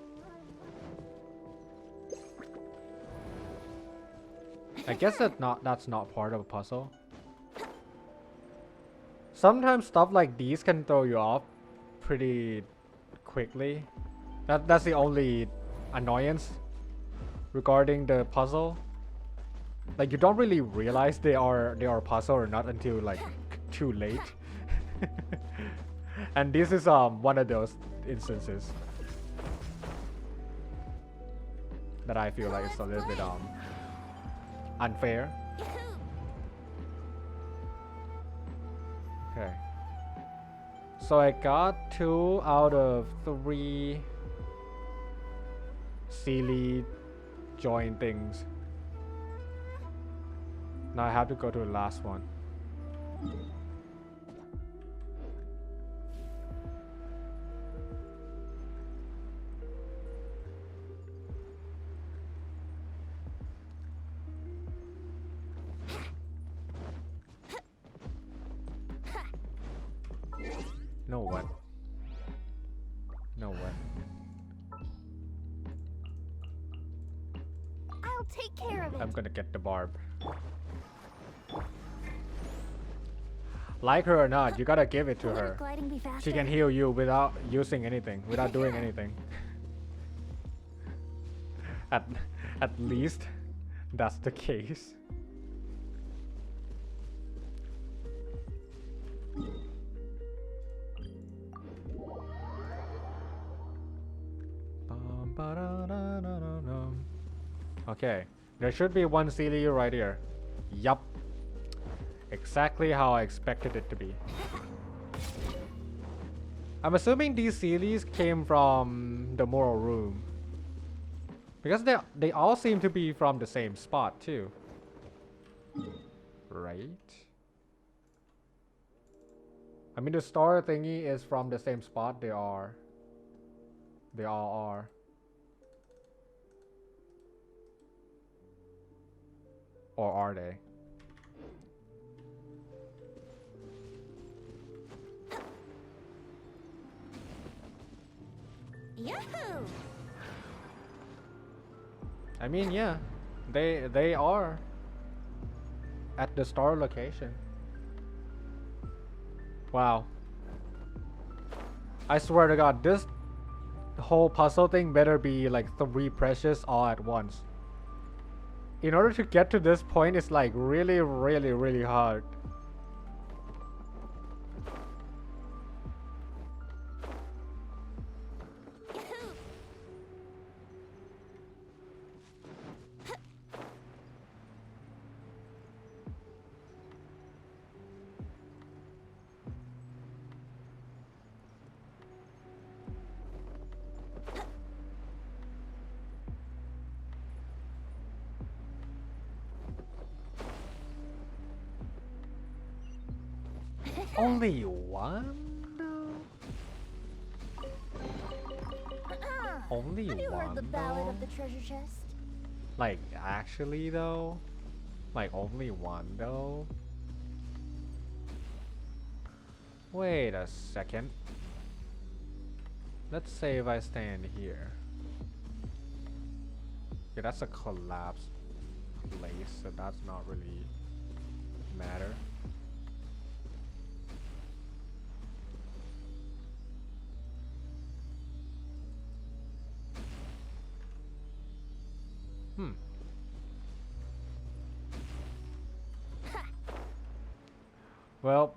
[SPEAKER 1] I guess that's not part of a puzzle. Sometimes stuff like these can throw you off pretty quickly. That's the only annoyance regarding the puzzle. Like you don't really realize they are a puzzle or not until like too late. And this is one of those instances that I feel like it's a little bit unfair. Okay. So I got 2 out of 3 silly join things. Now I have to go to the last one. No what? No what?
[SPEAKER 3] I'll take care of it.
[SPEAKER 1] I'm gonna get the barb. Like her or not, you gotta give it to
[SPEAKER 3] Wouldn't
[SPEAKER 1] her.
[SPEAKER 3] gliding be faster?
[SPEAKER 1] She can heal you without using anything, without doing anything. At least that's the case. Okay, there should be 1 CD right here. Yup. Exactly how I expected it to be. I'm assuming these CDs came from the Moral Room. Because they all seem to be from the same spot too. Right? I mean the star thingy is from the same spot. They all are. Or are they?
[SPEAKER 6] Yahoo!
[SPEAKER 1] I mean, yeah, they are at the star location. Wow. I swear to God, this whole puzzle thing better be like 3 precious all at once. In order to get to this point, it's like really hard. Only one? Only
[SPEAKER 3] Have you
[SPEAKER 1] one?
[SPEAKER 3] heard the ballad
[SPEAKER 1] though?
[SPEAKER 3] of the treasure chest?
[SPEAKER 1] Like, actually though? Like, only one though? Wait a second. Let's say if I stand here. Yeah, that's a collapsed place, so that's not really matter. Well,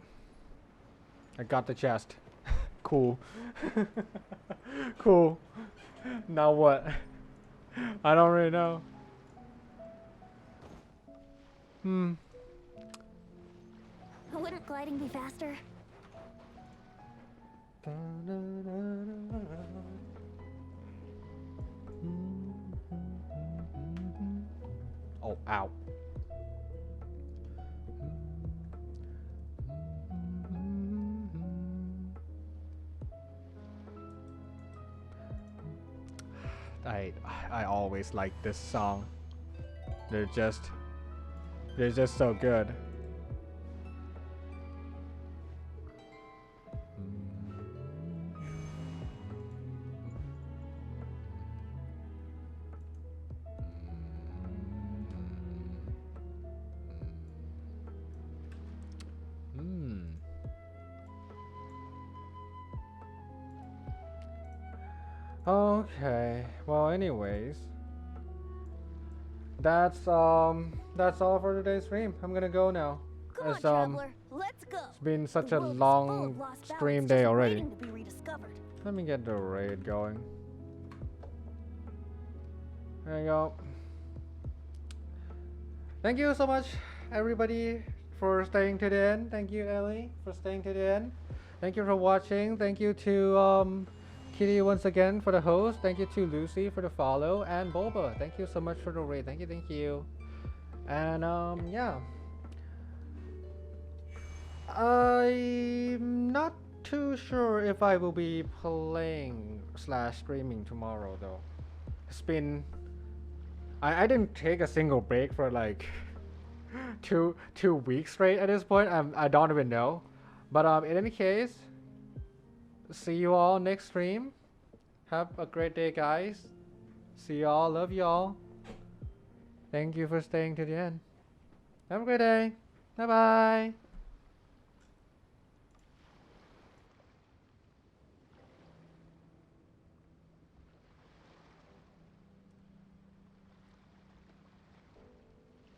[SPEAKER 1] I got the chest. Cool. Cool. Now what? I don't really know.
[SPEAKER 3] Wouldn't gliding be faster?
[SPEAKER 1] Oh, ow. I always like this song. They're just so good. Okay. Well, anyways, that's all for today's stream. I'm gonna go now.
[SPEAKER 3] Come on,
[SPEAKER 1] As
[SPEAKER 3] traveler, let's go.
[SPEAKER 1] it's been such
[SPEAKER 3] The
[SPEAKER 1] a
[SPEAKER 3] world is full
[SPEAKER 1] long
[SPEAKER 3] of lost
[SPEAKER 1] stream
[SPEAKER 3] ballads
[SPEAKER 1] day
[SPEAKER 3] just
[SPEAKER 1] already.
[SPEAKER 3] waiting to be rediscovered.
[SPEAKER 1] Let me get the raid going. There you go. Thank you so much, everybody, for staying to the end. Thank you, Ellie, for staying to the end. Thank you for watching. Thank you to Kitty once again for the host. Thank you to Lucy for the follow, and Boba. Thank you so much for the raid. Thank you. And yeah. I'm not too sure if I will be playing / streaming tomorrow though. It's been I didn't take a single break for like two weeks straight at this point. I don't even know. But in any case, see you all next stream. Have a great day, guys. See y'all. Love y'all. Thank you for staying to the end. Have a great day. Bye bye.